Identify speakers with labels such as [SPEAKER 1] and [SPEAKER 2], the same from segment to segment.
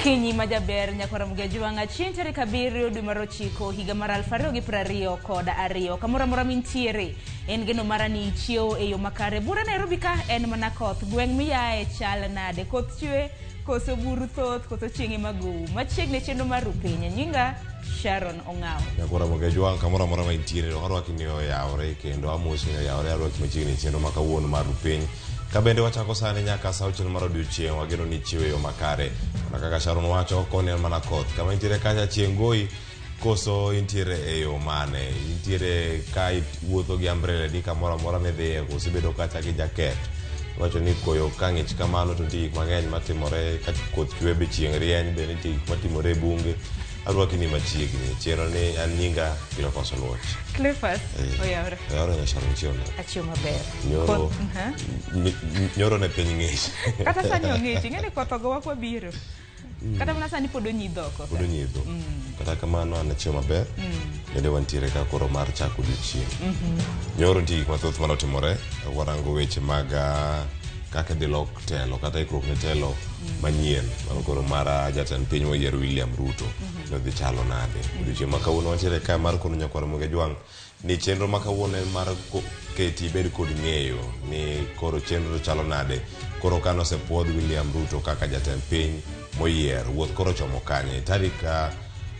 [SPEAKER 1] Okinyi majaber nyakora mgejwanga chieng' tarik 7 dwe mar 9 higa mar 2022 kamora mora mintiere en geno mara ni chiew e yo makare bura Nairobi ka en mana koth gweng' miyae chal nade koth chwe koso buru thoth koso chieng' magu machiegni chenro mar rupenya nyinga Sharon Ongao
[SPEAKER 2] nyakora mgejwanga kamora mora mintiere orwaki ni oyawre kendo amosi ni oyawre arwaki machiegni chenro makawuono mar rupenya kabende wachako sani nyaka sa auchiel mar odiochieng' wageno ni chiew e yo makare mana kaka Sharon wacho koni en mana koth kama intiere kacha chieng' goyi koso intiere e yo mane intiere ka wuotho gi umbrella di kamora mora midhiye koso bedo kacha gi jaket wacho ni koyo ka ng'ich kamano to nitie gik mang'eny matimore ka koth chwe be chieng' rieny be nitie gik matimore e bunge arwaki ni machiegni chero ni an nyinga Cleophas Oluoch.
[SPEAKER 1] Cleophas oyawre
[SPEAKER 2] oyawre Sharon chiona
[SPEAKER 1] achio maber
[SPEAKER 2] nyoro ne piny ng'ich
[SPEAKER 1] kata sani ong'ich ing'eni koth ogowa kwa biro kata mana sani pod onyidho koth
[SPEAKER 2] kata kamano an achio maber bende wantiere ka koro mar chako odiochieng' nyoro nitie gik mathoth manotimore warango weche mag kaka dhi lok telo kata ikruok ne telo manyien mano koro mara jatend piny moyier William Ruto nodhi chalo nade odiochieng' ma kawuono wantiere ka mar kono nyakwar Mugejwang' ni chenro ma kawuono en mar keti bed kod ng'eyo ni koro chenro chalo nade koro kano osepuodh William Ruto kaka jatend piny moyier wuoth koro chomo kanye tarik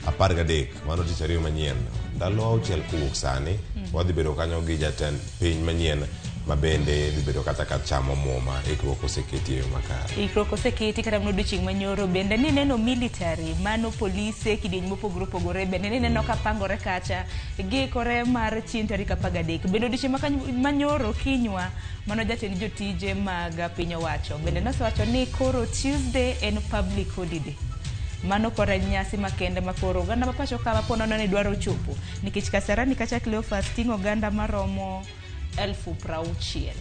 [SPEAKER 2] 13 mano tich ariyo manyien ndalo 6 kowuok sani wadhi bedo kanyo gi jatend piny manyien mabende dhi bedo kata ka chamo muma ikruok oseketi e yo makare
[SPEAKER 1] ikruok oseketi kata mno odiochieng' manyoro bende ni neno military mano polise kidieny mopogore opogore bende ni neno ka pangore kacha gikore mar chieng' tarik 13 bende odiochieng' manyoro kinywa mano jatend jotije mag piny owacho bende nosewacho ni koro Tuesday en public holiday mano kora nyasi makende makoro oganda mapacho ka maponono ni dwaro chopo nikech Kasarani kacha Cleophas ting'o oganda maromo 60,000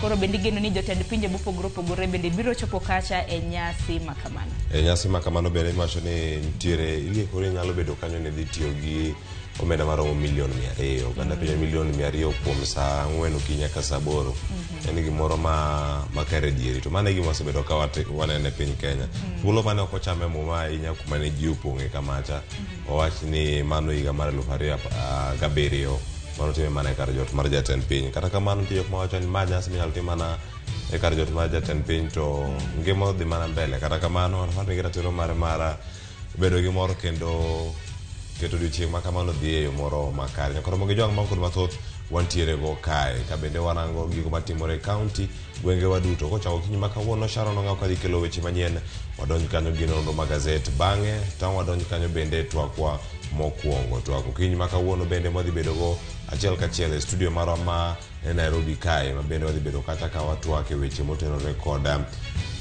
[SPEAKER 1] koro bende geno ni jotend pinje mopogore opogore bende biro chopo kacha e nyasi makamano
[SPEAKER 2] nyasi makamano bende iwacho ni ntiere iliekore nyalo bedo kanyo ne dhi tiyo gi omenda maromo milion 200 oganda piny milion 200 kuom saa 4 okinyi ka saa 8 en gimoro makare dieri to mano e gima osebedo ka wanene piny Kenya thuolo mane ok ochame muma ahinya kuma ne ji opong'e kamacha owach ni mano higa mar 2007 mano time mana e kar jot mar jatend piny kata kamano nitie jok mawacho ni ma nyasi minyalo tim mana e kar jot mar jatend piny to ngima odhi mana mbele kata kamano nigi ratiro mara bedo gi mor kendo keto odiochieng' ma kamano dhi e yo moro makare nyakoro Mugejwang' mag kod mathoth wantiere go kae ka bende warango gigo matimore e kaunti gwenge waduto kochako kinyi ma kawuono Sharon Ongao kadhi kelo weche manyien wadonj kanyo gi nonro magazet bang'e tang' wadonj kanyo bende twakwa mokwongo twako kinyi ma kawuono bende mwadhi bedo go achiel kachiel e studio marwa ma e Nairobi kae ma bende wadhi bedo kata ka watwake weche motenore kod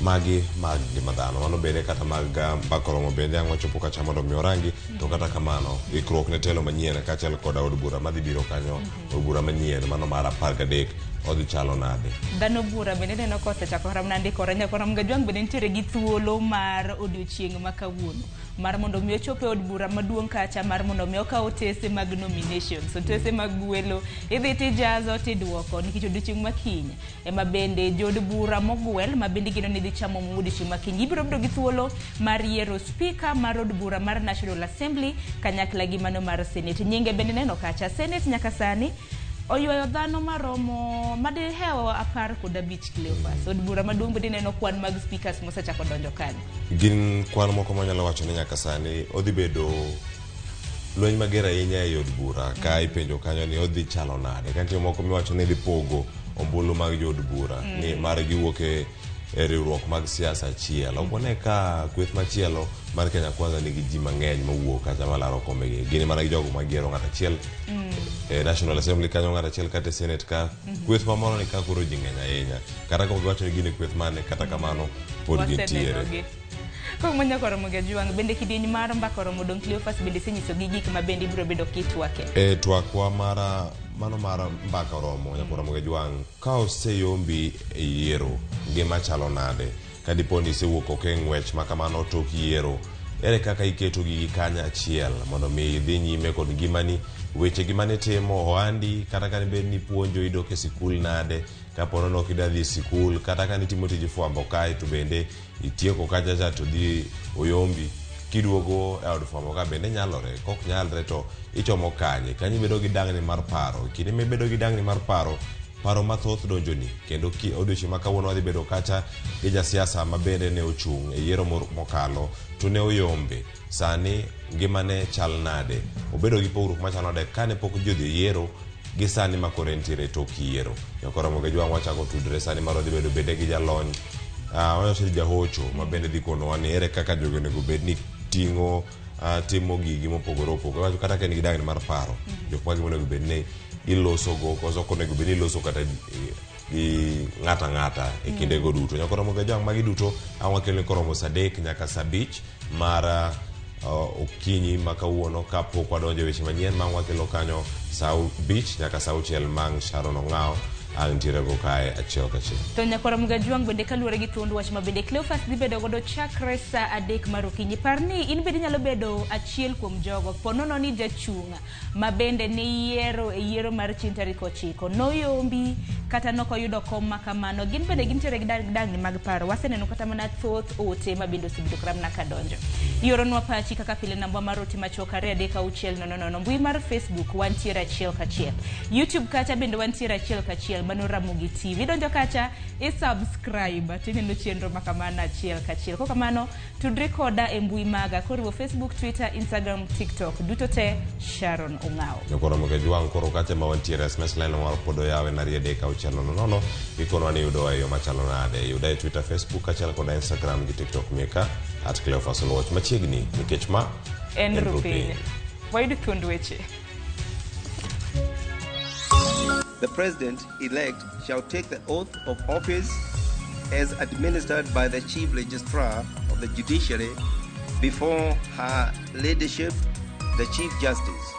[SPEAKER 2] magi mag ngima dhano mano bende kata mag mbakoromo bende ang' wachopo kacha mondo mi orangi to kata kamano ikruok ne telo manyien kachiel kod od bura madhi biro kanyo od bura manyien mano mar 13 odhi chalo nade
[SPEAKER 1] dhano bura bende neno kosechakore mnandikore nyakora Mugejwang' bende nitiere gi thuolo mar odiochieng' ma kawuono mar mondo mi ochope od bura maduong' kacha mar mondo mi okaw otese mag nominations otese mag gwelo idhi tijazo tidwoko nikech odiochieng' makiny ema bende jod bura mogwel ma bende gino ni dhi chamo odiochieng' makiny ibiro bedo gi thuolo mar yiero speaker mar od bura mar National Assembly kanyakla gi mano mar Senate nyinge bende neno kacha Senate nyaka sani oywayo dhano maromo madihewo 15 Cleophas od bura maduong' bende neno kwan mag speakers mosechako donjo kanyo
[SPEAKER 2] gin kwan moko manyalo wacho ni nyaka sani odhi bedo lweny mager ahinya e od bura ka ipenjo kanyo ni odhi chalo nade ka nitie moko miwacho ni dhi pogo ombulu mag jod bura ni mar giwuok e riwruok mag siasa achiel opone ka kweth machielo mar Kenya Kwanza nigi ji mang'eny mawuok kata malaro kombegi gini mana gi jogo magiero ng'at achiel e National Assembly kanyo ng'at achiel kata Senate ka kweth mamoro ni ka koro ji ng'eny ahinya kata ka giwacho ni gini kweth mane kata kamano pod gintiere
[SPEAKER 1] Kung nyakora Mugejwang' bende kidieny mar mbakoro modong Cleophas bende sinyiso gi gik ma bende biro bedo kitwake
[SPEAKER 2] twakwa mara mano mar mbaka oromo nyakora Mugejwang' ka oseyombi e yiero ngima chalo nade ka dipo ni isewuok ok e ng'wech ma kamano tok yiero ere kaka iketo gigi kanya achiel mondo mi idhi nyime kod ngimani weche gimane timo ohandi kata ka bed ni puonjo idok e sikul nade kapo no kida dhi sikul kata ka nitimo tiji fwambo kae to bende itieko kacha to dhi oyombi kiduogo e od fwambo ka bende nyalore kok nyalre to ichomo kanye bedo gi dangni mar paro kinde me bedo gi dangni mar paro mathoth donjoni kendo odiochieng' ma kawuono wadhi bedo kacha gi jasiasa ma bende ne ochung' e yiero mokalo to ne oyombe sani ngimane chal nade obedo gi pogruok machalo nade kane pok jodhi yiero gi sani ma koro entiere tok yiero nyakoro Ramogi Jwang' wachako tudre sani mar odhi bedo bende gi jalony wanyaso jahocho ma bende dhi konowa ni ere kaka jogo onego bed ni timo gigi mopogore opogore kata ka en gi dangni mar paro jok ma gimonego bed ni iloso go koso konego bed ni iloso kata gi ng'ata e kinde go duto nyakoro Ramogi Jwang' magi duto ang' wakelo ni koromo saa 3 nyaka saa 5 mar okinyi ma kawuono kapok wadonjo e weche manyien ma wakelo kanyo saa 5 nyaka saa 6 mang' Sharon Ong'ao ang' ntiere go kae achiel kachiel.
[SPEAKER 1] To nyakoro Ramogi Jwang' bende kaluwore gi thuond wach ma bende Cleophas dhi bedo godo chakre saa 3 mar okinyi. Par ni in bende nyalo bedo achiel kuom jogo ponono ni jachung' ma bende ni yiero mar chieng' tarik 9 noyombi kata nokoyudo kom ma kamano. Gin bende gintiere gi dangni mag paro. Waseneno kata mana thoth ote ma bende osebedo kramna ka donjo. Ioronwa pachi kaka pile namba mar ote machuok 2 mbui mar Facebook wantiere achiel kachiel. YouTube kacha bende wantiere achiel kachiel. Mano Ramogi TV. Donjo kacha subscribe tineno chenro makamana achiel kachiel. Ko kamano tudri koda e mbui maga koriwo Facebook, Twitter, Instagram, TikTok duto te Sharon Ong'ao.
[SPEAKER 2] Nyakoro Ramogi Jwang' koro kacha ma wantiere SMS line mar podo yawe na riede ka uchelo nono ikono ani yudo ayo machalo nade yudo e Twitter, Facebook kacha koda Instagram gi TikTok meka @Cleophas Watch machiegni nikech ma
[SPEAKER 1] en rupiny. Wayudo thuond weche.
[SPEAKER 3] The President-elect shall take the oath of office as administered by the Chief Registrar of the Judiciary before Her Ladyship, the Chief Justice.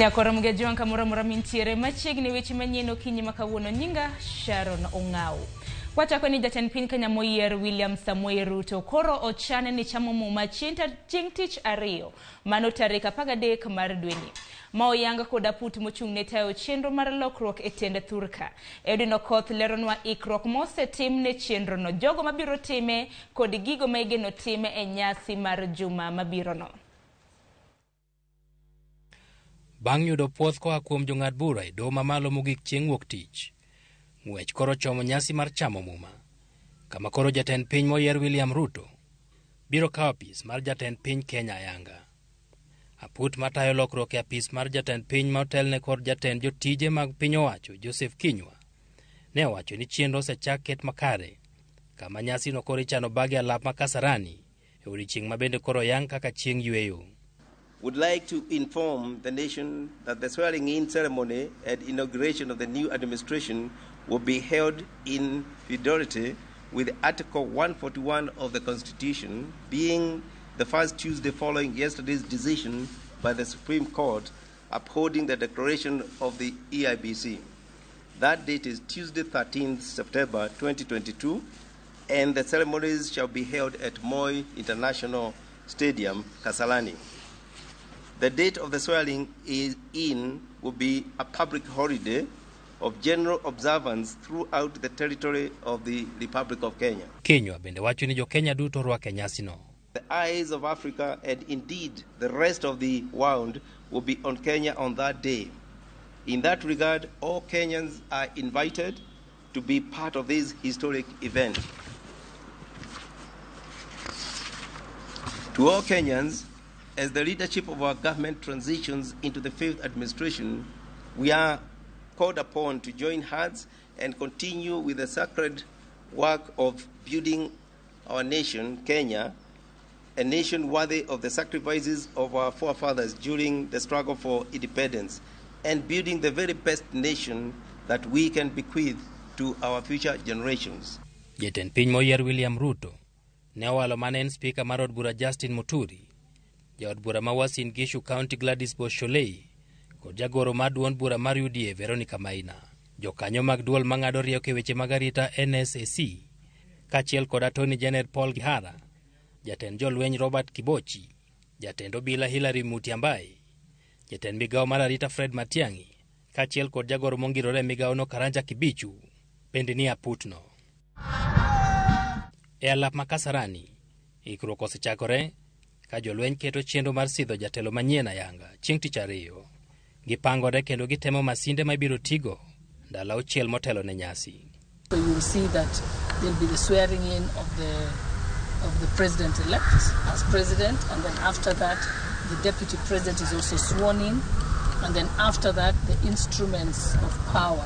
[SPEAKER 1] Nyakoro Ramogi Jwang' kamoro mintiere machiegni weche manyien okinyi makawuono. Nyinga Sharon Ong'ao. Wachako ni jatend piny Kenya moyier William Samoei Ruto koro ochane ni chamo muma chieng' tich ariyo mano tarik 13 mar dweni. Ma oyanga koda put mochung' ne tayo chenro mar lokruok e tend thurka. Edwin Okoth leronwa ikruok mosetim ne chenro no, jogo mabiro time kod gigo ma igeno time e nyasi mar juma mabiro no.
[SPEAKER 4] Bang' yudo puoth koa kuom jong'ad bura e doho mamalo mogik chieng' wuok tich, ng'wech koro chomo nyasi mar chamo muma, kama koro jatend piny moyier William Ruto biro kawo apis mar jatend piny Kenya ayanga. Aput matayo lokruok e apis mar jatend piny ma otelne kod jatend jotije mag piny owacho Joseph Kinyua ne owacho ni chenro osechak ket makare, kama nyasi no koro ichano bagi alap ma Kasarani e odiechieng' ma bende koro yang kaka chieng' yweyo.
[SPEAKER 3] Would like to inform the nation that the swearing-in ceremony and inauguration of the new administration will be held in fidelity with Article 141 of the Constitution, being the first Tuesday following yesterday's decision by the Supreme Court upholding the declaration of the EIBC. That date is Tuesday, 13th September 2022, and the ceremonies shall be held at Moi International Stadium, Kasarani. The date of the swearing-in will be a public holiday of general observance throughout the territory of the Republic of Kenya.
[SPEAKER 4] Kenya bende wacho ni jo Kenya duto rwake nyasi no.
[SPEAKER 3] The eyes of Africa and indeed the rest of the world will be on Kenya on that day. In that regard, all Kenyans are invited to be part of this historic event. To all Kenyans, as the leadership of our government transitions into the 5th administration, we are called upon to join hands and continue with the sacred work of building our nation, Kenya, a nation worthy of the sacrifices of our forefathers during the struggle for independence, and building the very best nation that we can bequeath to our future generations.
[SPEAKER 4] Jatend piny moyier William Ruto ne owalo mane en spika mar od bura Justin Muturi, jaod bura ma Uasin Gishu County Gladys Bosholei kod jagoro mar duond bura mar UDA Veronica Maina. Jokanyo mag duol mang'ado rieko e weche mag arita NSAC kaachiel kod Attorney General Paul Gihara, jatend jolweny Robert Kibochi, jatend obila Hilary Mutyambai, jatend migawo mar arita Fred Matiang'i kaachiel kod jagoro mongirore migawono Karanja Kibichu bende ni aputno. E alap ma Kasarani, ikruok osechakore ka jolweny keto chenro mar sidho jatelo manyien ayanga chieng' tich ariyo. Gipangore kendo gitemo masinde ma ibiro tigo ndalo auchiel motelo ne nyasi.
[SPEAKER 5] So you will see that there will be the swearing in of the president-elect as president, and then after that, the deputy president is also sworn in, and then after that, the instruments of power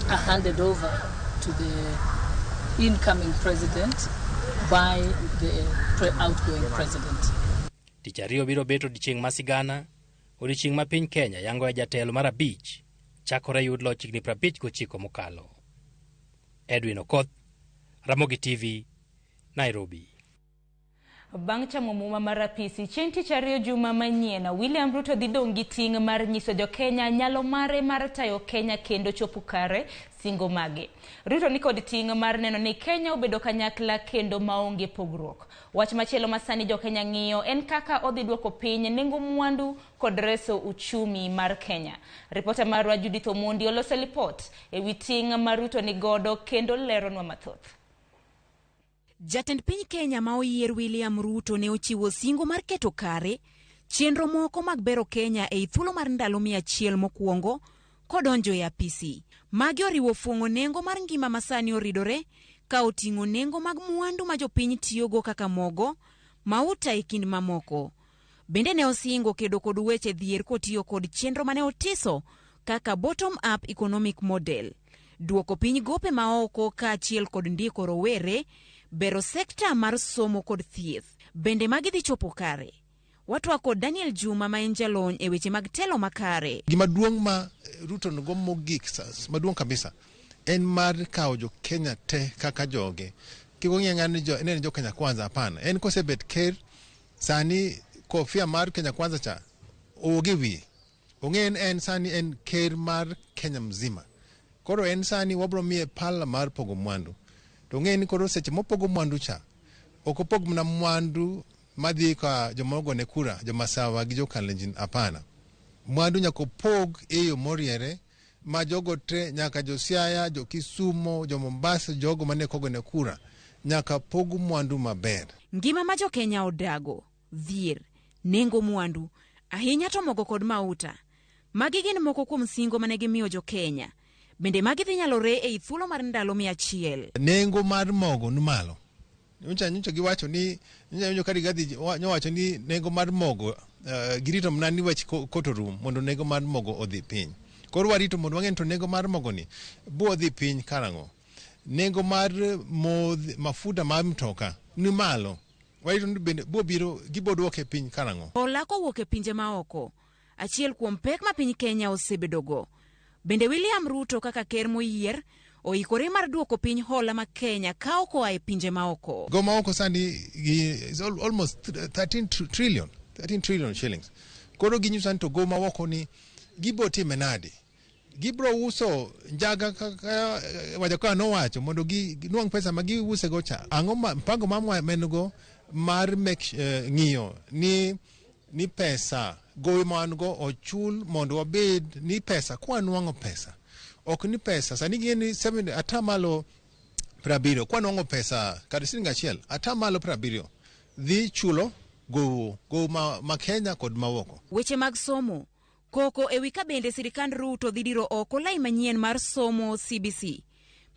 [SPEAKER 5] are handed over to the incoming president by the outgoing president.
[SPEAKER 4] Tich ariyo biro beto odiechieng' masigana, odiechieng' ma piny Kenya yango e jatelo mar abich chakore yud loch higni 59 mokalo. Edwin Okoth, Ramogi TV, Nairobi.
[SPEAKER 1] Bang' chamo muma mar apisi chieng' tich ariyo juma manyien, William Ruto dhi dong' gi ting' mar nyiso jo Kenya nyalo mare mar tayo Kenya kendo chopo kare singo mage. Ruto ni kod ting' mar neno ni Kenya obedo kanyakla kendo maonge pogruok. Wach machielo masani jo Kenya ng'iyo en kaka odhi duoko piny nengo mwandu kod reso uchumi mar Kenya. Ripota marwa Judith Omondi oloso lipot ewi ting' mar Ruto ni godo kendo leronwa mathoth.
[SPEAKER 6] Jatend piny Kenya ma oyier William Ruto ne ochiwo singo mar keto kare chenro moko mag bero Kenya e thuolo mar ndalo 100 mokwongo kodonjo e apisi. Magi oriwo fuong'o nengo mar ngima masani oridore ka oting'o nengo mag mwandu ma jopiny tiyogo kaka mogo, mauta e kind mamoko. Bende ne osingo kedo kod weche dhier kotiyo kod chenro mane otiso kaka bottom up economic model, duoko piny gope maoko kaachiel kod ndiko rowere, bero sekta mar somo kod thieth. Bende magi dhi chopo kare. Watwako Daniel Juma ma en jalony e weche mag telo makare.
[SPEAKER 7] Gima duong' ma Ruto nogo mogik maduong' kabisa en mar kawo jo Kenya te kaka joge. Kiko ng'eng'ani jo Kenya kwanza hapana. En kosebet ker sani kofia mar Kenya kwanza cha ogiwi. Ong'en en sani en ker mar Kenya mzima. Koro en sani wabro miye pala mar pogo mwandu. To ng'eni koro seche mopogo mwandu cha okopog mna mwandu madhi ka jomogo ne kura jomasawa gi jokalenjin apana. Mwandu nyako pog eyo moriere ma jogo tre nyaka josiaya, jo Kisumo, jo Mombasa, jogo mane kogo ne kura nyaka pogu mwandu maber.
[SPEAKER 6] Ngima ma jo Kenya odago, dhier, nengo mwandu, ahinya to mogo kod mauta. Magi gin moko kuom singo mane gimiyo jo Kenya. Bende magi dhi nyalore e thuolo mar ndalo 100.
[SPEAKER 7] Nengo mar mogo ni malo. Nyocha giwacho ni nyo kadi gadhi nyowacho ni nengo mar mogo girito mnani wach kotorum mondo nengo mar mogo odhi piny. Koro warito mondo wang'en to nengo mar mogo ni bo odhi piny karango. Nengo mar mafuta mar mtoka ni malo. Warito ni bende bo biro giboduoke piny karango.
[SPEAKER 6] Olako wuok e pinje maoko. Achiel kuom pek ma piny Kenya osebedogo. Bende William Ruto kaka ker moyier oikore mar duoko piny hola ma Kenya kao koa e pinje maoko.
[SPEAKER 7] Go maoko sani is almost 13 trillion shillings. Koro ginyusan to go maoko ni gibo time nadi. Gibro uso njaga kaka wajaka no wacho mondo ginuang pesa ma giuse go cha. Ang'o mpango mamwa menugo mar ng'iyo ni pesa gowi mango ochul mondo wabed ni pesa kwa nuango pesa ok ni pesa sani gini 7 atamalo prabiro kwa nuango pesa kada silingi achiel atamalo prabiro dhi chulo go ma Kenya kod mawoko.
[SPEAKER 6] Weche mag somo koko ewi ka bende sirikand Ruto dhidiro oko lai manyien mar somo CBC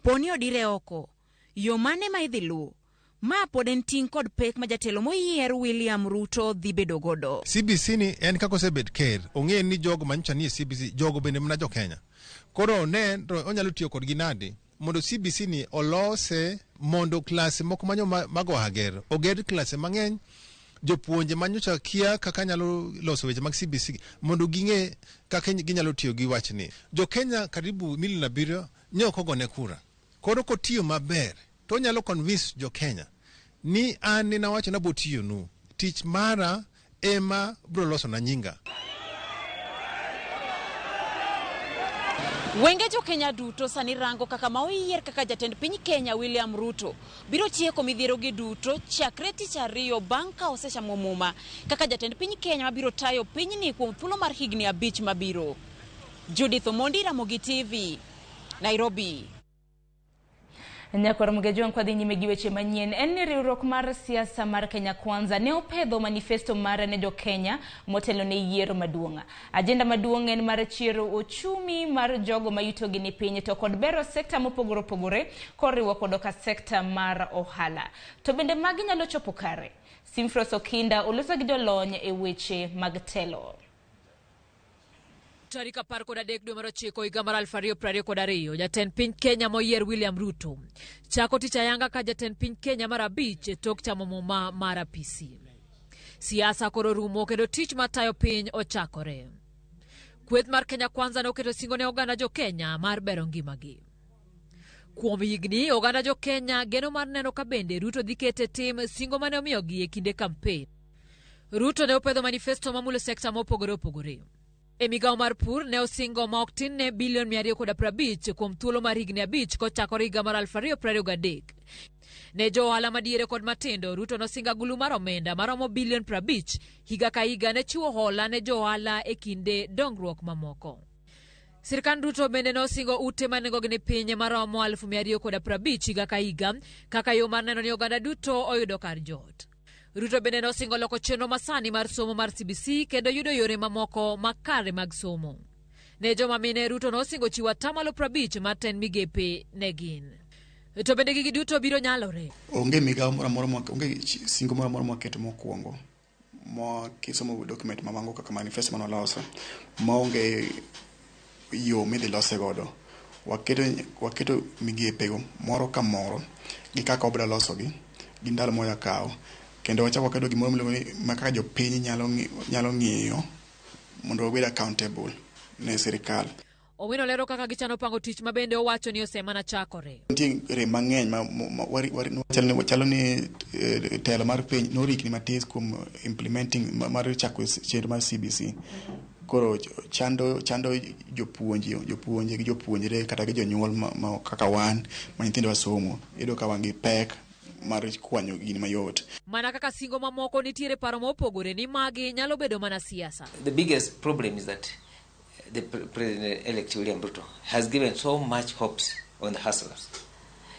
[SPEAKER 6] poni odire oko yo mane ma idhi lu ma pod en ting' kod pek ma jatelo moyier William Ruto dhi bedo godo.
[SPEAKER 7] CBC ni en kako sebet ker ong'en ni jogo manyocha ni CBC jogo bende mna jo Kenya. Koro ne onyalo tiyo kod ginadi mondo CBC ni olose mondo klase moko manyo mago hager oged klase mang'eny jopuonje manyocha kia kaka nyalo loso weche mag CBC mondo ginge kaka ginyalo tiyo gi wachni. Jo Kenya karibu 7 nyoko gone kura. Koro kotiyo maber to nyalo convince jo Kenya ni an nina wacho na botiyo nu tich mara ema bro loso na nyinga.
[SPEAKER 6] Wenge jo Kenya duto sani rango kaka ma oyier kaka jatend piny Kenya William Ruto biro tieko midhiero gi duto chakre tich ariyo bang' ka osechamo muma kaka jatend piny Kenya mabiro tayo pinyni kuom thuolo mar higni 5 mabiro. Judith Omondi, Ramogi TV, Nairobi.
[SPEAKER 1] Nyakor mgejuan kwa dhi nyime gi weche manyien en ni riwruok mar siasa mar Kenya Kwanza ne opedho manifesto mare ne jo Kenya motelo ne yiero maduong'. Agenda maduong' en mar chiero ochumi mar jogo mayuto gi ni piny to kod bero sekta mopogore opogore koriwo kodoka sekta mar ohala. To bende magi nyalo chopo kare. Simfros Okinda oloso gi jolony e weche mag telo.
[SPEAKER 8] Tarik 13 dwe mar 9 higa mar 2022 jatend piny Kenya moyier William Ruto chako tich ayanga ka jatend piny Kenya mar 5 tok chamo muma mar apisi. Siasa koro rumo kendo tich matayo piny ochakore. Kweth mar Kenya Kwanza ne oketo singo ne oganda jo Kenya mar bero ngimagi. Kuom higni oganda jo Kenya geno mar neno ka bende Ruto dhi kete tim singo mane omiyogi e kinde kampen. Ruto ne opedho manifesto mamulo sekta mopogore opogore. E migawo mar pur ne osingo ma ok tin ne bilion 250 kuom thuolo mar higni 5 kochakore higa mar 2023. Ne jo ohala madiere kod matindo Ruto nosinga gulu mar omenda maromo bilion 50 higa ka higa ne chiwo hola ne jo ohala e kinde dongruok mamoko. Sirkand Ruto bende nosingo ute manengogi ni piny maromo 250 higa ka higa kaka yo mar neno ni oganda duto oyudo kar jot. Ruto bende nosingo loko chenro masani mar somo mar CBC kendo yudo yore mamoko makare mag somo. Ne joma mine Ruto nosingo chiwo 50% mar ten migepe ne gin. To bende gigi duto biro nyalore.
[SPEAKER 9] Onge migawo moro onge singo moro maketo mokwongo. Kisomo document mamango kaka manifesto manoloso. Maonge yo midhi lose godo. Waketo migepe moro ka moro gi kaka obra losogi gi ndalo moya kawo. Kendo wachako wakedo gimoro ma kaka jopiny nyalo ng'iyo mondo obed accountable ne sirikal.
[SPEAKER 8] Owino lero kaka gichano pango tich ma bende owacho ni osemana chakore.
[SPEAKER 9] Nitie mang'eny chalo ni telo mar piny norikni matis kuom implementing mar chako chenro mar CBC. Koro chando jopuonje gi jopuonjre kata gi jonyuol ma kaka wan ma nyithindo wasomo iyudo ka wan gi pek mar kwanyo gini mayot.
[SPEAKER 8] Mana kaka singo mamoko nitiere paro mopogore ni magi nyalo bedo mana siasa.
[SPEAKER 10] The biggest problem is that the President-elect William Ruto has given so much hopes on the hustlers.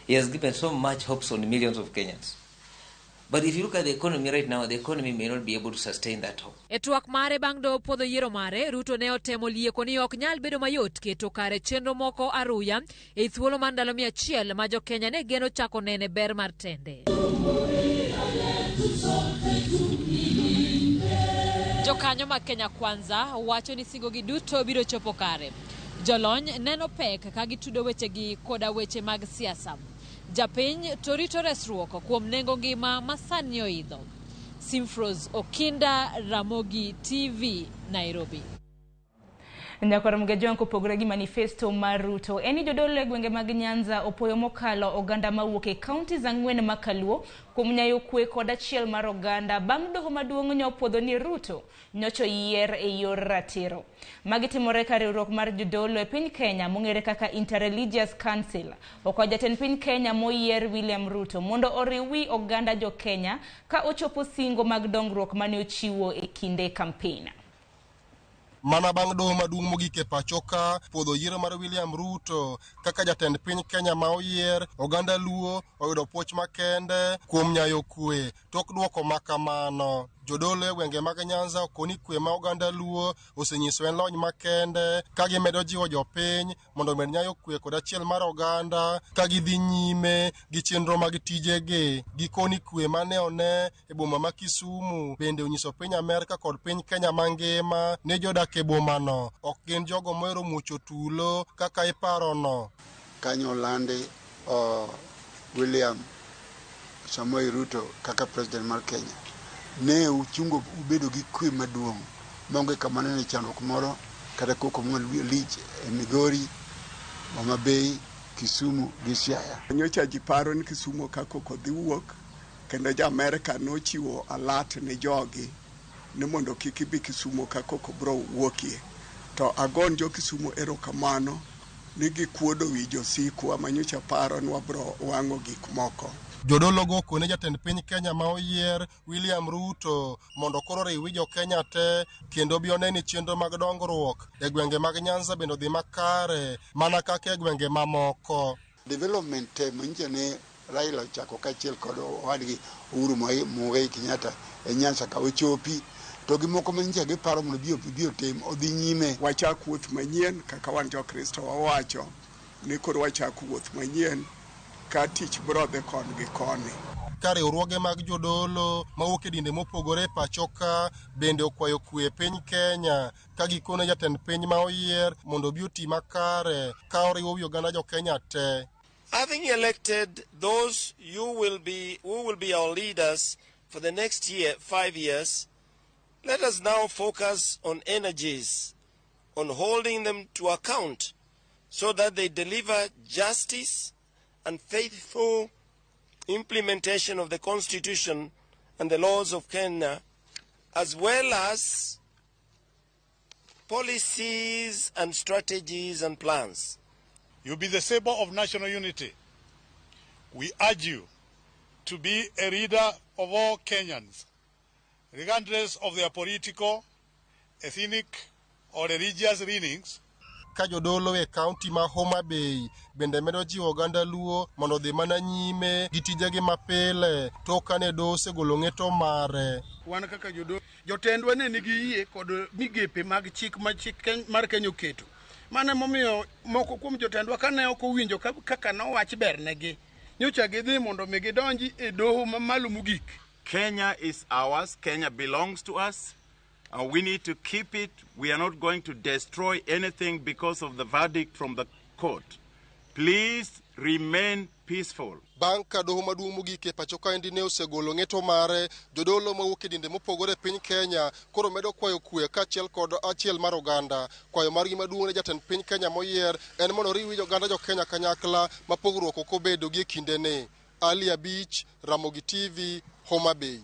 [SPEAKER 10] He has given so much hopes on millions of Kenyans. But if you look at the economy right now, the economy may not be able to sustain that hope.
[SPEAKER 8] E twak mare bang' do podho yiero mare, Ruto ne otemo lieko ni ok nyal bedo mayot keto kare chenro moko aruya e thuolo mar ndalo 100 ma jo Kenya ne geno chako nene ber mar tende. Jokanyo mag Kenya Kwanza wacho ni singo gi duto biro chopo kare. Jolony neno pek ka gitudo wechegi koda weche mag siasa. Japiny to rito resruok kuom nengo ngima masani oidho. Simfros Okinda, Ramogi TV, Nairobi.
[SPEAKER 1] Nyakor mgejuan kopogore gi manifesto mar Ruto eni jodolo e gwenge mag Nyanza opoyo mokalo oganda mawuok e counties 4 makaluo kuom nyayo kwe kod achiel mar oganda bang' doho maduong' nyopuodho ni Ruto nyocho yier e yor ratiro. Magi timore ka riwruok mar jodolo e piny Kenya mong'ere kaka Interreligious Council okwa jatend piny Kenya moyier William Ruto mondo oriwi oganda jo Kenya ka ochopo singo mag dongruok mane ochiwo e kinde kampeni.
[SPEAKER 11] Mana bang' doho maduong' mogik e pachoka podho yiero mar William Ruto kaka jatend piny Kenya ma oyier, oganda luo oyudo puoch makende kuom nyayo kwe. Tok duoko makamano jodolo e gwenge mag Nyanza okoni kwe ma oganda luo osenyiso en lony makende ka gimedo jiwo jopiny mondo med nyayo kwe kod achiel mar oganda ka gidhi nyime gi chenro mag tijegi. Gikoni kwe mane one e boma ma Kisumu bende onyiso piny Amerika kod piny Kenya mangima ne jodak e boma no ok gin jogo mohero muocho tulo kaka iparono.
[SPEAKER 12] kanyo lande William Samoei Ruto kaka president mar Kenya ne uchungo ubedo gi kwe maduong' maonge kama ne chandruok moro kata koko lich e Migori, Homa Bay, Kisumu gi Siaya.
[SPEAKER 13] Nyocha ji paro ni Kisumu ka koko dhi wuok kendo ja Amerika nochiwo alert ne jogi ni mondo kik ibi Kisumu ka koko bro wuokie. To agon jo Kisumu erokamano ni gikuodo wi josikwa manyocha paro ni wabro wang'o gik moko.
[SPEAKER 11] Jodolo go kone jatend piny Kenya ma oyier William Ruto mondo koro riwi jo Kenya te kendo bi oneni chenro mag dongruok e gwenge mag Nyanza bende odhi makare mana kaka e gwenge mamoko.
[SPEAKER 12] Development te manyicha ne Raila ochako kachiel kod owadgi Uhuru Muigai Kenyatta e Nyanza ka ochopi to gimoko manyicha giparo mondo bi otim odhi nyime.
[SPEAKER 13] Wachak wuoth manyien kaka wan jo Kristo wawacho ni koro wachak wuoth manyien ka tich brodhe kon gi koni.
[SPEAKER 11] Ka riwruoge mag jodolo mawuok e dinde mopogore pachoka bende okwayo kwe e piny Kenya ka gikone jatend piny ma oyier mondo bi oti makare ka oriwo wi oganda jo Kenya te.
[SPEAKER 14] Having elected those who will be our leaders for the next 5 years, let us now focus on energies, on holding them to account so that they deliver justice and faithful implementation of the Constitution and the laws of Kenya, as well as policies and strategies and plans.
[SPEAKER 15] You be the saber of national unity. We urge you to be a leader of all Kenyans, regardless of their political, ethnic, or religious leanings.
[SPEAKER 11] Ka jodolo e kaunti ma Homa Bay bende medo jiwo oganda luo mondo dhi mana nyime gi tijegi mapile tok kane doho osegolo ng'eto mare.
[SPEAKER 16] Wan kaka jotendwa ne nigi yie kod migepe mag chik mar Kenya oketo. Mane momiyo moko kuom jotendwa kane ok owinjo kaka nowach bernegi nyocha gidhi mondo mi gidonji e doho mamalo mogik.
[SPEAKER 17] Kenya is ours. Kenya belongs to us. We need to keep it. We are not going to destroy anything because of the verdict from the court. Please remain peaceful.
[SPEAKER 11] Bang' ka doho maduong' mogik e pacho ka ne osegolo ng'eto mare, jodolo mawuok e dinde mopogore piny Kenya koro medo kwayo kwe kaachiel kod achiel mar oganda. Kwayo margi maduong' ne jatend piny Kenya moyier en mondo oriw oganda jo Kenya kanyakla ma pogruok ok obedo gi kindene. Ali Abich, Ramogi TV, Homa Bay.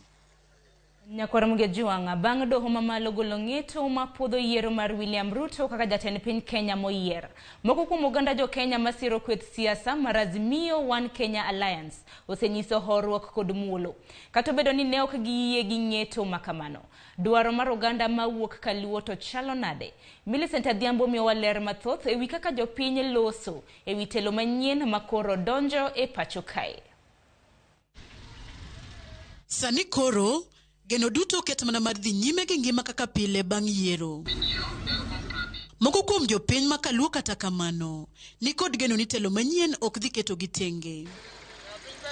[SPEAKER 1] Nyakwaramge juanga bang' doho mamalo golo ng'eto mapodho yiero mar William Ruto kaka jatend piny Kenya moyier. Moko kuom oganda jo Kenya masiro kweth siasa mar Azimio One Kenya Alliance osenyiso horuok kod muolo. Kata obedo ni ne ok giyie gi ng'eto makamano. Dwaro mar oganda mawuok Kaluo to chalo nade. Millicent Adhiambo miyowa ler mathoth ewi kaka jopiny loso ewi telo manyien makoro donjo e pacho kae.
[SPEAKER 18] Sani koro geno duto ket mana mar dhi nyime gi ngima kaka pile bang' yiero. Moko kuom jopiny ma Kaluo kata kamano ni kod geno ni telo manyien ok dhi keto gi tenge.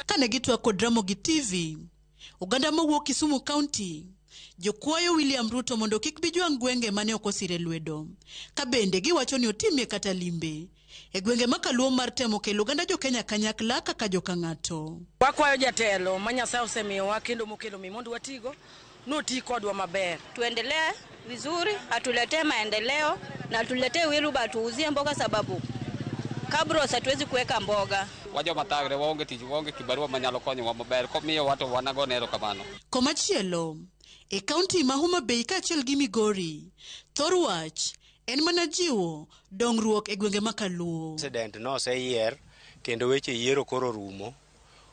[SPEAKER 18] Kane gitwa kod Ramogi TV, oganda mawuok Kisumu County jokwayo William Ruto mondo kik bi jwang' gwenge mane ok osire lwedo. Ka bende giwacho ni otimie kata limbe e gwenge ma Kaluo mar temo kelo oganda jo Kenya kanyakla kaka joka ng'ato.
[SPEAKER 19] Wakwayo jatelo ma Nyasaye osemiyowa kendo mokelo mondo watigo noti kodwa maber.
[SPEAKER 20] Tuendelee vizuri, atuletee maendeleo na tuletee wiruba tuuzie mboga sababu kabro hatuwezi kuweka mboga.
[SPEAKER 21] Wajo matagre waonge tich waonge kibarua manyalo konyowa maber komiyo watu wanago nero kamano.
[SPEAKER 18] Komachielo e kaunti ma Homa Bay kaachiel gi Migori, thor wach en mana jiwo dongruok e gwenge ma Kaluo.
[SPEAKER 22] President no oseyier kendo weche yiero koro rumo,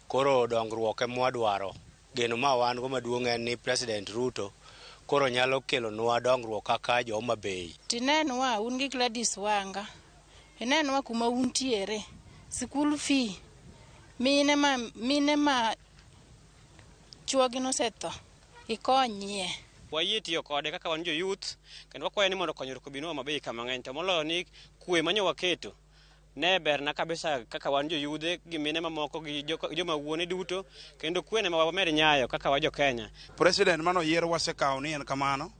[SPEAKER 22] koro dongruok emwa dwaro. Geno ma wan go maduong' en ni President Ruto koro nyalo kelo nwa dongruok kaka jo Homa Bay.
[SPEAKER 23] Tinenwa un gi Gladys Wanga, inenwa kuma untiere, school fee, mine ma chuogi nosetho, ikonyie.
[SPEAKER 21] Wayie tiyo kode kaka wan jo youth kendo wakwayo ni mondo konyruok obino Homa Bay kama ng'eny to moloyo ni kwe manyo waketo ne berna kabisa kaka wan jo yudhe gi mine mamoko gi joma wuone duto kendo kwe ne ma wamer nyayo kaka wajo Kenya.
[SPEAKER 24] President mano yiero wasekawo ni en kamano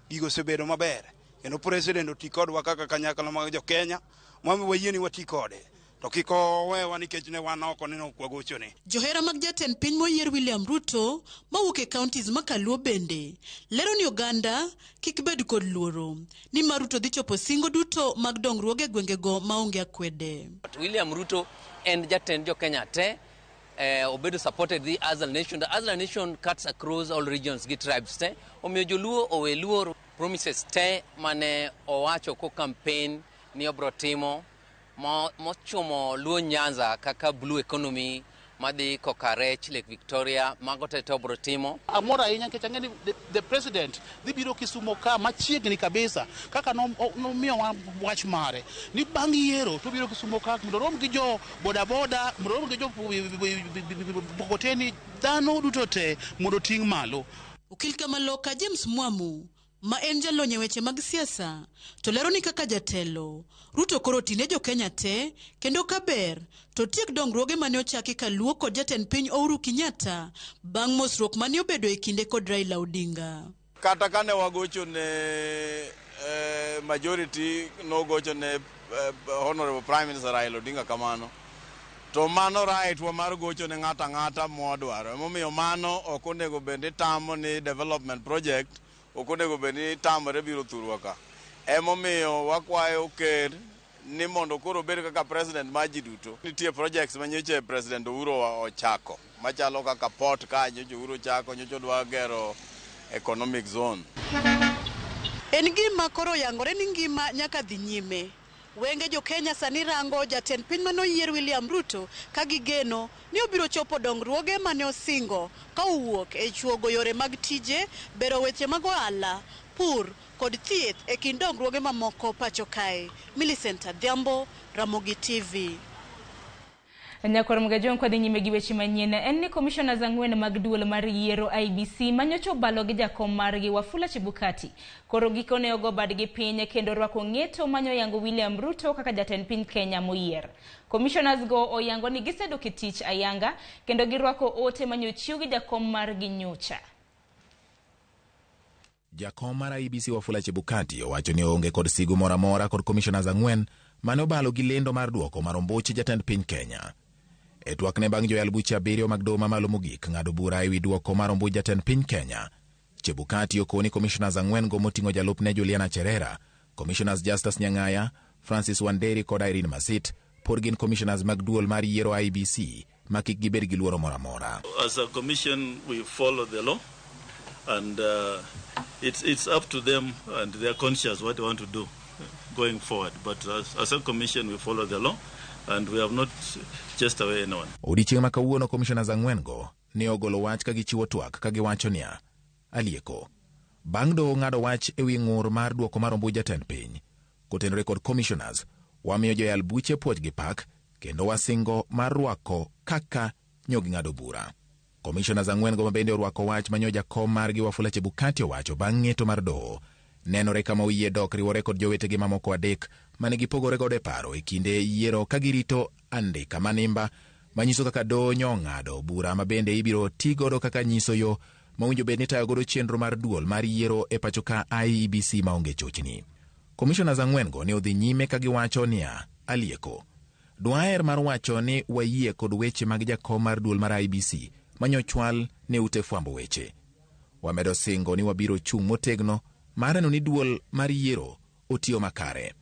[SPEAKER 24] gigo sebedo maber kendo president oti kodwa kaka kanyakla mag jo Kenya mami wayie ni wati kode to kiko wewa nikech ne wan oko neno kwagochone.
[SPEAKER 18] Johera mag jatend piny moyier William Ruto mawuok e counties makaluo bende lero ni oganda kik bed kod luoro ni Ruto dhi chopo singo duto mag dongruok e gwengego maonge akwede.
[SPEAKER 2] William Ruto and jatend jo Kenya te obedo supported the Azal Nation. The Azal Nation cuts across all regions gi tribes te. Omiyo joluo owe luor promises te mane owacho ko campaign ni obro timo mochumo luo Nyanza kaka blue economy madhi Kokarech, Lake Victoria, mago te obro timo.
[SPEAKER 3] Amora ahinya nikech ang'eni the president dhi biro Kisumo ka machiegni kabisa kaka nomiyo wach mare ni bang' yiero to biro Kisumo ka mondo rom gi jo bodaboda, mondo rom gi jo Bokoteni, dhano duto te mondo ting' malo.
[SPEAKER 18] Okil Kamaloka James Mwamu ma en jalony e weche mag siasa to lero ni kaka jatelo Ruto koro tine jo Kenya te kendo kaber to tiek dongruoge mane ochaki kaluo kod jatend piny Uhuru Kenyatta bang' mosruok mane obedo e kinde kod Raila Odinga.
[SPEAKER 4] Kata kane wagocho ne majority no gocho ne Honorable Prime Minister Raila Odinga kamano, to mano right wa mar gocho ne ng'ata mwadwaro. Momiyo mano ok onego bende tamo ni development project okonego beni tamore biro thurwa ka. Emomiyo wakwayo ker ni mondo koro bed kaka president maji duto. Nitie projects manyoche President Uhuru ochako machalo kaka port ka nyocho Uhuru chako, nyocho dwa gero economic zone.
[SPEAKER 18] En gima koro yangore ni ngima nyaka dhi nyime. Wenge jo Kenya sani rango jatend piny manoyier William Ruto ka gigeno ni obiro chopo dongruoge mane osingo ka owuok e chuogo yore mag tije, bero weche mag ohala, pur kod thieth e kind dongruoge mamoko pacho kae. Millicent Adhiambo, Ramogi TV.
[SPEAKER 1] Nyakoro mgajon kwa dhi nyime gi weche manyien en ni commissioners ang'wen mag duol mar yiero IBC manyocho balo gi jakom margi Wafula Chebukati koro gikone ogo badgi piny kendo rwako ng'eto manyo yango William Ruto kaka jatend piny Kenya moyier. Commissioners go oyango ni gisedok e tich ayanga kendo girwako ote manyochiw gi jakom margi nyocha.
[SPEAKER 5] Jakom mar IBC Wafula Chebukati owacho ni onge kod sigu mora mora kod commissioners ang'wen mane obalo gi lendo mar duoko mar ombuch jatend piny Kenya. E twakne bang' joyal buche abiriyo mag doho mamalo mogik ng'ado bura ewi duoko mar ombuch jatend piny Kenya, Chebukati okoni commissioners ang'wen go moting'o jalupne Juliana Cherera, commissioners Justus Nyang'aya, Francis Wanderi kod Irene Masit pod gin commissioners mag duol mar yiero IBC ma kik gibed gi luoro mora mora.
[SPEAKER 25] As a commission we follow the law and it's up to them and their conscience what they want to do going forward, but as a commission we follow the law and we have not just away anyone.
[SPEAKER 5] Odiochieng' ma kawuono commissioners ang'wen go ne ogolo wach ka gichiwo twak ka giwacho niya alieko. Bang' doho ng'ado wach ewi ng'ur mar duoko mar ombuch jatend piny, kotenore kod commissioners wamiyo joyal buche puoch gi pak kendo wasingo mar rwako kaka nyogi ng'ado bura. Commissioners ang'wen go mabende orwako wach manyo jakom margi Wafula Chebukati owacho bang' ng'eto mar doho nenore kama oyie dok riwore kod jowetegi mamoko adek mane gipogore godo e paro e kinde yiero ka girito andika manimba manyiso kaka doho ng'ado bura mabende ibiro ti godo kaka nyiso yo mawinjo bed ni tayo godo chenro mar duol mar yiero e pacho ka IEBC maonge chochni. Commissioners ang'wen go ne odhi nyime ka giwacho niya alieko. Dwaher mar wacho ni wayie kod weche mag jakom mar duol mar IEBC manyochwal ne ute fwambo weche. Wamedo singo ni wabiro chung' motegno mar neno ni duol mar yiero otiyo makare.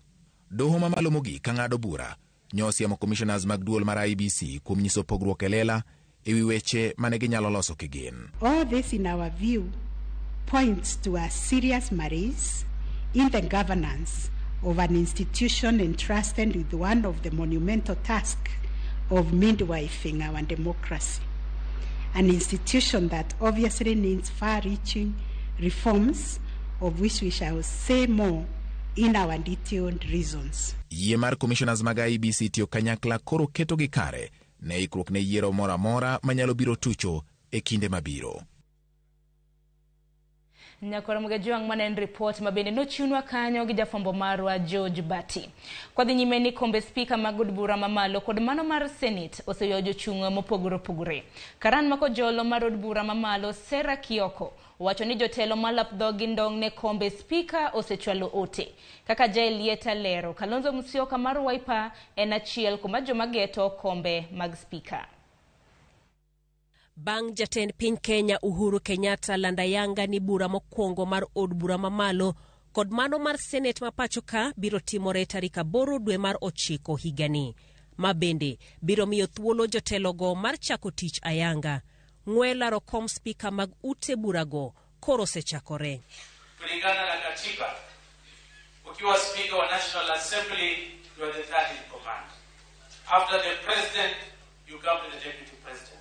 [SPEAKER 5] Doho mamalo mogik ka ng'ado bura nyosiemo commissioners mag duol mar IEBC kuom nyiso pogruok e lela ewi weche mane ginyalo loso kigin.
[SPEAKER 26] All this in our view points to a serious malaise in the governance of an institution entrusted with one of the monumental tasks of midwifing our democracy. An institution that obviously needs far-reaching reforms, of which we shall say more in our detailed reasons.
[SPEAKER 5] Yie mar commissioners mag IEBC tiyo kanyakla koro keto gi kare ne ikruok ne yiero mora mora manyalo biro tucho e kinde mabiro.
[SPEAKER 1] Nyakoro mgajuang manen report mabende nochunwa kanyo gi jafombo marwa George Bati. Kwa dhi nyime ni kombe speaker mag od bura mamalo kod mano mar Senate oseyo jochung' mopogore opogore. Karan mako jolo mar od bura mamalo Sera Kioko Owacho ni jotelo malap dhogi ndong' ne kombe spika osechwalo ote. Kaka Jailieta lero, Kalonzo Musyoka mar Wiper en achiel kuom joma geto kombe mag spika.
[SPEAKER 6] Bang' jatend piny Kenya Uhuru Kenyatta landayanga ni bura mokwongo mar od bura mamalo kod mano mar Senate ma pacho ka biro timore tarik 8 dwe mar 9 higani. Ma bende biro miyo thuolo jotelogo mar chako tich ayanga. Ng'wela rokom spika mag ute burago koro sechakore.
[SPEAKER 7] Kulingana na katiba, ukiwa spika wa National Assembly, you are the third in command. After the president, you come to the deputy president.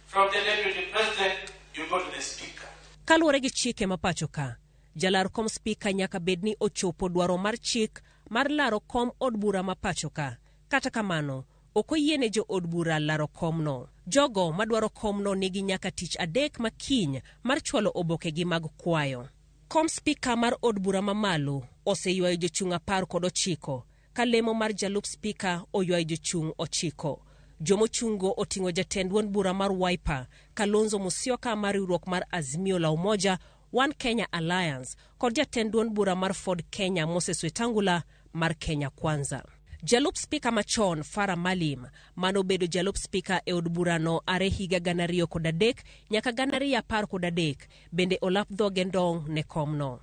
[SPEAKER 7] From the deputy president, you go to the speaker.
[SPEAKER 6] Kaluwore gi chike ma pacho ka, jalar kom spika nyaka bedni ochopo dwaro mar chik mar laro kom od bura ma pacho ka. Kata kamano, okoyiene jo od bura laro komno. Jogo madwaro komno nigi nyaka tich 3 makiny mar chwalo oboke gi mag kwayo. Kom spika mar od bura mamalo oseywayo jochung' 19 ka lemo mar jalup spika oywayo jochung' 9. Jomochungo oting'o jatend duond bura mar Wiper Kalonzo Musyoka mar riwruok mar Azimio la Umoja One Kenya Alliance kod jatend duond bura mar Ford Kenya Moses Wetangula mar Kenya Kwanza. Jalup spika machon Farah Malim manobedo jalup spika e od burano are higa 2003 nyaka 2013 bende olap dhoge ndong' ne komno.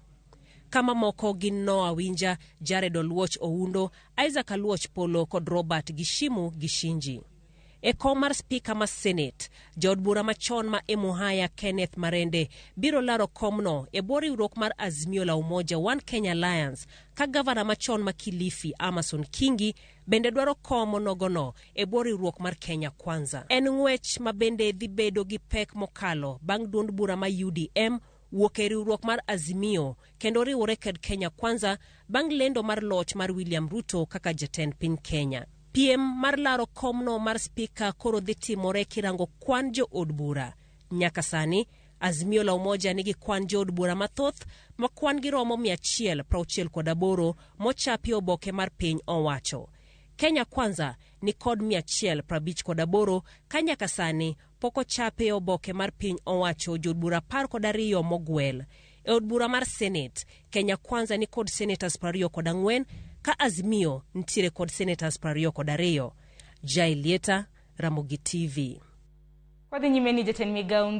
[SPEAKER 6] Kama moko gin Noah Winja, Jared Oluoch Oundo, Isaac Aluoch Polo kod Robert Gishimu Gishinji. E kom mar spika ma Senate, jaod bura machon ma Emuhaya Kenneth Marende biro laro komno e bwo riwruok mar Azimio la Umoja One Kenya Alliance ka gavana machon ma Kilifi Amason Kingi bende dwaro kom nogono e bwo riwruok mar Kenya Kwanza. En ng'wech ma bende dhi bedo gi pek mokalo bang' duond bura ma UDM wuok e riwruok mar Azimio kendo riwore kod Kenya Kwanza bang' lendo mar loch mar William Ruto kaka jatend piny Kenya. PM mar laro komno mar spika koro dhi timore kirango kwan jo od bura. Nyaka sani, Azimio la Umoja nigi kwan jo od bura mathoth ma kwan gi romo 168 mochapi oboke mar piny owacho. Kenya Kwanza ni kod 158 ka nyaka sani poko chape oboke mar piny owacho jo od bura 12 mogwel. E od bura mar Senate, Kenya Kwanza ni kod senators 24 ka Azimio ntiere kod senators 22. Jailieta, Ramogi TV.
[SPEAKER 1] Wadhi nyime ni jatend migao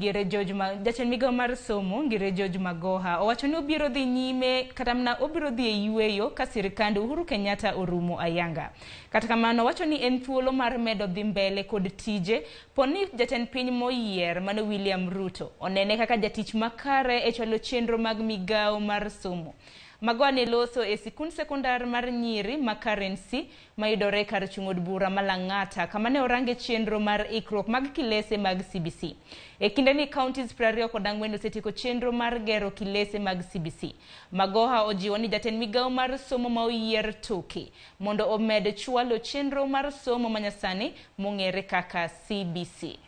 [SPEAKER 1] mar somo ngire George Magoha owacho ni obiro dhi nyime kata mana obiro dhi e yweyo ka sirkand Uhuru Kenyatta orumo ayanga. Kata kamano owacho ni en thuolo mar medo dhi mbele kod tije poni jatend piny moyier mano William Ruto onene kaka jatich makare e chwalo chenro mag migao mar somo. Magoha ne loso e sikund sekondar mar nyiri ma Currency mayudore kar chung'od bura Malang'ata kama ne orange chenro mar ikruok mag kilese mag CBC. E kinde ni counties 24 osetieko chenro mar gero kilese mag CBC. Magoha ojiwo ni jatend migao mar somo ma oyier toke mondo omed chwalo chenro mar somo manyasani mong'ere kaka CBC.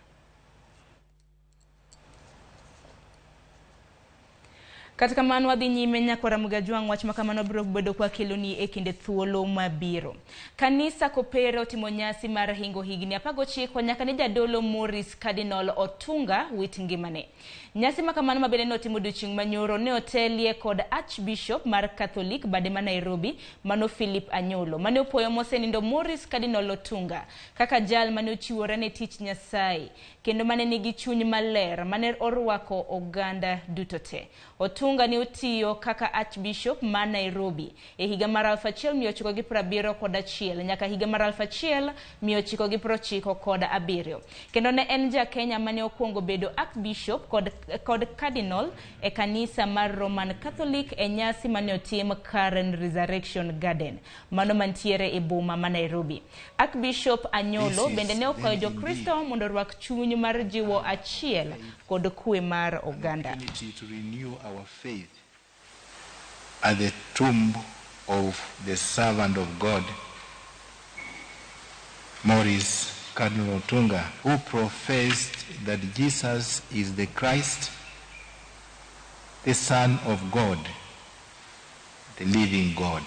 [SPEAKER 1] Katika mano wadhi nyime nyakora mugajwang' wach makamano biro bedo kwa keloni e kinde thuolo mabiro. Kanisa Kopere otimo nyasi mar hingo higni 19 nyaka ne jadolo Morris Cardinal Otunga wit ngimane. Nyasi makamano mabende notimo odiochieng' manyoro ne otelie kod Archbishop mar Catholic bade ma Nairobi mano Philip Anyolo mane opoyo mosenindo Morris Cardinal Otunga kaka jal mane ochiwore ne tich Nyasaye kendo mane nigi chuny maler mane orwako oganda dutote. Otunga ne otiyo kaka Archbishop ma Nairobi e higa mar 1971 nyaka higa mar 1997 kendo ne en ja Kenya mane okwongo bedo Archbishop kod Cardinal e kanisa mar Roman Catholic e nyasi mane otim Karen Resurrection Garden mano mantiere e boma ma Nairobi. Archbishop Anyolo bende ne okwayo jokristo mondo orwak chuny mar jiwo achiel kod kwe mar oganda.
[SPEAKER 8] To renew our faith at the tomb of the servant of God, Morris Cardinal Otunga, who professed that Jesus is the Christ, the Son of God, the living God.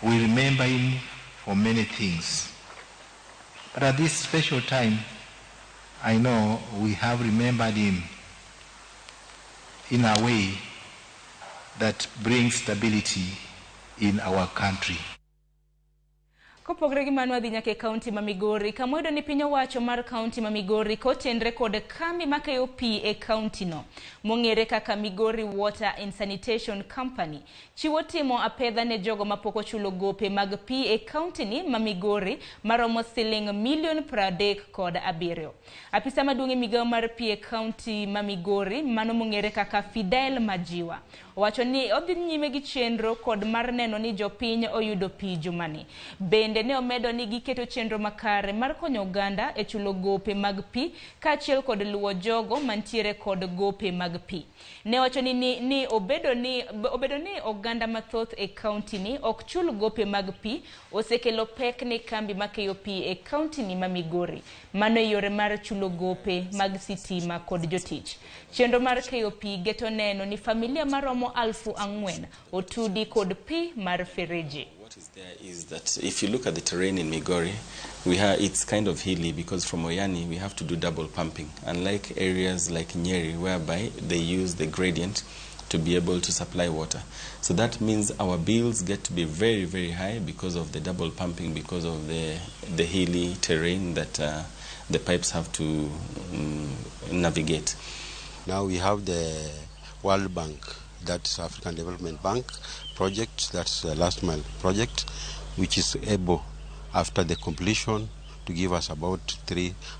[SPEAKER 8] We remember him for many things. But at this special time, I know we have remembered him in a way that brings stability in our country.
[SPEAKER 1] Kopogre gi mano adhi nyaka e kaunti ma Migori, kama oyudo ni piny owacho mar kaunti ma Migori kotenre kod kambi makeyo pi e kaunti no, mong'ere kaka Migori Water and Sanitation Company, chiwo timo apedha ne jogo mapok ochulo gope mag pi e kaunti ni ma Migori maromo siling $37,000. Apisa maduong' e migawo mar pi e kaunti ma Migori, mano mong'ere kaka Fidel Majiwa, owacho ni odhi nyime gi chenro kod mar neno ni jopiny oyudo pi jumani. Bende ne omedo ni giketo chenro makare mar konyo oganda e chulo gope mag pi kaachiel kod luwo jogo mantiere kod gope mag pi. Ne owacho ni obedo ni oganda mathoth e kaunti ni ok chul gope mag pi osekelo pek ne kambi makeyo pi e kaunti ni ma Migori. Mano e yore mar chulo gope mag sitima kod jotich. Chenro mar keyo pi geto neno ni familia maromo 4,000 otudi kod pi mar fereji.
[SPEAKER 9] What is there is that if you look at the terrain in Migori, it's kind of hilly because from Oyani we have to do double pumping, unlike areas like Nyeri whereby they use the gradient to be able to supply water. So that means our bills get to be very, very high because of the double pumping, because of the hilly terrain that the pipes have to navigate.
[SPEAKER 10] Now we have the World Bank, that's African Development Bank project, that's the last mile project, which is able, after the completion, to give us about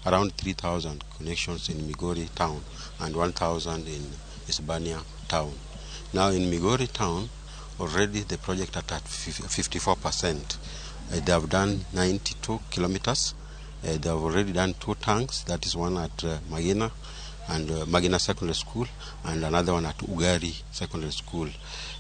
[SPEAKER 10] around 3,000 connections in Migori town and 1,000 in Isbania town. Now in Migori town, already the project at 54%. They have done 92 kilometers. They have already done 2 tanks, that is one at Magina and Magina Secondary School, and another one at Ugari Secondary School.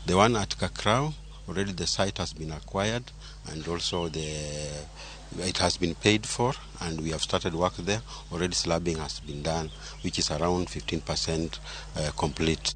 [SPEAKER 10] The one at Kakrao, already the site has been acquired, and also it has been paid for, and we have started work there. Already slabbing has been done, which is around 15% complete.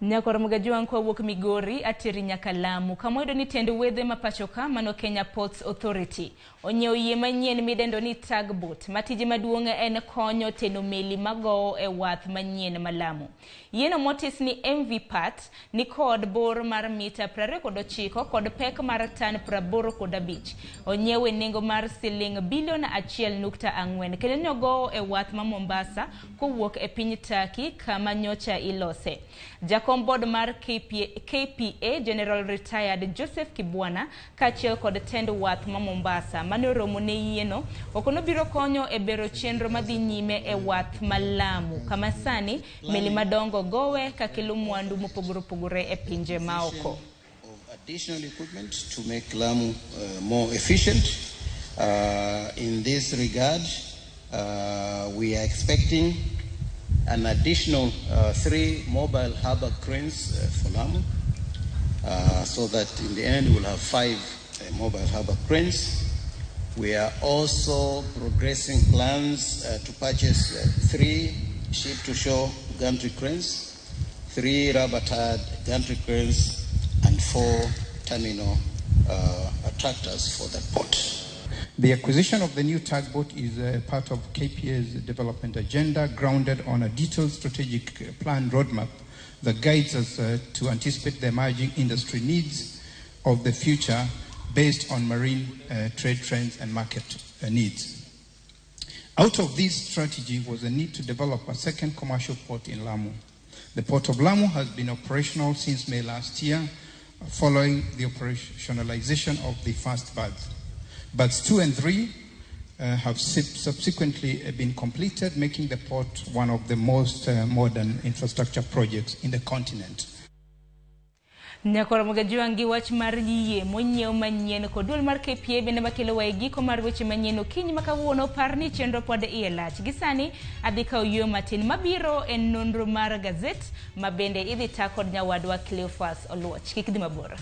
[SPEAKER 1] Nyakoro Mugajuan kwa wuok Migori atiri nyaka Lamu, kamoido ni tend wedhe mapachoka mano Kenya Ports Authority onyiewo yie manyien midendo ni tugboat matije maduong' en konyo teno meli magowo e wath manyien ma Lamu. Yieno motis ni MV Pat ni kod bor mar mita 29 kod pek mar tan 85. Onyiewe nengo mar siling bilion 1.4 kendo nyogowo e wath ma Mombasa kowuok e piny Turkey kama nyocha ilose. Jakom board mar KPA General Retired Joseph Kibwana kaachiel kod tend wath ma Mombasa mane romo ne yieno okono biro konyo e bero chenro madhi nyime e wath ma Lamu kama sani meli madongo gowe kakelo mwandu mopogore e pinje maoko.
[SPEAKER 12] Additional equipment to make Lamu more efficient. In this regard, we are expecting an additional 3 mobile harbor cranes for Lamu, so that in the end we'll have 5 mobile harbor cranes. We are also progressing plans to purchase 3 ship-to-shore gantry cranes, 3 rubber-tired gantry cranes, and 4 terminal tractors for the port.
[SPEAKER 13] The acquisition of the new tugboat is part of KPA's development agenda, grounded on a detailed strategic plan roadmap that guides us to anticipate the emerging industry needs of the future based on marine trade trends and market needs. Out of this strategy was a need to develop a second commercial port in Lamu. The Port of Lamu has been operational since May last year, following the operationalization of the first berths. Berths 2 and 3 have subsequently been completed, making the port one of the most modern infrastructure projects in the continent.
[SPEAKER 1] Nyakoro Mugajuan gi wach mar yie monyiew manyien kod duol mar KPA bende makelo wae giko mar weche manyien okinyi makawuono par ni chenro pod iye lach. Gisani adhi kawo yo matin mabiro en nonro mar gazet mabende idhi ta kod nyawadwa Cleophas Oluoch. Kik dhi mabor.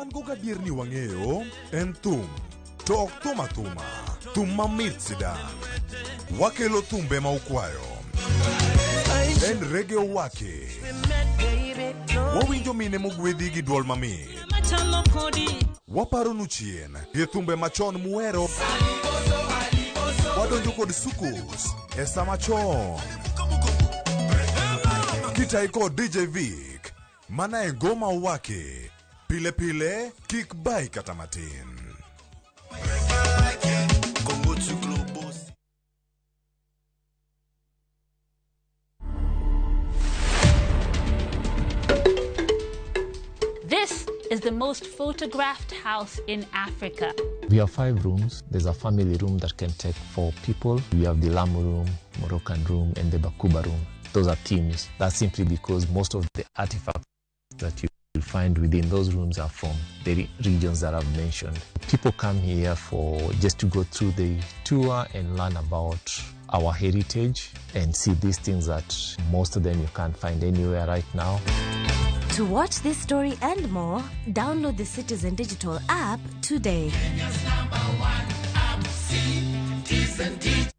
[SPEAKER 11] wan go gadier ni wang'eyo en thum, to ok thum athuma, thum mamit sidang. Wakelo thumbe ma ukwayo. En reggae owake. Wawinjo mine mogwedhi gi duol mamit. Waparo nu chien gi thumbe machon muero. Wadonjo kod sukus e sama chon. Kitai kod DJ Vic, mana e ngoma owake. Pile pile, kik bai kata matin.
[SPEAKER 14] This is the most photographed house in Africa.
[SPEAKER 15] We have 5 rooms. There's a family room that can take 4 people. We have the Lamu room, Moroccan room, and the Bakuba room. Those are teams. That's simply because most of the artifacts that you will find within those rooms are from the regions that I've mentioned. People come here for just to go through the tour and learn about our heritage and see these things that most of them you can't find anywhere right now.
[SPEAKER 16] To watch this story and more, download the Citizen Digital app today.
[SPEAKER 17] Kenya's #1 app, Citizen Digital.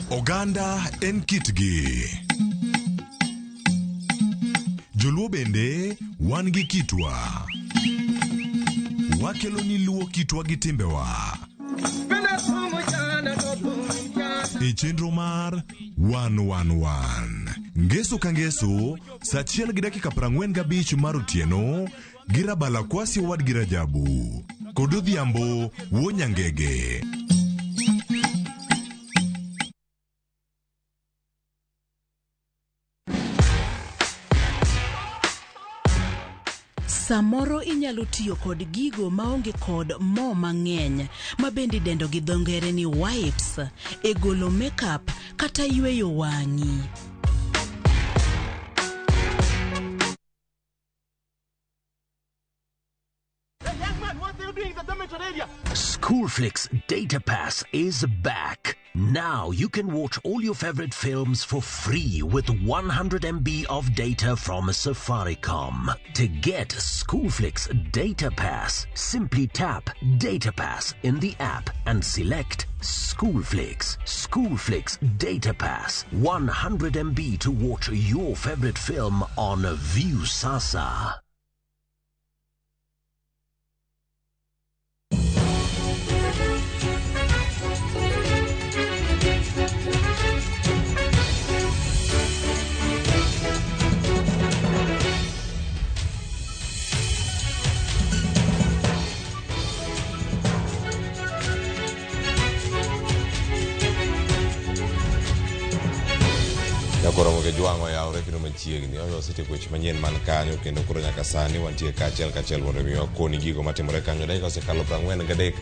[SPEAKER 11] Oganda en kitgi. Joluo bende wan gi kitwa. Wakelo ni luo kitwa gi timbewa. E chenro mar 111. Ngeso ka ngeso, saa 1:45 mar otieno, girabala kwasi wad girajabu. Kododhiambo, wonyangege.
[SPEAKER 18] Samoro inyalo tiyo kod gigo maonge kod mo mang'eny, mabende dendo gi dho ngere ni wipes, e golo makeup kata yweyo wang'i.
[SPEAKER 19] Schoolflix Data Pass is back. Now you can watch all your favorite films for free with 100 MB of data from Safaricom. To get Schoolflix Data Pass, simply tap Data Pass in the app and select Schoolflix. Schoolflix Data Pass, 100 MB to watch your favorite film on View Sasa.
[SPEAKER 27] Yakoro moge jwango yaure kendo machiegni oyo sete kwech manyen man kanyo kendo koro nyaka sani wantie kachiel mondo mi wakoni gigo matimore kanyo dakika osekalo 43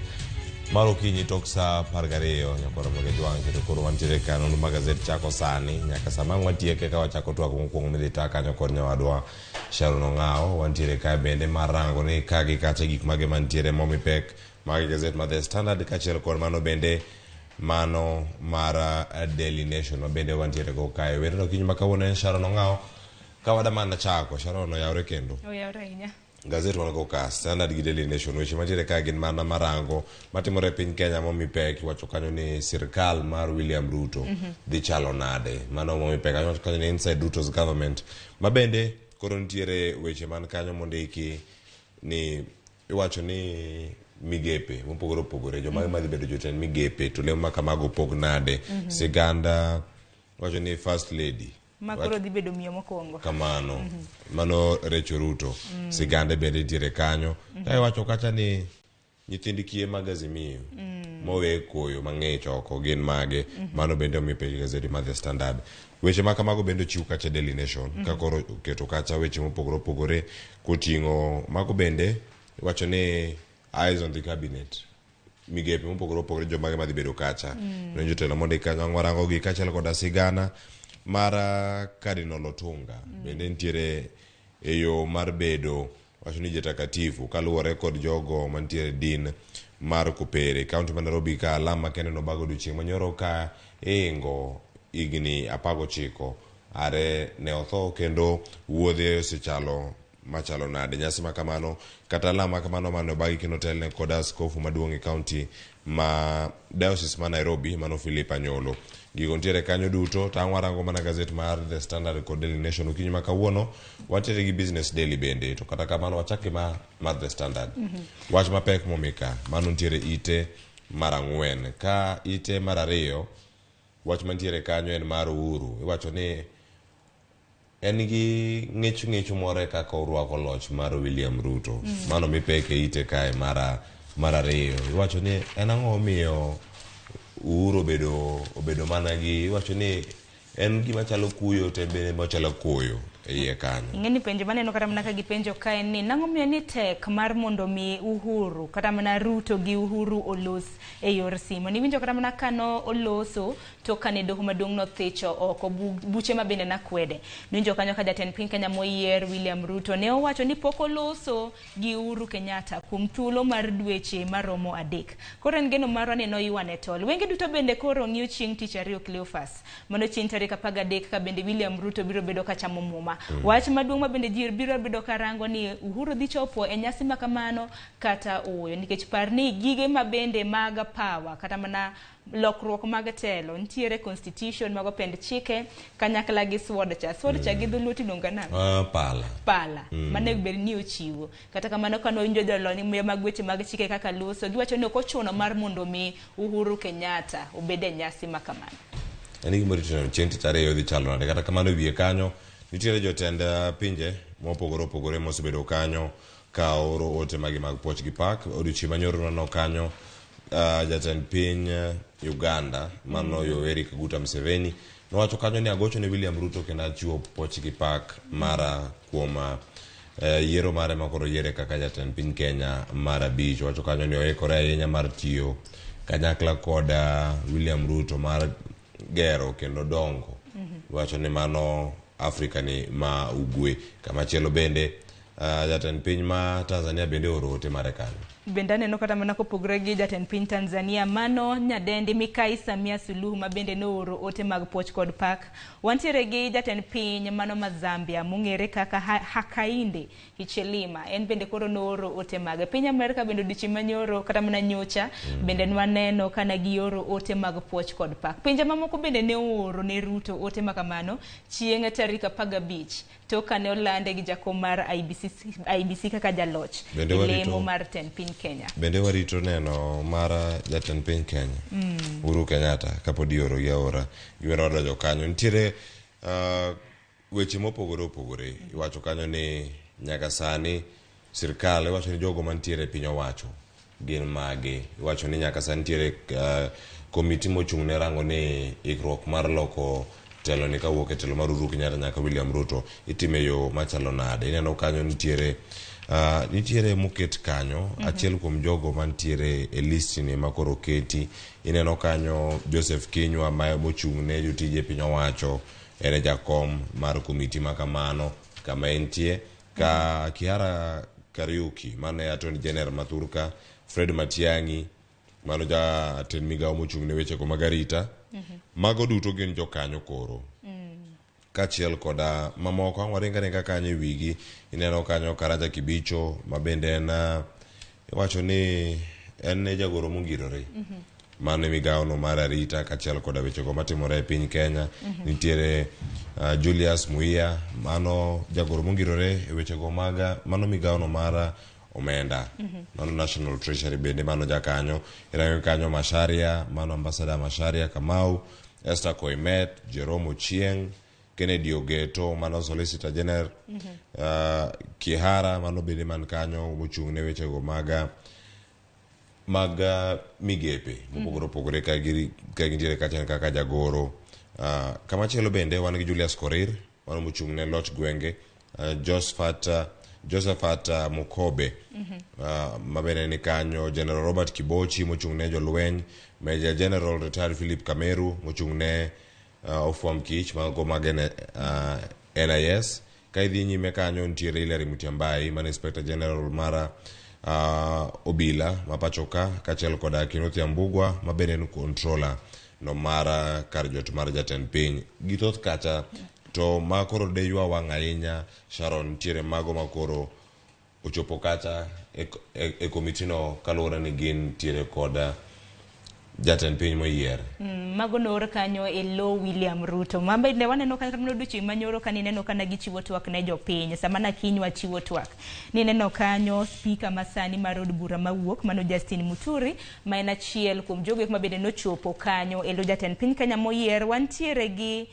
[SPEAKER 27] mar okinyi tok saa 12 yakoro moge jwango kendo koro wantie kanyo no magazet chako sani nyaka sama watieke ka wachako twako mokwongo midhi ta kanyo kod nyawadwa Sharon Ong'ao wantie ka bende marango ni kagi kacha gik mage mantiere momi pek magi gazet ma The Standard kachiel kod mano bende mano mara Daily Nation mabende wantiere go kae wero kinyi makawuono en Sharon Ong'ao kawada mana chako Sharon oyawre kendo
[SPEAKER 1] oyawre inya
[SPEAKER 27] gazet wan go ka Standard gi Daily Nation weche mantiere ka gin mana marango matimore piny Kenya momi pek wacho kanyo ni sirkal mar William Ruto dhi chalo nade mano momi pek wacho kanyo ni inside Ruto's government mabende koro nitiere weche man kanyo mondiki ni iwacho ni migepe mopogore opogore joma madhi bedo jotend migepe to lemo kamago pog nade siganda wacho ni first lady
[SPEAKER 1] makoro dhi bedo miyo mokwongo
[SPEAKER 27] kamano mano Recho Ruto siganda bende tiere kanyo tai wacho kacha ni nyithindi kie magazimio mowe koyo mang'ich oko gin mage mano bende omi page gazeti ma The Standard weche makamago bende chiw kacha Daily Nation kakoro keto kacha weche mopogore opogore koting'o mago bende wacho ni eyes on the cabinet migepe mopogore opogore jomage madhi bedo kacha jotelo mondo kanyo warango gi kachiel koda sigana mara Cardinal Otunga bende nitiere e yo mar bedo wacho ni jetakatifu kaluwore kod jogo mantiere din mar Kupere kaunti ma Nairobi ka alama kende no bago duchieng' manyoro ka ingo igni 19 are ne otho kendo wuodhe osechalo machalo nade. Nyasi makamano kata lama kamano mano bagi kino telne kod askofu maduong' e county ma diocese ma Nairobi mano Philip Anyolo. Gigo ntiere kanyo duto tang' warango mana gazet mar The Standard kod Daily Nation okinyi ma kawuono wantiere gi Business Daily bende, to kata kamano wachake mar The Standard. Wach mapek momika mano ntiere ite mar 4. Ka ite mar 2 wach mantiere kanyo en mar Uhuru. Iwacho ni en gi ng'ich more kaka orwako loch mar William Ruto. Mano mipeke ite kae mar 2. Iwacho ni en ang'o omiyo Uhuru obedo mana gi, iwacho ni en gima chalo kuyo te bende machalo koyo iye kanyo.
[SPEAKER 1] Ing'eni penjo maneno kata mana ka gipenjo kae ni nang'o miyo ni tek mar mondo mi Uhuru kata mana Ruto gi Uhuru olos e yor simo. Niwinjo kata mana kano oloso to kane doho maduong' nothicho oko buche mabende nakwede. Niwinjo kanyo ka jatend piny Kenya moyier William Ruto ne owacho ni pok oloso gi Uhuru Kenyatta kuom thuolo mar dweche maromo 3. Koro en geno marwa ni noywane tol. Wenge duto bende koro ng'iyo chieng' tich 2 Cleophas. Mano chieng' tarik 13 ka bende William Ruto biro bedo ka chamo muma. Wach maduong' ma bende jir biro bedo karango ni Uhuru dhi chopo e nyasi makamano kata oyo, nikech par ni gige mabende mag power kata mana lokruok mag telo ntiere constitution mago pend chike kanyakla gi sword cha gi dholuti donga na pala mane ber ni ochiwo. Kata kamano kano winjo jolony mag weche mag chike kaka loso giwacho ni ok ochuno mar mondo mi Uhuru Kenyatta obede nyasi makamano.
[SPEAKER 27] Eni gimoro tino chieng' tich 2 dhi chalo nade. Kata kamano wiye kanyo nitiere jotend pinje mopogore mosebedo kanyo ka oro ote magi mag poch gi pak. Odiochieng' manyoro no kanyo jatend piny Uganda mano Yoweri Kaguta Museveni nowacho kanyo ni agocho ne William Ruto kendo achiwo poch gi pak mara kuom yiero mare makoro yiere kaka jatend piny Kenya mar 5. Wacho kanyo ni oikore ahinya mar tiyo kanyakla kod William Ruto mar gero kendo dongo. Wacho ni mano Afrika ni ma ugwe. Kama chielo bende jatend piny ma Tanzania bende oro ote mare kanyo.
[SPEAKER 1] Bende neno kata mana kopogre gi jatend piny Tanzania mano nyadendi Mikai Samia Suluhu ma bende nooro ote mag poch kod pak. Wantiere gi jatend piny mano ma Zambia mong'ere kaka Hakainde Hichilema, en bende koro nooro ote mag piny Amerika bende odiochieng' manyoro kata mana nyocha bende nwaneno kana gioro ote mag poch kod pak. Pinje mamoko bende ne ooro ne Ruto ote makamano chieng' tarik 15 to kane olande gi jakom mar IBC kaka jaloch lemo mar ten piny Kenya.
[SPEAKER 27] Bende warito neno mara jatend piny Kenya Uhuru Kenyatta kapodi oro gi aora giwero dojo kanyo. Nitiere weche mopogore iwacho kanyo ni nyaka sani sirkal iwacho ni jogo mantiere piny owacho gin mage. Iwacho ni nyaka sani nitiere komiti mochung' ne rango ni ikruok mar loko telo ni kawuok e telo mar Uhuru Kenyatta nyaka William Ruto itime yo machalo nade. Ineno kanyo nitiere moket kanyo achiel kuom jogo mantiere e list ni makoro keti. Ineno kanyo Joseph Kinyua ma mochung' ne jotije piny owacho ene jakom mar komiti makamano kama entie ka Kiara Kariuki mane Attorney General Mathurka, Fred Matiang'i mano jatend migawo mochung' ne weche mag arita. Mago duto gin jokanyo koro. Kachiel koda mamoko waringa kanyo wigi. Ineno kanyo Karanja Kibicho mabende en iwacho ni en jagoro mongirore mane migawo no mar arita kachiel koda weche go matimore e piny Kenya. Nitiere Julius Muia mano jagoro mongirore e weche go maga mano migawo no mar omenda mano National Treasury bende mano jakanyo. Irango kanyo Masharia mano Ambassador Masharia Kamau, Esther Koimet, Jerome Ochieng, Kennedy Ogeto mano Solicitor General, Kihara mano bende man kanyo mochung' ne weche go maga migepe mopogore ka gintiere kaka jagoro. Kama chielo bende wan gi Julius Korir mano mochung' ne loch gwenge, Josephat Mukobe mabene ni kanyo, General Robert Kibochi mochung' ne jolweny, Major General Retired Philip Kameru mochung' ne ofwam kich mago magene NIS. Ka idhi nyime kanyo nitiere Hilary Mutyambai mane Inspector General mara obila mapachoka kachiel koda Kinuthia Mbugwa mabene ni Controller no mara kar jot mar jatend piny. Githoth kacha to makoro de ywa wang' ahinya Sharon tiere mago makoro ochopo kacha e komitino kaluwore ni gin tiere koda jatend piny moyier.
[SPEAKER 1] Mago noor kanyo e lo William Ruto. Mamba ne waneno kan kamno duchi manyoro kan ineno kana gichiwo twak ne jopiny. Sama na kinywa chiwo twak. Ni neno kanyo speaker masani mar od bura mawuok mano Justin Muturi ma en achiel kuom jogo ma bende nochopo kanyo e lo jatend piny Kenya moyier. Wantiere gi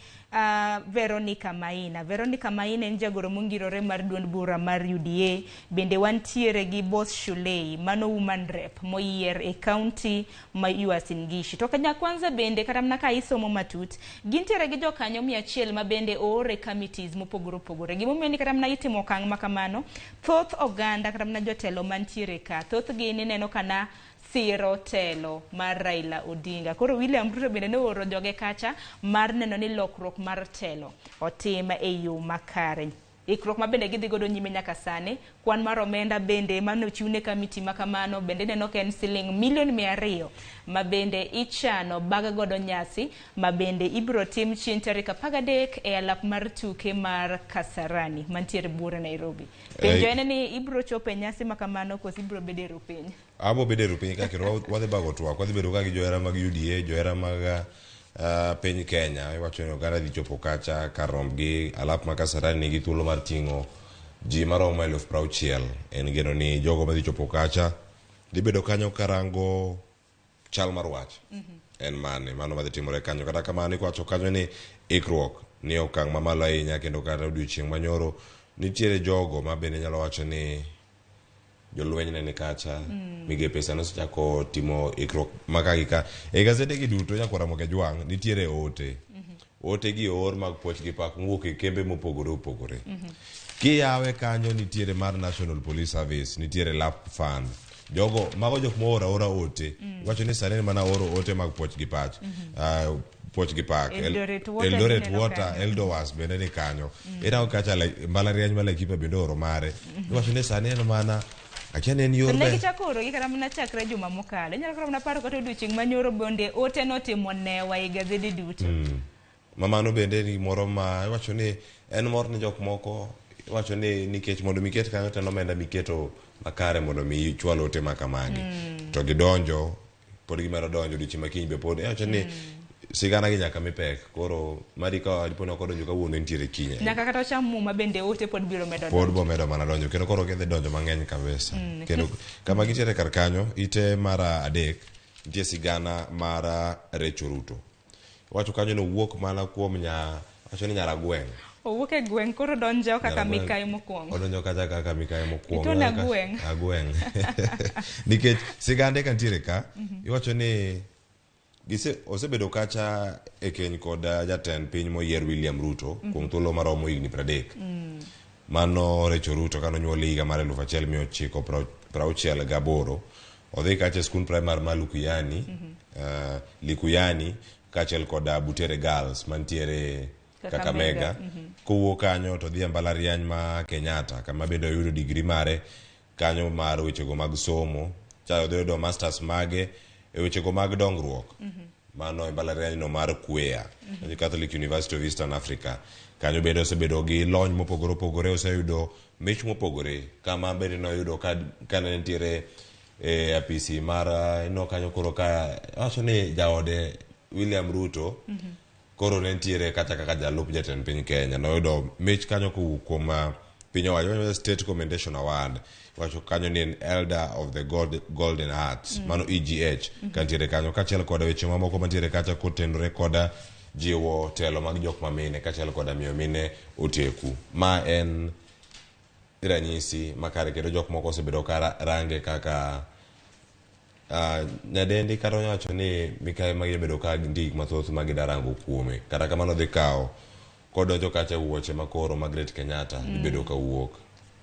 [SPEAKER 1] Veronica Maina. Veronica Maina en jagoro mongirore mar duond bura mar UDA. Bende wantiere gi Boss Shulei, mano woman rep moyier e county ma Uasin Gishu. To kanya kwanza bende karamna ka isomo matut, gintiere gi jokanyo 100 ma bende oore committees mopogore opogore. Gimomiyo ni karamna itimo okang' makamano, thoth oganda karamna jotelo mantiere ka, thoth gi neno kana siro telo mar Raila Odinga. Koro William Ruto bende ne oro joge kacha mar neno ni lokruok mar telo otima e yo makare. Ikruok ma bende gidhi godo nyime nyaka sane, kwan mar omenda bende mano chiwne kamiti makamano bende neno ken siling $200,000 ma bende ichano baga godo nyasi ma bende ibro tim chieng' tarik 13 e alap mar tuke mar Kasarani mantiere Bura Nairobi. Penjo en ni ibro chope nyasi makamano kosi ibro bedero piny.
[SPEAKER 27] Abo bedero piny kakiro wadhi bago twak, wadhi bedo ka gi johera mag UDA, johera mag piny Kenya. Iwacho ni oganda dhi chopo kacha karomb gi alap ma Kasarani nigi thuolo mar ting'o ji maromo 60,000. En geno ni jogo madhi chopo kacha dhi bedo kanyo karango chal mar wach. En mano madhi timore kanyo. Kata kamano ikwacho kanyo ni ikruok ni okang' mamalo ahinya, kendo kata odiochieng' manyoro nitiere jogo ma bende nyalo wacho ni jolweny ne ni kacha, migepe sano sechako timo ikruok makagika. E gazete gi duto nyaka Ramogi Jwang' nitiere ote. Ote gi oor mag poch gi pak wuok e kembe mopogore opogore. Kiyawe kanyo nitiere mar National Police Service, nitiere LAP Fund. Jogo mago jok moora ote. Wacho ni sane mana oro ote mag poch gi pach. Poch gi pak. Eldoret Water, Eldowas bende ni kanyo. Era kacha mbalariany mala ekipa bende oro mare. Wacho ni sane mana akiane ni yorbe.
[SPEAKER 1] Legi chakoro gikara mna chakre juma mokalo. Nyalo koro mna paro kata odiochieng' manyoro bonde ote notimo newa e gazede duto.
[SPEAKER 27] Mamano bende ni moro ma wacho ni en mor ni jok moko wacho ni nikech mondo miket kanyo teno omenda miketo makare mondo mi chwal ote makamagi. To gidonjo pod gimero donjo odiochieng' makiny be pod wacho ni sigana gi nyaka mipek. Koro mari ka dipono kodonjo kawuono nitiere kinye.
[SPEAKER 1] Nyaka kata cham muma bende ote pod biro medo donjo.
[SPEAKER 27] Pod bo medo mana donjo. Kendo koro gidhi donjo mang'eny kabisa. Kendo kama gitiere kar kanyo ite mara adek nitie sigana mara Recho Ruto. Wacho kanyo no wuok mana kuom wacho ni nyara gweng'.
[SPEAKER 1] Owuok e gweng' koro donjo kaka Mikayi mokwongo.
[SPEAKER 27] Odonjo kacha kaka Mikayi mokwongo.
[SPEAKER 1] Ito na gweng'.
[SPEAKER 27] Gweng'. Nikech sigande kantiere ka, iwacho ni osebedo kacha e keny kod jatend piny moyier William Ruto kuom thuolo maromo higni 30. Mano Recho Ruto kano nyuol higa mar 1968. Odhi kacha skul primar ma Likuyani kachiel kod Butere Girls mantiere Kakamega. Kowuok kanyo to dhi mbalariany ma Kenyatta kama bende oyudo degree mare kanyo mar wechego mag somo. Chayo dhi yudo masters mage e wechego mag dongruok. Mano mbalariany no mar Kwea, Catholic University of Eastern Africa. Kanyo bende osebedo gi lony mopogore opogore, oseyudo mich mopogore. Kama bende noyudo kane nitiere e apisi mar no kanyo koro ka wacho ni jaode William Ruto koro nentiere kata kaka jalup jatend piny Kenya. Noyudo mich kanyo kuom piny owacho, State Commendation Award. Wacho kanyo ni en Elder of the Golden Hearts, mano EGH kantiere kanyo, kachiel kod weche mamoko mantiere kacha kotenore kod jiwo telo mag jok mamine kachiel kod miyo mine oteku. Ma en ranyisi makare kendo jok moko osebedo ka range kaka nyadendi kata wacho ni Mikayi magibedo ka ndik mathoth magidarango kuome. Kata kamano dhi kawo kodonjo kacha wuoche makoro Margaret Kenyatta ibedo ka wuok.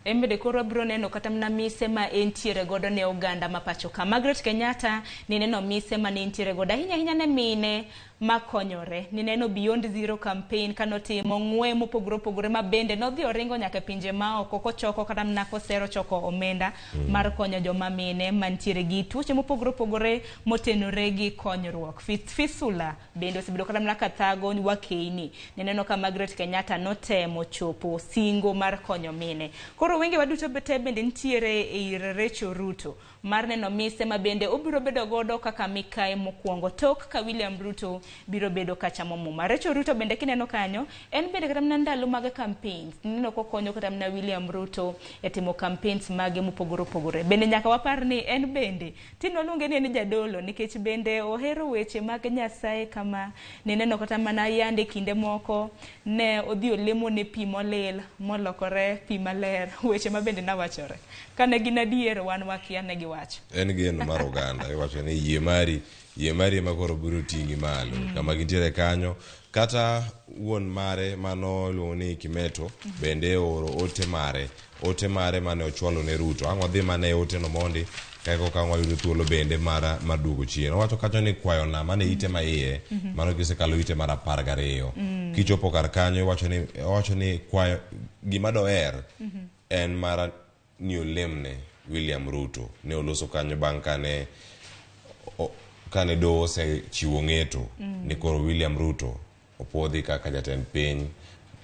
[SPEAKER 1] Embede koro bro neno kata mna mise ma entiere godo ne oganda ma pacho ka. Margaret Kenyatta ni neno mise ma ne entiere godo hinya ne mine makonyore. Ni neno Beyond Zero campaign kanotimo ng'we mopogore ma bende nodhi oringo nyaka pinje ma oko kochoko kata mna kosero choko omenda mar konyo joma mine mantiere gi tuoche mopogore motenore gi konyruok. Fisula bende osebedo kata mna kathago wakeini. Ni neno ka Margaret Kenyatta notemo chopo singo mar konyo mine. Koro wenge waduto bende ntiere ir Rachel Ruto mar neno mise ma bende obiro bedo godo kaka mikae mokwongo tok ka William Ruto biro bedo kacha momuma. Rachel Ruto bende kineno kanyo en bende kata mna ndalo mag campaigns nino kokonyo kata mna William Ruto e timo campaigns mage mopogore. Bende nyaka wapar ni en bende tino lunge ni jadolo nikech bende ohero weche mag Nyasaye kama ni neno kata mana yande kinde moko ne odhi olemo ne pi molil molokore pi maler weche ma bende nawachore kane gin adier wan wakia ne giwacho
[SPEAKER 27] en geno mar oganda iwacho ni yie mari ma koro biro tingi malo kama gintiere kanyo kata wuon mare mano luongo ni Kimeto bende oro ote mare mane ochwalo ne Ruto ang'o dhi mane ote no mondi kaiko ka wayudo thuolo bende mara madugo chien owacho kacho ni kwayo na mane ite ma iye mano gisekalo ite mara 12 kichopo kar kanyo owacho ni kwayo gima doer en mara ni olemne William Ruto ne oloso kanyo bang' kane do se chiwo ng'eto ni koro William Ruto opodhi kaka jatend piny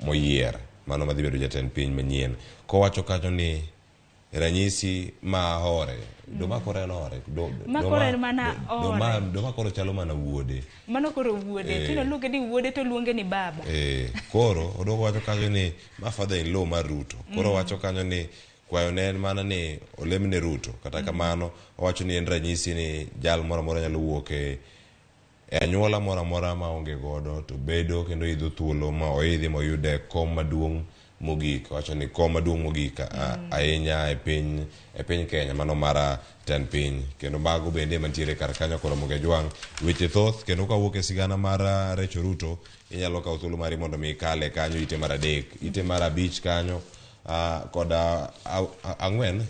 [SPEAKER 27] moyier mano madhi bedo jatend piny manyien kowacho kanyo ni ranyisi ma hore do makore chalo mana wuode
[SPEAKER 1] mano koro wuode tino luonge ni wuode to luonge ni baba
[SPEAKER 27] koro odogo wacho kanyo ni ma father in law mar Ruto koro wacho kanyo ni kwayo ne en mana ni olemne Ruto kata kamano owacho ni en ranyisi ni jal moro amora nyalo wuok e anyuola moro amora ma onge godo to bedo kendo idho thuolo ma oidhi moyude kom maduong' mogik wacho ni kom maduong' mogik ahinya e piny Kenya mano mara ten piny kendo mago bende mantiere kar kanyo koro moge jwang' weche thoth kendo kawuok e sigana mar Rachel Ruto inyalo kawo thuolo mari mondo mi kale kanyo ite mar 3 ite mar 5 kanyo koda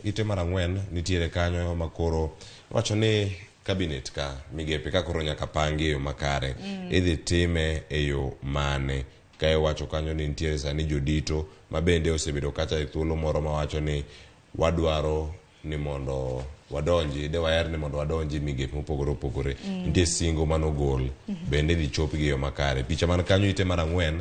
[SPEAKER 27] ite mar 4 nitiere kanyo makoro wacho ni cabinet ka migepe ka koro nyaka pangi e yo makare idhi time e yo mane kae wacho kanyo ni nitiere sani jodito ma bende osebedo kacha e thuolo moro ma wacho ni wadwaro ni mondo wadonji migepe mopogore nitie singo manogol bende dhi chopi gi yo makare picha man kanyo ite mar 4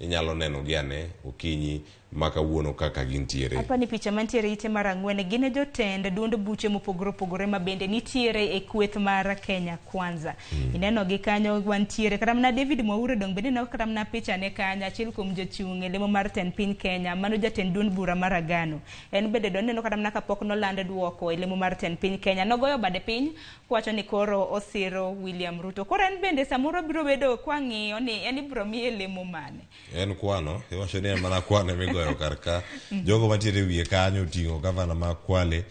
[SPEAKER 27] inyalo neno gi ane okinyi maka wuono kaka gintiere
[SPEAKER 1] apani picha mantiere ite mar 4 gine jotend duond buche mopogore ma bende nitiere e kweth mar Kenya Kwanza ineno gi kanyo wantiere kata mna David Mwaure dong bende na kata mna picha ne kanya achiel kuom jochung' e lemo mar ten piny Kenya mano jatend duond bura mar Agano en bende do neno kata mna kapok no lande duoko e lemo mar ten piny Kenya nogoyo bade piny kwacho ni koro osiro William Ruto koro en bende samoro biro bedo kwang'iyo ni en ibro miye lemo mane
[SPEAKER 27] en kwano iwacho ni en mana kwano migoyo karka jogo mantiere wiye kanyo ting'o gavana ma Kwale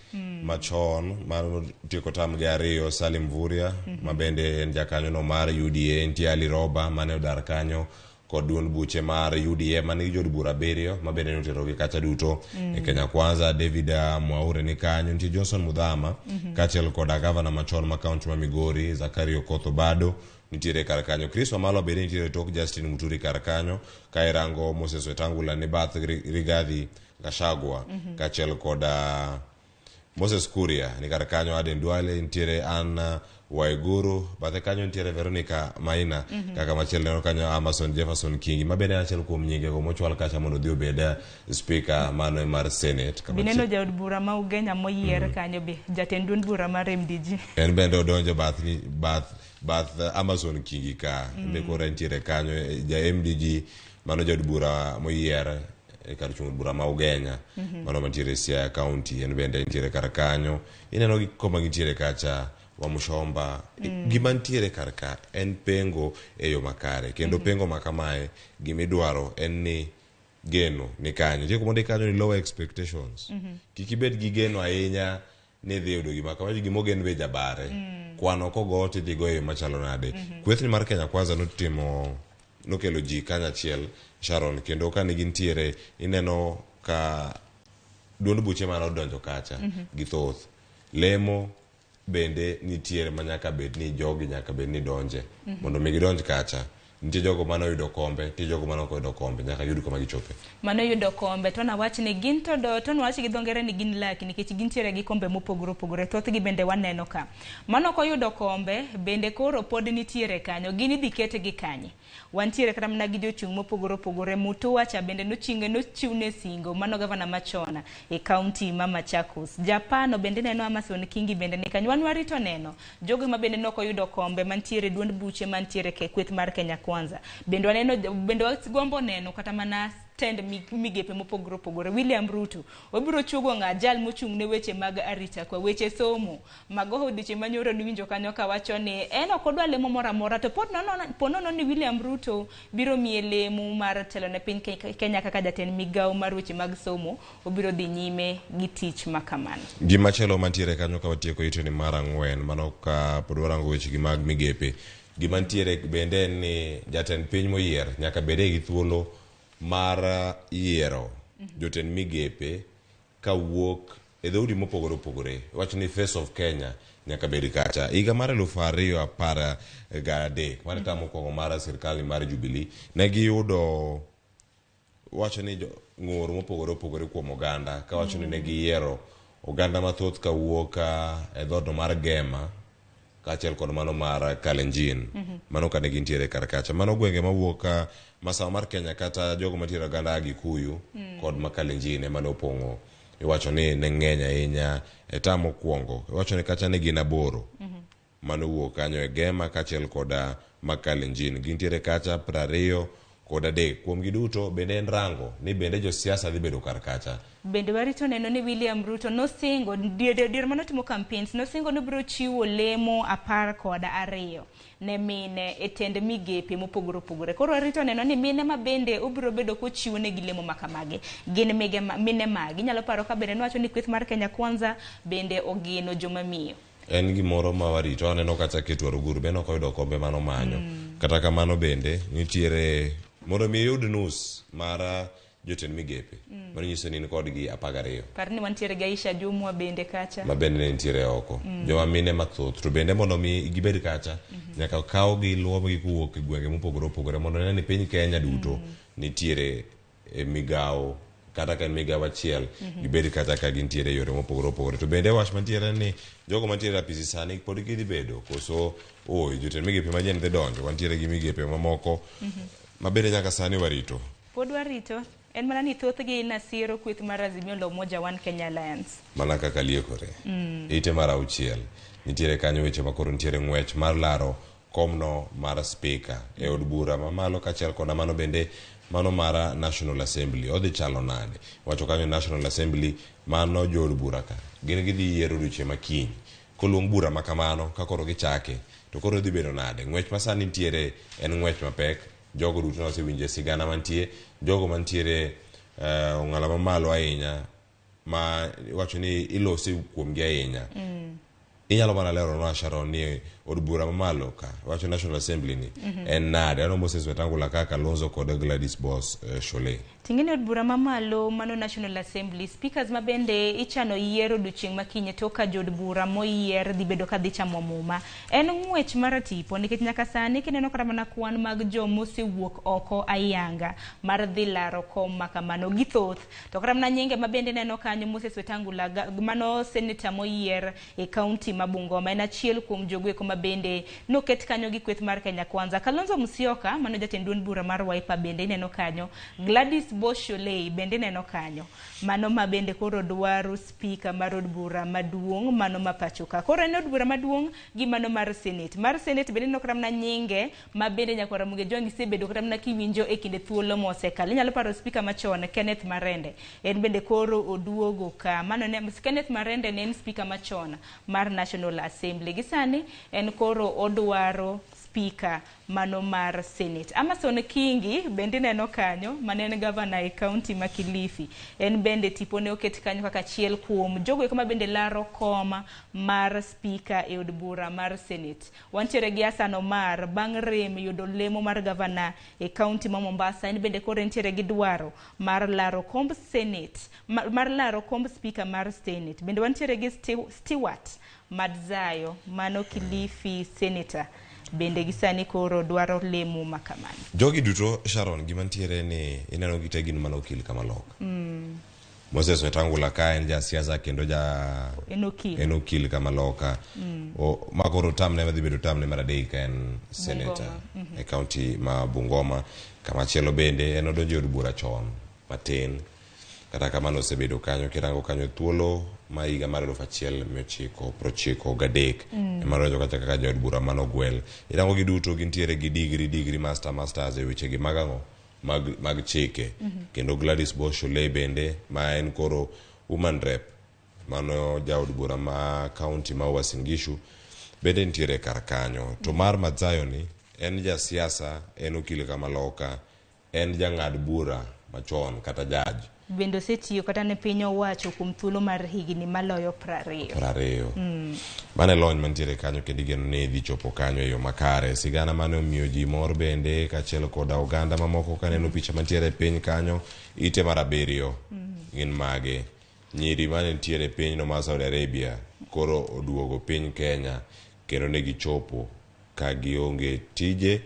[SPEAKER 27] machon mano tieko tam gi 2 Salim Vuria ma bende en jakanyo no mar UDA nitie Ali Roba mane odar kanyo kod duond buche mar UDA mane jod bura 7 ma bende notero gi kacha duto e Kenya Kwanza David Mwaure ni kanyo nitie Johnson Mudhama kachiel kod gavana machon ma kaunti ma Migori Zakaria Okoth Bado nitiere kar kanyo Chris Wamalwa bende nitiere tok Justin Muturi kar kanyo ka irango Moses Wetangula ni bath Rigathi Gachagua kachiel kod Moses Kuria ni kar kanyo Aden Duale nitiere Anna Waiguru bathe kanyo nitiere Veronica Maina kaka machiel neno kanyo Amason Jefferson Kingi ma bende achiel kuom nyinge go mochwal kacha mondo dhi obed speaker mano mar Senate
[SPEAKER 1] kama bineno jaod bura ma Ugenya moyier kanyo be jatend duond bura mar MDG
[SPEAKER 27] en bende odonjo bath Amazon Kingi ka be koro nitiere kanyo ja MDG mano jaod bura moyier e kar chung bura ma Ugenya mano mantiere Siaya County en bende nitiere kar kanyo ineno gi koma nitiere kacha wa Mushomba gima nitiere kar ka en pengo e yo makare kendo pengo makamae gimidwaro en ni geno ni kanyo je kumonde kanyo ni lower expectations kikibet gi geno ahinya ne dhi yudo gima kamaji gimogen be jabare kwano kogo tidhi goyo machalo nade kwethni mar Kenya Kwanza nokelo ji kanya chiel Sharon kendo ka ni gintiere ineno ka duond buche mano donjo kacha githoth lemo bende nitiere manyaka bed ni jogi nyaka bed ni donje mondo mi gidonj kacha. Nitie jogo mano yudo kombe, nitie jogo mano ko yudo kombe, nyaka yud kuma gichope.
[SPEAKER 1] Mano yudo kombe to na wach ni gin to do to wach gi dongere ni gin laki nikech gintiere gi kombe mopogore opogore thoth gi bende waneno ka. Mano ko yudo kombe bende koro pod nitiere kanyo gini dhi kete gi kanye. Wantiere kata mna gi jochung' mopogore opogore Mutuwacha bende nochiwne singo mano gavana machona e county ma Machakos. Japano bende neno Amason Kingi bende ni kanyo warito neno jogo ma bende noko yudo kombe mantiere duond buche mantiere ke kweth mar Kenya Kwanza. Bende waneno bende wagombo neno kata mana tend migepe mopogore opogore. William Ruto obiro chugo ng'ajal mochung' ne weche mag arita kwa weche somo mago odiche manyoro ni winjo kanyo ka wacho ni en ok odwa lemo moro amora to ponono ni William Ruto biro miye lemo mar telo ne piny Kenya kaka jatend migawo mar weche mag somo obiro dhi nyime gi tich makamano.
[SPEAKER 27] Gima chelo mantiere kanyo ka watieko ito ni mar 4 mano ka pod warango weche gi mag migepe. Gima ntiere bende ni jatend piny moyier nyaka bede gi thuolo mar yiero jotend migepe ka wuok e dhoudi mopogore opogore. Wacho ni Face of Kenya nyaka bedi kacha. Higa mar 2013 mane tamo kongo mar sirkal mar Jubilee ne giyudo wacho ni ng'ur mopogore opogore kuom oganda ka wacho ni ne giyiero oganda mathoth ka wuok e dhood mar Gema kaachiel kod mano mar Kalenjin mano kane gintiere kar kacha. Mano gwenge mawuok masawa mar Kenya kata jogo mantiere oganda Gikuyu kod Makalenjin mane opong'o. Iwacho ni ne ng'eny ahinya e tamo kuongo. Iwacho ni kacha ne gin 8 mano wuok kanyo e Gema kaachiel kod Makalenjin. Gintiere kacha 20 kod 3 kuom giduto bende en rango ni bende josiasa dhi bedo kar kacha.
[SPEAKER 1] Bende warito neno ni William Ruto nosingo dier manotimo campaigns nosingo ni biro chiwo lemo 12 ne mine e tend migepe mopogore opogore. Koro warito neno ni mine ma bende obiro bedo kochiwo ne gi lemo makamagi gin mine magi. Inyalo paro ka bende nowacho ni kweth mar Kenya Kwanza bende ogeno joma miyo.
[SPEAKER 27] En gimoro ma warito aneno kacha ketwaro guru bende ok oyudo kombe mano manyo. Kata kamano bende nitiere mondo mi yud nus mar jotend migepe mano nyiso ni kodgi 12.
[SPEAKER 1] Parni wantiere ga Aisha Jumwa bende kacha
[SPEAKER 27] ma bende nitiere oko joma mine mathoth to bende mondo mi gibed kacha nyaka kaw gi luomogi kuwuok e gwenge mopogore opogore mondo ne ni piny Kenya duto nitiere migawo kata kan migawo achiel gibed kacha ka gintiere yore mopogore opogore. To bende wach mantiere ni jogo mantiere apisi sani pod gidhi bedo koso jotend migepe ma jen dhi donjo wantiere gi migepe mamoko ma bende nyaka sani warito.
[SPEAKER 1] Pod warito en mana ni thoth gi nasiro kweth mar Azimio la Umoja One Kenya Alliance
[SPEAKER 27] mana kaka liekore ite mar 6 nitiere kanyo weche makoro nitiere ng'wech mar laro komno mar speaker e od bura mamalo kaachiel kod mano bende mano mar National Assembly odhi chalo nade. Wacho kanyo National Assembly mano jood bura ka gin gidhi yiero odiochieng' makiny koluong bura makamano ka koro gichake to koro dhi bedo nade. Ng'wech masani nitiere en ng'wech mapek jogo duto nosewinje sigana mantie jogo mantiere ong'ala mamalo ahinya ma wacho ni ilosi kuomgi ahinya. Inyalo mana lero no Sharon ni od bura mamalo ka wacho National Assembly ni en nade ano Moses Wetangula kaka Lonzo kod Gladys Boss Shole.
[SPEAKER 1] Tingine od bura mamalo mano National Assembly speakers ma bende ichano yiero odiochieng' makiny toka jod bura moyier dhi bedo ka dhi chamo muma. En ng'wech mar tipo nikech nyaka sani kineno kata mana kwan mag jomosewuok oko ayanga mar dhi laro kom makamano githoth to kata mana nyinge ma bende neno kanyo Moses Wetangula mano senator moyier e county ma Bungoma en achiel kuom jogo ma bende noket kanyo gi kweth mar Kenya Kwanza. Kalonzo Musyoka mano jatend duond bura mar Wiper bende neno kanyo. Gladys Boshole bende neno kanyo. Mano ma bende koro dwaro speaker mar od bura maduong' mano ma pachoka. Koro en od bura maduong' gi mano mar Senate. Mar Senate bende neno kata mana nyinge ma bende nyaka Ramogi Tv sebedo kata mana kiwinjo e kinde thuolo mosekalo. Inyalo paro speaker machon Kenneth Marende. En bende koro oduogo ka. Mano ne Kenneth Marende ne en speaker machon mar National Assembly. Gisani en koro odwaro speaker mano mar Senate. Amason Kingi bende neno kanyo, manen governor e county ma Kilifi. En bende tipone oket kanyo kaka achiel kuom jogo kama bende laro koma mar speaker e od bura mar Senate. Wantiere gi Hassan Omar bang' rem yudo lemo mar governor e county ma Mombasa. En bende koro entiere gi dwaro mar laro komb Senate, mar laro komb speaker mar Senate. Bende wantiere gi Stewart Madzayo mano Kilifi senator. Bende gisani koro dwaro lemo makamani.
[SPEAKER 27] Jogi duto Sharon gimantiere ni ineno gitegin mana okil kama loka. Moses Wetangula ka en ja siasa kendo ja enokil kama loka. O makoro tamne madhi bedo tamne mar adek en senator e county ma Bungoma. Kama chielo bende en odonjo od bura chon matin. Kata kamano osebedo kanyo kirango kanyo thuolo ma higa mar 1993 emano kata kaka jod bura mano gwel. Irango giduto gintiere gi degree masters e weche gi mag chike. Kendo Gladys Boshole bende ma en koro woman rep mano jaod bura ma county ma Uasin Gishu bende ntiere kar kanyo. To mar Madzayo ni en ja siasa, en okil kama loka, en jang'ad bura machon kata judge.
[SPEAKER 1] Bendo setiyo kata ne piny owacho kuom thuolo mar higni maloyo 20.
[SPEAKER 27] Mane lony mantiere kanyo kendo igeno ne dhi chopo kanyo e yo makare. Sigana mane omiyo ji mor bende kachiel koda oganda mamoko kaneno picha mantiere piny kanyo ite mar 7 gin mage. Nyiri mane ntiere piny no mar Saudi Arabia koro oduogo piny Kenya kendo ne gichopo ka gionge tije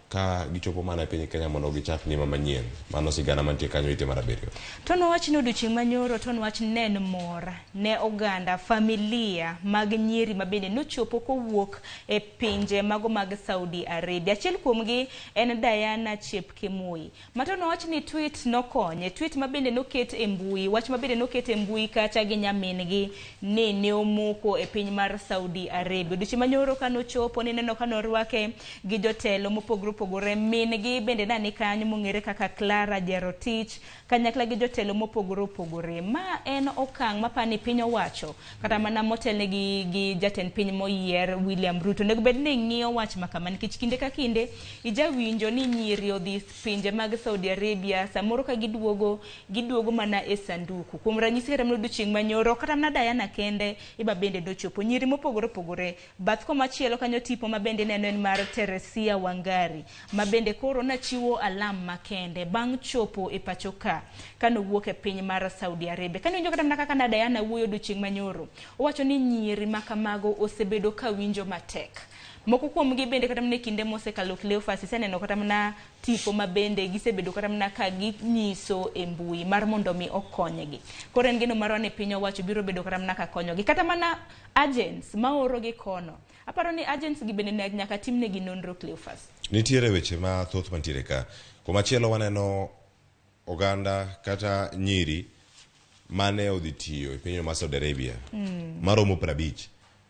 [SPEAKER 27] ka gichopo mana e piny Kenya mondo gichak ngima manyien. Mano sigana mantie kanyo ite mar 7.
[SPEAKER 1] Tono wach no odiochieng' manyoro, tono wach nen mor ne oganda familia mag nyiri mabende nochopo kowuok e pinje mago mag Saudi Arabia. Achiel kuomgi en Diana Chepkemoi. Matono wach ni tweet nokonye, tweet mabende noket e mbui, wach mabende noket e mbui kacha gi nyamin-gi ne omoko e piny mar Saudi Arabia. Odiochieng' manyoro kanochopo ni neno kanorwake gi jotelo mopogore min-gi bende nani kanyo mong'ere kaka Clara Jerotich kanyakla gi jotelo mopogore. Ma en okang' mapani piny owacho kata mana motelne gi jatend piny moyier William Ruto nego bed ni ng'iyo wach makama nikech kinde ka kinde ijawinjo ni nyiri odhi pinje mag Saudi Arabia samoro ka giduogo mana e sanduku. Kuom ranyisi kata odiochieng' manyoro kata mana Diana kende iba bende dochopo nyiri mopogore. Bath komachielo kanyo tipo mabende neno en mar Teresia Wangari mabende koro nachiwo alam makende bang' chopo e pacho ka kano wuok e piny mar Saudi Arabia. Kano winjo kata mana kaka Diana wuoyo odiochieng' manyoro owacho ni nyiri makamago osebedo ka winjo matek. Moko kuomgi bende kata mana kinde mosekalo Cleophas iseneno kata mana tipo mabende gisebedo kata mana ka ginyiso e mbui mar mondo mi okonyegi. Koro en geno marwa ni piny owacho biro bedo kata mana ka konyogi kata mana agents maoro gi kono. Aparo ni agents gi bende nyaka timnegi nonro Cleophas.
[SPEAKER 27] Nitiere weche ma thoth mantiere ka. Komachielo waneno oganda kata nyiri mane odhi tiyo e piny mar Saudi Arabia maromo 50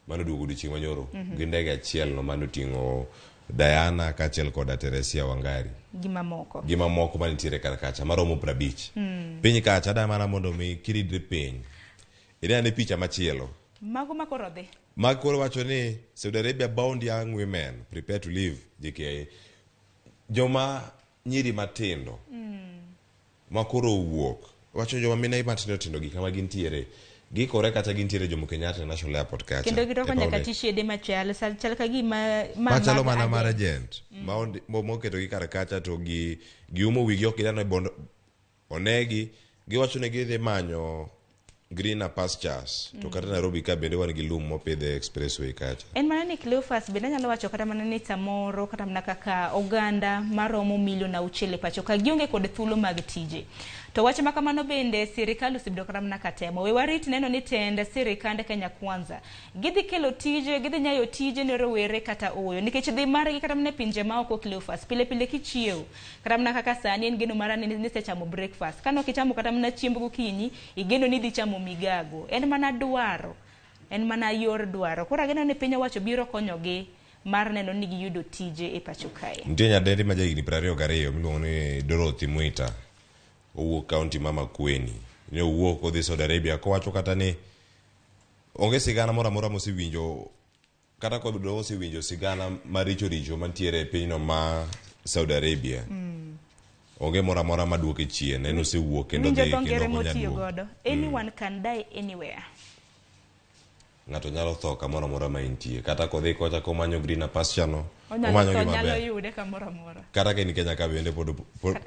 [SPEAKER 27] mano duogo odiochieng' manyoro gi ndege achiel no mano ting'o Diana kachiel koda Teresia Wangari gimamoko manitiere kar kacha maromo 50 piny kacha da mana mondo mi kiridre piny ine picha machielo
[SPEAKER 1] mago makoro dhi
[SPEAKER 27] makoro wacho ni Saudi Arabia bound young women prepare to leave JKA joma nyiri matindo makoro wuok wacho joma mine matindo gi kama gintiere gikore kata gintiere Jomo Kenyatta National Airport kacha
[SPEAKER 1] kendo giroko nyaka tishede machal chal ka gima
[SPEAKER 27] machalo mana mar agent moketo gi kar kacha to giumo wigi ok gidano bondo onegi giwacho ne gidhi manyo greener pastures to kata Nairobi ka bende wan gi lum mopidhe expressway kacha.
[SPEAKER 1] En mana ni Cleophas bende nyalo wacho kata mana ni samoro kata mana kaka oganda maromo milion 6 pacho ka gionge kod thuolo mag tije. To wache makamano bende sirikal osebedo kata mana katemo. We warit neno ni tende sirikande Kenya Kwanza gidhi kelo tije, gidhi nyayo tije ne rowere kata oyo nikech dhi margi kata mana pinje ma oko Cleophas pile kichiew kata mana kaka sani en geno marani ni sechamo breakfast kano kichamo kata mana chiemb gokinyi igeno ni dhi chamo migago. En mana dwaro, en mana yor dwaro. Koro ageno ni piny owacho biro konyogi mar neno ni giyudo tije e pacho kae.
[SPEAKER 27] Nitie nyadendi ma jahigni 22 miluongo ni Dorothy Mwita owuok kaunti ma Makueni ne owuok odhi Saudi Arabia kowacho kata ni onge sigana moro amora mosewinjo kata kod do osewinjo sigana maricho richo mantiere e pinyno ma Saudi Arabia. Onge mora mora maduoke chien, en osewuok kendo dhi
[SPEAKER 1] kendo godo. Anyone can die anywhere.
[SPEAKER 27] Ng'ato nyalo tho kamoro amora ma intie, kata kodhi kocha komanyo green pasture no,
[SPEAKER 1] omanyo gima ber. Nyalo yude kamoro amora.
[SPEAKER 27] Kata ka ni Kenya ka bende pod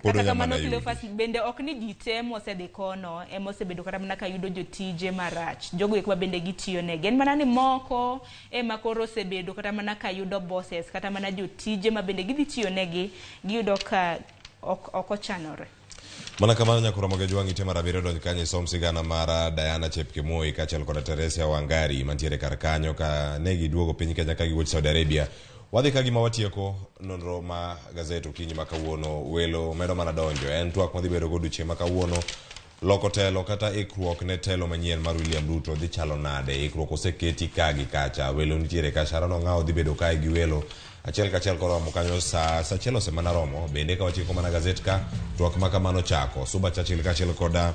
[SPEAKER 27] onyama yude.
[SPEAKER 1] Bende ok ni jite mosedhi kono, mosebedo kata mana ka yudo jotije marach. Jogo ekwa bende gitiyo negi. En mana ni moko makoro osebedo kata mana ka yudo bosses, kata mana jotije ma bende gidhi tiyo negi, giyudo ka ok ochanore.
[SPEAKER 27] Mana kamano nyakoro Ramogi Jwang' ite mar abiriyo donj kanyo isom sigana mar Diana Chepkemoi kaachiel kod Teresa Wangari mantiere kar kanyo ka ne giduogo piny Kenya ka giwuok Saudi Arabia. Wadhi ka gima watieko nonro ma gazet okinyi ma kawuono, welo medo mana donjo. En twak madhi bedo godiochieng' ma kawuono. Loko telo kata ikruok ne telo manyien mar William Ruto dhi chalo nade? Ikruok oseketi ka gi kacha, welo nitiere ka, Sharon Ong'aw dhi bedo kae gi welo achiel kachiel koromo kanyo sa achiel osemana romo. Bende ka wachiko mana gazet ka, twak ma kamano chako. Suba Churchill kachiel koda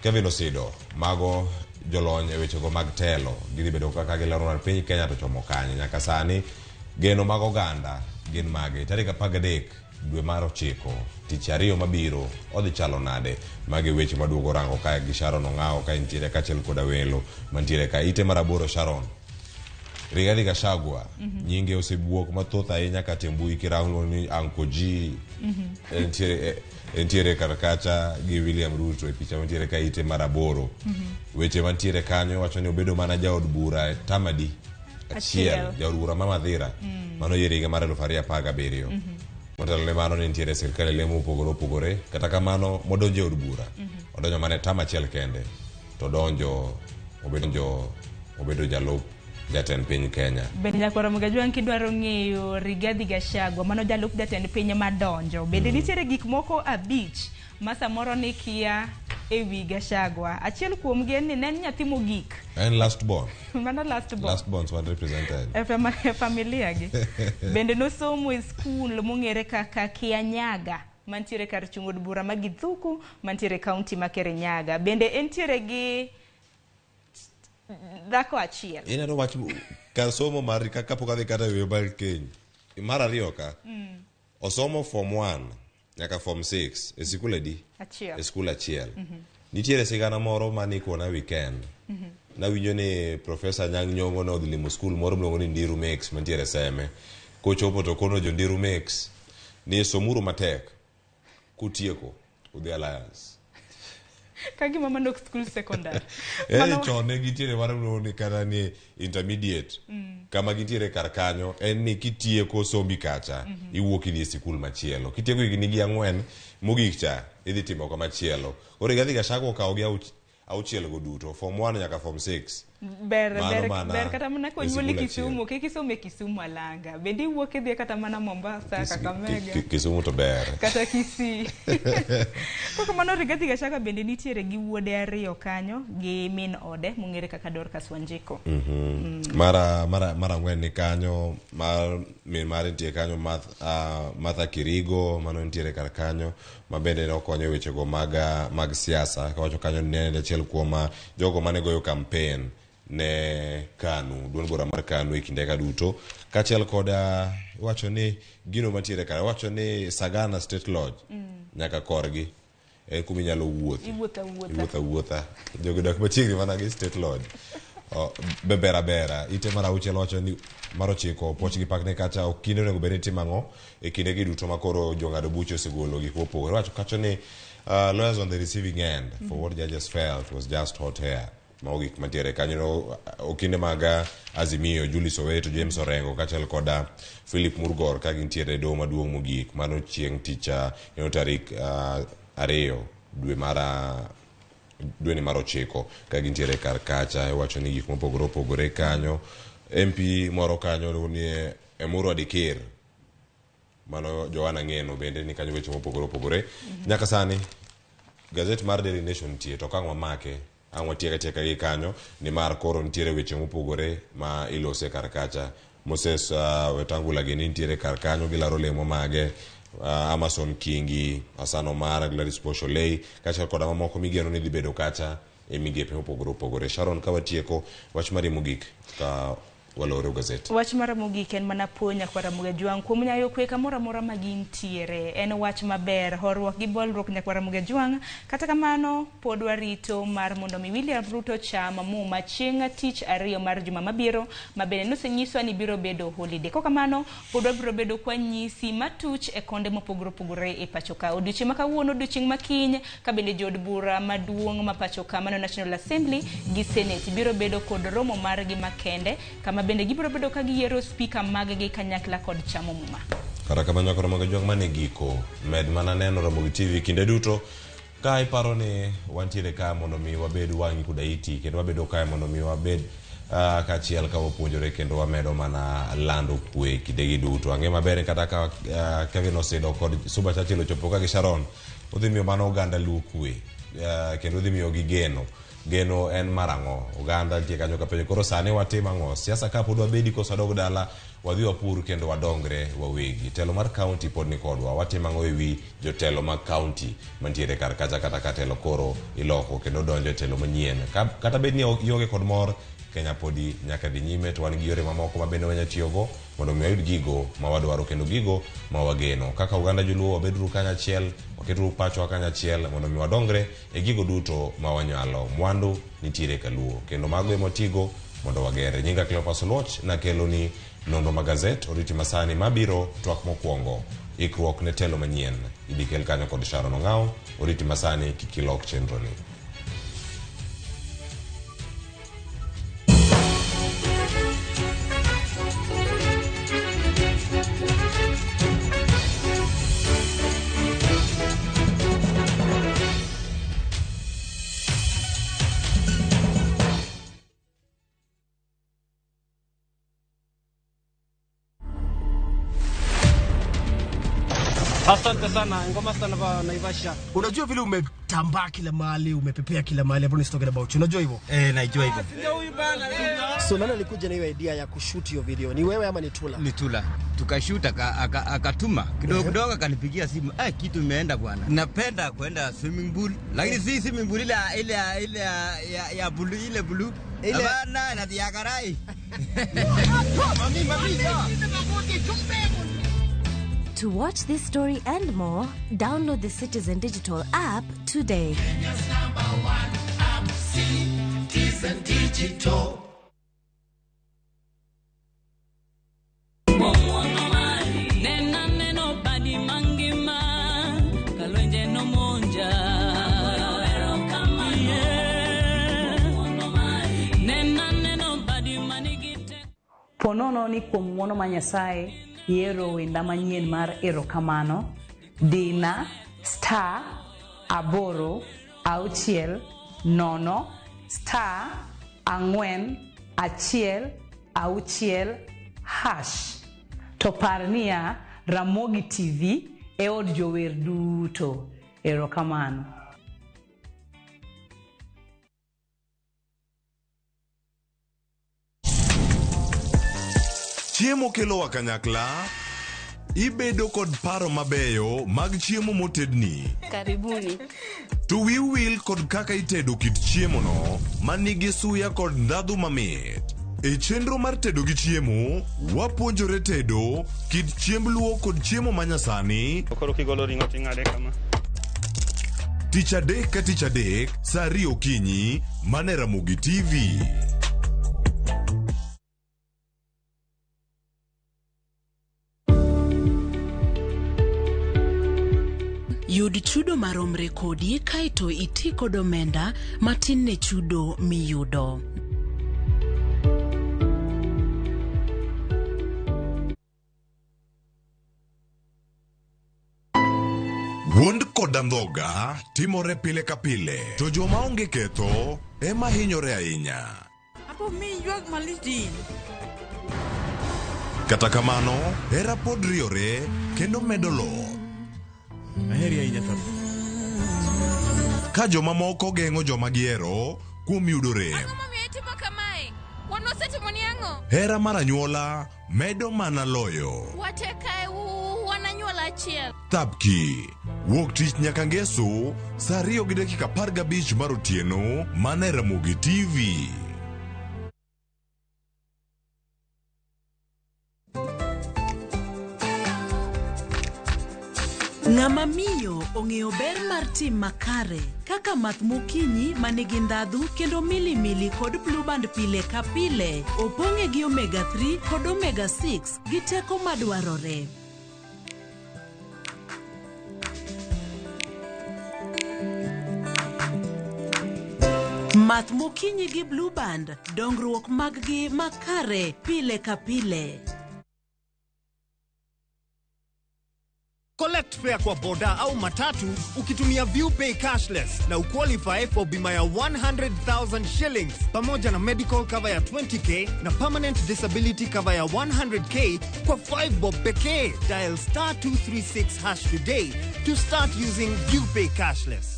[SPEAKER 27] Kevin Osido, mago jolony e wechego mag telo, gidhi bedo ka gilero piny Kenya to chomo kanye. Nyaka sani geno mag oganda gin mage. Tarik 13 dwe mar 9 tich ariyo mabiro odhi chalo nade? Mage weche maduogo rango ka gi Sharon Ong'aw ka intiere kachiel koda welo mantiere ka. Ite mar 8 Sharon Rigathi Gachagua, nyinge osebuok mathoth ahinya kata mbui kirango ni Anko G, entiere karkacha gi William Ruto e picha mantiere ka ite mar 8. Weche mantiere kanyo wacho ni obedo mana jaod bura Tamadi achiel, jaod bura ma Mathira, mano yiere higa mar 2017. Motelo ne mano ni nitiere sirkal lemo opogore, kata kamano modonjo od bura, odonjo mana tam achiel kende, to donjo obedo jalup jatend piny Kenya.
[SPEAKER 1] Bende nyakoro Ramogi Jwang' kidwaro ng'eyo Rigathi Gachagua, mano jalup jatend piny madonjo. Bende nitiere gik moko 5 ma samoro ni kia ewi Gachagua. Achiel kuomgi en ni ne en nyathi mogik.
[SPEAKER 27] En last born.
[SPEAKER 1] Mano last born.
[SPEAKER 27] Last born one represented.
[SPEAKER 1] Familia gi. Bende nosomo e skul mong'ere kaka Kianyaga, mantiere kar chung' od bura ma Githuku, mantiere kaunti ma Kirinyaga. Bende entiere gi dhako achiel.
[SPEAKER 27] Ina no wach ka somo mar kaka pok adhi kata weyo bal keny. Mar ariyo ka. Osomo form 1 nyaka form 6 e sikul edi.
[SPEAKER 1] Achiel.
[SPEAKER 27] E skul achiel. Nitiere sigana moro mani kona weekend. Na winjo ni Professor Nyang' Nyong'o no dhi limo skul moro miluongo ni Ndiru Mex mantiere Seme. Kochopo to kono jo Ndiru Mex ni somuru matek kutieko udhi Alliance.
[SPEAKER 1] Kagi mama nok school secondary.
[SPEAKER 27] Chone gitiere maro ni kana ni intermediate. Kama gitiere kar kanyo en ni kitieko sombi kacha iwuok idhi e sikul machielo. Kitieko higni gi 4 mogik cha idhi timo kama chielo. Ore Rigathi Gachagua okawo gi auchiel go duto, form 1 nyaka form 6.
[SPEAKER 1] Ber kata mana konyuoli Kisumu, kisome Kisumu alanga. Bende iwuok idhi kata mana Mombasa, Kakamega.
[SPEAKER 27] Kisumu to ber.
[SPEAKER 1] Kata Kisii. Koko mano Rigathi Gachagua bende nitiere gi wuode 2 kanyo gi min ode mong'ere kaka Dorcas Wanjiko.
[SPEAKER 27] Mara 4 ni kanyo, min mare nitie kanyo Martha Kirigo, mano nitiere kar kanyo, ma bende nokonyo wechego mag siasa. Kawacho kanyo ne achiel kuom jogo mane goyo campaign ne KANU, duond bura mar KANU e kinde ka duto. Kachiel koda wacho ni gino mantiere kar, wacho ni Sagana State Lodge nyaka korgi en kuma inyalo wuothi. Iwuotha. Jogo dak machiegni mana gi State Lodge. Bera. Ite mar 6 wacho ni mar 9 poch gi pakne kacha okinde onego bed ni timo ang'o e kinde gi duto makoro jong'ado buche osegolo gik mopogore. Wacho kacho ni lawyers on the receiving end for what judges felt was just hot hair. Maogik mantiere kanyo okinde mag Azimio, Julie Soweto, James Orengo kachiel koda Philip Murgor ka gintiere doho maduong' mogik mano chieng' tich tarik 2 dwe ni mar 9 ka gintiere kar kacha. Wacho ni gik mopogore kanyo. MP moro kanyo ni Emuru Adikir, mano Joanna Ng'eno bende ni kanyo weche mopogore. Nyaka sani gazet mar Daily Nation tie to kang'wa make ang'wa tieka gi kanyo ni mar koro nitiere weche mopogore ma ilose kar kacha. Moses Wetangula gini nitiere kar kanyo gi laro lemo mage. Amason Kingi, Hassan Omar, Gladys Posholei kacha koda mamoko migeno ni dhi bedo kacha e migepe mopogore. Sharon ka watieko wach mari mogik ka walore gazet.
[SPEAKER 1] Wach mar Ramogi ken mana puonja kwa Ramogi Juang kuom nyayo kwe kamora mora magintiere en wach maber horruok gi bolruok nyakwa Ramogi Juang. Kata kamano pod warito mar mondo mi William Ruto chama muma chieng' tich ariyo mar juma mabiro mabende nosenyiso ni biro bedo holiday. Koka kamano pod wabiro bedo kwa nyisi matuch e konde mopogore opogore e pachoka. Odiochieng' makawuono odiochieng' makiny kabende jod bura maduong' ma pachoka mano National Assembly gi Senate biro bedo kod romo margi makende kama bende gibiro bedo ka giyiero speaker maggi kanyakla kod chamo muma.
[SPEAKER 27] Kata kamano nyakwa Ramogi Juang mane giko med mana neno Ramogi TV kinde duto ka iparo ni wantiere ka mondo mi wabed wangi kuda iti kendo wabedo ka mondo mi wabed kachiel ka wapuonjore kendo wamedo mana lando kwe kidegi duto. Ang'e maber kata ka Kevin Osedo kod Suba Chachilo chopo ka gi Sharon odhi miyo mano oganda luo kwe kendo odhi miyo gi geno en marango oganda tie kanyo kapenjo koro sane watima ngo siasa ka pod wabedi kosa dog dala wadhi wapur kendo wadongre wawegi. Telo mar county pod ni kodwa watima ngo ewi jotelo mag county mantiere kar kacha kata katelo koro iloko kendo donjo telo manyien kata bedni ionge kod mor Kenya podi nyaka dhi nyime to wan gi yore mamoko mabende wanya tiyogo mondo mi ayud gigo ma wadwaro kendo gigo ma wageno kaka oganda joluo wabedru kanyachiel waketu pacho kanyachiel mondo mi wadongre e gigo duto ma wanyalo. Mwandu nitiere kaluo kendo mago emotigo mondo wagere. Nyinga Cleopas Oloch na kelo ni nondo magazet oriti masani mabiro twak mokwongo ikruok ne telo manyien idikel kanyo kod Sharon Ong'ao oriti masani kikilok chenro ni.
[SPEAKER 2] Asante sana, ngoma sana ba Naivasha. Unajua vile umetambaa kila mahali, umepepea kila mahali, hapo ni talking about. Unajua hivyo?
[SPEAKER 3] Najua hivyo.
[SPEAKER 2] So nani alikuja na hiyo idea ya kushoot hiyo video? Ni wewe ama ni Tula?
[SPEAKER 3] Ni Tula. Tukashoot akatuma. Kidogo akanipigia simu. Kitu imeenda bwana. Napenda kwenda swimming pool. Lakini si swimming pool ile ya blue ile blue. Bana na diagarai. Mami.
[SPEAKER 16] To watch this story and more, download the Citizen Digital app today.
[SPEAKER 17] Kenya's #1 app, Citizen Digital.
[SPEAKER 20] Ponono ni kuom ng'wono ma Nyasaye yiero wenda manyien mar erokamano dina *411#. To par niya Ramogi TV e od jower duto. Erokamano.
[SPEAKER 11] Chiemo kelo wa kanyakla, ibedo kod paro mabeyo mag chiemo motedni.
[SPEAKER 21] Karibuni.
[SPEAKER 11] To will kod kaka itedo kit chiemo no manigi suya kod ndhadhu mamit. E chenro mar tedo gi chiemo, wapuonjore tedo kit chiemb luo kod chiemo manyasani.
[SPEAKER 22] Koro kigolo ring'o ting'ade kama.
[SPEAKER 11] Tich adek ka tich adek, saa 2 okinyi, mane Ramogi TV.
[SPEAKER 18] Yud chudo maromre kodi kaito iti kod omenda matin ne chudo miyudo.
[SPEAKER 11] Wuond koda ndhoga timore pile ka pile, to joma onge ketho ema hinyore ahinya.
[SPEAKER 23] Apo mi yuag maliti.
[SPEAKER 11] Kata kamano, hera pod riore kendo medo lo.
[SPEAKER 3] Aheri ahinya to.
[SPEAKER 11] Ka joma moko geng'o joma giero kuom yudo rem.
[SPEAKER 23] Ang'o momiyo itimo kamae? Wan wasetimo ni ang'o?
[SPEAKER 11] Hera mar anyuola medo mana loyo.
[SPEAKER 23] Watekae wananyuola achiel.
[SPEAKER 11] Thapki, wuok tich nyaka ngeso, saa 2:15 mar otieno, mane Ramogi TV.
[SPEAKER 18] Ng'ama miyo ong'eyo ber mar tim makare kaka math mokinyi manigi ndhadhu kendo milimili kod blue band pile ka pile opong'e gi omega 3 kod omega 6 gi teko madwarore. Math mokinyi gi blue band, dongruok mag-gi makare pile ka pile.
[SPEAKER 4] Collect fare kwa boda au matatu ukitumia ViewPay cashless na uqualify for bima ya 100,000 shillings pamoja na medical cover ya 20k na permanent disability cover ya 100k kwa 5 bob pekee. Dial *236# today to start using ViewPay cashless.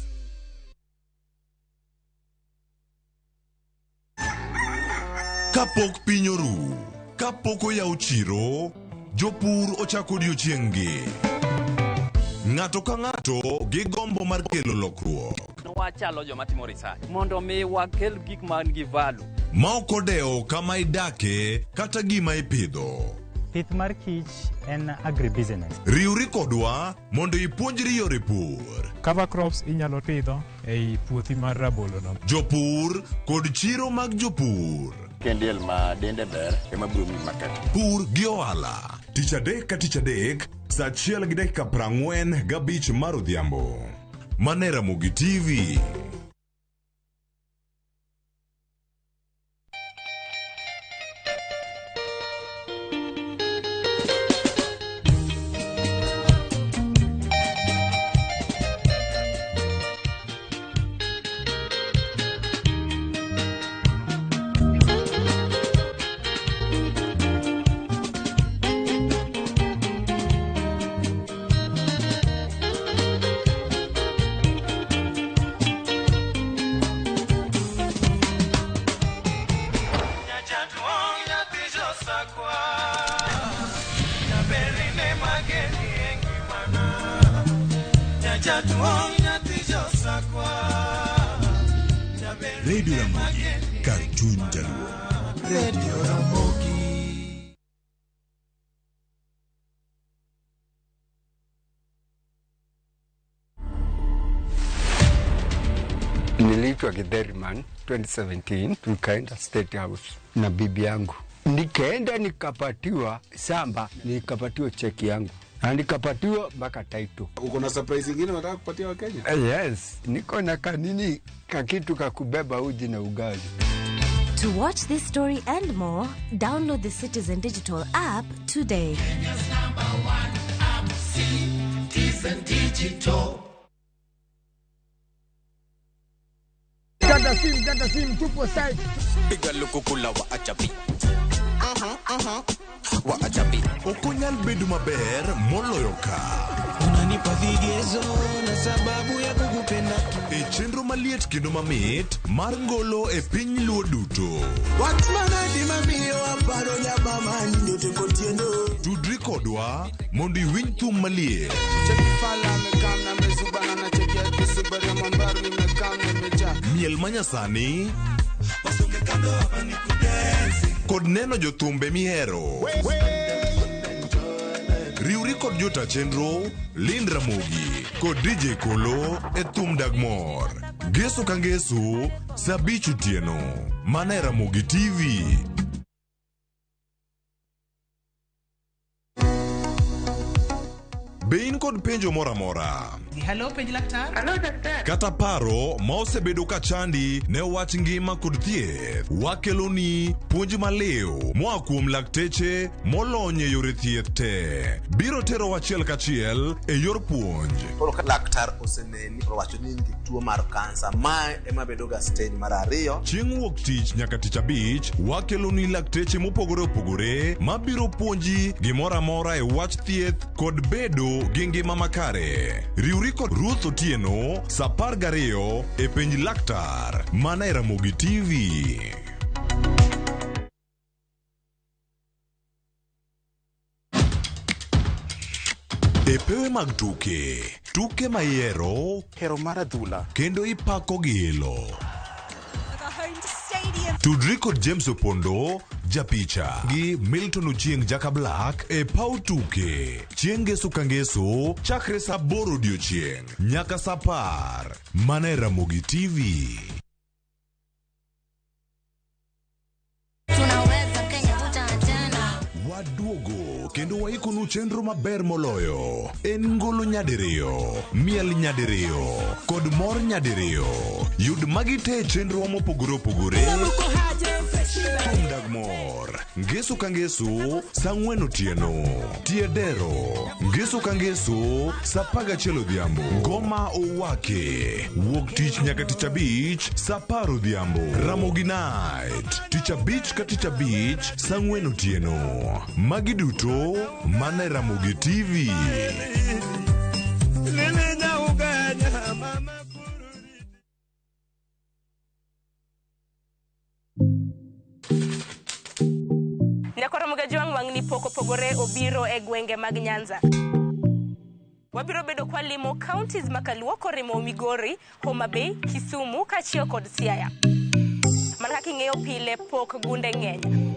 [SPEAKER 11] Kapok piny oru, kapok oyaw chiro, jopur ochako odiochieng'gi. Ng'ato ka ng'ato gi gombo mar kelo lokruok.
[SPEAKER 5] Wachalo joma timo research mondo mi wakel gik man gi value.
[SPEAKER 11] Ma ok odewo kama idake kata gima ipidho.
[SPEAKER 7] Pith mar kich en agribusiness.
[SPEAKER 11] Riwri kodwa mondo ipuonjri yore pur.
[SPEAKER 7] Cover crops inyalo pidho ei puothi mar rabolo no.
[SPEAKER 11] Jopur kod chiro mag jopur.
[SPEAKER 21] Kendiel ma dende ber ema biro mi market.
[SPEAKER 11] Pur gi ohala. Tich adek ka tich adek, saa 1:45 mar odhiambo. Mane Ramogi TV. Radio Ramogi, Cartoon Jaluo. Radio Ramogi.
[SPEAKER 24] Niliitwa Githeriman 2017, tukaenda State House na bibi yangu. Nikaenda nikapatiwa samba, nikapatiwa cheki yangu. Na nikapatiwa mpaka title.
[SPEAKER 25] Uko na surprise nyingine unataka kupatia Wakenya?
[SPEAKER 24] Yes, niko na kanini kakitu kakubeba uji na ugali.
[SPEAKER 16] To watch this story and more, download the Citizen Digital app today.
[SPEAKER 17] Kenya's #1 app, Citizen Digital.
[SPEAKER 24] Gata sim, tupo side.
[SPEAKER 25] Piga lukukula wa achabi. Wa achabi.
[SPEAKER 11] Okunyal bedo maber moloyo ka.
[SPEAKER 17] Unanipa vigezo na sababu ya kukupenda tu.
[SPEAKER 11] E chenro maliet kendo mamit mar ngolo e piny luo duto.
[SPEAKER 17] Watmanadi mamiyo aparo nyaba manyi nyote kotieno.
[SPEAKER 11] Tudri kodwa mondo iwinj thum maliet.
[SPEAKER 17] Chekifala mekam na mezubana na chekia kisibari ya mambaru ni mekam na meja.
[SPEAKER 11] Miel manyasani.
[SPEAKER 17] Wasunge kando hapa ni kudensi.
[SPEAKER 11] Kod neno jothumbe mihero. Riwri kod jota chenro, Lind Ramogi, kod DJ Kolo e thum Dagmor. Geso ka ngeso, saa 5 otieno. Mane Ramogi TV. Bein kod penjo mora mora.
[SPEAKER 1] Hello, penj laktar.
[SPEAKER 26] Hello, daktar.
[SPEAKER 11] Kata paro ma osebedo ka chandi ne wach ngima kod thieth. Wakeloni puonj maleo moa kuom lakteche molony e yore thieth te. Biro tero wachiel kachiel e yor puonj.
[SPEAKER 26] Koro ka laktar oseneni owacho ni ngi tuo mar kansa, ma ema bedo ga stage mar 2.
[SPEAKER 11] Chieng' wuok tich nyaka tich abich, wakeloni lakteche mopogore opogore mabiro puonji gimoro amora e wach thieth kod bedo gi ngima makare. Riwri kod Ruth Otieno, saa 12 e penj laktar. Mana Ramogi TV. E pewe mag tuke mayero,
[SPEAKER 26] hero mar adhula,
[SPEAKER 11] kendo ipako gilo.
[SPEAKER 28] The home stadium
[SPEAKER 11] Tudri kod James Opondo, japicha, gi Milton Ochieng Jaka Black e pau tuke. Chieng' Ngeso ka Ngeso, chakre sa 8 odiochieng' nyaka sa 10. Mana e Ramogi TV. Waduogo kendo waikonu chenro maber moloyo. En ngolo nyadiriyo, miel nyadiriyo, kod mor nyadiriyo. Yud magi te chenro mopogore opogore. Thum dag mor, Ngeso ka Ngeso, sa 4 otieno. Tiedero, Ngeso ka Ngeso, sa 11 odhiambo. Ngoma Owake, wuok tich nyaka tich abich, sa 10 odhiambo. Ramogi Night, tich abich ka tich abich, sa 4 otieno. Magi duto mana e Ramogi TV.
[SPEAKER 1] Nyakoro Mugajuang wang'ni poko pogore obiro e gwenge mag Nyanza. Wabiro bedo kwa limo counties makaluo korimo Migori, Homa Bay, Kisumu, Kachio kod Siaya. Man kaka ing'eyo pile pok gunde ng'eny.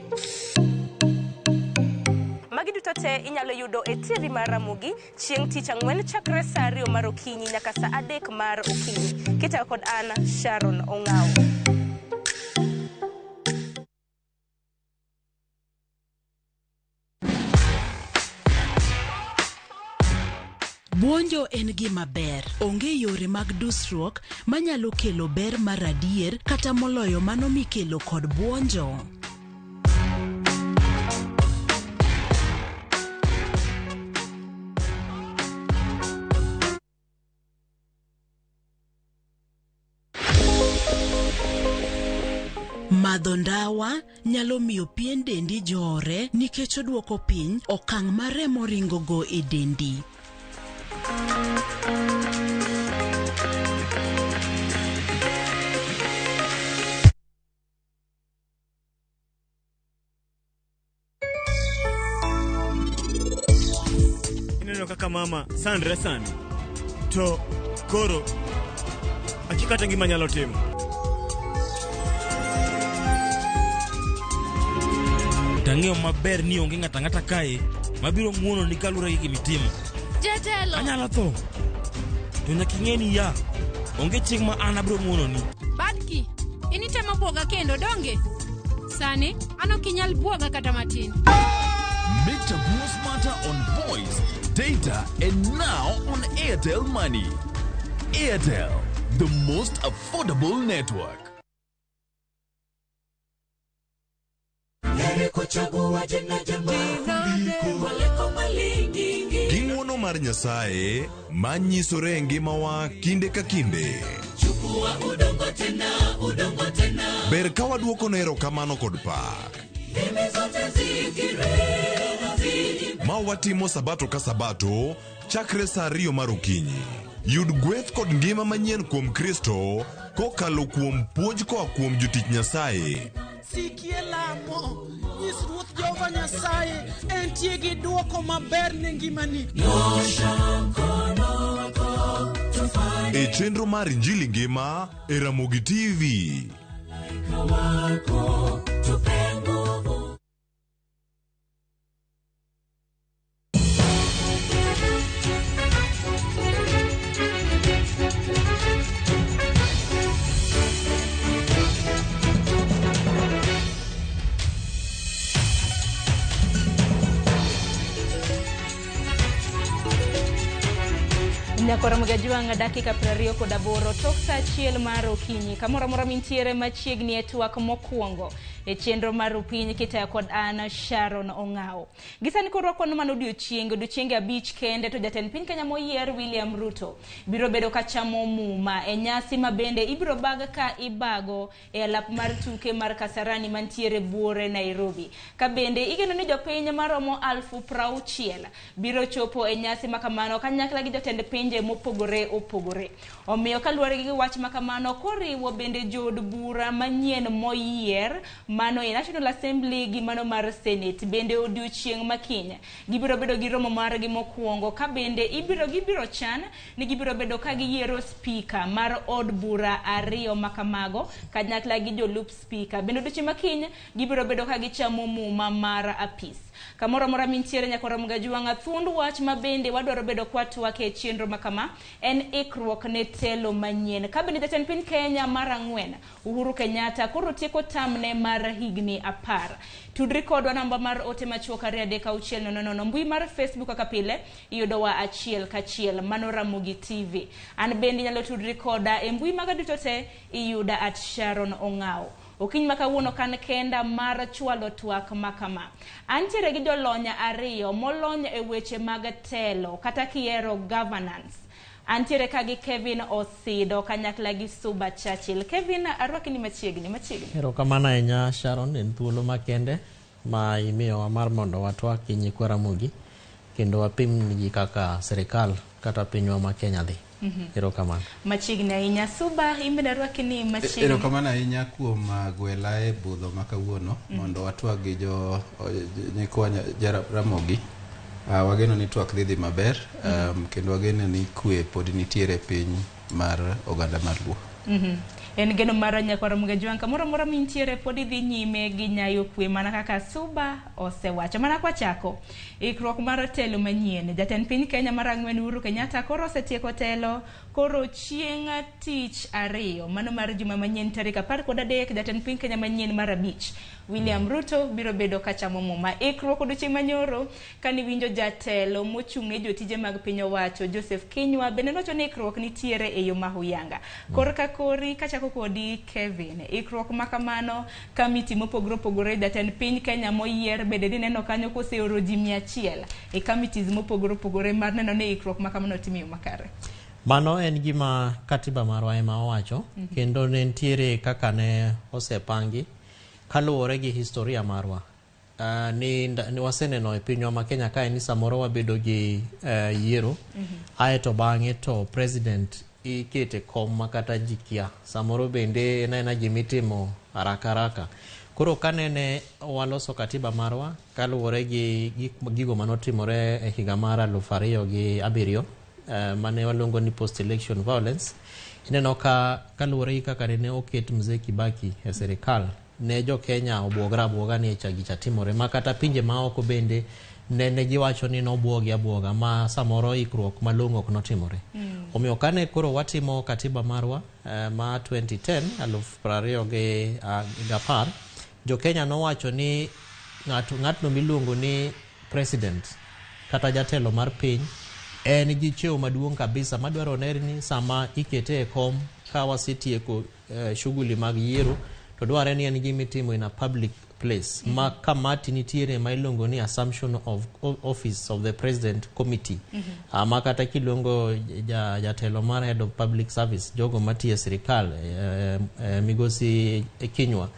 [SPEAKER 1] Magi duto te inyalo yudo e TV mar Ramogi chieng' tich ang'wen chakre sa 2 mar okinyi nyaka sa 3 mar okinyi. Kita kod Anna Sharon Ongao.
[SPEAKER 18] Buonjo en gima ber. Onge yore mag dusruok manyalo kelo ber mar adier kata moloyo mano mikelo kod buonjo. Madho ndawa nyalo miyo pien dendi jore nikech oduoko piny okang' mar remo ringogo e dendi.
[SPEAKER 4] Ineno kaka mama sandre sani. To koro achikata ngima nyalo timo.
[SPEAKER 6] Tang'eyo maber ni onge ng'ata kae mabiro ng'uono ni kalure gi gimitimo.
[SPEAKER 23] Jatelo.
[SPEAKER 6] Anyalo tho. To nyaka ing'e ni ya onge chieng' ma an abiro ng'uono ni.
[SPEAKER 23] Badki, initemo buoga kendo donge? Sani, an ok inyal buoga kata matin.
[SPEAKER 8] Make Taboo smarter on voice, data and now on Airtel Money. Airtel, the most affordable network.
[SPEAKER 11] Ging'wono mar Nyasaye manyisore e ngimawa kinde ka kinde. Ber ka waduoko ne erokamano kod pak. Ma watimo sabato ka sabato chakre sa 2 mar okinyi. Yud gweth kod ngima manyien kuom Kristo kokalo kuom puonj koa kuom jotich Nyasaye.
[SPEAKER 9] Sikie lamo, nyis Ruoth Jehova Nyasaye entie gi duoko maber ne ngimani.
[SPEAKER 11] E chenro mar Injili ngima e Ramogi TV.
[SPEAKER 1] Nyakoro Mugajuang dakika 28 tok sa 1 mar okinyi. Kamoro mora mintiere machiegni e twak mokwongo e chenro mar Upiny Kitaya kod Anna Sharon Ongao. Gisani korwako no mano odiochienge abich kende to jatend piny Kenya moyier William Ruto biro bedo ka chamo muma e nyasi mabende ibiro baga ka ibago e alap mar tuke mar Kasarani mantiere buore Nairobi. Ka bende igeno ni jopiny maromo 60,000 biro chopo e nyasi makamano kanyakla gi jotend pinje mopogore opogore. Omiyo kaluwore gi wach makamano koriwo bende jod bura manyien moyier mano e National Assembly gi mano mar Senate. Bende odiochieng' ma Kenya gibiro bedo gi romo margi mokwongo, ka bende gibiro chan ni gibiro bedo ka giyiero speaker mar od bura 2 makamago kanyakla gi jolup speaker. Bende odiochieng' ma Kenya gibiro bedo ka gichamo muma mar apis. Kamoro mora mintiere nyakora mga juanga thund wach ma bende wadwaro bedo kwa twake chenro makama en ikruok ne telo manyien. Ka bende jatend piny Kenya mar 4 Uhuru Kenyatta koro tieko tamne mar higni 10. Tudri kodwa namba mar ote machuok 36000 mbui mar Facebook kaka pile iyudowa achiel kachiel mano Ramogi TV. An bende nyalo tudri koda e mbui maga duto te iyuda @Sharon Ongao. Okiny makawuono kan kenda mar chwalo twak makama. Antiere gi jolony 2 molony e weche mag telo kata kiero governance. Antiere kagi Kevin Osido kanyakla gi Suba Churchill. Kevin, arwakini machiegni.
[SPEAKER 10] Ero kamana ahinya Sharon, en thuolo makende ma imiyo mar mondo watwak nyikwa Ramogi kendo wapim gi kaka serikal kata pinywa ma Kenya dhi. Ero kamana.
[SPEAKER 1] Machiegni ahinya. Suba, imbe arwakini machiegni.
[SPEAKER 25] Ero kamana ahinya kuom gwela e budho makawuono mondo watwak gi nyikwa Ramogi. Wageno ni twak dhi maber, kendo wageno ni kwe pod nitiere piny mar oganda mar Luo.
[SPEAKER 1] En geno mar nyakwara mga juang kamoro mora mintiere pod dhi nyime gi nyayo kwe mana kaka Suba osewacho. Mana kwa chako ikruok mar telo manyien. Jatend piny Kenya mar 4 Uhuru Kenyatta koro osetieko telo koro chieng' tich 2 mano mar juma manyien tarik 13 jatend piny Kenya manyien mar 5 William Ruto biro bedo kachamo muma. Ikruok odiochieng' manyoro kani winjo jatelo mochung'ne jotije mag piny owacho Joseph Kinyua bende nocho ni ikruok nitiere e yo mahuyanga. Korka kori kachako kodi Kevin, ikruok makamano kamiti mopogore opogore jatend piny Kenya moyier bende ni neno kanyo koseoro ji 100 e committees mopogore opogore mar neno ni ikruok makamano timiyo makare.
[SPEAKER 10] Mano en gima katiba marwa ema owacho kendo ne ntiere kaka ne osepangi kaluwore gi historia marwa. Ni waseneno e pinywa ma Kenya kae ni samoro wabedo gi yiero aeto bang'e to president ikete kom makata jikia. Samoro bende ena gimitimo haraka. Koro kanene waloso katiba marwa kaluwore gi gigo manotimore e higa mar 2007 mane waluongo ni post election violence. Ineno ka kaluwore gi kaka ne oket Mzee Kibaki e serikal ne jo Kenya obwoga ni chagicha timore makata pinje maoko bende ne giwacho ni nobwogi ma samoro ikruok malong'o ok notimore. Omiyo kane koro watimo katiba marwa ma 2010 2010 jo Kenya nowacho ni ng'atno miluongo ni president kata jatelo mar piny en gi cheo maduong' kabisa madwaro ni sama ikete e kom ka wasetieko shughuli mag yiero to dware ni en gimitimo in a public place. Ma kamati nitiere ma ilongo ni assumption of office of the president committee. Ma kata kilongo jatelo mar head of public service jogo matiye serikal migosi Kinyua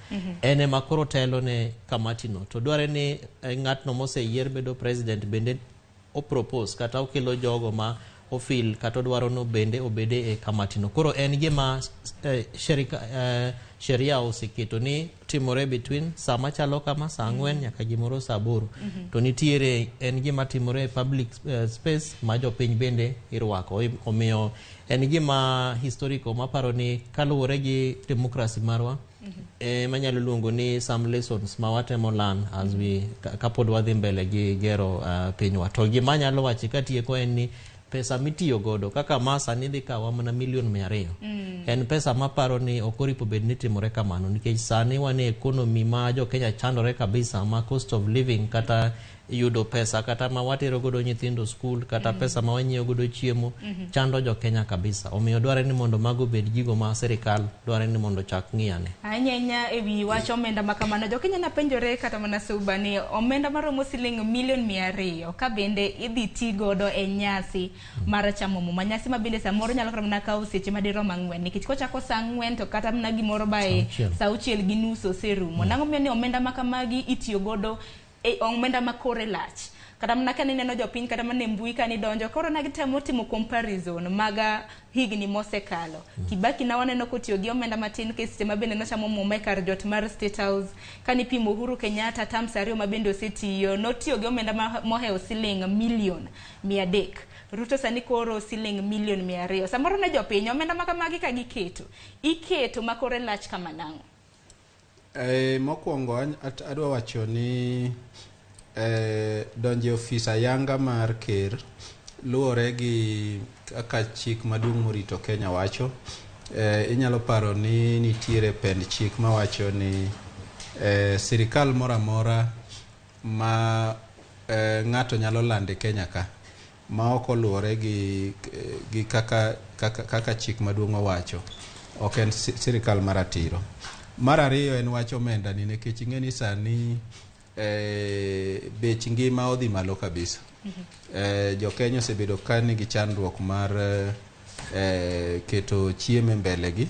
[SPEAKER 10] ene makoro telo ne kamati no to dware ni ng'atno moseyier bedo president bende o propose kata okelo jogo ma ofil kata dwaro no bende obede e kamati no. Koro en gima sheria oseketo ni timore between sama chalo kama saa 4 nyaka gimoro saa 8 to nitiere en gima timore public space ma jo piny bende irwako. Omiyo en gima historical maparo ni kaluwore gi democracy marwa manyalo luongo ni some lessons ma watemo learn as we kapod wadhi mbele gi gero pinywa. To gima nyalo wachi katieko en ni pesa mitiyo godo kaka masa nidhi kawa mana $200,000,000. En pesa maparo ni okoripo bed ni timore kamano nikech sani wane economy ma jo Kenya chandore kabisa ma cost of living kata yudo pesa kata ma watero godo nyithindo school kata pesa ma wanyiewo godo chiemo chando jo Kenya kabisa. Omiyo dware ni mondo mago bed gigo ma serikal dware ni mondo chak ng'iyane.
[SPEAKER 1] Anyanya ewi wacho omenda makamano jo Kenya napenjore kata mana Suba ni omenda maromo siling $200,000,000 ka bende idhi ti godo e nyasi mar chamo muma. Nyasi ma bende samoro nyalo kata mana kawo seche madirom 4 nikech kochako saa 4 to kata mana gimoro bae saa 6:30 oserumo. Nang'o miyo ni omenda makamagi itiyo godo omenda makore lach kata mana ka nineno jopiny kata mana mbui ka nidonjo koro nagitemo timo comparison maga higni mosekalo Kibaki na waneno kotiyo gi omenda matin ke seche mabende nochamo muma kar jot mar State House kanipimo Uhuru Kenyatta terms ariyo mabende osetiyo notiyo gi omenda moheo siling million 300 Ruto sani koro siling million 200 samoro ne jopiny omenda makamagi ka iketo makore lach kama nango
[SPEAKER 25] mokwongo adwa wacho ni donje ofisa yanga mar ker luore gi kaka chik maduong' morito Kenya wacho inyalo paro ni nitiere pend chik mawacho ni sirikal mora mora ma ng'ato nyalo lande Kenya ka ma ok oluore gi kaka chik maduong' owacho ok en sirikal maratiro mar ariyo en wacho omenda ni nikech ing'eni sani bech ngima odhi malo kabisa jo Kenya osebedo ka nigi chandruok mar keto chiemo mbele gi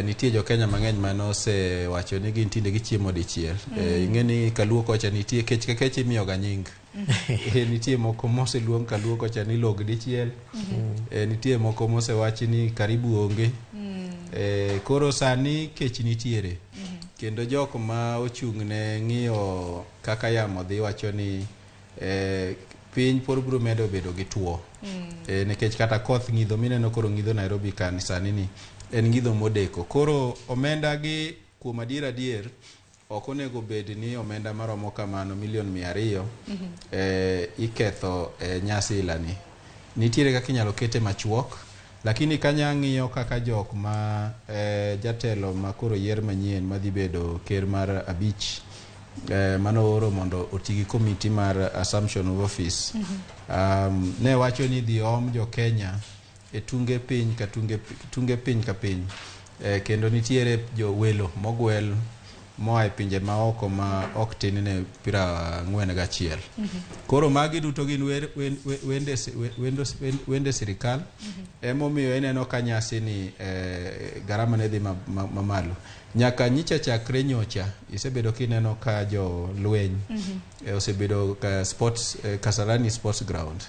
[SPEAKER 25] nitie jo Kenya mang'eny manose wacho ni gintinde gi chiemo dichiel ing'eni kaluo kocha nitie kech imiyo ga nying nitie moko mose luong kaluo kocha ni log dichiel nitie moko mose wachi ni karibu onge koro sani kech nitiere kendo jok ma ochung' ne ng'iyo kaka yamo dhi wacho ni piny pod biro medo bedo gi tuo nikech kata koth ng'idho mineno koro ng'idho Nairobi kan sani ni en ng'idho modeko koro omenda gi kuom adier ok onego bed ni omenda maromo kamano million 200 iketho nyasi ilani nitiere kaka inyalo kete machuok lakini kanya ng'iyo kaka jok ma jatelo ma koro yier manyien madhi bedo ker mar abich mano oro mondo otigi komiti mar assumption of office ne wacho ni dhi om jo Kenya e tunge piny ka piny kendo nitiere jo welo mogwel moa e pinje maoko ma ok tin ne 41 koro magi duto gin wende sirikal emomiyo ineno ka nyasi ni garama ne dhi mamalo nyaka nyicha chakre nyocha isebedo kineno ka jo lweny osebedo ka sports Kasarani sports ground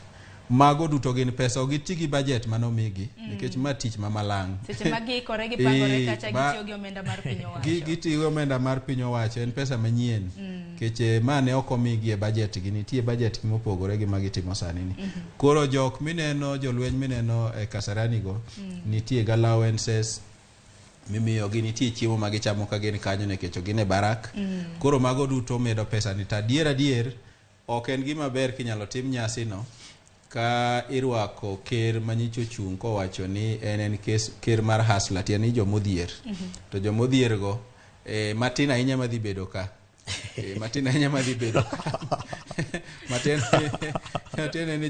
[SPEAKER 25] mago duto gin pesa ogitigi budget manomigi nikech ma tich mamalang
[SPEAKER 1] seche magi kore gi pangore kacha gitiyo gi omenda mar piny owacho
[SPEAKER 25] gitiyo omenda mar piny owacho en pesa manyien keche mane ok omigi e budget gi nitie budget mopogore gi magitimo sani ni koro jok mineno jolweny mineno e Kasarani go nitie allowances mimiyo gi nitie chiemo magichamo ka gin kanyo nikech gin e barak koro mago duto medo pesa ni ta adier ok en gima ber kinyalo tim nyasi no ka irwako ker manyicho chung kowacho ni en ker mar hasla tieni jomodhier to jomodhier go matin ahinya madhi bedo ka matin ahinya madhi bedo ka matin ni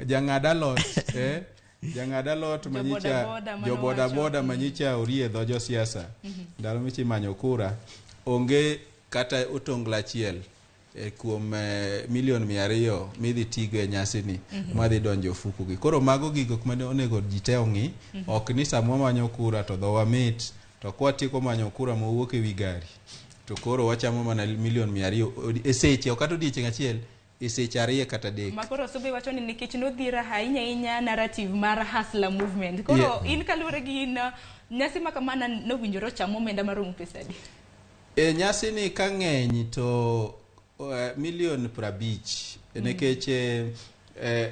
[SPEAKER 25] jang'ada lot jang'ada lot manyicha jo boda manyicha orie dho jo siasa ndalo michi manyo kura onge kata otongla achiel kuom million 200 midhi tigo e nyasi ni madhi donjo ofuku gi koro mago gigo ma onego jite ong'i ok ni samo manyo kura to dhowa mit to kwatieko manyo kura mowuok e wi gari to koro wachamo mana million 200 e seche ok ato odiechieng' achiel e seche 2 kata 3
[SPEAKER 1] makoro sobe wacho ni nikech nodhira ahinya narrative mar hustler movement koro in kaluwore gi nyasi makamana nowinjore chamo omenda maromo pesa adi
[SPEAKER 25] nyasi ni ka ng'eny to million 50 nikech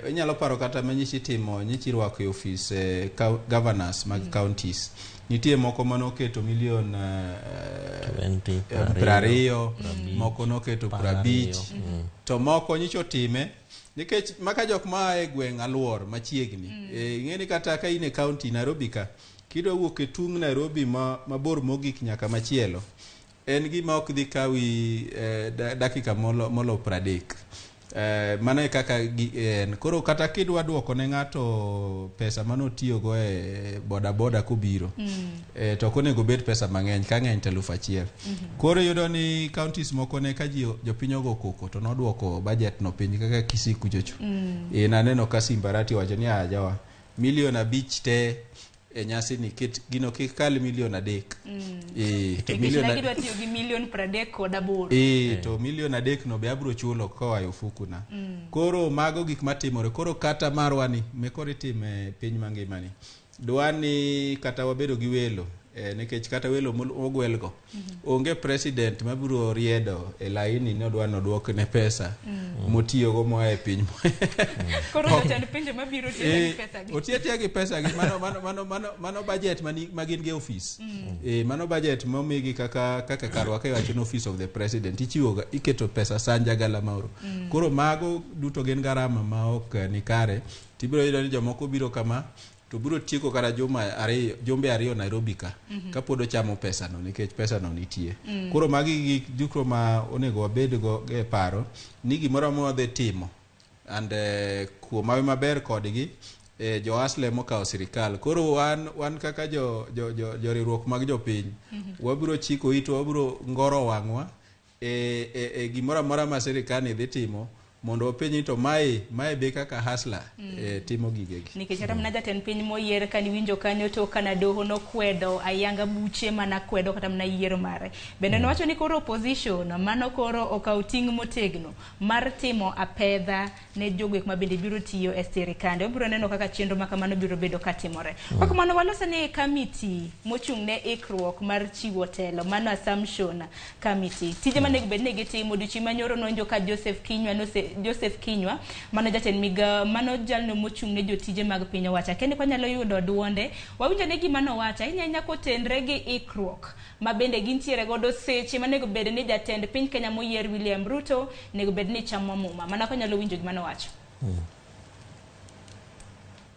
[SPEAKER 25] inyalo paro kata manyichi timo nyichi rwako e office governors mag counties nitie moko manoketo million 20 moko noketo 50 to moko nyicho time nikech maka jok ma e gweng' aluor machiegni ing'eni kata ka in e county Nairobi ka kido wuok e tung Nairobi mabor mogik nyaka machielo en gima ok dhi kawi dakika molo 30 mano e kaka koro kata kidwa duoko ne ng'ato pesa manotiyo go e boda kubiro to konego bet pesa mang'eny ka ng'eny 1,000 koro yudo ni counties moko ne ka jopiny ogo koko to noduoko budget no piny kaka Kisii kuchocho naneno ka Simbarati wacho ni jawa million 5 te e nyasi ni gino kikal milion 3.
[SPEAKER 1] To milion gidwa tiyo gi milion 38.
[SPEAKER 25] To milion 3 no be abro chulo koa e ofuku na. Koro mago gik matimore. Koro kata marwani mekore time piny mangimani. Dwani kata wabedo gi welo nekech kata welo mogwelgo onge president mabiro riedo e laini ni odwa nodwok ne pesa motiyo go moa e piny
[SPEAKER 1] koro jatend pinje mabiro tiyo gi pesa gi
[SPEAKER 25] otiyo gi pesa gi mano budget magin ge office mano budget momigi kaka karwa ka wacho no office of the president ichiwo iketo pesa sanja gala mauro koro mago duto gin garama ma ok ni kare tibiro yudo ni jomoko biro kama to biro tieko kara jombe ariyo Nairobi ka kapod ochamo pesa no nikech pesa no nitie. Koro magi duto ma onego wabed go e paro ni gimoro amora dhi timo and kuom mawe maber kodgi jo asle mokawo sirikal. Koro wan kaka jo riwruok mag jopiny wabiro chiko ito wabiro ngoro wang'wa e gimoro amora ma sirikal ni dhi timo mondo openyi to mae be kaka hasla timo gigegi
[SPEAKER 1] nikech hata mna jatend piny moyier kani winjo kanyo to kana doho no kwedo ayanga buche mana kwedo kata mna yiero mare bende nowacho ni koro opposition mano koro okaw ting' motegno mar timo apedha ne jogwek ma bende biro tiyo e sirikande obiro neno kaka chenro ma kamano biro bedo katimore kwa mano walosa ne committee mochung' ne ikruok mar chiwo telo mano assumption committee tije manego bed ne gitimo dichi manyoro nonjo ka Joseph Kinywa mano jatend miga mano jalno mochung' ne jotije mag piny owacho kende kwa nyalo yudo duonde wawinjo ne gima no wacha inyanya kotenre gi ikruok ma bende gintiere godo seche manego bed ni jatend piny Kenya moyier William Ruto nego bed ni chamo muma mana kwa nyalo winjo gima no wacho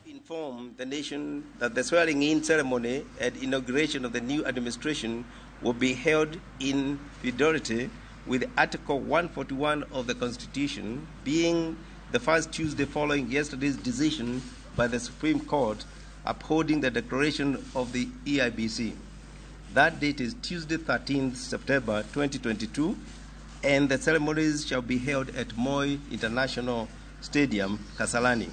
[SPEAKER 2] inform the nation that the swearing in ceremony and inauguration of the new administration will be held in fidelity with Article 141 of the Constitution, being the first Tuesday following yesterday's decision by the Supreme Court upholding the declaration of the EIBC. That date is Tuesday, 13th September 2022, and the ceremonies shall be held at Moi International Stadium, Kasarani.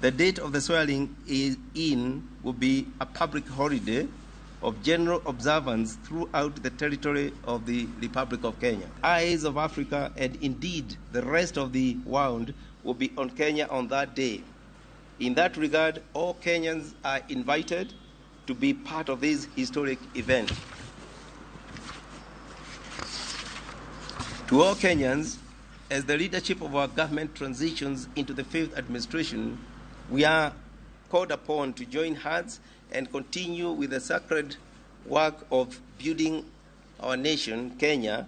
[SPEAKER 2] The date of the swearing in will be a public holiday of general observance throughout the territory of the Republic of Kenya. Eyes of Africa and indeed the rest of the world will be on Kenya on that day. In that regard, all Kenyans are invited to be part of this historic event. To all Kenyans, as the leadership of our government transitions into the fifth administration, we are called upon to join hands and continue with the sacred work of building our nation, Kenya,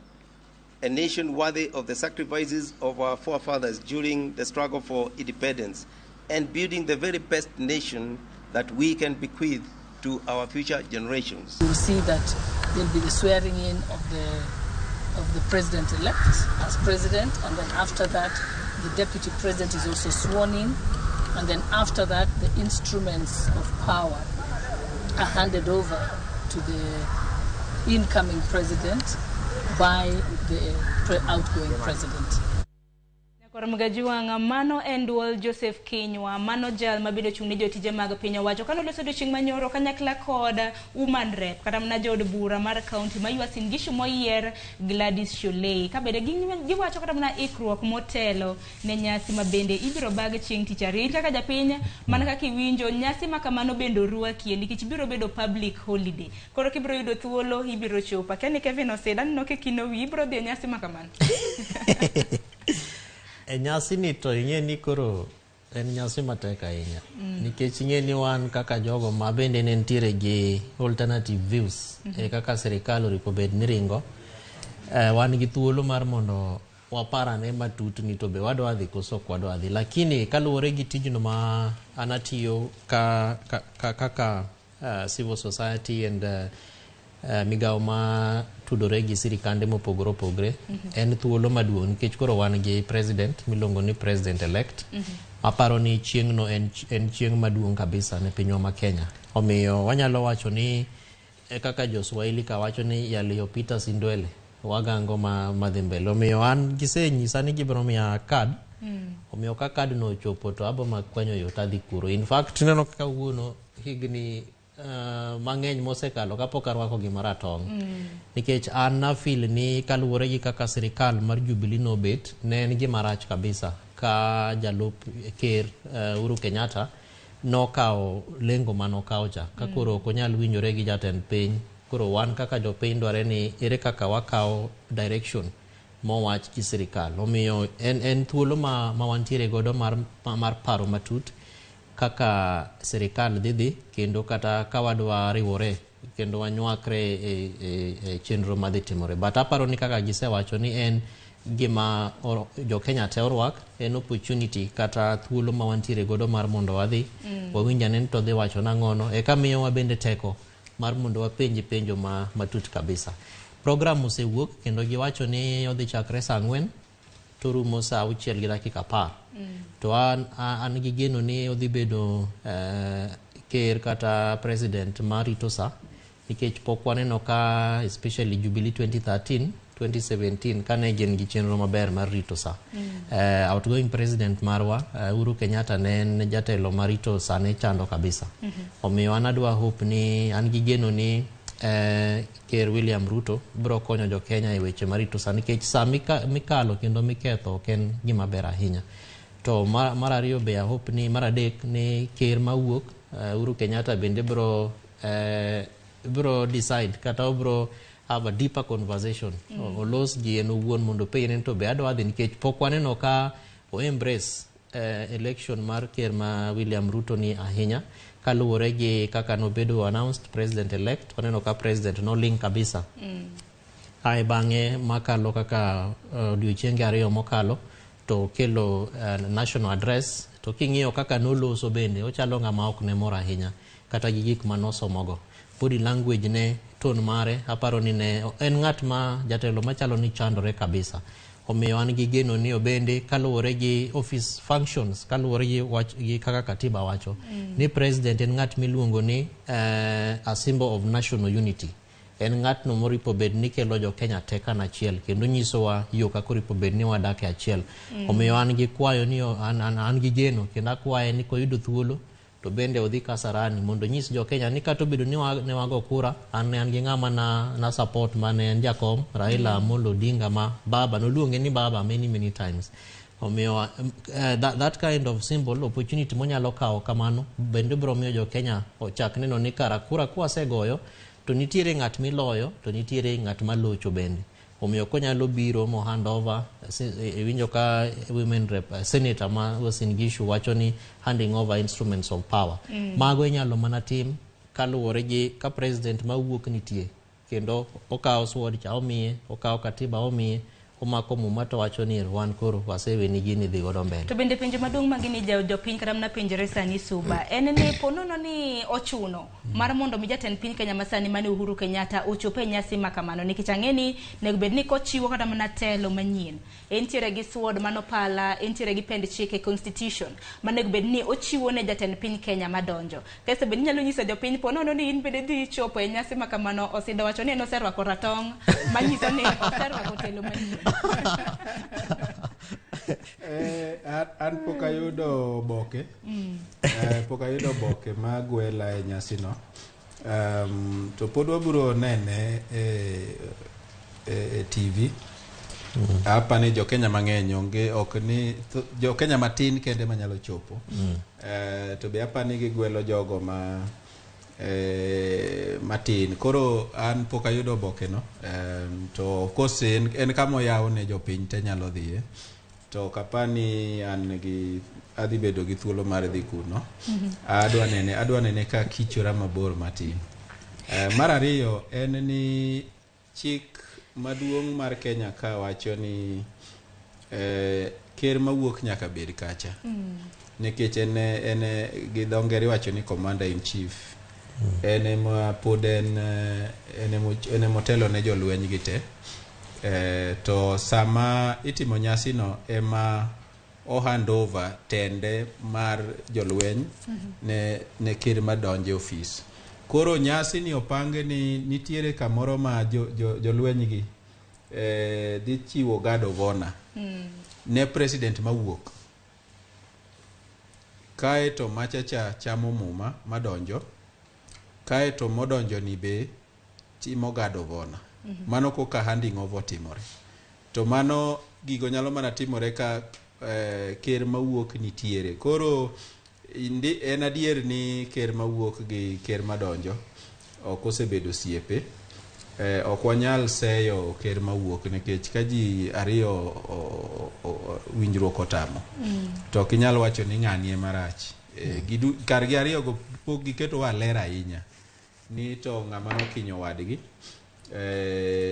[SPEAKER 2] a nation worthy of the sacrifices of our forefathers during the struggle for independence, and building the very best nation that we can bequeath to our future generations.
[SPEAKER 12] You will see that there will be the swearing in of the president-elect as president, and then after that, the deputy president is also sworn in, and then after that, the instruments of power are handed over to the incoming president by the outgoing president.
[SPEAKER 1] Kormgajuanga mano endwol Joseph Kinywa mano jal mabedo chung'ne jotije mag piny owacho kano loso chieng' manyoro kanyakla kod woman rep kata mna jod bura mar county maywa Singishu moyier Gladys Sholei kabede giwacho kata mna ikruok motelo ne nyasi mabende ibiro bag chieng' tich ariyo kaka japiny mana kaka iwinjo nyasi makamano bendo ruaki nikech biro bedo public holiday koro kibiro yudo thuolo ibiro chopa kani Kevin Oseda noke kinowi ibiro dhi nyasi makamano
[SPEAKER 10] nyasi ni to ing'e ni koro en nyasi matek ahinya nikech ing'e ni wan kaka jogo ma bende ne ntiere gi alternative views kaka sirikal oripo bed ni ringo wan gi thuolo mar mondo waparane matut ni to be wadwa dhi koso kwadwa dhi lakini kaluwore gi tijno ma anatiyo kaka civil society and migao ma tudore gi sirikande mopogore opogore en thuolo maduong' nikech koro wan gi president milongo ni president elect aparo ni chieng'no en chieng' maduong' kabisa ne pinywa ma Kenya omiyo wanyalo wacho ni kaka jo-Swahili ka wacho ni yaliyopita si ndwele wagango madhi mbele omiyo an gisenyisa ni gibiro miya card Omiyo ka kad no chopo to abo makwanyo yo tadhi kuro. In fact neno kaka wuono higni mang'eny mosekalo kapok arwako gima ratong'. Nikech an na feel ni kaluwore gi kaka sirikal mar Jubilee no bet ne en gima rach kabisa ka jalup ker Uhuru Kenyatta nokao lengo manokao cha ka koro ok onyal winjore gi jatend piny. Koro wan kaka jopiny dware ni ere kaka wakao direction mowach gi sirikal. Omiyo en thuolo ma wantiere godo mar paro matut kaka sirikal dhi kendo kata kawadwa riwore kendo wanywakre e chenro madhi timore. But aparo ni kaka gisewacho ni en gima jo Kenya te orwak, en opportunity kata thuolo ma wantiere godo mar mondo wadhi wawinja ni to dhi wacho nang'ono eka miyo wabende teko mar mondo wapenji penjo matut kabisa. Program osewuok kendo giwacho ni odhi chakre saa 4 to rumo saa 6 gi dakika 10. To an gi geno ni odhi bedo ker kata president marito sa, nikech pok waneno ka especially Jubilee 2017 kane gen gi chenro maber mar rito sa. Outgoing president marwa Uhuru Kenyatta ne en jatelo marito sa ne chando kabisa. Omiyo an adwa hope ni an gi geno ni ker William Ruto bro konyo jo Kenya e weche marito sa, nikech sa mikalo kendo miketho ken gima ber ahinya. To mar ariyo be hope ni mar adek ni ker mawuok Uhuru Kenyatta bende bro decide kata bro have a deeper conversation olos gi en owuon mondo penj to be adwa dhi, nikech pok waneno ka o embrace election mar ker ma William Ruto ni ahinya kaluwore gi kaka nobedo announced president elect. Waneno ka president no link kabisa ai bang'e makalo kaka odiochienge 2 mokalo to kelo national address. To king'iyo kaka noloso bende ochalo ng'ama ok ne mor ahinya kata gi gik manosomogo. Body language ne, tone mare aparo ni ne en ng'at ma jatelo machalo ni chandore kabisa. Omiyo an gi geno ni obende kaluwore gi office functions, kaluwore gi kaka katiba wacho ni president en ng'at miluongo ni a symbol of national unity. En ng'at no moripo bed ni kelo jo Kenya te kanachiel kendo nyisowa yo kaka oripo bed ni wadak e achiel. Omiyo an gi kwayo ni an gi geno kendo akwaye ni koyudo thuolo to bende odhi Kasarani mondo nyis jo Kenya ni kata obedo ni ne wago kura, an gi ng'ama na support mane en jakom Raila Amolo Odinga ma baba noluonge ni baba many times. Omiyo that kind of symbol opportunity monyalo kawo kamano bende bro miyo jo Kenya ochak neno ni kara kura kwasegoyo to nitiere ng'at miloyo to nitiere ng'at malocho bende. Omiyo konyalo biro mo hand over winjo ka women rep senator ma Uasin Gishu wacho ni handing over instruments of power. Mago inyalo mana tim kaluwore gi ka president mawuok nitie kendo okawo sword cha omiye, okawo katiba omiye, omako muma to wacho ni wan koro waseweni gini dhi godo mbele.
[SPEAKER 1] To bende penjo maduong' magini jopiny kata mna penjore sani Suba en ni ponono ni ochuno mar mondo mi jatend piny Kenya masani mane Uhuru Kenyatta ochope e nyasi makamano, nikech ang'eni nego bed ni kochiwo kata mana telo manyien entiere gi sword manopala, entiere gi pend chike constitution manego bed ni ochiwo ne jatend piny Kenya madonjo. Kese bed nyalo nyiso jopiny ponono ni in bende dhi chopo e nyasi makamano. Osido wacho ni en oserwako ratong' manyiso ni oserwako telo manyien.
[SPEAKER 25] An pok ayudo boke ma gwela e nyasi no, to pod wabiro nene e TV. Apa ni jo Kenya mang'eny onge, ok ni jo Kenya matin kende manyalo chopo. To be apa ni gigwelo jogo matin. Koro an pok ayudo boke no. To of course en kamo yawo ne jopiny te nyalo dhiye. To kapani an gi adhi bedo gi thuolo mar dhi kuno. Adwa nene ka kichora mabor matin. Mar ariyo en ni chik maduong' mar Kenya ka wacho ni ker mawuok nyaka bed kacha. Nikech en gi dho ngere wacho ni commander in chief. Ene ma pod ene motelo ne jolweny gi te. To sama itimo nyasi no ema o hand over tende mar jolweny ne ker madonje office. Koro nyasi ni opange ni nitiere kamoro ma jolweny gi dhi chiwo guard of honor ne president mawuok kae to machacha chamo muma madonjo kae to modonjo ni be timo gado vona mano koka handing over timore to mano gigo nyalo mana timore ka ker mawuok nitiere koro en adier ni ker mawuok gi ker madonjo ok osebedo siepe ok wanyal seyo ker mawuok nikech ka ji ariyo winjruok otamo to ok inyal wacho ni ng'ani e marach kar gi ariyo go pok giketo wa ler ahinya ni to ng'ama nokinyo wadgi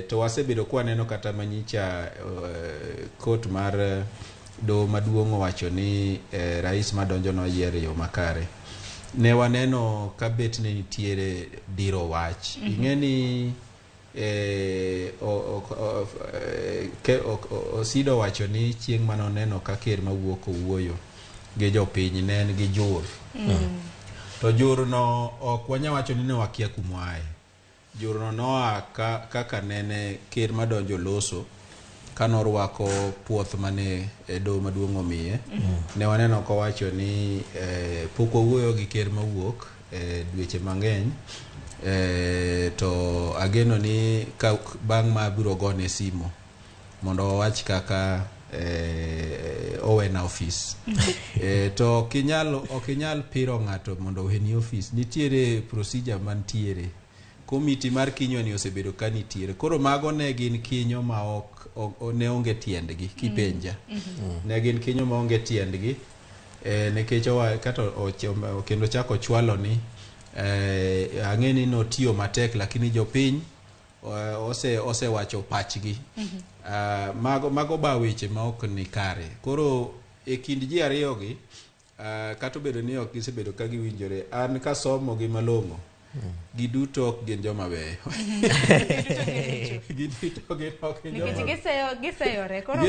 [SPEAKER 25] to wasebedo kwa neno kata manyicha kot mar do maduong' owacho ni rais madonjo no yiere yo makare ne waneno ka bet ne nitiere diro wach ing'eni Osido wacho ni chieng' manoneno ka ker mawuok owuoyo gi jopiny ne en gi jur to jur no ok wanya wacho ni ne wakia kumwae jur no noa kaka nene ker madonjo loso kanorwako puoth mane do maduong' omiye ne waneno ko wacho ni pok owuoyo gi ker mawuok dweche mang'eny to ageno ni bang' ma biro gone simo mondo owach kaka owena office to ok inyal piro ng'ato mondo weni office nitiere procedure mantiere komiti mar kinyo ni osebedo ka nitiere koro mago ne gin kinyo ma ok ne onge tiendgi kipenja ne gin kinyo ma onge tiendgi nekech kata kendo chako chwalo ni ang'eni notiyo matek lakini jopiny ose wacho pachgi mago ba weche ma ok ni kare koro e kind ji ariyo gi kata obedo ni ok gisebedo ka giwinjore an kasomo gi malong'o giduto ok gin joma beyo giduto gin ok gin joma beyo
[SPEAKER 1] giseyore koro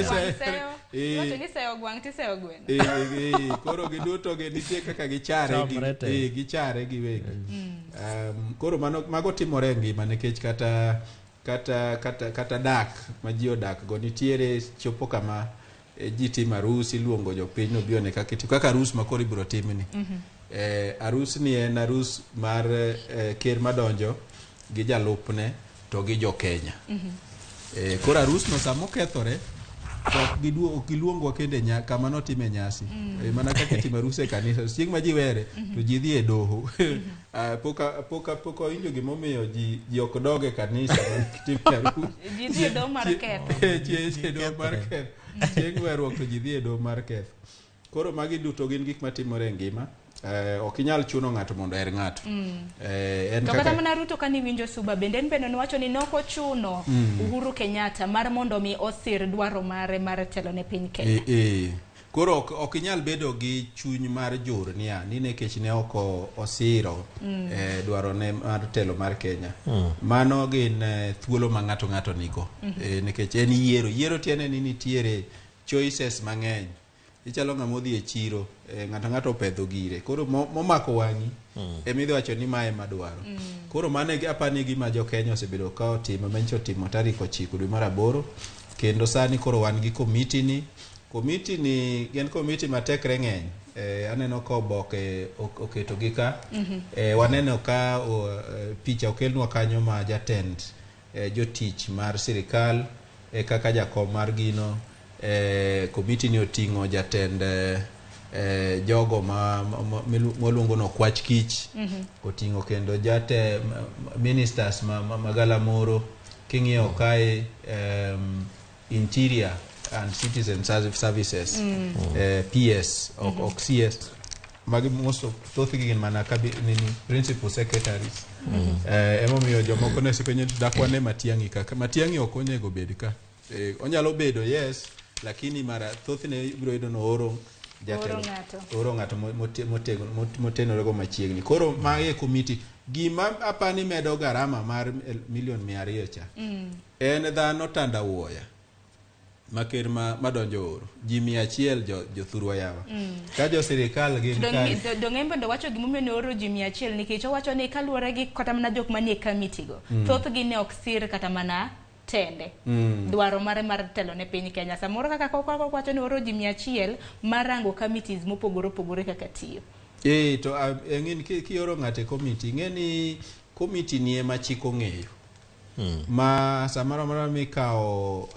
[SPEAKER 1] giseyo gwang' tiseyo gweno
[SPEAKER 25] koro giduto nitie kaka gichare giwegi koro mago timore e ngima nikech kata dak ma ji odak go nitiere chopo kama ji timo arus iluongo jopiny nobione kaka arus ma koro ibiro timni arus ni en arus mar ker madonjo gi jalupne to gi jo Kenya koro arus no samo kethore ok giluongwa kende kama notime nyasi mana kaka timo arus e kanisa chieng' ma ji were to ji dhi e doho pok owinjo gimomiyo ji ok dog e kanisa time arus
[SPEAKER 1] ji dhi e doho mar ketho
[SPEAKER 25] chieng' werruok to ji dhi e doho mar ketho koro magi duto gin gik matimore e ngima ok inyal chuno ng'ato mondo er ng'ato
[SPEAKER 1] to kata mana Ruto kani winjo Suba bende en bende niwacho ni noko chuno Uhuru Kenyatta mar mondo mi osir dwaro mare mar telo ne piny Kenya
[SPEAKER 25] koro ok inyal bedo gi chuny mar jur ni nekech ne ok osiro dwaro ne mar telo mar Kenya mano gin thuolo ma ng'ato nigo nikech en yiero tiene ni nitiere choices mang'eny ichalo ng'ama odhi e chiro ng'ato opedho gire koro momako wang'i emidhi wacho ni mae madwaro koro mane apani gima jo Kenya osebedo ka otimo mencho timo tarik 9 dwe mar 8 kendo sani koro wan gi komiti ni gen komiti matekre ng'eny aneno ka oboke oketo gi ka waneno ka picha okelnwa kanyo ma jatend jotich mar sirikal kaka jakom mar gino komiti ni oting'o jatend jogo moluongo no kwach kich oting'o kendo ministers magalamoro king'iyo kae interior and citizen services PS ok CS magi most of thothgi gin mana principal secretaries emomiyo jomoko ne sipenyo dakwane Matiang'i kaka Matiang'i ok onego bed ka onyalo bedo yes lakini mara thothne ibiro yudo no oro ng'ato motenore go machiegni koro mae komiti gima apani medo garama mar $200,000 cha en dhano tandawuoya maker madonjo oro ji 100 jothurwa yawa ka jo sirikal gin
[SPEAKER 1] ka dongembe ndo wacho gimomiyo ne oro ji 100 nikech owacho ni kaluwore gi kata mana jok manie committee go thoth gi ne ok sir kata mana tende dwaro mare mar telo ne piny Kenya. Samoro kaka kwacho ni oro ji 100 marango committees mopogore opogore kaka tiyo.
[SPEAKER 25] To ng'eni kioro ng'ate committee, ng'eni committee ni ema chik ong'eyo. Ma samoro mara mikao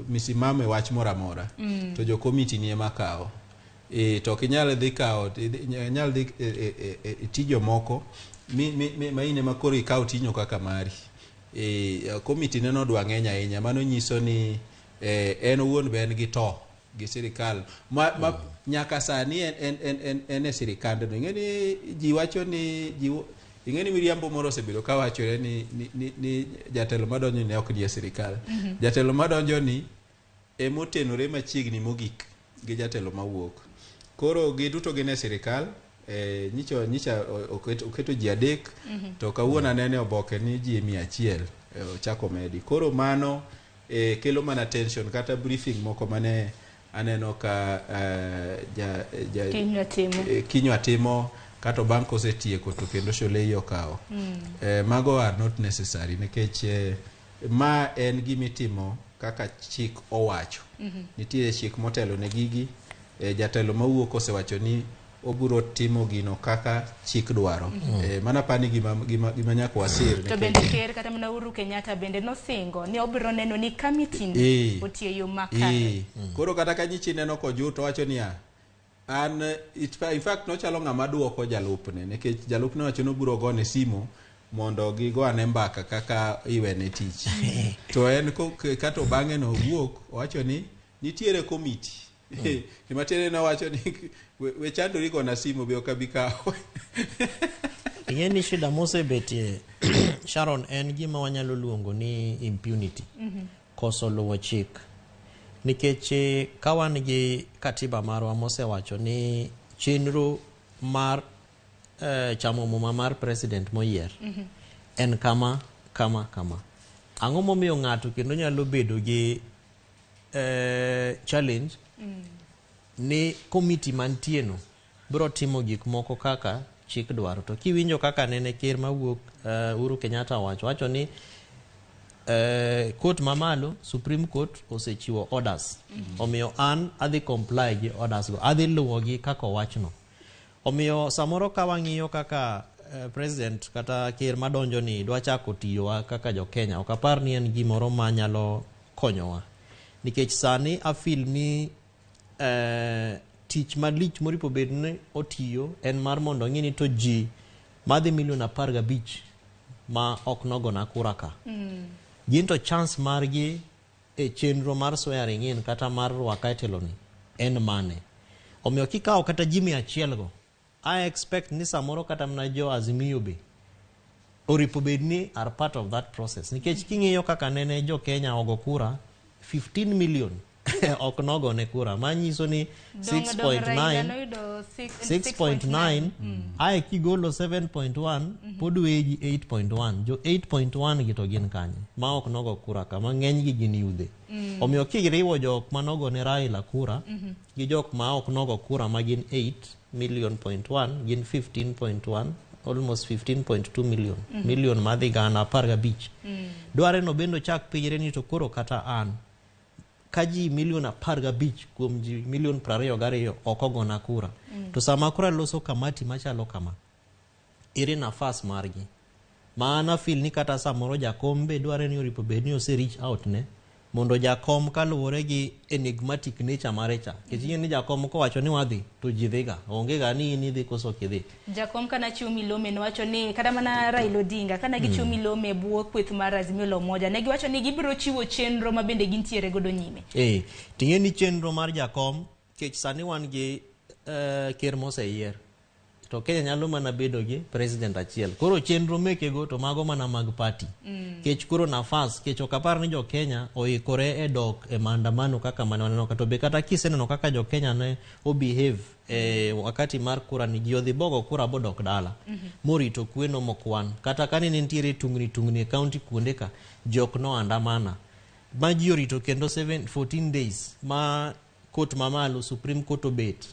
[SPEAKER 25] misimame wach mora mora to jo committee ni ema kao. To kinyal dhi kao, nyal dhi tijo moko ma ine makoro ikao tinyo kaka mari. Committee neno dwa ng'eny ahinya, mano nyiso ni en owuon be en gi to gi sirikal ma nyaka sani en e sirikande no. Ing'eni ji wacho ni ing'eni miriambo moro osebedo ka wachore ni jatelo madonjo ne ok nie sirikal. Jatelo madonjo ni emotenore machiegni mogik gi jatelo mawuok. Koro giduto gin e sirikal. Nyicha oketo ji 3 to kawuono anene oboke ni ji 100 chako medi. Koro mano kelo mana tension kata briefing moko mane aneno ka kinywa timo kato bank osetieko to kendo Sholei okao. Mago are not necessary nikech ma en gimitimo kaka chik owacho. Nitie chik motelo ne gigi. Jatelo mawuok osewacho ni oburo timo gino kaka chik dwaro. Mana pani gima nyako wasir.
[SPEAKER 1] To bende ker kata mana Uhuru Kenyatta bende nosingo ni obiro neno ni committee ni otie yo makare.
[SPEAKER 25] Koro kata kanyichi neno ko juto wacho ni in fact no chalo ng'ama duoko jalupne nikech jalupne wacho no buro gone simu mondo gigo ane mbaka kaka iwene tich. To en kato bang'e no wuok wacho ni nitiere committee. Nimatere na wacho ni we chandori kona simu be okabikao.
[SPEAKER 10] Ing'eni shida mose betie Sharon en gima wanyalo luongo ni impunity. Koso luwo chik. Nikech kawan gi katiba marwa mose wacho ni chenro mar chamo muma mar president moyier en kama. Ang'o momiyo ng'ato kendo nyalo bedo gi challenge ni committee mantie no biro timo gik moko kaka chik dwaro. To kiwinjo kaka nene ker mawuok Uhuru Kenyatta wacho ni court mamalo Supreme Court osechiwo orders. Omiyo an adhi comply gi orders go, adhi luwo gi kaka wachno. Omiyo samoro ka wang'iyo kaka president kata ker madonjo ni dwa chako tiyowa kaka jo Kenya, ok apar ni en gimoro ma nyalo konyowa. Nikech sani afil ni tich malich moripo bedne otiyo en mar mondo ng'ini to ji madhi 15 ma ok nogona kura ka. Ginto chance margi e chenro mar swearing in kata mar rwaka e teloni en mane. Omiyo kikao kata ji 100 go, I expect ni samoro kata mna jo Azimio be oripo bedni are part of that process. Nikech king'iyo kaka nene jo Kenya ogo kura 15 million ok nogo ne kura, manyiso ni 6.9 ae kigolo 7.1 podweji 8.1. Jo 8.1 gito gin kanye ma ok nogo kura ka, ma ng'eny gi gin yudhe. Omiyo kiriwo jok manogo ne Raila kura gi jok ma ok nogo kura ma gin 8 million point 1 gin 15.1 almost 15.2 million madhi gana 15. Dware no bendo chak pijre ni to koro kata an kaji million 15 kuom ji million 22 okogona kura. To sama kura loso kamati machalo kama ire nafas margi maana feel ni kata samoro jakom be dware ni oripo be ni ose reach out ne mondo jakom kaluwore gi enigmatic nature marecha. Keching'e ni jakom ko wacho ni wadhi to jidhiga onge ga ni idhi koso kidhi.
[SPEAKER 1] Jakom kana chiwo milome no wacho ni kata mana Raila Odinga kana gichiwo milome buo kweth mar Azimio la Umoja ne giwacho ni gibiro chiwo chenro mabende gintiere godo nyime.
[SPEAKER 10] Ting'e ni chenro mar jakom kech sani wan gi ker moseyier to Kenya nyalo mana bedo gi president achiel. Koro chenro meke go to mago mana mag party. Kech koro nafas kech okapar ni jo Kenya oikore e dok e maandamano kaka maneno to be kata kiseneno kaka jo Kenya ne obehave wakati mar kura ni giodhi bogo kura bodok dala. Morito kweno mokwan kata kani nitiere tungni county kuonde ka jok no andamana. Ma ji orito kendo 14 days ma court mamalo Supreme Court obet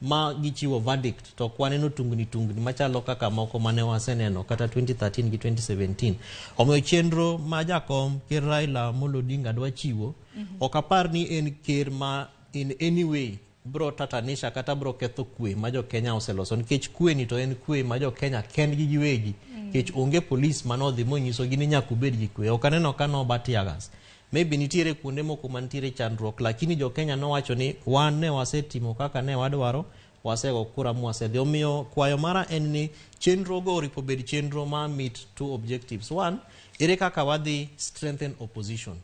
[SPEAKER 10] ma gichiwo verdict to kwaneno tungni machalo kaka moko mane waseneno kata 2013 gi 2017. Omiyo chenro ma jakom Ker Raila Amolo Odinga dwa chiwo ok apar ni en ker ma in any way bro tatanisha kata bro ketho kwe ma jo Kenya oseloso, nikech kwe ni to en kwe ma jo Kenya kendgi giwegi, nikech onge polis manodhi monyiso gi ni nyaka ubed gi kwe. Ok aneno ka no batiagas, maybe nitiere kuonde moko mantiere chandruok, lakini jo Kenya nowacho ni wan ne wasetimo kaka ne wadwaro, wasego kura mwasedhi. Omiyo kwayo mara en ni chenro go oripo bed chenro ma meet two objectives. One, ere kaka wadhi strengthen opposition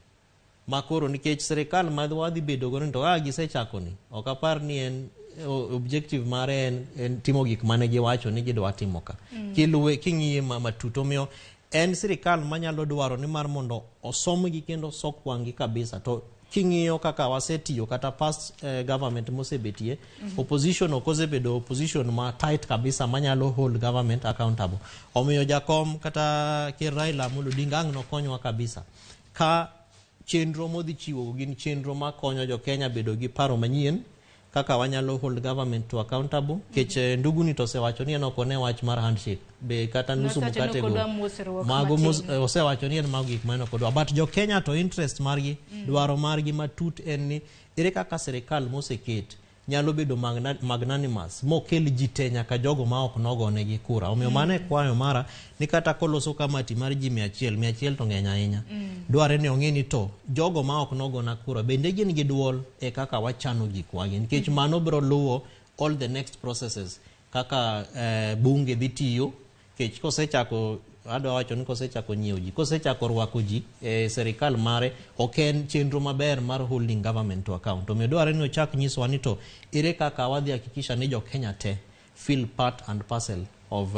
[SPEAKER 10] makoro, nikech serikal ma wadhi bedo go to gisechako ni ok apar ni en objective mare en timo gik mane giwacho ni gidwa timo ka. Kiluwe king'iye matut, omiyo en sirikal manyalo dwaro ni mar mondo osomgi kendo sok wang'gi kabisa. To king'iyo kaka wasetiyo kata past government mosebetie, opposition okosebedo opposition ma tight kabisa manyalo hold government accountable. Omiyo jakom kata Ker Raila Amolo Odinga ang' nokonywa kabisa ka chenro modhi chiwo gin chenro ma konyo jo Kenya bedo gi paro manyien kaka wanyalo hold government to accountable. Kech nduguni to osewacho ni en ok one wach mar handshake be kata nusu mkate go mago osewacho ni en mago gik mano kodwa, but jo Kenya to interest margi dwaro margi matut en ni ere kaka serikal moseket nyalo bedo magnanimous mokel ji te nyaka jogo ma ok nogone gi kura. Omiyo mane kwayo mara ni kata koloso kamati mar ji 100 to ng'eny ahinya, dware ni ong'eni to jogo ma ok nogona kura bende gin gi duol e kaka wachano gik wagi, nikech mano bro luwo all the next processes kaka bunge dhi tiyo. Kech kosechako adwa wacho ni kosechako nyiewo ji, kosechako rwako ji serikal mare, ok en chenro maber mar holding government to account. Omiyo dware ni ochak nyiswa ni to ere kaka wadhi hakikisha ni jo Kenya te feel part and parcel of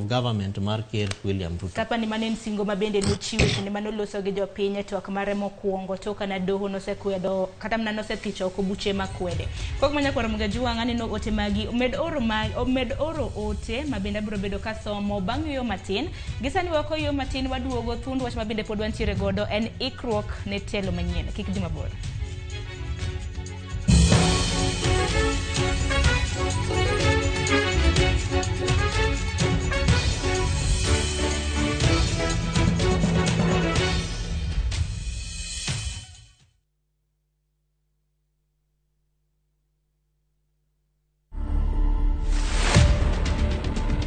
[SPEAKER 10] government mar Ker William Ruto.
[SPEAKER 1] Kapa ni manen singo mabende luchiwe kinde manoloso gi jo pinye to akmare mokuongo toka na doho nosekwedo kata mna nosethicho ko buche makwede. Kok manya kwa Ramogi ng'ani no ote magi omed oro ote mabende bro bedo kasomo bang' yo matin. Gisani wako yo matin waduogo thundu wach mabende pod wantiere godo en ikruok ne telo manyien. Kik dhi mabor.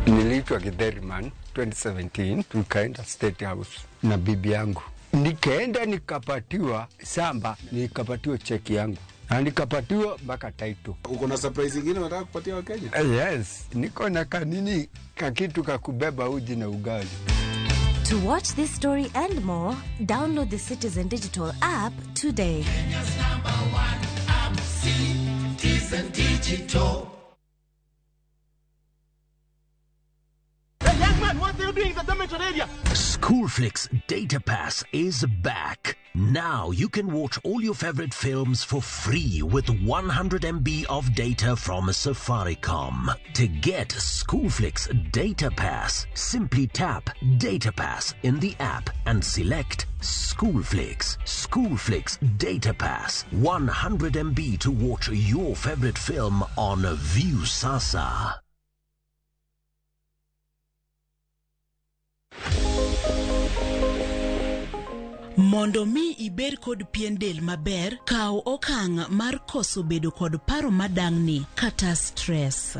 [SPEAKER 24] Niliitwa Githeriman 2017, tukaenda State House na bibi yangu. Nikaenda nikapatiwa samba, nikapatiwa cheki yangu na nikapatiwa mpaka title.
[SPEAKER 26] Uko na surprise nyingine unataka kupatia wa Kenya?
[SPEAKER 24] Yes, niko na kanini kakitu kakubeba uji na ugali.
[SPEAKER 16] To watch this story and more, download the Citizen Digital app today.
[SPEAKER 13] Kenya's #1 app, Citizen Digital.
[SPEAKER 14] What are you doing in the dormitory area?
[SPEAKER 15] Schoolflix Data Pass is back. Now you can watch all your favorite films for free with 100 MB of data from Safaricom. To get Schoolflix Data Pass, simply tap Data Pass in the app and select Schoolflix. Schoolflix Data Pass. 100 MB to watch your favorite film on View Sasa.
[SPEAKER 18] Mondo mi iber kod pien del maber, kaw okang' mar koso bedo kod paro madang'ni kata stress.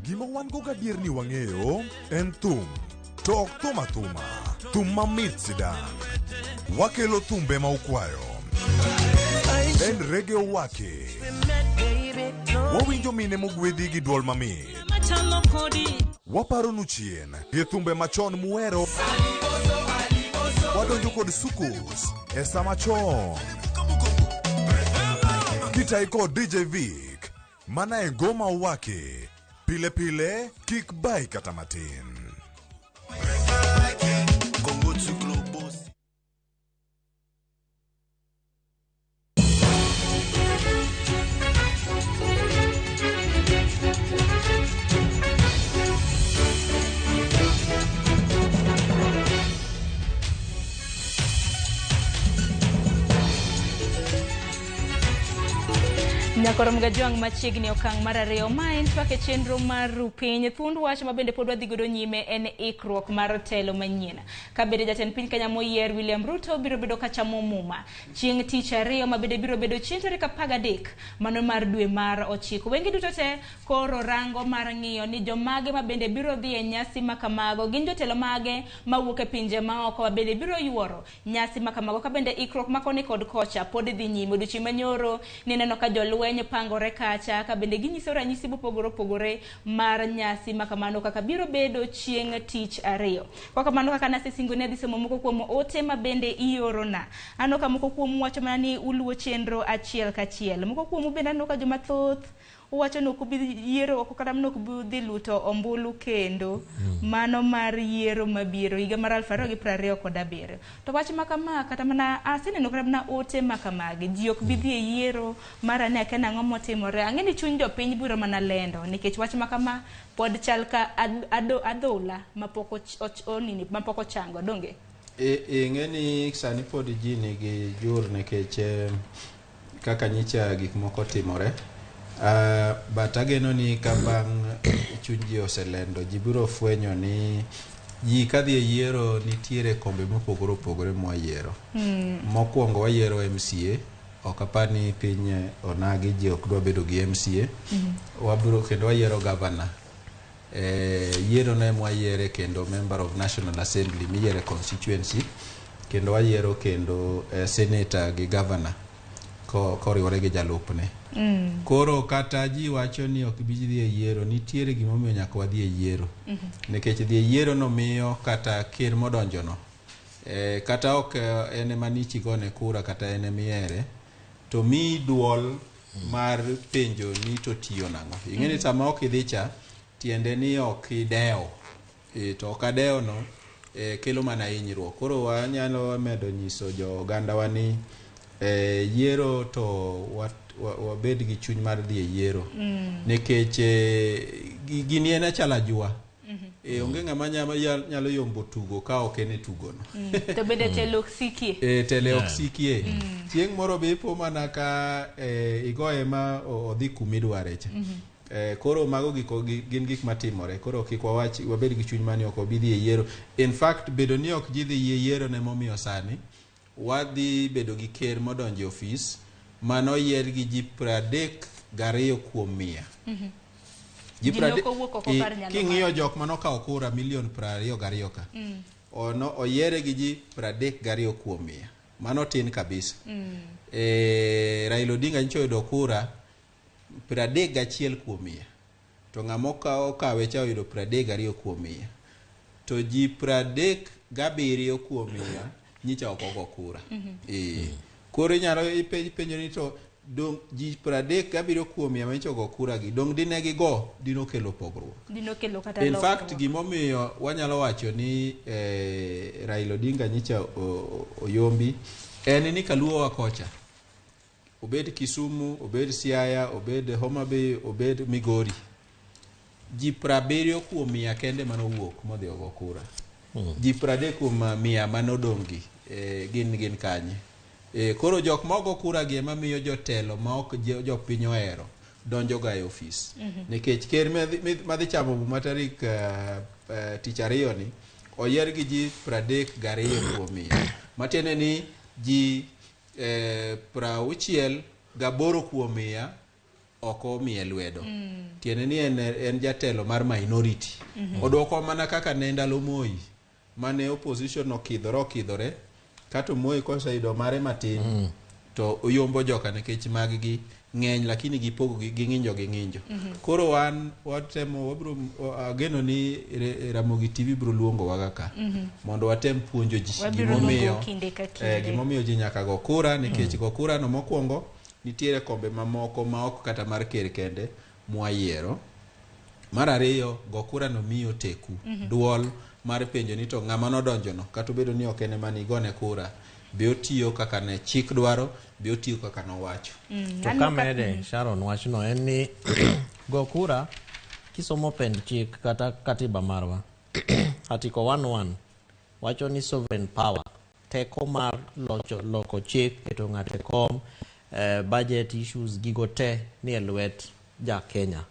[SPEAKER 11] Gima wan go gadier ni wang'eyo en thum, to ok thum athuma, thum mamit sidang'. Wakelo thumbe ma ukwayo. En Reggae Owake. Wawinjo mine mogwedhi gi duol mamit. Waparo nu chien gi thumbe machon muero. Wadonjo kod sukus e sama chon. Kitai kod DJ Vic, mana e ngoma Owake. Pile pile, kik bai kata matin.
[SPEAKER 1] Nyakorom Gajwang machiegni okang' mar ariyo ma en twak chenro mar piny thuond wach ma bende pod wadhi godo nyime en ikruok mar telo manyien. Ka bende jatend piny Kenya moyier William Ruto biro bedo ka chamo muma chieng' tich ariyo ma bende biro bedo chieng' tarik 13 mano mar dwe mar 9. Wengi duto te koro rango mar ng'iyo ni jomage ma bende biro dhi e nyasi ma kamago gin jotelo mage mawuok e pinje maoko ma bende biro yuoro nyasi ma kamago. Ka bende ikruok ma koni kod kocha pod dhi nyime. Odiochieng' manyoro nineno ka jolweny pangore kacha ka bende ginyiso ranyisi mopogore mar nyasi makamano kaka biro bedo chieng' tich ariyo. Kwa kamano kaka nase singo ne dhi somo moko kuom ote ma bende iorona. Ano ka moko kuom wacho mana ni uluo chenro achiel kachiel. Moko kuom bende ano ka joma thoth uwacho no kubi yiero oko kata no kubi dhi luto ombulu kendo mano mar yiero mabiro higa mar 2027. To wach makama kata mana aseneno kata mana ote makamagi ji ok bi dhi e yiero mara ne akena ang'o motimore. Ang'eni chuny jopiny biro mana lendo nikech wach makama pod chal ka adhola mapoko mapoko chango donge.
[SPEAKER 25] Ng'eni sani pod ji nigi jur nikech kaka nyicha gik moko timore. But ageno ni kabang' chuny ji oselendo ji biro fwenyo ni ji kadhi e yiero nitiere kombe mopogore mwayiero. Mokwongo wayiero MCA, ok apar ni piny onagi ji ok dwa bedo gi MCA. Wabiro kendo wayiero governor. Yiero ne mwayiere kendo member of National Assembly miyiere constituency kendo wayiero kendo senator gi governor koriwore gi jalupne. Koro kata ji wacho ni ok bi dhi e yiero nitiere gimomiyo nyaka wadhi e yiero. Nikech dhi e yiero no miyo kata ker modonjono kata ok ene manichi gone kura kata ene miere to mi duol mar penjo ni to tiyo nang'o. Ing'eni sama ok idhi cha tiende ni ok idewo to ok adewo no kelo mana hinyruok. Koro wanyalo medo nyiso jo ogandawa ni yiero to wabed gi chuny mar dhi e yiero nikech gini en achala jua. Onge ng'ama nyalo yombo tugo ka ok ene tugo no.
[SPEAKER 1] To bende telo oksikie.
[SPEAKER 25] Telo oksikie. Chieng' moro be ipo mana ka igoye ma odhi kumidware cha. Koro mago gin gik matimore. Koro kik wabed gi chuny mani ok obi dhi e yiero. In fact bedo ni ok ji dhi e yiero ne momiyo sani wadhi bedo gi ker modonjo e ofis mano yier gi ji 32 kuom 100. King'iyo jok manokawo kura 22,000,000 ka oyiere gi ji 32 kuom 100. Mano tin kabisa. Raila Odinga nyicho yudo kura 31 kuom 100 to ng'ama okawe cha oyudo 32 kuom 100 to ji 37 kuom 100 nyicha okogo kura. Koro inyalo ipenjo ni to dong ji 37 kuom 100 manyicha ogo kura gi dong dine gi go dino kelo pogruok. In fact gimomiyo wanyalo wacho ni Raila Odinga nyicha oyombi en ni kaluo wakocha obed Kisumu, obed Siaya, obed Homa Bay, obed Migori, ji 70 kuom 100 kende manowuok modhi ogo kura. Ji 30 kuom 100 manodongi gin kanye. Koro jok mogo kura gi ema miyo jotelo ma ok jopiny ohero donjo ga e ofis. Nikech ker madhi chamo muma tarik tich ariyo ni oyier gi ji 32 kuom 100. Matiende ni ji 68 kuom 100 oko omiye lwedo. Tiende ni en jatelo mar minority. Odwoko mana kaka ne ndalo Moi mane opposition okidhore kato Moi koseyudo mare matin to oyombo joka nikech mag-gi ng'eny lakini gipogo gi ng'injo. Koro watemo wabro ageno ni Ramogi TV bro luongo waga ka mondo watem puonjo ji gimomiyo ji nyaka go kura nikech go kura no mokwongo nitiere kombe mamoko ma ok kata mar ker kende mwayiero. Mar ariyo go kura no miyo teku duol mar penjo ni to ng'ama nodonjo no kata bedo ni ok ene mani gone kura be otiyo kaka ne chik dwaro be otiyo kaka nowacho.
[SPEAKER 10] To kamede Sharon wachno en ni go kura kisomo pend chik kata katiba marwa article 11 wacho ni sovereign power teko mar loko chik keto ng'ato e kom budget issues gigo te ni elwet ja Kenya.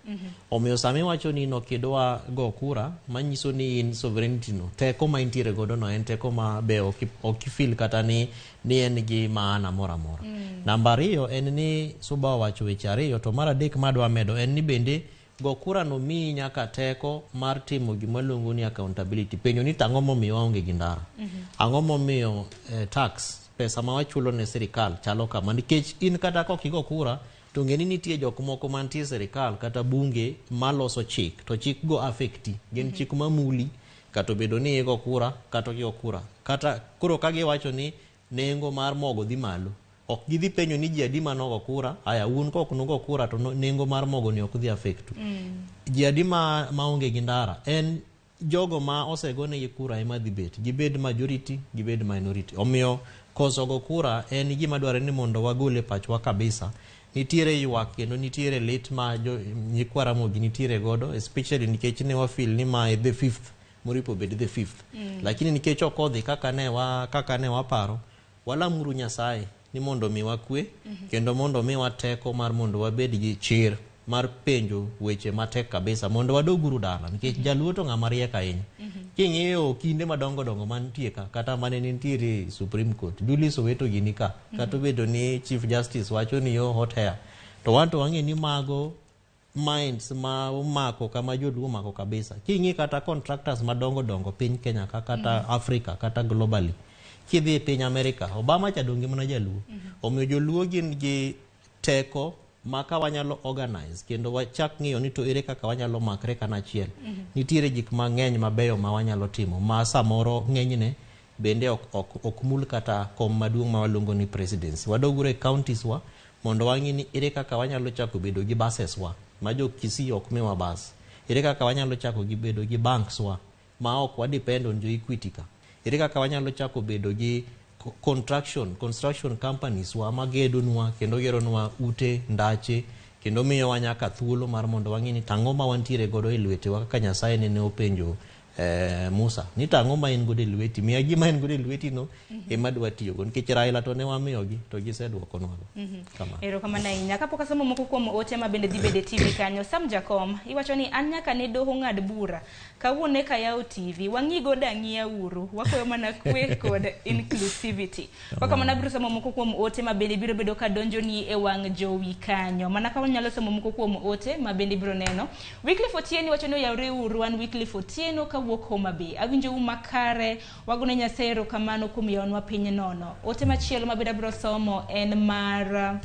[SPEAKER 10] Omiyo sami wacho ni no kidwa go kura manyiso ni in sovereignty no teko ma intiere godo no en teko ma be okifil kata ni en gi maana mora mora. Namba 2 en ni Suba wacho weche ariyo to mar adek madwa medo en ni bende go kura no mi nyaka teko mar timo gima luongo ni accountability. Penjo ni tang'o momiyo onge gi ndara. Ang'o momiyo tax pesa ma wachulo ne sirikal chalo kama nikech in kata kokigo kura to ngeni nitie jok moko mantie sirikal kata bunge maloso chik to chik go affecti gen chik mamuli kata bedo ni ego kura kata gi okura kata kuro kage wacho ni nengo mar mogo dhi malo ok gidhi penyo ni ji adi manogo kura aya un kok nogo kura to nengo mar mogo ni ok dhi affectu ji adi ma onge gi ndara en jogo ma osegone gi kura ema dhi bet gibed majority gibed minority omiyo koso go kura en gima dware ni mondo wagole pachwa kabisa. Nitiere ywak kendo nitiere lit ma nyikwa Ramogi nitiere godo especially nikech ne wafil ni ma the fifth moripo bed the fifth lakini nikech okodhi kaka ne waparo wala muru Nyasaye ni mondo mi wakwe kendo mondo mi wateko mar mondo wabed gi chir mar penjo weche matek kabisa mondo wadoguru dala nikech jaluo to ng'ama riek ahinya king'iyo kinde madongo dongo mantie kata mane nitiere Supreme Court Julius Soweto gini ka kata bedo ni Chief Justice wacho ni yo hot hair to wanto wang'e ni mago minds ma umako kama joluo mako kabisa king'i kata contractors madongo dongo piny Kenya kata Africa kata globally kidhi piny America Obama cha dongi mana jaluo omiyo joluo gin gi teko maka wanyalo organize kendo wachak ng'iyo ni to ere kaka wanyalo makre kana achiel nitiere gik mang'eny mabeyo ma wanyalo timo ma samoro ng'enyne bende ok mul kata kom maduong' ma waluongo ni presidency wadogure counties wa mondo wang'i ni ere kaka wanyalo chako bedo gi buses wa ma jo Kisii ok miwa bus ere kaka wanyalo chako gi bedo gi banks wa ma ok wadepend on jo Equity ka ere kaka wanyalo chako bedo gi construction companies wa magedonwa kendo geronwa ute ndache kendo miyo wanyaka thuolo mar mondo wang'i ni tang'o ma wantiere godo e lwetewa kaka Nyasaye ne openjo Musa ni tang'o ma en godo e lweti miya gima en godo e lweti no ema dwa tiyo go nikech Raila to ne wamiyogi to gisedwoko nwa kama
[SPEAKER 1] erokamano ahinya kapok asomo moko kuom ote ma bende dhi bede TV kanyo Sam Jakom iwacho ni an nyaka ne doho ng'ad bura kawuone ka yawo TV wang'igo dang'ia uru wakoyo mana kwe kod inclusivity kaka mana biro somo moko kuom ote ma bende biro bedo ka donjo ni e wang' jowi kanyo mana ka wanyalo somo moko kuom ote ma bende biro neno Wycliffe Otieno wacho ni oyawre uru an Wycliffe Otieno kawuok Homa Bay awinjo makare wagone Nyasaye erokamano kuom yawonwa piny nono ote machielo ma bende biro somo en mar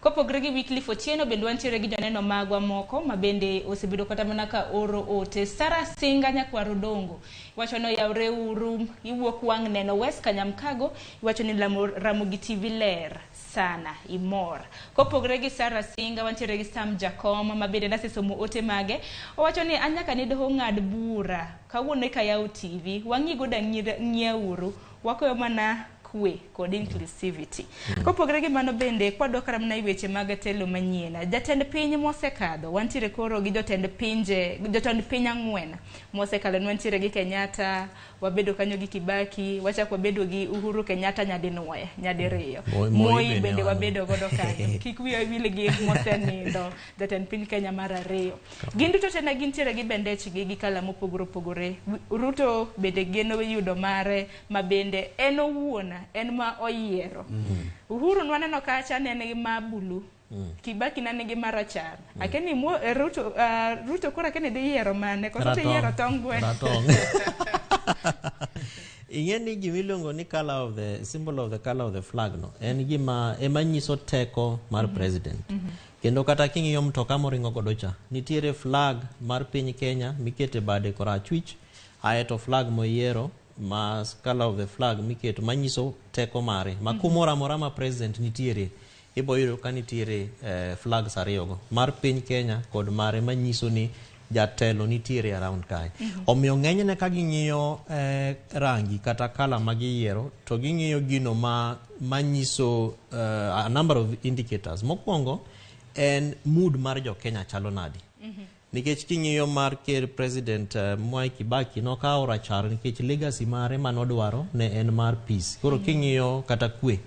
[SPEAKER 1] kopogre gi Wycliffe Otieno bende wantiere gi joneno magwa moko ma bende osebedo kata mana ka oro ote Sara Singa nyakwaro dongo iwacho no yawre uru iwuok wang' neno West Kanyamkago iwacho ni Ramogi TV ler sana imor kopogre gi Sara Singa wantiere gi Sam Jakom ma bende nasesomo ote mage owacho ni anyaka ni doho ng'ad bura kawuone ka yawo TV wang'igo dang'ia uru wakoyo mana kwe kod inclusivity kopogre gi mano bende kwadok ramna weche mag telo manyien jatend piny mosekadho wantiere koro gi jotend piny ang'wen mosekalo wantiere gi Kenyatta wabedo kanyo gi Kibaki wachak wabedo gi Uhuru Kenyatta nyadiriyo Moi bende wabedo godo kanyo kik wiya wil gi mosenindo jatend piny Kenya mar ariyo gin duto tena gintiere gi bendechgi gi kala mopogore opogore Ruto bende geno yudo mare ma bende en owuon en ma oyiero Uhuru nwaneno kacha nene ma bulu Kibaki nane gi marachar akeni Ruto kora kene de yiero mane koso te yiero tongwe
[SPEAKER 10] ingeni gimilongo ni symbol of the color of the flag no en gima emanyiso teko mar president kendo kata king'iyo mtoka moringo godo cha nitiere flag mar piny Kenya mikete bade korachwich aeto flag moyiero mas color of the flag miketo manyiso teko mare makumora mora ma president nitiere iboyiro ka nitiere flags ariyogo mar piny Kenya kod mare manyiso ni jatelo nitiere around kai omiyo ng'enyne ka ging'iyo rangi kata kala magiyiero to ging'iyo gino manyiso a number of indicators mokwongo en mood mar jo Kenya chalo nadi nikech king'iyo mar ker president Mwai Kibaki nokawo rachar nikech legacy mare manodwaro ne en mar peace koro king'iyo kata kwe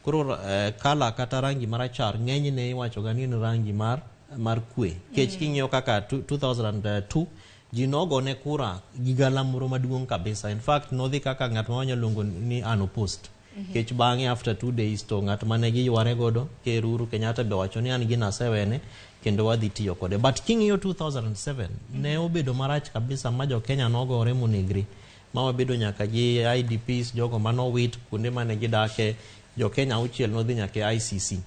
[SPEAKER 10] Koro kala kata rangi marachar ng'eny ne iwacho ga ni rangi mar kwe. Kech king'iyo kaka 2002 ji nogone kura gi galamoro maduong' kabisa. In fact nodhi kaka ng'at ma wanyalo luongo ni unopposed. Kech bang'e after 2 days to ng'at mane giyware godo Ker Uhuru Kenyatta be wacho ni an gina sewene kendo wadhi tiyo kode. But king'iyo 2007 ne obedo marach kabisa ma jo Kenya nogore monegri. Ma wabedo nyaka gi IDPs jogo manowit kuonde mane gidake jo Kenya auchiel nodhi nyaka ICC.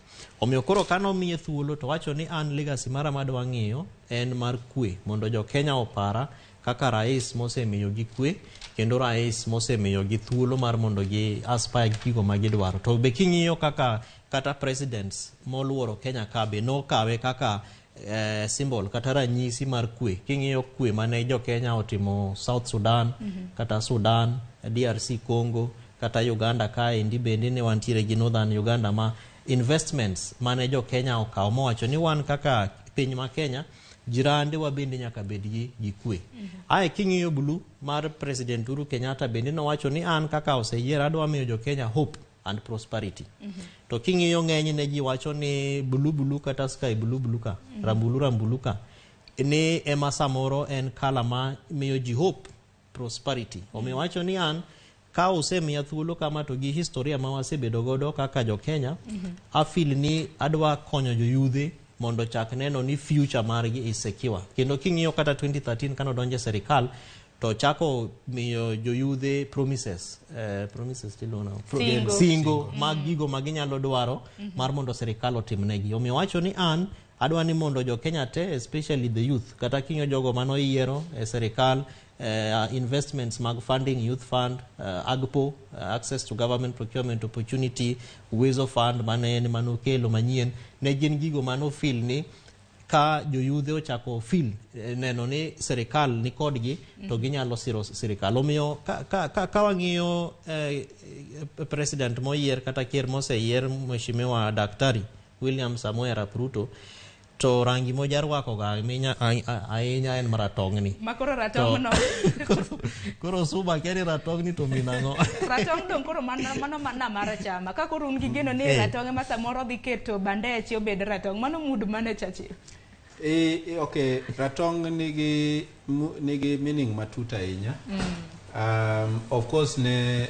[SPEAKER 10] Omiyo koro kano miye thuolo to wacho ni an legacy mara madwa ng'iyo en mar kwe mondo jo Kenya opara kaka rais mosemiyo gi kwe kendo rais mosemiyo gi thuolo mar mondo gi aspire gigo ma gidwaro. To be king'iyo kata presidents moluoro Kenya kabe no kawe kaka symbol kata ranyisi mar kwe. King'iyo kwe mane jo Kenya otimo South Sudan kata Sudan, DRC Congo kata Uganda kae ndi bende ne wantiere gi Northern Uganda ma investments mane jo Kenya okawo mowacho ni wan kaka piny ma Kenya jirande wa bende nyaka bed gi kwe. Ae king'iyo blue mar President Uhuru Kenyatta bende nowacho ni an kaka oseyier adwa miyo jo Kenya hope and prosperity. To king'iyo ng'eny ne ji wacho ni blue kata sky blue ka rambulu ka ni ema samoro en kala ma miyo ji hope prosperity. Omiyo wacho ni an ka osemiya thuolo kama to gi historia ma wasebedo godo kaka jo Kenya afil ni adwa konyo jo yudhe mondo chak neno ni future margi is secure. Kendo king'iyo kata 2013 kano donje serikal to chako miyo jo yudhe promises tilo na singo mag gigo maginyalo dwaro mar mondo serikal otimnegi. Omiyo wacho ni an adwa ni mondo jo Kenya te especially the youth kata king'iyo jogo mano yiero serikal investments mag funding, youth fund, AGPO, access to government procurement opportunity, Uwezo fund mano kelo manyien ne gin gigo mano feel ni ka jo yudhe ochako feel neno ni serikal ni kodgi to ginyalo siro serikal. Omiyo ka wang'iyo president moyier kata ker moseyier mheshimiwa Daktari William Samoei Arap Ruto to rangi moja rwako ga ahinya en maratong' ni.
[SPEAKER 1] Makoro ratong' no.
[SPEAKER 10] Koro suba keri ratong' ni to minang'o.
[SPEAKER 1] Ratong' dong koro mano mana mara chama. Ka koro un gi geno ni ratong' ema samoro dhi keto bandeche obed ratong'. Mano mood mane chachi.
[SPEAKER 25] Okay, ratong' nigi meaning matut ahinya. Of course ne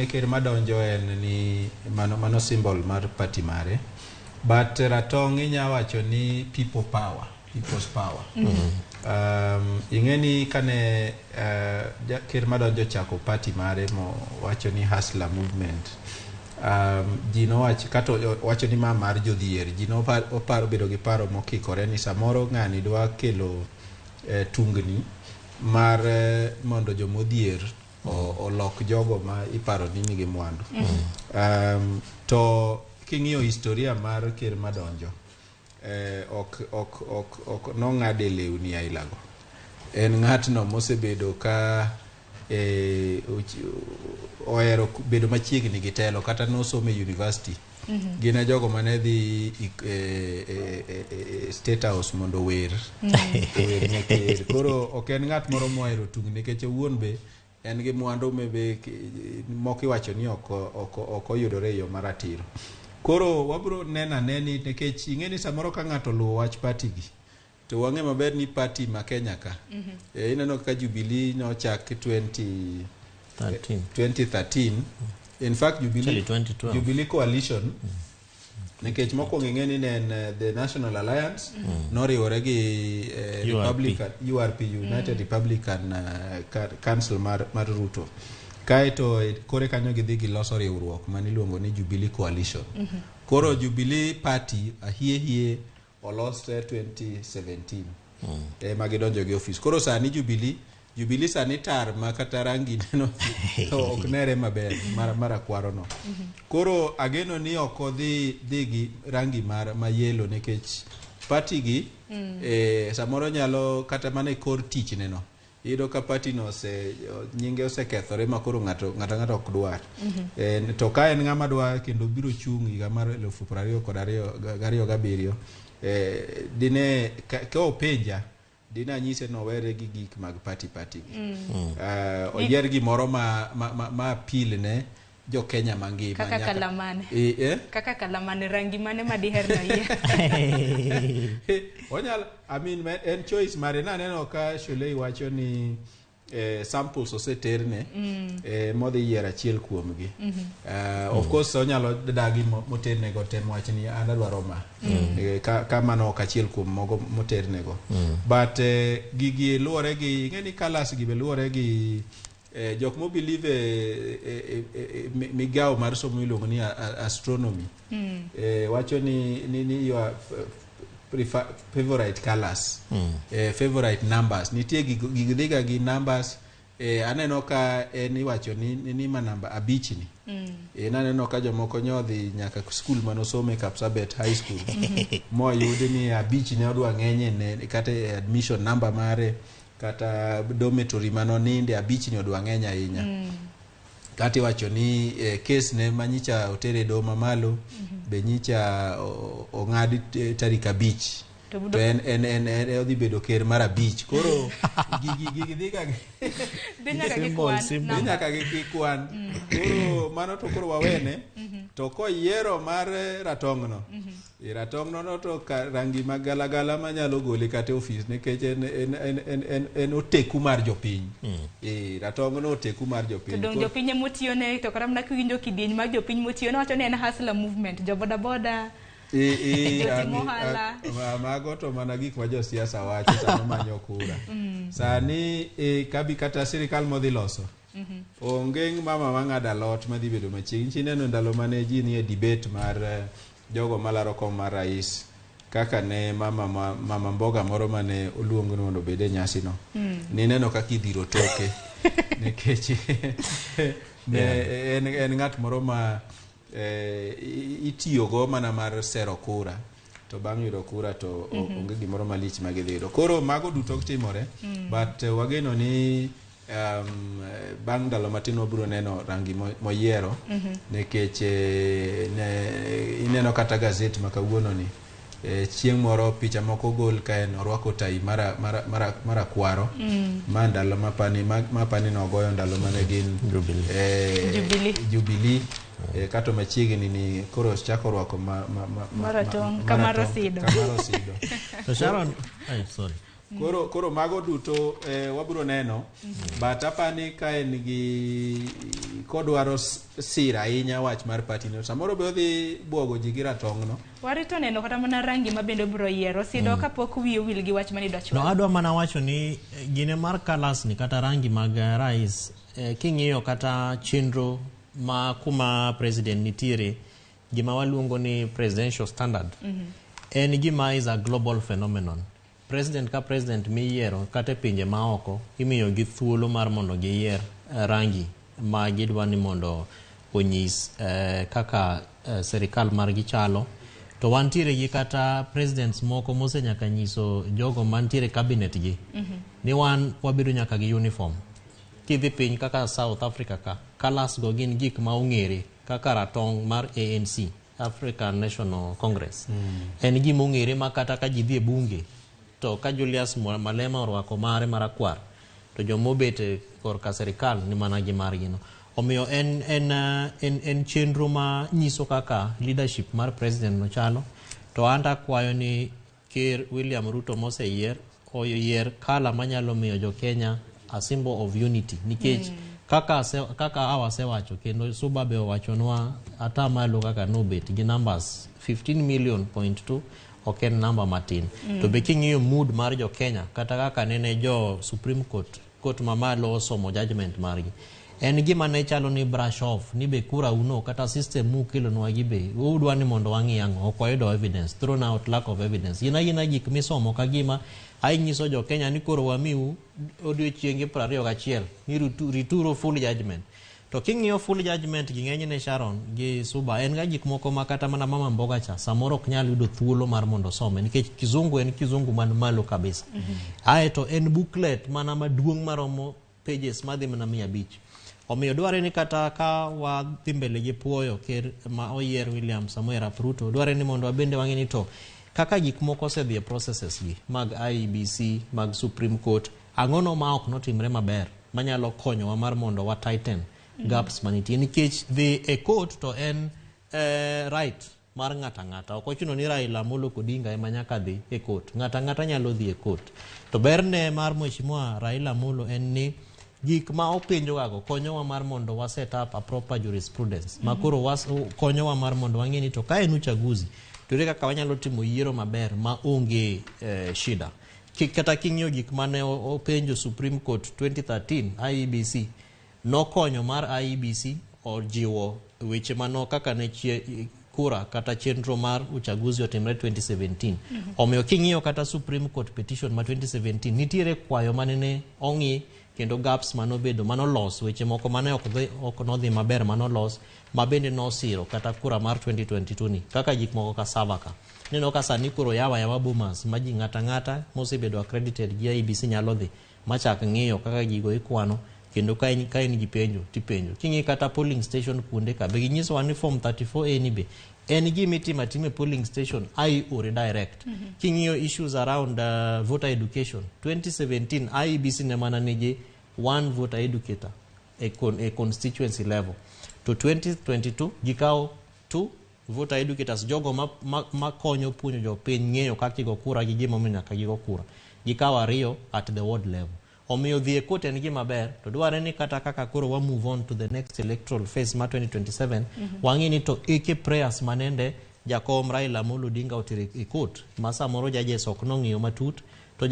[SPEAKER 25] ker madonjo en ni mano symbol mar party mare. But ratong' inya wacho ni people's power. Ingeni kane ker madonjo chako party mare mo wacho ni hustler movement. Jino wacho ni mar jodhier. Jino oparo bedo gi paro mokikore ni samoro ng'ani dwa kelo tungni mar mondo jomodhier olok jogo ma iparo ni nigi mwandu. To king'iyo historia mar ker madonjo ok nong'ade lewni ailago. En ng'atno mosebedo ka ohero bedo machiegni gi telo kata nosomo e university. Gina jogo mane dhi State House mondo wer ne ker. Koro ok en ng'at moro mohero tung nikech owuon be en gi mwandu mebe moko iwacho ni ok oyudore e yo maratiro. Koro wabro nena neni nikech ing'eni samoro ka ng'ato luwo wach party gi to wang'e maber ni party ma Kenya ka ineno ka Jubilee nochak 2013. In fact Jubilee coalition nikech mokwongo ing'eni ne the National Alliance noriwore gi Republican URP United Republican Council mar Ruto. Kaeto kore kanyo gidhi giloso riwruok maniluongo ni Jubilee Coalition. Koro Jubilee Party ahie olos 2017. Magidonjo gi office. Koro sani Jubilee sani tar makata rangi neno ok nere maber mara kwaro no. Koro ageno ni ok dhi gi rangi ma yellow nikech party gi samoro nyalo kata mane kor tich neno. Ido ka party no nyinge osekethore makoro ng'ato ok dwar. To ka en ng'ama dwa kendo biro chung higa mar 2027 dine ka openja dina nyise no were gi gik mag party gi. Oyier gimoro ma appeal ne jo Kenya mangima
[SPEAKER 1] kaka kalamane kaka kalamane rangi mane madiherna yie
[SPEAKER 25] onyal I mean en choice mare na neno ka shule iwacho ni samples oseterne modhi yiero achiel kuomgi of course onyalo dagi moterne go tem wach ni an adwaro ma ka mano ok achiel kuom mogo moterne go but gigi luore gi ngeni colors gi be luore gi jok mo believe migao mar somo iluongo ni astronomy wacho ni your favorite colors favorite numbers nitie gigidhiga gi numbers aneno ka iwacho ni ma namba abich ni naneno ka jomoko nyodhi nyaka school manosome Kapsabet high school mo yudi ni abich ne odwa ng'enye ne kata admission number mare kata dormitory manoninde abich ni odwa ng'enya ahinya kati wacho ni case ne manyicha otere doma malo be nyicha ong'adi tarik abich to en odhi bedo ker mar abich koro gigi dhiga nyaka gi kwan koro mano to koro wawene to koyiero mar ratong'no ratong'no to rangi magalagala manyalo gole kata office nikech en oteku mar jopiny ratong'no oteku mar jopiny
[SPEAKER 1] to dong jopiny motiyone to kata mana kiwinjo kidieny mag jopiny motiyone wacho ni en hustler movement jo bodaboda
[SPEAKER 25] mago to mana gik ma josiasa wacho sama manyo kura sani kabi kata sirikal modhi loso onge mama mang'ada lot madhi bedo machiegni chineno ndalo mane ji nie debate mar jogo malaro kom mar rais kaka ne mama mboga moro mane oluongo ni mondo bede nyasi no nineno kaka idhiro toke nikech en ng'at moro ma itiyogo mana mar sero kura to bang' yudo kura to onge gimoro malich magidhi yudo koro mago duto timore but wageno ni bang' ndalo matin wabiro neno rangi moyiero nikech ineno kata gazet makawuono ni chieng' moro picha moko gol ka en orwako tai mara kwaro ma ndalo mapani nogoyo ndalo mane gin Jubilee kato machiegni ni koro chako rwako
[SPEAKER 1] maratong kamaro sido
[SPEAKER 10] to Sharon sorry
[SPEAKER 25] koro mago duto wabiro neno but apani ka en gi kodwaro sira ahinya wach mar party no samoro be odhi buogo ji gi ratong'no
[SPEAKER 1] warito neno kata mana rangi mabende biro yiero sido kapok wiyo wil gi wach mani dwach
[SPEAKER 10] no adwa mana wacho ni gine mar colors ni kata rangi mag rais king'iyo kata chenro ma kuma president nitiere gima waluongo ni presidential standard en gima is a global phenomenon president ka president miyiero kata pinje maoko imiyo gi thuolo mar mondo giyier rangi ma gidwa ni mondo onyis kaka serikal margi chalo to wantiere gi kata presidents moko mose nyaka nyiso jogo mantiere cabinet gi ni wan wabiro nyaka gi uniform kidhi piny kaka South Africa ka colors go gin gik ma ong'ere kaka ratong mar ANC African National Congress en gima ong'ere ma kata ka ji dhi e bunge to ka Julius Malema orwako mare marakwar to jomobet korka serikal ni mana gi margi no omiyo en chenro ma nyiso kaka leadership mar president no chalo to anda kwayo ni Ker William Ruto moseyier oyier kala manyalo miyo jo Kenya a symbol of unity nikech kaka awasewacho kendo Suba be owachonwa atamalo kaka nobet gi numbers 15.2 ok en namba matin to be king'iyo mood mar jo Kenya kata kaka nene jo Supreme Court mamalo osomo judgment margi en gima ne chalo ni brush off ni be kura uno kata system mukelonwa gi be udwa ni mondo wang'i ang'o ok wayudo evidence thrown out lack of evidence yina gik misomo ka gima ainyiso jo Kenya ni koro wamiu odiochienge 21 ni rituro full judgment to king'iyo full judgment gi ng'enyne Sharon gi Suba en ga gik moko makata mana mama mboga cha samoro ok nyal yudo thuolo mar mondo some nikech kizungu en kizungu man malo kabisa aeto en booklet mana maduong' maromo pages madhi mana 500 omiyo dware ni kata ka wadhi mbele gi puoyo ker ma oyier William Samoei Ruto dware ni mondo wabende wang'eni to kaka gik moko osedhi e processes gi mag IEBC mag Supreme Court ang'ono ma ok notimre maber manyalo konyowa mar mondo wa tighten gaps manitie nikech dhi e court to en right mar ng'ata ng'ata. Ok ochuno ni Raila Amolo Odinga ema nyaka dhi e court. Ng'ata ng'ata nyalo dhi e court. To berne mar Mheshimiwa Raila Amolo en ni gik ma openjo gago konyowa mar mondo wa set up a proper jurisprudence. Makoro konyowa mar mondo wang'e ni to ka en uchaguzi to ere kaka wanyalo timo yiero maber ma onge shida. Kata king'iyo gik mane openjo Supreme Court 2013 IEBC nokonyo mar IEBC ojiwo weche mano kaka ne kura kata chenro mar uchaguzi otimre 2017. Omiyo king'iyo kata Supreme Court petition ma 2017 nitiere kwayo manene ong'i kendo gaps manobedo manolos weche moko mane ok nodhi maber manolos mabende nosiro kata kura mar 2022 ni kaka gik moko ka Savaka. Neno ka sani koro yawa bomas ma ji ng'ata ng'ata mosebedo accredited gi IEBC nyalo dhi machak ng'iyo kaka gigo ikwano kendo ka en gi penjo tipenjo. King'i kata polling station kuonde ka be ginyisowa ni form 34A ni be en gima itimo polling station ore direct. King'iyo issues around voter education 2017 IEBC ne mana nigi one voter educator a constituency level. To 2022 gikawo 2 voter educators jogo ma konyo puonjo jopiny ng'eyo kaka igo kura gi gima nyaka gigo kura. Gikawo 2 at the ward level. Omiyo dhi e court en gima ber to dware ni kata kaka koro wa move on to the next electoral phase ma 2027 wang'i ni to ike prayers manende jakom Raila Amolo Odinga otire e court ma samoro judges ok nong'iyo matut to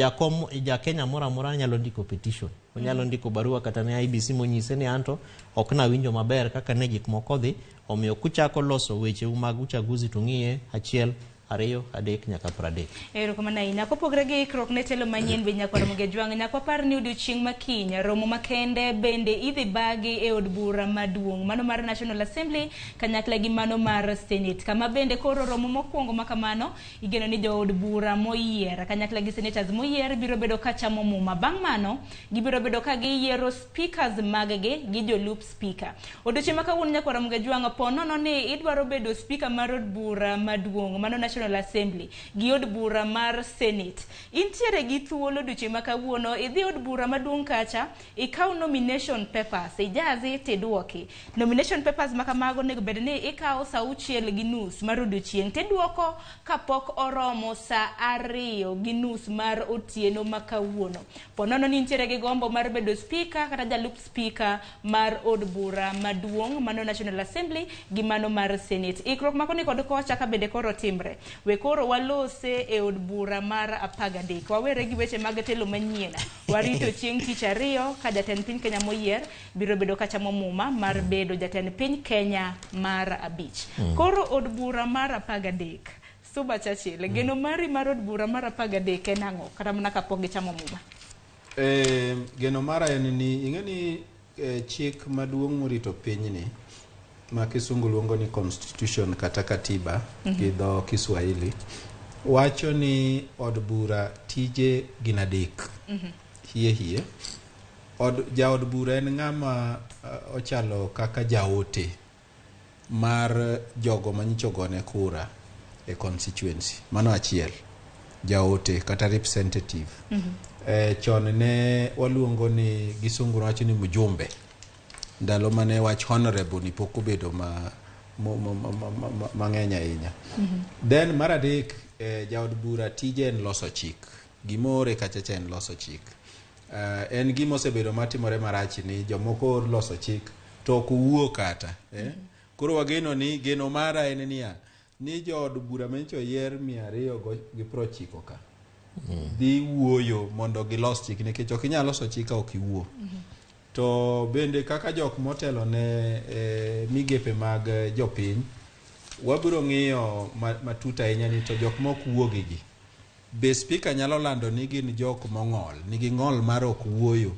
[SPEAKER 10] Kenya mora nyalo ndiko petition. Onyalo ndiko barua kata ne IEBC monyise ni anto ok na winjo maber kaka ne gik moko dhi. Omiyo kuchako loso weche mag uchaguzi to ng'iye 1 2 3 nyaka 30.
[SPEAKER 1] Erokamano ahinya. Kopogre gi ikruok ne telo manyien be nyaka Ramogi Jwang' nyaka par ni odiochieng' makiny romo makende bende idhi bagi e od bura maduong' mano mar National Assembly kanyakla gi mano mar Senate kama bende koro romo mokwongo makamano igeno ni jo od bura moyier kanyakla gi senators moyier biro bedo ka chamo muma. Bang' mano gibiro bedo ka giyiero speakers maggi gi jolup speaker. Odiochieng' makawuono nyaka Ramogi Jwang' ponono ni idwaro bedo speaker mar od bura maduong' mano National Assembly gi od bura mar Senate. Intiere gi thuolo duche makawuono idhi od bura maduong' kacha ikaw nomination papers ijazi tiduoki. Nomination papers makamago nego bed ni ikaw saa 6:30 mar odiochieng' tiduoko kapok oromo saa 2:30 mar otieno makawuono. Ponono ni intiere gi gombo mar bedo speaker kata jalup speaker mar od bura maduong' mano National Assembly gi mano mar Senate. Ikruok makoni kod kocha ka bende koro timre. We koro walose e od bura mar 13. Wawere gi weche mag telo manyien. Warito chieng' tich 2 ka jatend piny Kenya moyier biro bedo ka chamo muma mar bedo jatend piny Kenya mar 5. Koro od bura mar 13. Suba Churchill, geno mari mar od bura mar 13 en ang'o kata mana kapok gichamo muma?
[SPEAKER 25] Geno mara en ni ing'eni chik maduong' morito piny ni ma kisungu luongo ni constitution kata katiba gi dho Kiswahili wacho ni od bura tije gin 3. Hie jaod bura en ng'ama ochalo kaka jaote mar jogo manyichogone kura e constituency. Mano achiel. Jaote kata representative. Chon ne waluongo ni gisungu wacho ni mjumbe. Ndalo mane wach honorable ni pok obedo mang'eny ahinya. Then mar 3 jaod bura tije en loso chik. Gimore kachacha en loso chik. En gima osebedo matimore marach ni jomoko loso chik to ok wuo kata. Koro wageno ni geno mara en niya ni jood bura mencho yier 290 ka. Dhi wuoyo mondo gilos chik nikech ok inyalo loso chik ka ok iwuo. To bende kaka jok motelo ne migepe mag jopiny wabiro ng'iyo matuta ahinya ni to jok mok wuogi gi be speaker nyalo lando ni gin jok mong'ol nigi ng'ol mar ok wuoyo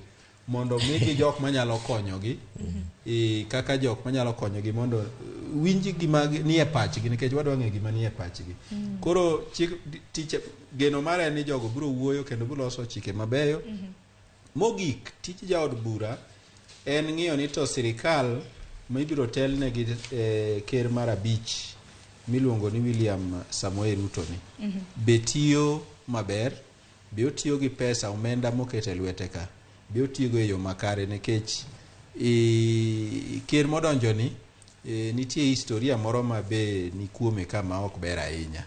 [SPEAKER 25] mondo migi jok manyalo konyogi kaka jok manyalo konyogi mondo winji gima nie pachgi nikech wadwa ng'e gima nie pachgi. Koro tich geno mara ni jogo biro wuoyo kendo biro loso chike mabeyo. Mogik tich jaod bura en ng'iyo ni to sirikal ma ibiro telne gi ker mar 5 miluongo ni William Samoei Ruto ni be tiyo maber, be otiyo gi pesa omenda mokete lwete ka, be otiyo go e yo makare nikech ker modonjo ni nitie historia moro ma be ni kuome kama ok ber ahinya.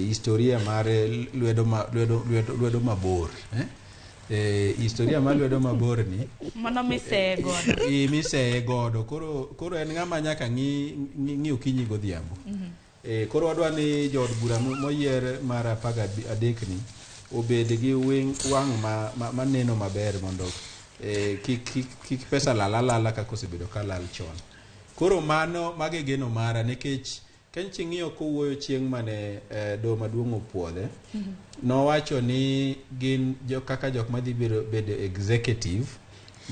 [SPEAKER 25] Historia mar lwedo mabor. Historia mar lwedo mabor ni
[SPEAKER 1] mano miseye godo. Koro en ng'ama nyaka ng'i okinyi godhiambo. Koro wadwa ni jood bura moyier mar 13 ni obed gi wang' maneno maber mondo kik pesa lala kaka osebedo ka lal chon. Koro mano mage geno mara, nikech kanchi ng'iyo kowuoyo chieng' mane do maduong' opuodhe, nowacho ni gin kaka jok madhi bedo executive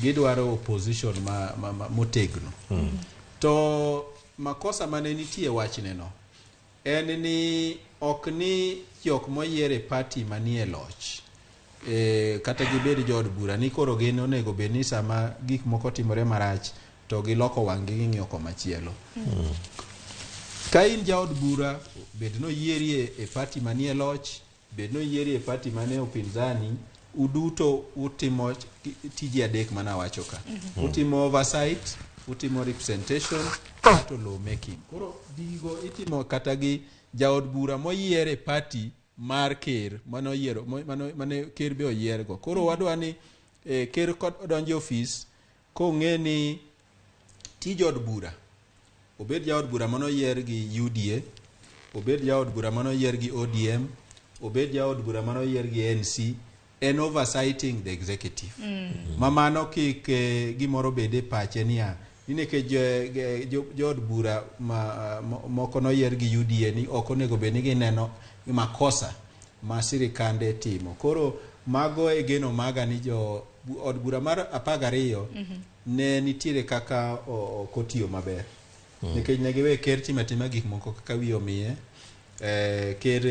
[SPEAKER 1] gidwaro opposition motegno. To makosa mane nitie wachne no en ni ok ni jok moyiere party manie loch kata gibed jood bura ni koro gin onego bed ni sama gik moko timore marach to giloko wang'gi ging'iyo komachielo. Ka in jaod bura, bed no yieri e party manie loch, bed no yieri e party manie upinzani, uduto utimo tije adek mana wacho ka. Utimo oversight, utimo representation, kato law making. Koro digo itimo kata gi jaod bura moyiere party mar ker mane ker be oyiergo. Koro wadwa ni ker donjo office kong'e ni tij od bura, obed jaod bura manoyier gi UDA, obed jaod bura manoyier gi ODM, obed jaod bura manoyier gi NC, en oversighting the executive. Mamano kik gimoro bede pache niya nine ke jood bura moko noyier gi UDA ni ok onego bed ni gineno makosa ma sirikande timo. Koro mago e geno maga ni jo od bura mar 12 ne nitiere kaka kotiyo maber. Nikech ne giwe ker timatima gik moko kaka wiye omiye, ker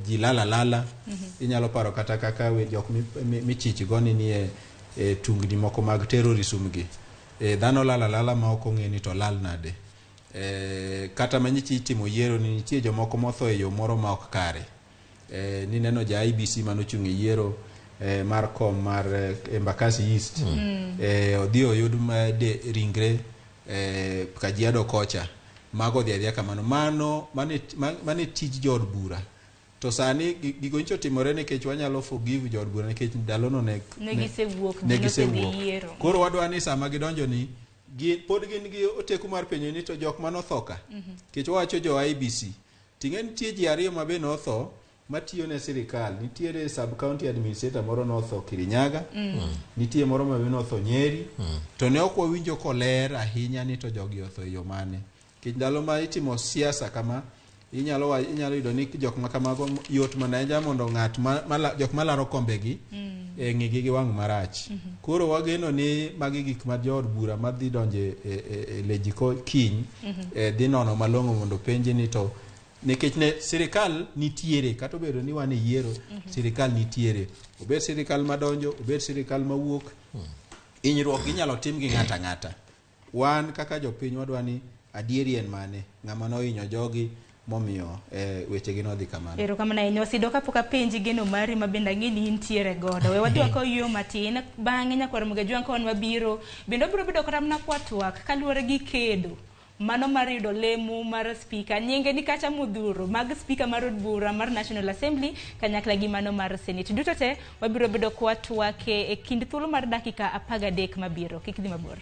[SPEAKER 1] ji lala. Inyalo paro kata kaka jok michich goni nie tungni moko mag terrorism gi. Dhano lala ma ok ong'e ni to lal nade. Kata manyichi timo yiero ni nitie jomoko motho e yo moro ma ok kare. Ni neno ja IBC manochung' e yiero mar kom mar Embakasi East. Odhi oyud ringre Kajiado kocha. Mago dhia kamano. Mane tij jood bura. To sani gigo ncho timore nikech wanyalo forgive jood bura nikech ndalono ne gisewuok. Koro wadwa ni sama gidonjo ni pod gin gi oteku mar penyo ni to jok manothoka. Kech wacho jo IBC. Ting'e nitie ji ariyo mabe notho matiyo ne sirikal. Nitiere sub county administrator moro notho Kirinyaga, nitie moro mabe notho Nyeri, to ne ok wawinjo koler ahinya ni to jogi otho e yo mane. Kech ndalo ma itimo siasa kama inyalo yudo ni jok ma kamago yot manaja mondo jok malaro kombegi ng'igi gi wang' marach. Koro wageno ni magi gik ma jood bura madhi donje lejiko kiny dhi nono malong'o mondo penji ni to nikech ne sirikal nitiere kata obedo ni wan e yiero, sirikal nitiere. Obed sirikal madonjo, obed sirikal mawuok, hinyruok inyalo tim gi ng'ata ng'ata. Wan kaka jopiny wadwa ni adieri en mane, ng'ama nohinyo jogi momiyo weche gi nodhi kamano. Erokamano ahinya. Wasido kapok apenji geno mari mabende ang'e ni intiere godo. We wadhi wako yo matin bang'e nyakwar Mugajwang' kon mabiro bende obiro bedo kata mana kwatwak kaluwore gi kedo mano mar yudo lemo mar speaker nyinge ni kacha mudhuro mag speaker mar od bura mar National Assembly kanyakla gi mano mar Senate. Duto te wabiro bedo kwatwake e kind thuolo mar dakika 13 mabiro. Kik dhi mabor.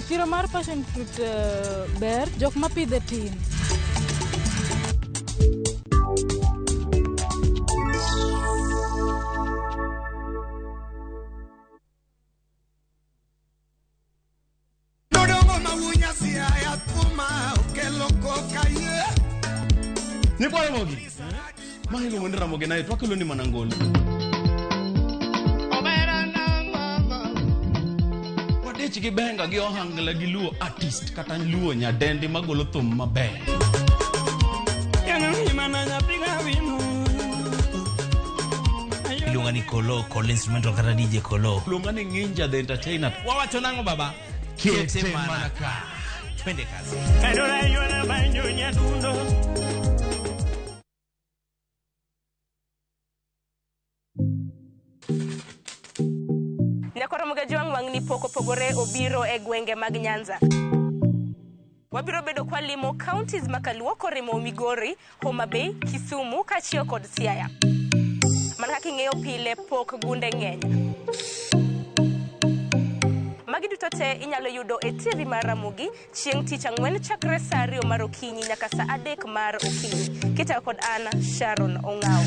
[SPEAKER 1] Chiro mar passion fruit ber jok ma pidhe tin.
[SPEAKER 3] Ni kwa Ramogi. Mahilo mwende Ramogi na yetu wakilo ni manangoni. nikech gibenga gi ohangla gi luo artist kata luo nyadendi magolo thum maber.
[SPEAKER 6] Iluonga ni Kolo, Kolo instrumental kata DJ Kolo.
[SPEAKER 3] Iluonga ni Ninja the Entertainer.
[SPEAKER 6] Wawacho nango baba? Kete manaka. Twende kazi.
[SPEAKER 1] Ramogi Juang wang ni poko pogore obiro e gwenge mag Nyanza. Wabiro bedo kwa limo counties makaluo korimo Migori, Homa Bay, Kisumu, Kachio kod Siaya. Man kaka ing'eyo pile pok gunde ng'eny. Magi duto te inyalo yudo e TV mar Ramogi chieng' tich ang'wen chakre saa 2 mar okinyi nyaka saa 3 mar okinyi. Kita kod Anna Sharon Ong'ao.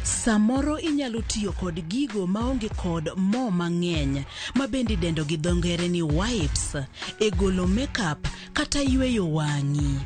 [SPEAKER 18] Samoro inyalo tiyo kod gigo maonge kod mo mang'eny ma bende dendo gi dho ngere ni wipes e golo makeup kata yweyo wang'i.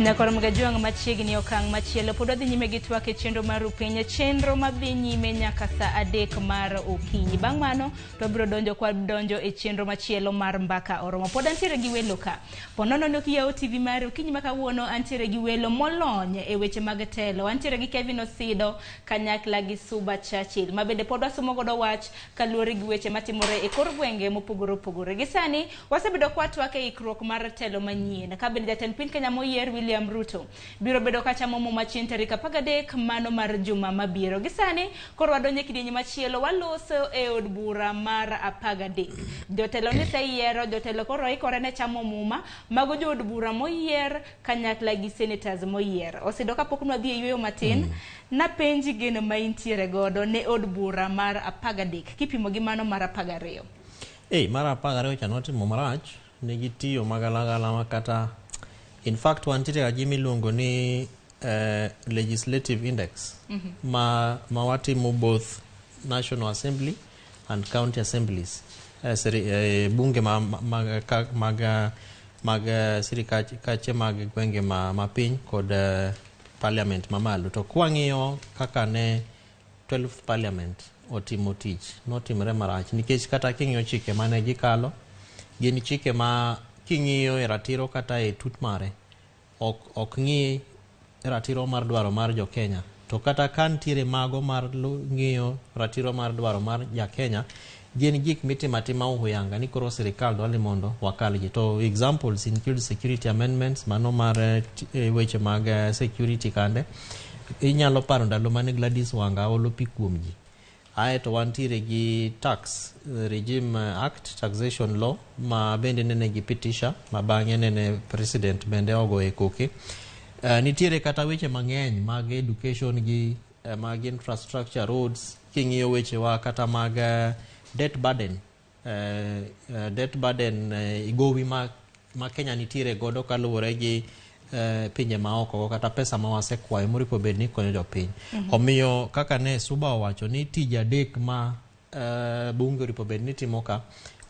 [SPEAKER 1] Ramogi Juang machiegni okang' machielo pod odhi nyime gi twak e chenro mar Upenya, chenro madhi nyime nyaka saa 3 mar okinyi. Bang' mano to biro donjo e chenro machielo mar mbaka oromo. Pod antiere gi welo ka. Ponono no kiyawo TV mar okinyi ma kawuono antiere gi welo molony e weche mag telo. Antiere gi Kevin Osido kanyakla gi Suba Churchill. Ma bende pod wasumo godo wach kaluwore gi weche matimore e kor gwenge mopogore opogore. Gi sani wasebedo kwa twak e ikruok mar telo manyien. Ka bende jatend piny Kenya moyier William Ruto biro bedo kacha momo machien tarik 13 mano mar juma mabiro. Gisani koro wadonje kidienye machielo waloso e od bura mar 13. Jotelo ni seyiero, jotelo koro ikore ne chamo muma mago jo od bura moyier kanyakla gi senators moyier. Osido kapok nwadhi e yweyo matin na penji geno ma intiere godo ne od bura mar 13 kipimo gi mano mar 12.
[SPEAKER 10] Mar 12 chanotimo marach nigi tiyo magalagala makata. In fact, wantiere ajimi luongo ni legislative index ma watimo both National Assembly and County Assemblies. Bunge mag sirikache mag gwenge ma piny kod parliament mamalo. To kwang'iyo kaka ne 12th parliament otimo tich, notimre marach nikech kata king'iyo chike mane gikalo gin chike ma king'iyo e ratiro kata e tut mare ok ng'i ratiro mar dwaro mar jo Kenya, to kata kan tiere mago mar ng'iyo ratiro mar dwaro mar ja Kenya gin gik mitimatima uhuyanga ni koro sirikal dwani mondo wakal gi. To examples include security amendments, mano mar weche mag security kande. Inyalo paro ndalo mane Gladys Wanga olo pi kuom ji. Aeto wantiere gi tax regime act, taxation law ma bende nene gi pitisha ma bang'e nene president bende ogo e koke. Nitiere kata weche mang'eny mag education gi mag infrastructure, roads, king'iyo weche wa kata mag debt burden. Debt burden igowi ma Kenya nitiere godo kaluwore gi pinje maoko kata pesa ma wasekwayo moripo bed ni konyo jopiny. Omiyo kaka ne Suba owacho ni tije adek ma bunge oripo bed ni timo ka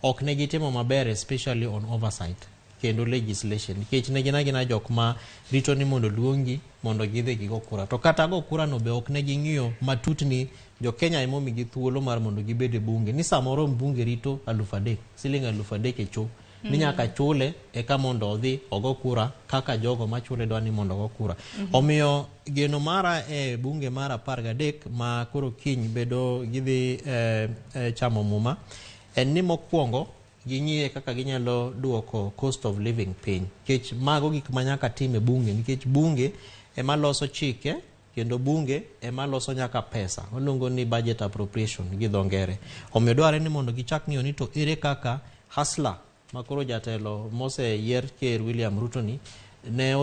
[SPEAKER 10] ok ne gitimo maber, especially on oversight kendo legislation, nikech ne gina jok ma rito ni mondo luongi mondo gidhi gigo kura. To kata go kura no be ok ne ging'iyo matut ni jo Kenya imomi gi thuolo mar mondo gibede bunge. Ni samoro bunge rito 3,000 siling 3,000 e cho ni nyaka chule eka mondo odhi ogo kura kaka jogo machule dwani mondo ogo kura. Omiyo geno mara e bunge mara 13 ma koro kiny bedo gidhi chamo muma en ni mokwongo ging'iye kaka ginyalo duoko cost of living piny, nikech mago gik manyaka time bunge, nikech bunge ema loso chike kendo bunge ema loso nyaka pesa, waluongo ni budget appropriation gi dho ngere. Omiyo dware ni mondo gichak ng'iyo ni to ere kaka hasla makoro jatelo mose yier ker William Ruto ni ne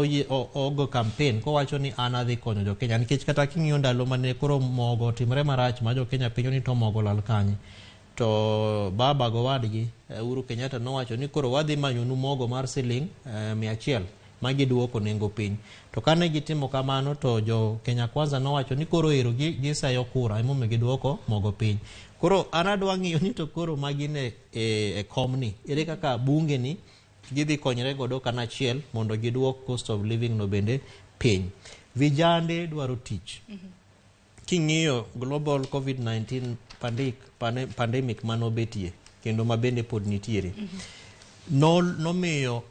[SPEAKER 10] ogo campaign kowacho ni an adhi konyo jo Kenya nikech kata king'iyo ndalo mane koro mogo timre marach ma jo Kenya pinyo ni to mogo lal kanye to baba go wadgi Uhuru Kenyatta nowacho ni koro wadhi manyonu mogo mar siling 100 magi duoko nengo piny to kane gitimo kamano to jo Kenya Kwanza nowacho ni koro ero gisayo kura emomiyo giduoko mogo piny koro an adwa ng'iyo ni to koro magi ne e komni ere kaka bunge ni gidhi konyre godo kanachiel mondo giduok cost of living no bende piny vijande dwaro tich king'iyo global covid-19 pandemic manobetie kendo mabende pod nitiere nomiyo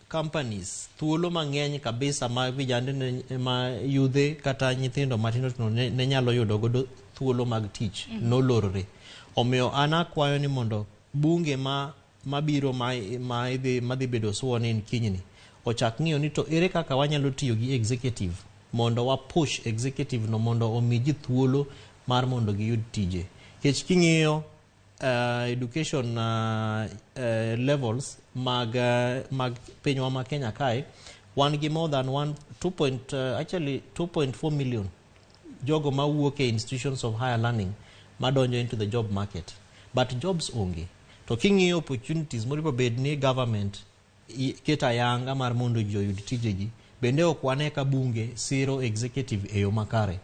[SPEAKER 10] companies thuolo mang'eny kabisa ma vijande ma yudhe kata nyithindo matindo ne nyalo yudo godo thuolo mag tich nolorore omiyo an akwayo ni mondo bunge mabiro madhi bedo sworn in kinyni ochak ng'iyo ni to ere kaka wanyalo tiyo gi executive mondo wa push executive no mondo omi ji thuolo mar mondo giyud tije kech king'iyo education levels mag pinywa ma Kenya kae wan gi more than 2.4 million jogo mawuok e institutions of higher learning madonjo into the job market but jobs onge to king'iyo opportunities moripo bed ni government keta yanga mar mondo ji oyud tijegi bende ok wane ka bunge siro executive e yo makare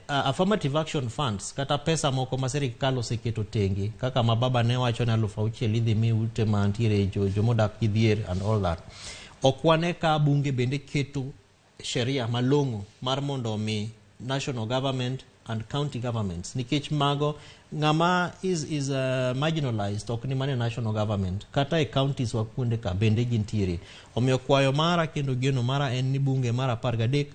[SPEAKER 10] affirmative action funds kata pesa moko ma sirikal oseketo tenge kaka mababa ne wacho na 6,000 idhi mi ute mantiere jomodak gi dhier and all that ok wane ka bunge bende keto sheria malong'o mar mondo mi national government and county governments nikech mago ngama is marginalized ok ni mane national government kata e counties wa kuonde ka bende gintiere omiyo kwayo mara kendo geno mara en ni bunge mara 13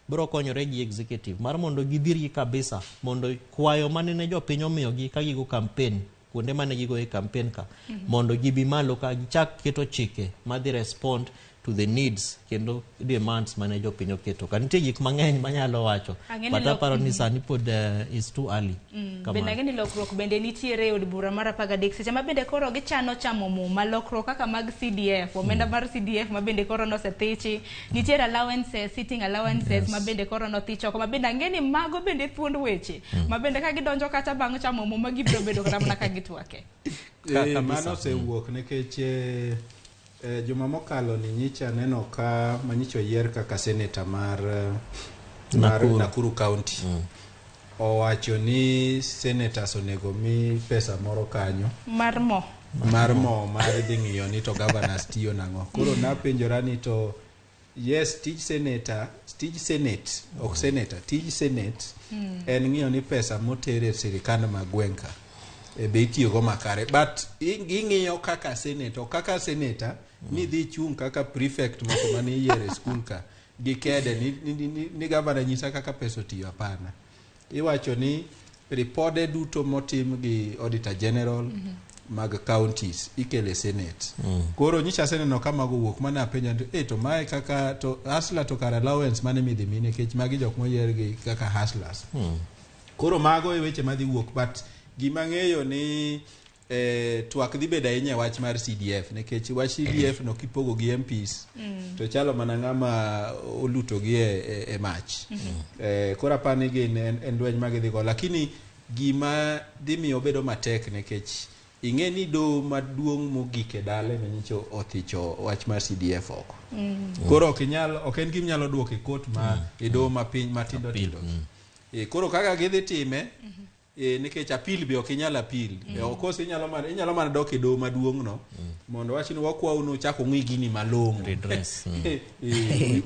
[SPEAKER 10] bro konyore gi executive mar mondo gidhirgi kabisa mondo kwayo mane ne jopiny omiyogi ka gigo campaign kuonde mane gigo e campaign ka mondo gibi malo ka gichak keto chike madhi respond to the needs kendo demands mane jopiny oketo ka nitie gik mang'eny manyalo wacho but aparo ni sani pod is too early
[SPEAKER 1] bende ng'eni lokruok bende nitiere od bura mar 13 seche ma bende koro gichano chamo muma lokruok kaka mag CDF omenda mar CDF ma bende koro nosethichi nitiere allowances sitting allowances ma bende koro nothichoko ma bende ng'eni mago bende thuond weche ma bende ka gidonjo kata bang' chamo muma gibiro bedo kata mana ka gitwake
[SPEAKER 25] mano sewuok nikech juma mokalo ni nyicha neno ka manyicho yier kaka senator mar Nakuru County owacho ni senators onego mi pesa moro kanyo
[SPEAKER 1] mar mo
[SPEAKER 25] mar dhi ng'iyo ni to governors tiyo nang'o koro napenjora ni to yes tij senate en ng'iyo ni pesa motere sirikand magwenka be itiyogo makare but ing'iyo kaka senator ni dhi chung kaka prefect moko mane yiere skul ka gi kede ni gavana nyisa kaka pesa otiyo hapana iwacho ni ripode duto motim gi auditor general mag counties ikele senate koro nyicha seneno kama wuok mana apenja to mae kaka to hustler to kar allowance mane midhi mine kech magi jok moyier gi kaka hustlers koro mago e weche madhi wuok but gima ng'eyo ni twak dhi bedo ahinya wach mar CDF nikech wach CDF no kipogo gi MPs to chalo mana ng'ama oluto gi e mach koro apani gin en lweny magidhi go lakini gima dhi miyo bedo matek nikech ing'e ni do maduong' mogik e dale ne nyicho othicho wach mar CDF oko koro ok en gima nyalo duoko e kot ma e do mapiny matindo tindo koro kaka gidhi time nikech apil be ok inyal apil okose inyalo mana dok e do maduong' no mondo wach ni wakwaw no chako ng'i gini malong'o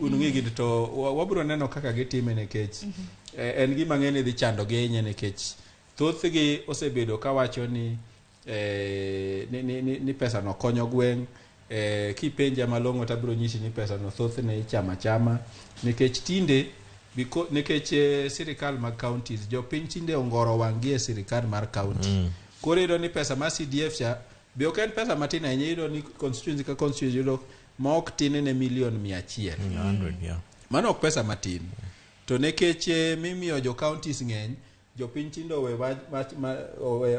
[SPEAKER 25] unung'i gini to wabiro neno kaka gitime nikech en gima ng'eni dhi chando gi ahinya nikech thothgi osebedo kawacho ni pesa no konyo gweng' kipenja malong'o tabiro nyisi ni pesa no thothne ichama chama nikech tinde nikech sirikal mag counties jopiny tinde ongoro wang'ie sirikal mar county koro iyudo ni pesa mar CDF cha be ok en pesa matin ahinya iyudo ni constituency ka constituency yudo ma ok tin ne milion 100 mano ok pesa matin to nikech mimiyo jo counties ng'eny jopiny tindo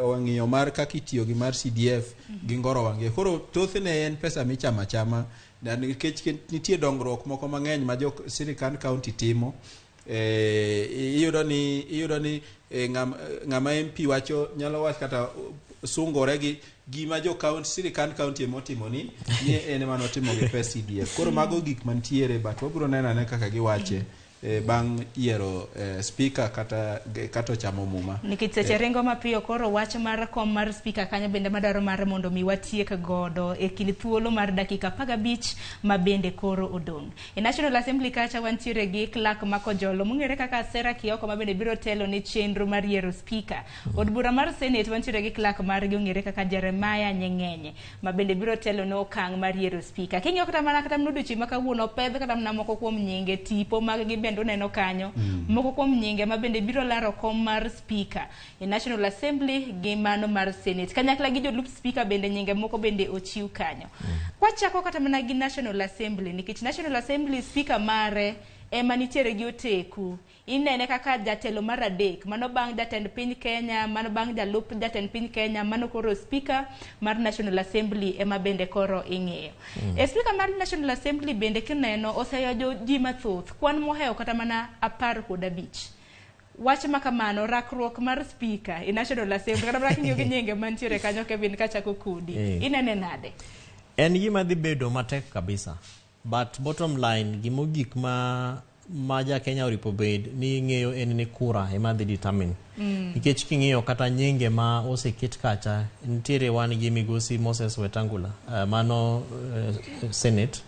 [SPEAKER 25] owang'iyo mar kaka itiyo gi mar CDF gi ngoro wange. Koro thothne en pesa michama chama nikech nitie dongruok moko mang'eny ma jo sirikand county timo. Iyudo ni ng'ama MP wacho nyalo wacho kata sungore gi gima jo county sirikand county emotimo ni en mano timo gi pes CDF. Koro mago gik mantiere but wabiro neno ane kaka giwache bang' yiero speaker kata chamo muma.
[SPEAKER 1] Nikech seche ringo mapiyo koro wach mar kom mar speaker kanyo bende madwaro mar mondo mi watiek godo e kind thuolo mar dakika 15 ma bende koro odong'. E National Assembly kacha wantiere gi clerk makojolo mong'ere kaka Sera Kioko ma bende biro telo ne chenro mar yiero speaker. Od bura mar Senate wantiere gi clerk mar gi ong'ere kaka Jeremiah Nyeng'enye ma bende biro telo ne okang' mar yiero speaker. King'iyo kata mana kata mnuduchi ma kawuono pedh kata mana moko kuom nyinge tipo mag gi neno kanyo moko kuom nyinge ma bende biro laro kom mar speaker e National Assembly gi mano mar Senate kanyakla gi jolup speaker bende nyinge moko bende ochiw kanyo. Wachako kata mana gi National Assembly nikech National Assembly speaker mare ema nitiere gi oteku inene kaka jatelo mar adek mano bang' jatend piny Kenya mano bang' jalup jatend piny Kenya mano koro speaker mar National Assembly ema bende koro ing'eyo. Speaker mar National Assembly bende kineno oseyo ji mathoth kwan moheo kata mana 15. Wach makamano rakruok mar speaker e National Assembly kata mana kingiyo gi nyinge mantiere kanyo Kevin kachako kudi inene nade?
[SPEAKER 10] En gima dhi bedo matek kabisa but bottom line gimogik ma ja Kenya oripo bed ni ng'eyo en ni kura ema dhi determine nikech king'iyo kata nyinge ma oseket kacha nitiere wan gi migosi Moses Wetangula mano Senate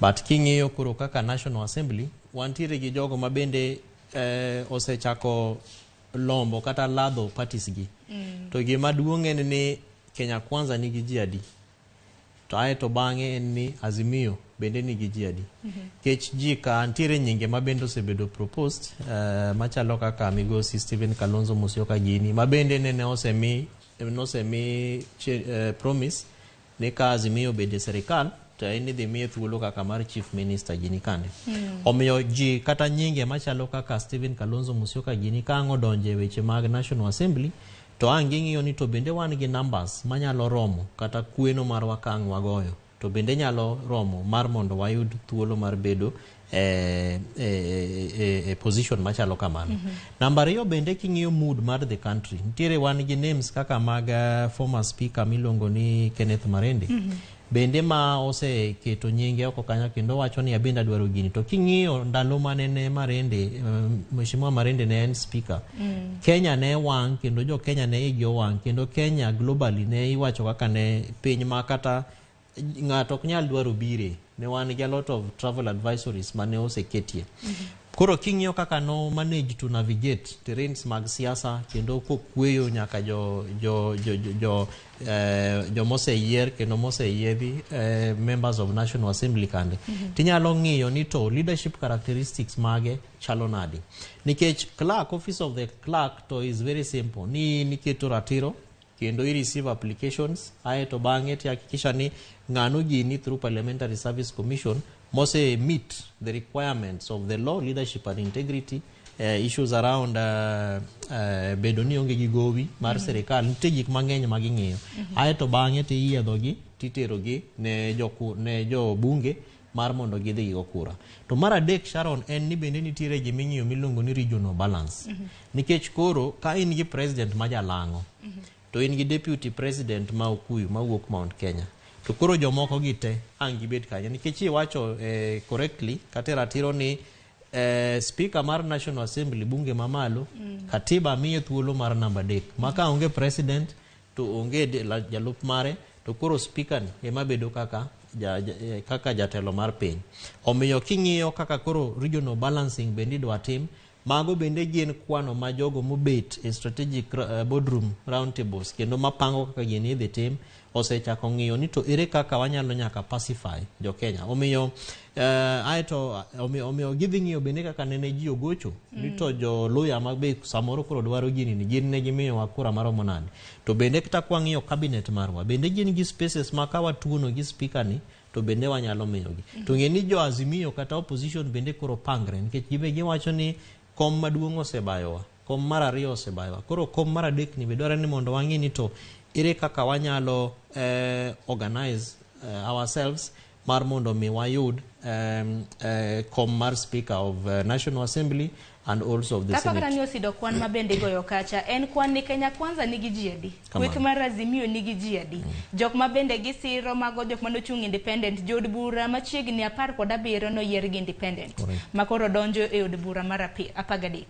[SPEAKER 10] but king'iyo kuro kaka National Assembly wantiere gi jogo ma bende osechako lombo kata ladho parties gi to gima duong' en ni Kenya Kwanza nigi ji adi to aeto bang'e en ni Azimio bende nigi ji adi kech ji ka ntiere nyinge ma bende osebedo proposed machalo kaka migosi Stephen Kalonzo Musyoka gini ma bende nene osemi promise ne ka Azimio bende serikal to en dhi miye thuolo kaka mar chief minister gini kane omiyo ji kata nyinge machalo kaka Stephen Kalonzo Musyoka gini ka ang' odonje weche mag National Assembly to ang' ng'iyo ni to bende wan gi numbers manyalo romo kata kweno mar wakang' wagoyo to bende nyalo romo mar mondo wayud thuolo mar bedo position machalo kamano. Number 2 bende king'iyo mood mar the country nitiere wan gi names kaka mag former speaker milongo ni Kenneth Marende bende ma oseketo nyinge oko kanyo kendo wacho ni abenda dwaro gini to king'iyo ndalo manene Marende Mheshimiwa Marende ne en speaker Kenya ne wang' kendo jo Kenya ne igi wang' kendo Kenya globally ne iwacho kaka ne piny ma kata ng'ato ok nyal dwaro bire ne wan gi a lot of travel advisories mane oseketie koro king'iyo kaka no manage to navigate terrains mag siasa kendo kokweyo nyaka jo moseyier kendo moseyiedhi members of National Assembly kande tinyalo ng'iyo ni to leadership characteristics mage chalo nadi nikech clerk office of the clerk to is very simple ni niketo ratiro kendo I receive applications aeto bang'e tihakikisha ni ng'ano gini through Parliamentary Service Commission mose meet the requirements of the law, leadership and integrity, issues around bedo ni onge gi gowi mar serikal nitie gik mang'eny ma ging'iyo aeto bang'e tiyiedhogi titerogi ne jo bunge mar mondo gidhi go kura. To mar adek Sharon en ni bende nitiere giming'iyo milongo ni regional balance nikech koro ka in gi president ma jalang'o to in gi deputy president ma Okuyu ma wuok Mount Kenya to koro jomoko gite ang' gibed kanya nikech iwacho correctly kata ratiro ni speaker mar National Assembly bunge mamalo katiba miye thuolo mar namba 3 maka onge president to onge jalup mare to koro speaker ni ema bedo kaka jatelo mar piny omiyo king'iyo kaka koro regional balancing bende dwa tim mago bende gin kwano ma jogo mobet e strategic boardroom round tables kendo mapango kaka gini dhi tim osechako ng'iyo ni to ere kaka wanyalo nyaka pacify jo Kenya omiyo omiyo gidhi ng'iyo bende kaka nene ji ogocho ni to jo lawyer mag be samoro koro dwaro gini ni gin ne gimiyo wakura maromo nade to bende kata kwa ng'iyo cabinet marwa bende gin gi spaces ma ka watuono gi speaker ni to bende wanyalo miyogi to ng'e ni jo Azimio kata opposition bende koro pangre nikech gibe giwacho ni kom maduong' osebayowa kom mar ariyo osebayowa. Koro kom mar adek ni bedware ni mondo wang'i ni to ere kaka wanyalo organize ourselves mar mondo mi wayud kom mar Speaker of National Assembly and also of the
[SPEAKER 1] Senate. Kaka kanyo sido kwan mabende goyo kacha, en kwan ni Kenya Kwanza nigi ji adi? Kweth mar Azimio nigi ji adi? Jok mabende gisiro mago jok manochung independent, jod bura machiegni 17 noyier gi independent. Makoro donjo e od bura mar 13.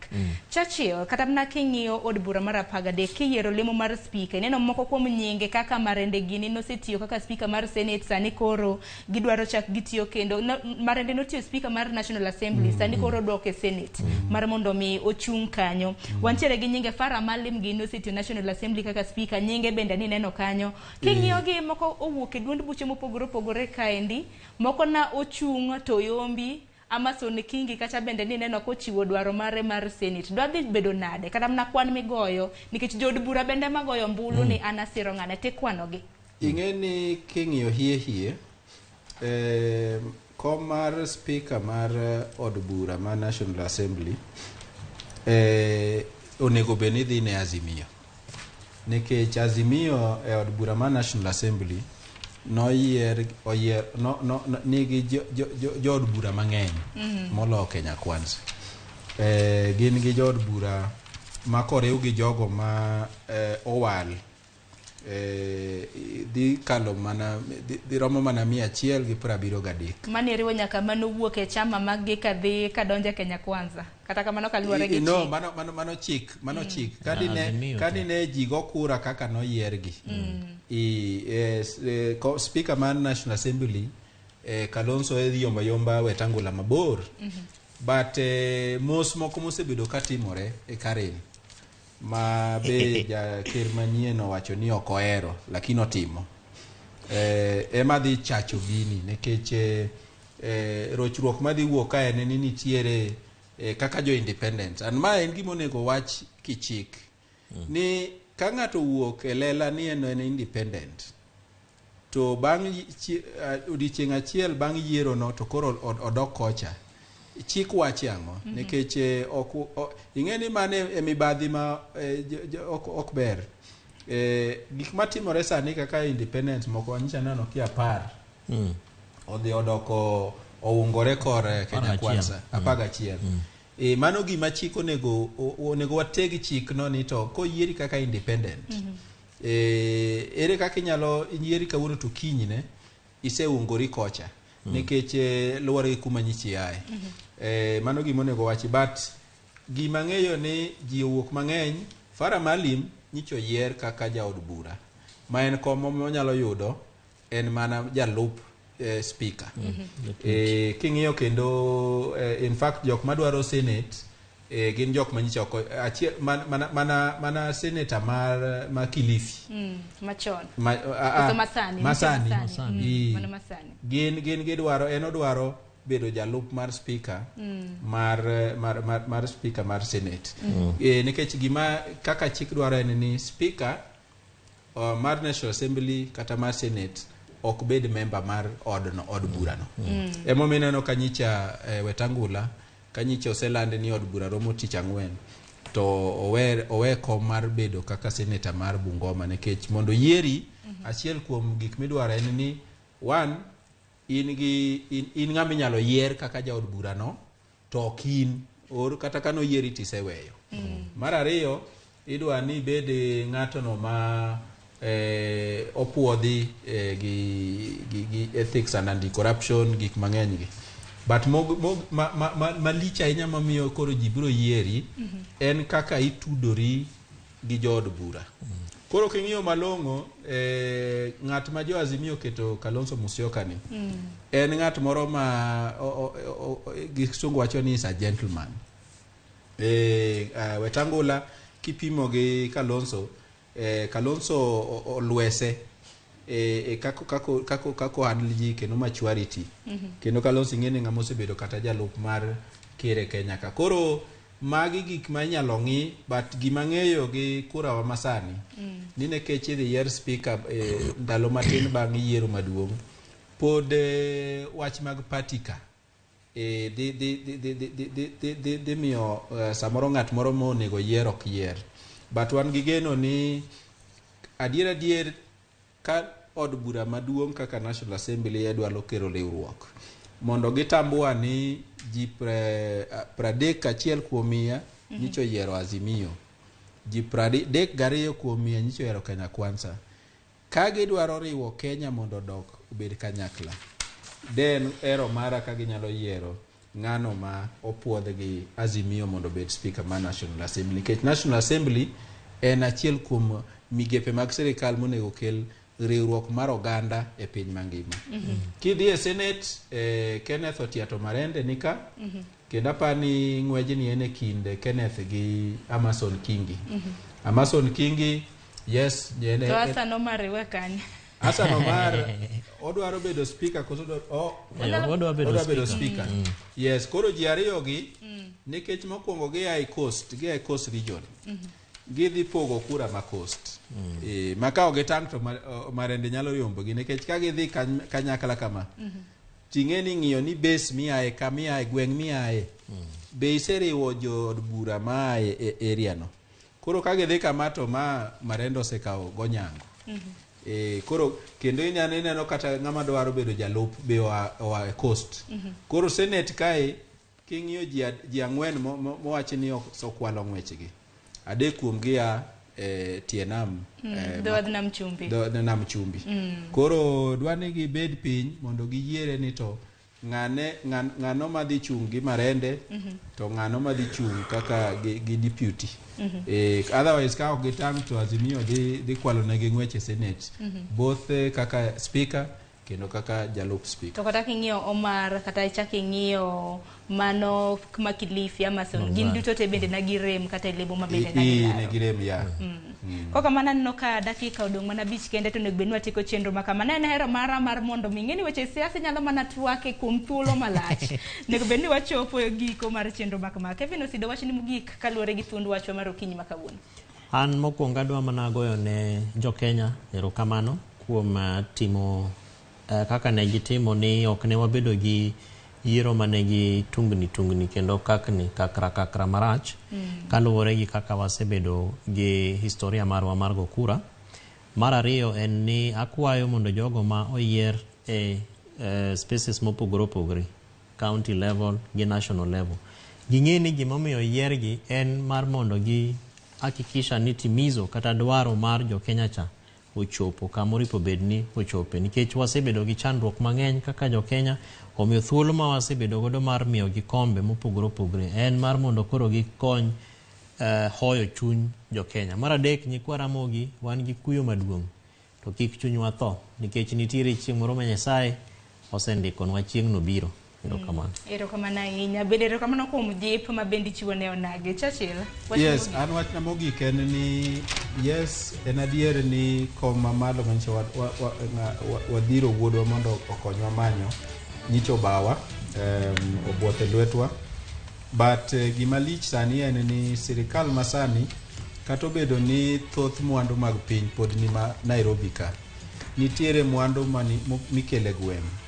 [SPEAKER 1] Churchill, kata mna king'iyo od bura mar 13, kiyiero lemo mar speaker, neno moko kuom nyinge kaka Marende Gini nosetiyo kaka speaker mar Senate, sani koro gidwaro chak gitiyo kendo. Marende notiyo speaker mar National Assembly, sani koro doke Senate. Mondo mi ochung kanyo. Wantiere gi nyinge Farah Maalim Gini osetiyo National Assembly kaka speaker, nyinge bende ni neno kanyo. King'iyo gi moko owuok e duond buche mopogore kaendi, moko na ochung to Yombi Amason Kingi kacha bende ni neno kochiwo dwaro mare mar Senate. Dwadhi bedo nade kata mna kwan migoyo nikech jod bura bende magoyo mbulu ni anasiro ng'ane te kwanogi.
[SPEAKER 25] Ing'eni king'iyo hie kom mar speaker mar od bura mar National Assembly onego beni dhi ne Azimio, nikech Azimio e od bura mar National Assembly nigi jod bura mang'eny molo Kenya Kwanza. Gin gi jod bura makoriw gi jogo ma owal di kalo mana di romo mana 173.
[SPEAKER 1] Mani riwo nyaka mano wuok e chama magi kadhi kadonje Kenya Kwanza. Kata kamano kaluwore gi
[SPEAKER 25] no mano chik kadi ne jigo kura kaka no yiergi. Speaker man National Assembly Kalonzo edhi yomba Wetangula mabor. But mos moko mosebedo katimore e Karen ma be ja ker manyien owacho ni ok ohero lakini otimo ema dhi chacho gini nikech rochruok madhi wuok ka en ni nitiere kaka jo independent and ma en gima onego wach kichik ni ka ng'ato wuok e lela ni en independent to bang' odiochieng' achiel bang' yiero no to koro odok kocha chik wachi ang'o nikech ing'eni mane e mibadhi ma ok ber gik matimore sani kaka independence moko anyicha nano kia 10 odhi odoko oungore kor Kenya Kwanza 11 mano gima chik onego wategi chik no ni to koyieri kaka independent ere kaka inyalo yieri kawuono to kinyne iseungori kocha nikech luwore gi kuma nyichi yae mano gima onego wachi but gima ng'eyo ni ji owuok mang'eny Farah Maalim nyicho yier kaka jaod bura ma en kom monyalo yudo en mana jalup speaker king'iyo kendo in fact jok madwaro Senate gin jok manyicho mana senator ma Kilifi
[SPEAKER 1] machon
[SPEAKER 25] Masani gin gidwaro en odwaro bedo jalup mar speaker mar speaker mar Senate nikech gima kaka chik dwaro en ni speaker mar National Assembly kata mar Senate ok bed member mar od bura no emo meneno kanyicha Wetangula kanyicha oselande ni od bura romo tich ang'wen to owe kom mar bedo kaka senator mar Bungoma nikech mondo yieri achiel kuom gik midwaro en ni one in ng'ama inyalo yier kaka jaod bura no to okin or kata kano yieri tiseweyo mar ariyo idwa ni bede ng'ato no ma opuodhi gi ethics and anti-corruption gik mang'eny gi but malicha ahinya mamiyo koro ji biro yieri en kaka itudori gi jood bura koro king'iyo malong'o ng'at ma jo Azimio keto Kalonzo Musyoka ni en ng'at moro ma gisungu wacho ni is a gentleman Wetangula kipimo gi Kalonzo olwese kako handle ji kendo maturity kendo Kalonzo ing'eni ng'ama osebedo kata jalup mar kere Kenya ka koro magi gik ma inyalo ng'i but gima ng'eyo gi kura wa masani ni nekech idhi yier speaker ndalo matin bang' yiero maduong' pod wach mag party ka dhi miyo samoro ng'at moro monego yier ok yier. But wan gi geno ni adier ka od bura maduong' kaka National Assembly dwaro kero riwruok mondo gitambua ni ji 31 kuom 100 nyicho yiero Azimio, ji 32 kuom 100 nyicho yiero Kenya Kwanza. Ka gidwaro riwo Kenya mondo odok obed kanyakla, den ero mara ka ginyalo yiero ng'ano ma opuodh gi Azimio mondo obed speaker ma National Assembly. Nikech National Assembly en achiel kuom migepe mag sirikal monego kel riwruok mar oganda e piny mangima. Kidhi e Senate, Kenneth Otiato Marende nika, kendo apani ng'wejni en e kind Kenneth gi Amason Kingi. Amason Kingi, yes,
[SPEAKER 1] to Hassan Omar iwe kanye?
[SPEAKER 25] Hassan Omar odwaro bedo speaker koso odwaro bedo speaker. Yes, koro ji ariyo gi nikech mokwongo gi ai coast region. Gidhi pogo kura ma coast. Makao gitang to Marende nyalo riombo gi nikech ka gidhi kanyakla kama. Ting'eni ng'iyo ni base miae kamiae gweng' miae. Be iseriwo jo od bura ma e area no. Koro ka gidhi kama to Marende osekao gonyango. Koro kendo ineno kata ng'ama dwaro bedo jalup be oa coast. Koro Senate kae king'iyo ji ang'wen mowachi ni okwalo ng'wechgi. Adek kuom gi a Tienam Nam Chumbi. Koro dwani gi bed piny mondo giyiere ni to ng'ano madhi chung' gi Marende to ng'ano madhi chung' kaka gi deputy. Otherwise ka ok gitang' to Azimio dhi kwalo negi ng'weche Senate, both kaka speaker kendo kaka jalup speaker.
[SPEAKER 1] To kata king'iyo Omar kata ichak ing'iyo mano kuma Kilifi Amason gin duto te bende na girem kata lebo mabende
[SPEAKER 25] na girem ya.
[SPEAKER 1] Koka mana no ka dakika odong' mana bich kende to nego benwa tiko chenro makama na hero mar mondo ming'eni weche siasa nyalo mana twake kuom thuolo malach. Nego benni wachopo giko mar chenro makama. Kevin Osido wach ni mugik kaluore gi thuond wachwa mar okinyi makawuono.
[SPEAKER 10] An mokwongo adwa mana goyo ne jo Kenya erokamano kuom timo kaka ne gitimo ni ok ne wabedo gi yiero mane gi tungni kendo kakra marach kaluwore gi kaka wasebedo gi historia marwa mar go kura. Mar ariyo en ni akwayo mondo jogo ma oyier spaces mopogore opogore, county level gi national level, ging'e ni gimomiyo yiergi en mar mondo gi hakikisha ni timizo kata dwaro mar jo Kenya cha ochopo kamoripo bedni ochope, nikech wasebedo gi chandruok mang'eny kaka jo Kenya. Omiyo thuolo ma wasebedo godo mar miyo gi kombe mopogore opogore en mar mondo koro gi kony hoyo chuny jo Kenya. Mar adek, nyikwa Ramogi wan gi kuyo maduong' to kik chunywa tho, nikech nitiere chieng' moro ma Nyasaye osendikonwa chieng' no biro.
[SPEAKER 1] Erokamano ahinya. Bende erokamano kuom jip ma bendi chiwo ne onage. Churchill.
[SPEAKER 25] Yes, an wach na mogik en ni yes, en adier ni koma malo manyiso wadhiro wuodwa mondo okonywa manyo nyicho bawa obuothe lwetwa. But gima lich sani en ni sirikal masani kato bedo ni thoth mwandu mag piny pod ni ma Nairobi ka. Nitiere mwandu mikele gweng'.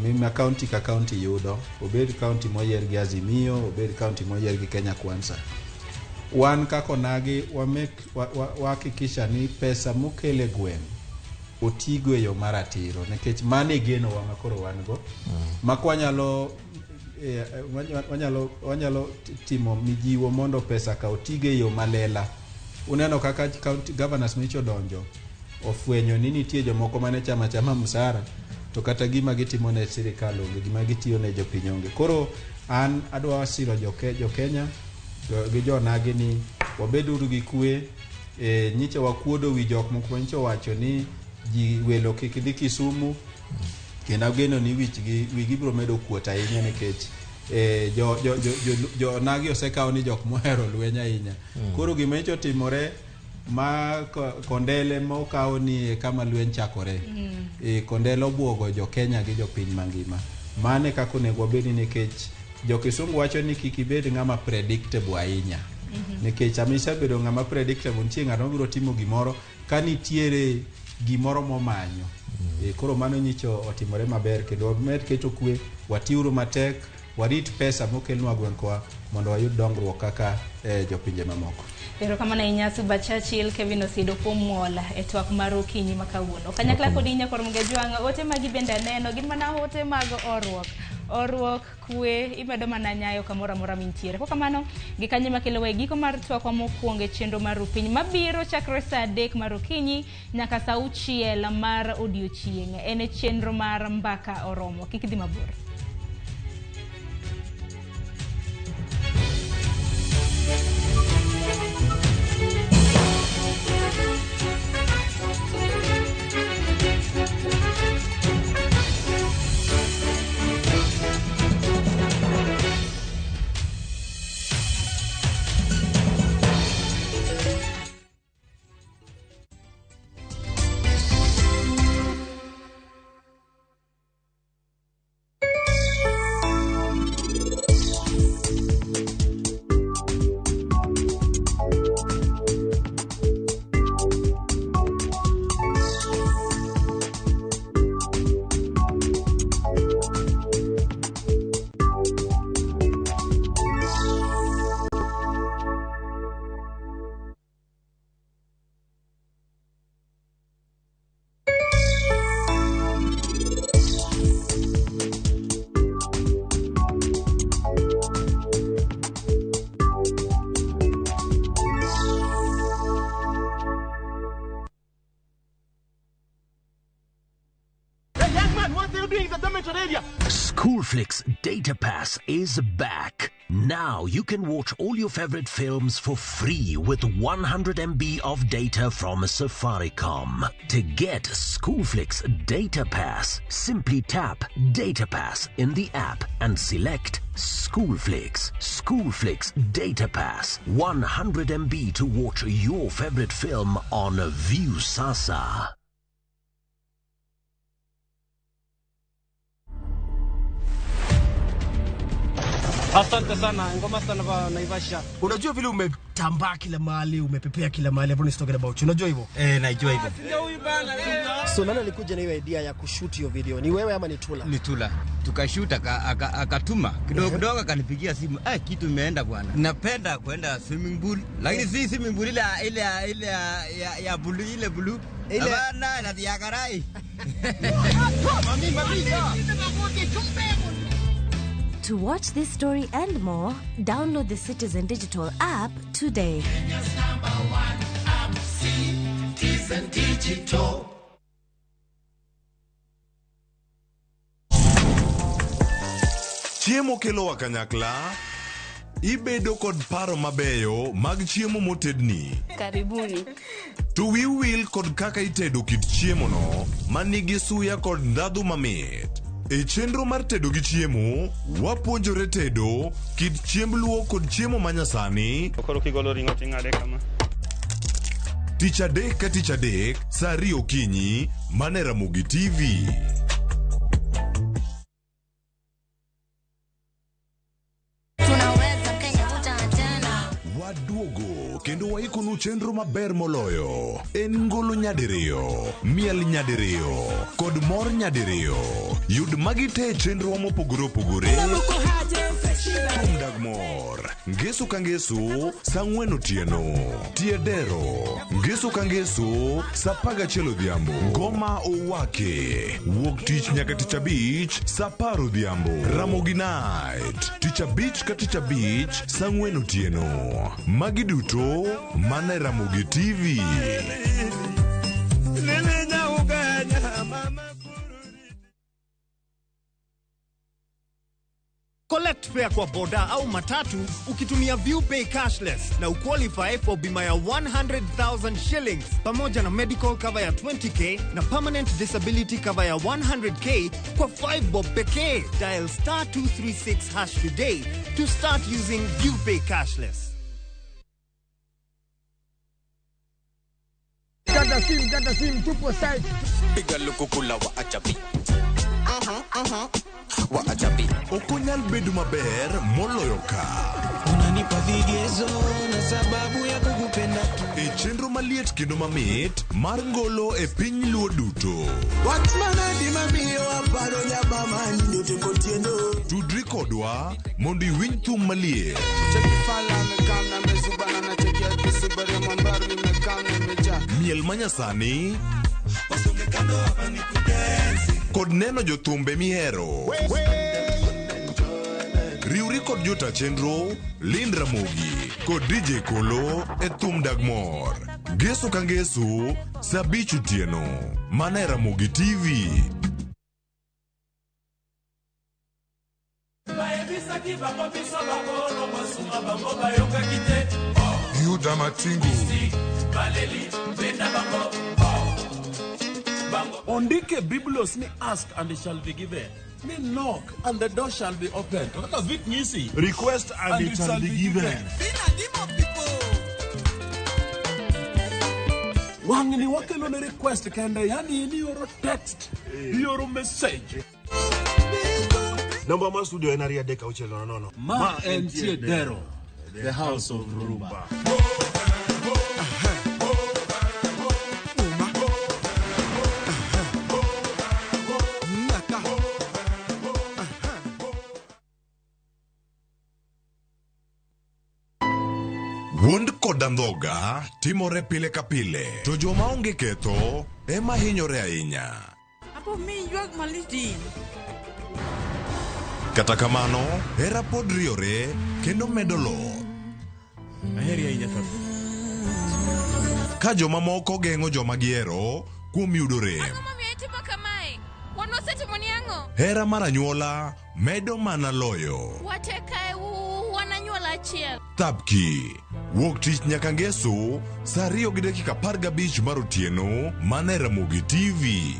[SPEAKER 25] Mima county ka county yudo, obed county moyier gi Azimio, obed county moyier gi Kenya Kwanza. Wan kako nagi wakikisha ni pesa mukele gweng' otigo e yo maratiro, nikech mane geno wa makoro wan go. Makwanyalo wanyalo timo mijiwo mondo pesa ka otige yo malela. Uneno kaka county governors micho donjo ofwenyo ni nitie jomoko mane chama msara to kata gima gitimo ne sirikal onge, gima gitiyo ne jopiny onge. Koro an adwa siro jo Kenya gi jonagi ni wabeduru gi kwe. Nyiche wakuodo wi jok moko nyicho wacho ni ji welo kik dhi Kisumu, kendo geno ni wigi biro medo kuot ahinya nikech jo nagi osekawo ni jok mohero lweny ahinya. Koro gima nyicho timore ma Kondele mokawo ni kama lweny chakore. Kondele obwogo jo Kenya gi jo piny mangima. Mane kako nego wabedi nikech jo Kisungu wacho ni kik ibed ng'ama predictable ahinya. Nikech amisa bedo ng'ama predictable nitie ng'ato biro timo gimoro ka nitiere gimoro momanyo. Koro mano nyicho otimore maber kendo med keto kwe, watiuru matek warit pesa mokelnwa gwenkwa mondo wayud dongruok kaka jopinje mamoko.
[SPEAKER 1] Erokamano ahinya Suba Churchill, Kevin Osido kuom mola e twak mar okinyi ma kawuono. Kanyakla kod inya kor mga jwang' ote magi bende neno gin mana ote mag orruok kwe imedo mana nyayo kamoro amora mintiere. Kwa kamano gikanyo makelo we giko mar twakwa mokwongo e chenro mar piny mabiro chakre saa 3 mar okinyi nyaka saa 6 mar odiochieng'. En chenro mar mbaka oromo. Kik idhi mabor.
[SPEAKER 15] Schoolflix Data Pass is back. Now you can watch all your favorite films for free with 100 MB of data from Safaricom. To get Schoolflix Data Pass, simply tap Data Pass in the app and select Schoolflix. Schoolflix Data Pass, 100 MB to watch your favorite film on View Sasa.
[SPEAKER 5] Asante sana, ngoma sana ba Naivasha.
[SPEAKER 7] Unajua vile umetambaa kila mahali, umepepea kila mahali, hapo ni talking about. Unajua hivyo?
[SPEAKER 5] Najua hivyo.
[SPEAKER 7] So nani alikuja na hiyo idea ya kushoot hiyo video? Ni wewe ama ni Tula?
[SPEAKER 5] Ni Tula. Tukashoot akatuma. Kidogo akanipigia simu. Kitu imeenda bwana. Napenda kwenda swimming pool. Lakini si swimming pool ile ya blue ile blue. Bana na diagarai.
[SPEAKER 16] To watch this story and more, download the Citizen Digital app today.
[SPEAKER 13] Kenya's #1 app, Citizen Digital.
[SPEAKER 11] Chiemo kelo wa kanyakla, ibedo kod paro mabeyo mag chiemo motedni.
[SPEAKER 19] Karibuni.
[SPEAKER 11] To will kod kaka itedo kit chiemo no, manigi suya kod ndadhu mamit. E chenro mar tedo gi chiemo, wapuonjore tedo kit chiemb luo kod chiemo manyasani.
[SPEAKER 20] Okoro kigolo ringo ting'ade kama.
[SPEAKER 11] Tich adek ka tich adek, saa 2 okinyi, mane Ramogi TV.
[SPEAKER 13] Tunaweza Kenya tena.
[SPEAKER 11] Waduogo kendo waikonu chenro maber moloyo. En ngolo nyadiriyo, miel nyadiriyo, kod mor nyadiriyo. Yud magite chenro mopogore opogore. Tum dag mor. Ngeso ka ngeso, saa 4 otieno. Tiedero. Ngeso ka ngeso, saa 11 odhiambo. Ngoma owake. Wuok tich nyaka tich abich, saa 10 odhiambo. Ramogi Night. Tich abich ka tich abich, saa 4 otieno. Magi duto mane Ramogi TV.
[SPEAKER 4] Collect fare kwa boda au matatu ukitumia ViewPay cashless na uqualify for bima ya 100,000 shillings pamoja na medical cover ya 20k na permanent disability cover ya 100k kwa 5 bob pekee. Dial *236# today to start using ViewPay cashless.
[SPEAKER 7] Gata sim tupo site.
[SPEAKER 5] Piga lukukula wa achabi.
[SPEAKER 11] Wa ajabi. Okonyal bedu maber moloyo ka.
[SPEAKER 5] Unanipa vigezo na sababu ya kukupenda.
[SPEAKER 11] E chenro maliet kendo mamit mar ngolo e piny luo duto.
[SPEAKER 13] Watmana di mamiyo aparo nyabama nyote kotiendo.
[SPEAKER 11] Tudri kod kodwa mondo iwinj thum malie. Miel manyasani kod neno jothumbe mihero. Riuri kod jota chenro Lind Ramogi kod DJ Kolo e thum Dagmor. Geso ka ngeso sabichu tieno. Mana Ramogi TV.
[SPEAKER 8] Yuda Matingu
[SPEAKER 14] Ondike Biblos ni ask and it shall be given. Ni knock and the door shall be opened. What does it mean?
[SPEAKER 8] request and it shall be given.
[SPEAKER 14] Wangni wakelo ne request kende yani ni yoro text, yoro message.
[SPEAKER 8] Number ma studio en aria deka uchelo nono.
[SPEAKER 14] Ma entie dero, the house of Rumba.
[SPEAKER 11] Wuond kod andhoga timore pile ka pile, to joma onge ketho ema hinyore ahinya.
[SPEAKER 17] Apo mi yuag malitin.
[SPEAKER 11] Kata kamano, hera pod riore kendo medo lo.
[SPEAKER 6] Aheri ahinya sasa.
[SPEAKER 11] Ka joma moko geng'o joma gihero kuom yudo rem. Hera mar anyuola medo mana loyo. Thapki, wuok tich nyaka ngeso, saa 2:15 mar otieno, mana Ramogi TV.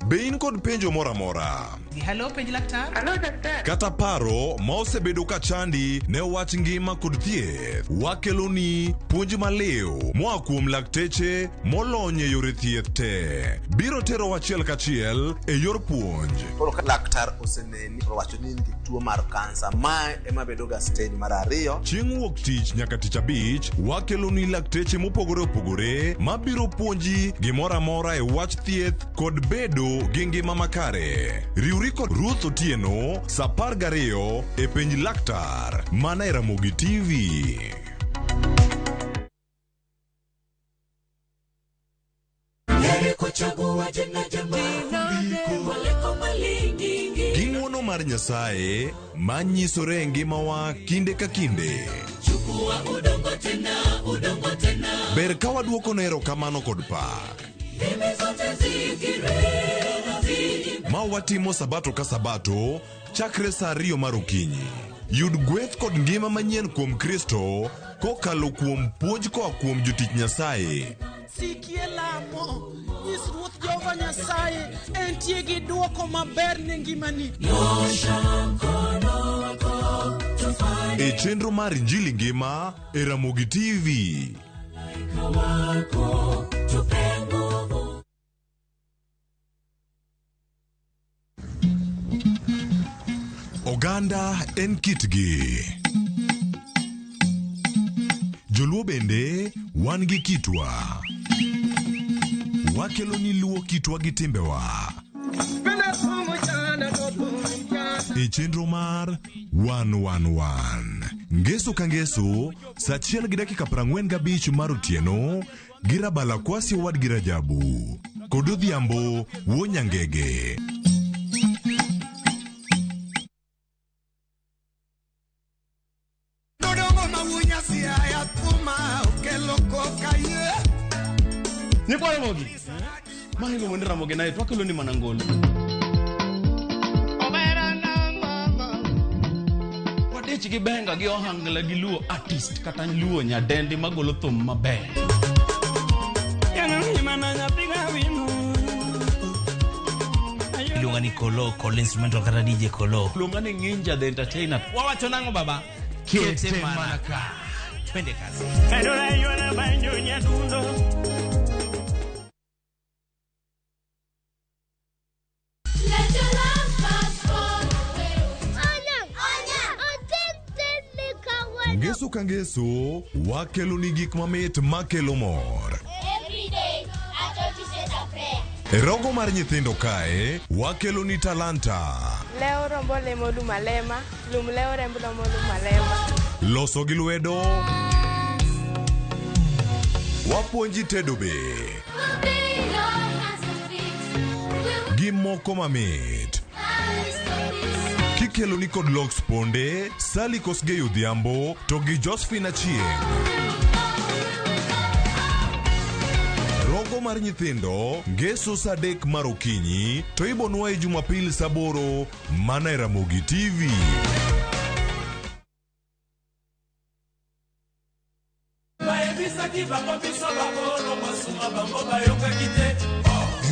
[SPEAKER 11] Be in kod penjo mora mora?
[SPEAKER 1] Hello, penj laktar. Hello, daktar.
[SPEAKER 11] Kata paro ma osebedo ka chandi ne wach ngima kod thieth, wakeloni puonj maliw moa kuom lakteche molony e yore thieth te. Biro tero wachiel kachiel e yor puonj.
[SPEAKER 26] Koro laktar oseneni wacho ni nigi tuo mar kansa ma ema bedo ga stage mar 2.
[SPEAKER 11] Chieng' wuok tich nyaka tich abich, wakeloni lakteche mopogore opogore ma biro puonji gimora mora e wach thieth kod bedo gi ngima makare. Riuri kod Ruth Otieno, saa 12 e penj laktar, mana e Ramogi TV. Ging'wono mar Nyasaye manyisore e ngimawa kinde ka kinde. Ber ka waduoko ne erokamano kod pak. Ma watimo sabato ka sabato chakre saa 2 mar okinyi. Yud gweth kod ngima manyien kuom Kristo kokalo kuom puonj koa kuom jotich Nyasaye.
[SPEAKER 9] Sikie lamo, nyis Ruoth Jehova Nyasaye entie gi duoko maber ne ngimani.
[SPEAKER 11] E chenro mar Injili ngima e Ramogi TV. Oganda en kitgi. Joluo bende wan gi kitwa. Wakelo ni luo kitwa gi timbewa. E chenro mar 111. Ngeso ka ngeso, saa 1:45 mar otieno, girabala kwasi wad girajabu. Kod odhiambo wuo Nyangege.
[SPEAKER 3] Ni kwa Ramogi. Mahingo mwende Ramogi na yetu wakelo ni manangolo. Wadechi kibenga gi ohangla gi luo artist kata luo nyadendi magolo thum maber.
[SPEAKER 6] Iluonga ni Kolo, Kolo instrumental kata DJ Kolo.
[SPEAKER 3] Iluonga ni Ninja the Entertainer.
[SPEAKER 6] Wawacho nango baba? Kete manaka. Twende kazi.
[SPEAKER 11] Ngeso ka ngeso, wakelo ni gik mamit makelo mor.
[SPEAKER 13] Every day, I thought you said a prayer.
[SPEAKER 11] E rogo mar nyithindo kae, wakelo ni talanta.
[SPEAKER 2] Leo rombo lemo lumalema, lum leo rembo lomo lumalema.
[SPEAKER 11] Loso gi lwedo. Wapuonji tedo be. Gi moko mamit. Kikelo ni kod Lox Ponde, Sally Kosgei Odhiambo, to gi Josephine Achieng'. Rogo mar nyithindo, Ngeso sa 3 mar okinyi, to ibonwa e Jumapil sa 8 mana e Ramogi TV.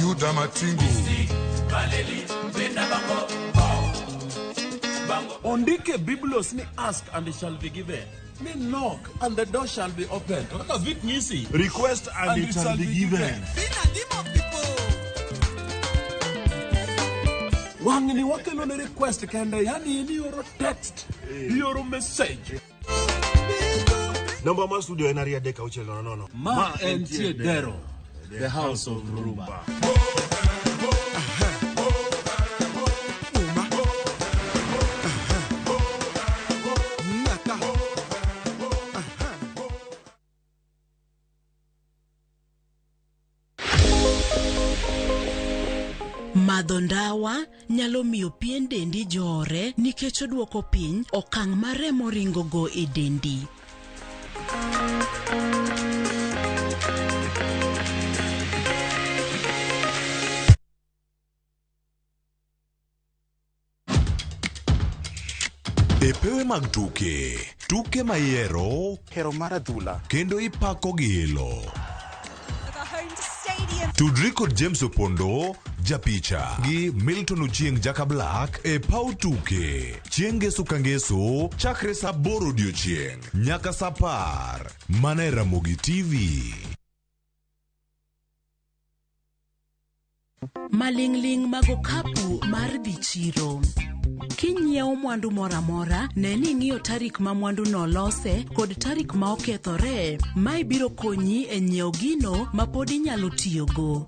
[SPEAKER 11] Yuda Matingu.
[SPEAKER 14] Ondike Biblos ni ask and it shall be given. Ni knock and the door shall be opened. What does it mean?
[SPEAKER 19] Request and it shall be given.
[SPEAKER 14] Wangni wakelo ni request kende, yani ni yoro text, yoro message.
[SPEAKER 19] Number ma studio en aria deka uchelo no.
[SPEAKER 14] Ma entie dero, the house of rumba.
[SPEAKER 18] Madho ndawa nyalo miyo pien dendi jore nikech oduoko piny okang' mar remo ringogo e dendi.
[SPEAKER 11] E pewe mag tuke mayero,
[SPEAKER 19] hero mar adhula,
[SPEAKER 11] kendo ipako gi ilo. Tudri kod James Opondo, japicha, gi Milton Ochieng Jaka Black, e pau tuke. Chieng' Ngeso ka Ngeso, chakre sa 8 odiochieng', nyaka sa 10, mana e Ramogi TV.
[SPEAKER 18] Maling'ling mag okapu mar dhi chiro. Kinyiewo mwandu moramora, ne ni ng'iyo tarik ma mwandu no lose kod tarik ma okethore, ma ibiro konyi e nyiewo gino ma pod inyalo tiyogo.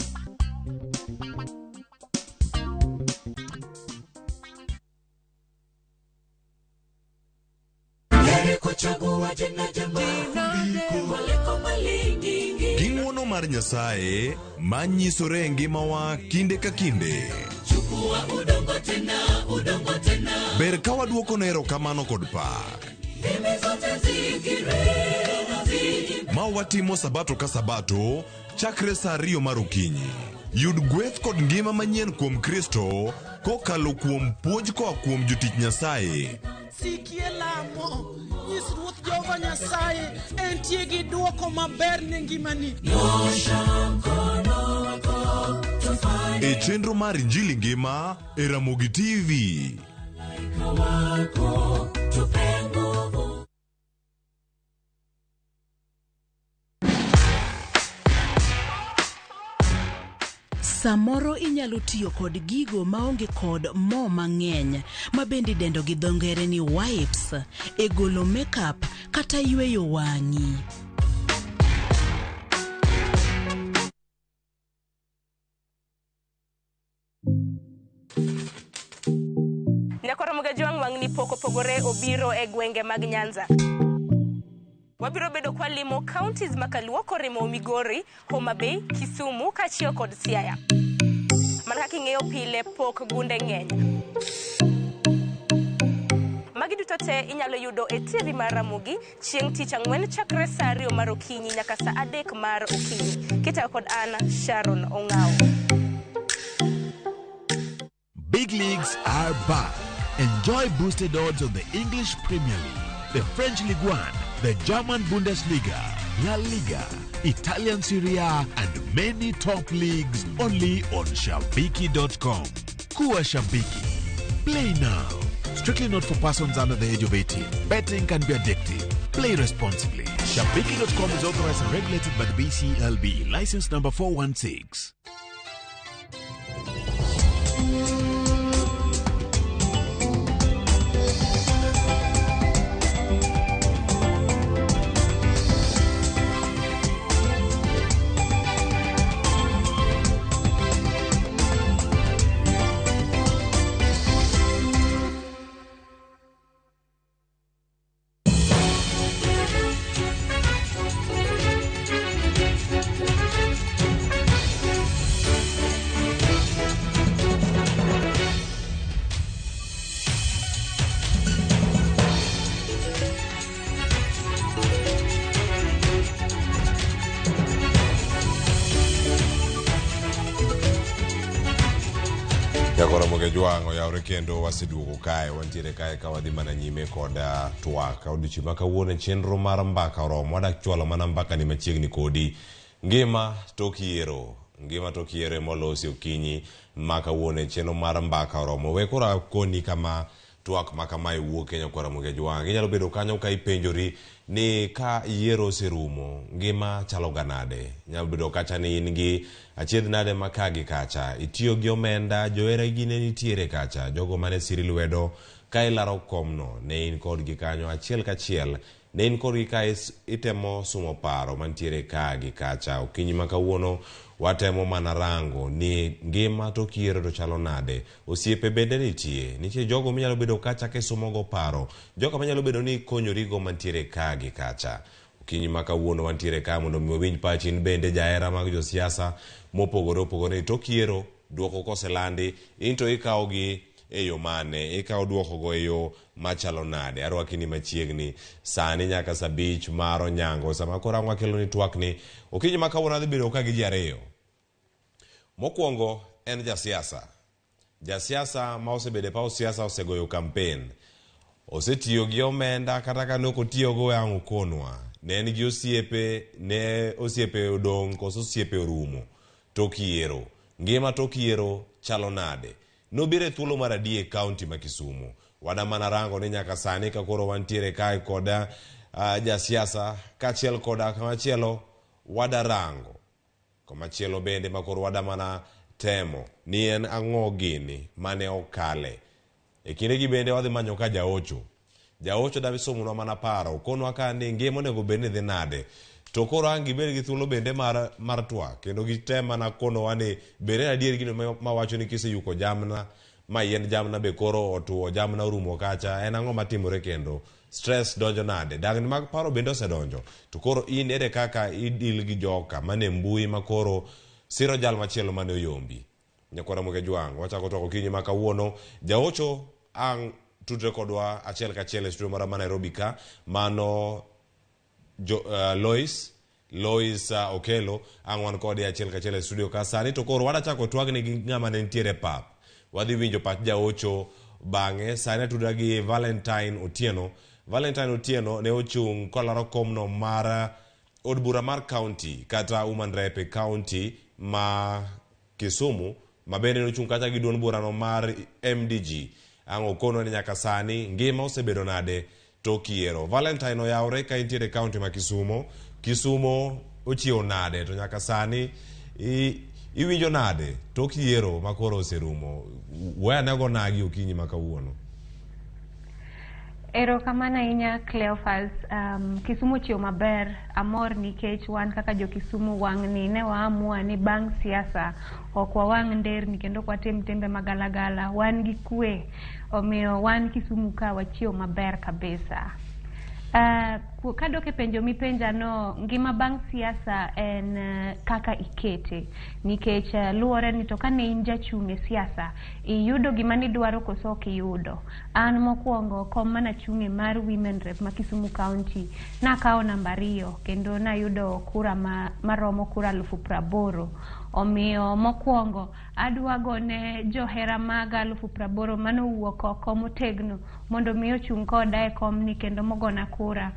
[SPEAKER 11] Ging'wono mar Nyasaye manyisore e ngimawa kinde ka kinde. Ber ka waduoko nero kamano kod pak. Ma watimo sabato ka sabato chakre sa 2 mar okinyi. Yud gweth kod ngima manyien kuom Kristo kokalo kuom puonj koa kuom jotich Nyasaye.
[SPEAKER 9] Sikie lamo, nyis Ruoth Jehova Nyasaye entie gi duoko maber ne ngimani.
[SPEAKER 11] E chenro mar Injili ngima e Ramogi TV.
[SPEAKER 18] Samoro inyalo tiyo kod gigo maonge kod mo mang'eny, ma bende dendo gi dho ngere ni wipes, e golo makeup kata yweyo wang'i.
[SPEAKER 2] Nyakoromoga jwang' wang'ni pok opogore obiro e gwenge mag Nyanza. Wabiro bedo kwa limo counties makaluo korimo Migori, Homa Bay, Kisumu, kachio kod Siaya. Mana kaka ing'eyo pile pok gunde ng'eny. Magi duto te inyalo yudo e TV mar Ramogi chieng' tich ang'wen chakre sa 2 mar okinyi nyaka sa 3 mar okinyi. Kita kod Anna Sharon Ongao.
[SPEAKER 8] Big leagues are back. Enjoy boosted odds on the English Premier League, the French Ligue 1, the German Bundesliga, La Liga, Italian Serie A, and many top leagues only on Shabiki.com. Kuwa Shabiki. Play now. Strictly not for persons under the age of 18. Betting can be addictive. Play responsibly. Shabiki.com is authorized and regulated by the BCLB. License number 416.
[SPEAKER 12] Yakora moge juango ya orekendo wasiduogo kae wantiere kae ka wadhi mana nyime koda twak odiochieng' ma kawuono chenro mar mbaka oromo wadak chwalo mana mbaka ni machiegni kodi ngima tok yiero molosi okinyi ma kawuono chenro mar mbaka oromo we kora koni kama twak ma kama iwuok Kenya Kwara moge juango inyalo bedo kanyo ka ipenjori ni ka yiero oserumo ngima chalo ganade nyalo bedo kacha ni in gi achiedh nade makagi kacha itiyo gi omenda joera gine nitiere kacha jogo mane siri lwedo ka ilaro komno ne in kod gi kanyo achiel kachiel ne in kod gi ka itemo sumo paro mantiere kagi kacha okinyi ma kawuono watemo mana rango ni ngima to kiero to chalo nade osiepe bende nitie jogo minyalo bedo kacha ke sumo go paro jogo manyalo bedo ni konyori go mantiere kagi kacha okinyi ma kawuono wantiere ka mondo mi winj pachin bende jaera mag josiasa mopogore to kiero duoko koselandi into ikawo gi eyo mane ikawo duoko go eyo machalo nade arwaki ni machiegni sani nyaka sabich maro nyango sama kora wakelo ni twak ni okinyi ma kawuono dhi bedo ka gi jareyo mokwongo en jasiasa ma osebede pa siasa osegoyo campaign osetiyo gi omenda kata ka noko tiyo go yango konwa ne en gi osiepe odong koso osiepe orumo tokiero ngima tokiero chalo nade nobire thuolo mar adie county ma Kisumu wada mana rango ni nyaka sani ka koro wantiere kae koda jasiasa kachiel koda kamachielo wada rango kamachielo bende makoro wada mana temo ni en ang'o gini mane okale kinde gi bende wadhi manyo ka jaocho dabi somunwa mana paro konwa ka ni ngima onego bed ni dhi nade to koro angi bed gi thuolo bende mar twak kendo gitem mana konowa ni bere adier gino mawacho ni kiseyuko jamna ma yien jamna be koro otuo jamna orumo kacha en ang'o matimore kendo stress donjo nade dagni mag paro bende osedonjo to koro in ere kaka idil gi joka mane mbui makoro siro jal machielo mane oyombi Nyakwara moge juango wachako to okinyi ma kawuono jaocho ang tudre kodwa achiel kachiel e studio mara ma Nairobi ka mano Lois Okelo angwan kodi achiel kachiel e studio ka sani to koro wada chako twagni gi ng'ama ne ntiere pap wadhi winjo pach jaocho bang'e sani tudra gi Valentine Otieno ne ochung' kolaro komno mar od bura mar county kata Women Rep county ma Kisumu ma bende nochung' kacha gi duond burano mar MDG ang'o kono ni nyaka sani ngima osebedo nade to kiero Valentine oyawre ka intiere county ma Kisumu ochiewo nade to nyaka sani iwinjo nade to kiero makoro oserumo weya nego nagi okinyi ma kawuono
[SPEAKER 20] Erokamano ahinya Cleophas. Kisumu chiew maber amor nikech wan kaka jo Kisumu wang' ni ne waamua ni bang' siasa ok wawang' nderni kendo kwatim tembe magalagala wan gi kwe omiyo wan Kisumu ka wachiew maber kabisa. Kadok e penjo mipenja no ngima bang' siasa en kaka ikete nikech luore ni to kane in jachung' e siasa iyudo gima nidwaro koso ok iyudo. An mokwongo kom mana chung'e mar Women Rep ma Kisumu County nakawo namba 2 kendo nayudo kura maromo kura 80,000 omiyo mokwongo adwa gone johera maga 80,000 manowuok oko motegno mondo mi ochung' koda e kom ni kendo mogona kura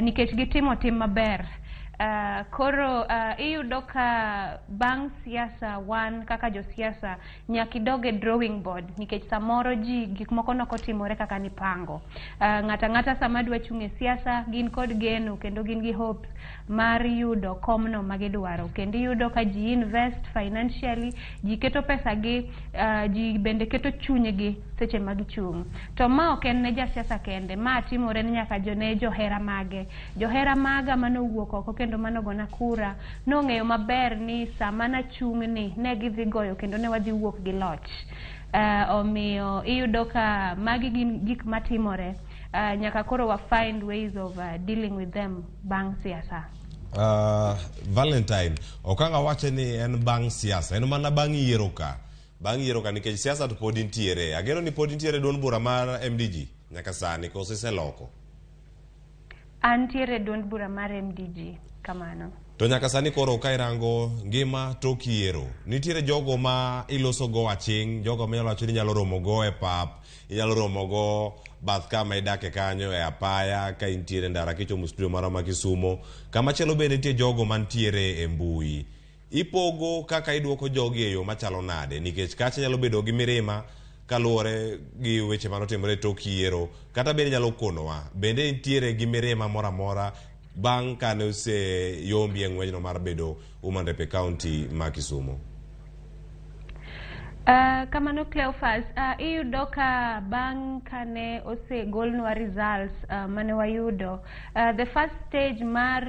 [SPEAKER 20] nikech gitimo tim maber. Koro iyudo ka bang' siasa wan kaka jo siasa nyakidog e drawing board nikech samoro ji gik moko nokotimore kaka nipango. Ng'ata sama dwa chung' e siasa gin kod geno kendo gin gi hopes mar yudo komno magidwaro kendo iyudo ka ji invest financially ji keto pesa gi ji bende keto chunygi seche magichung'. To ma ok en ne ja siasa kende ma timore ni nyaka johera maga manowuok oko kendo manogona kura nong'eyo maber ni sama nachung'ni ne gidhi goyo kendo ne wadhi wuok gi loch. Omiyo iyudo ka magi gin gik matimore nyaka koro wa find ways of dealing with them bang' siasa.
[SPEAKER 12] Valentine okanga wache ni en bang' siasa en mana bang' yiero ka nikech siasa to pod intiere ageno ni pod intiere duond bura mar MDG nyaka sani koso iseloko
[SPEAKER 20] antiere duond bura mar MDG kamano.
[SPEAKER 12] To nyaka sani koro ka irango ngima tok yiero, nitiere jogo ma iloso go aching, jogo ma iwacho ni nyalo romo go e pap, inyalo romo go bath kama idake kanyo e apaya, ka intiere ndara kichomo studio mara ma Kisumo. Kama chelo bende nitie jogo mantiere e mbui. Ipogo kaka iduoko jogi e yo machalo nade, nikech kacha nyalo bedo gi mirima kaluwore gi weche manotimore tok yiero, kata bende nyalo konowa. Bende nitiere gi mirima mora mora bang' kane ose yombi e ng'wenyno mar bedo Umandepe County ma Kisumo.
[SPEAKER 20] Kamano Cleophas, iyudo ka bang' kane osegolnwa results mane wayudo, the first stage mar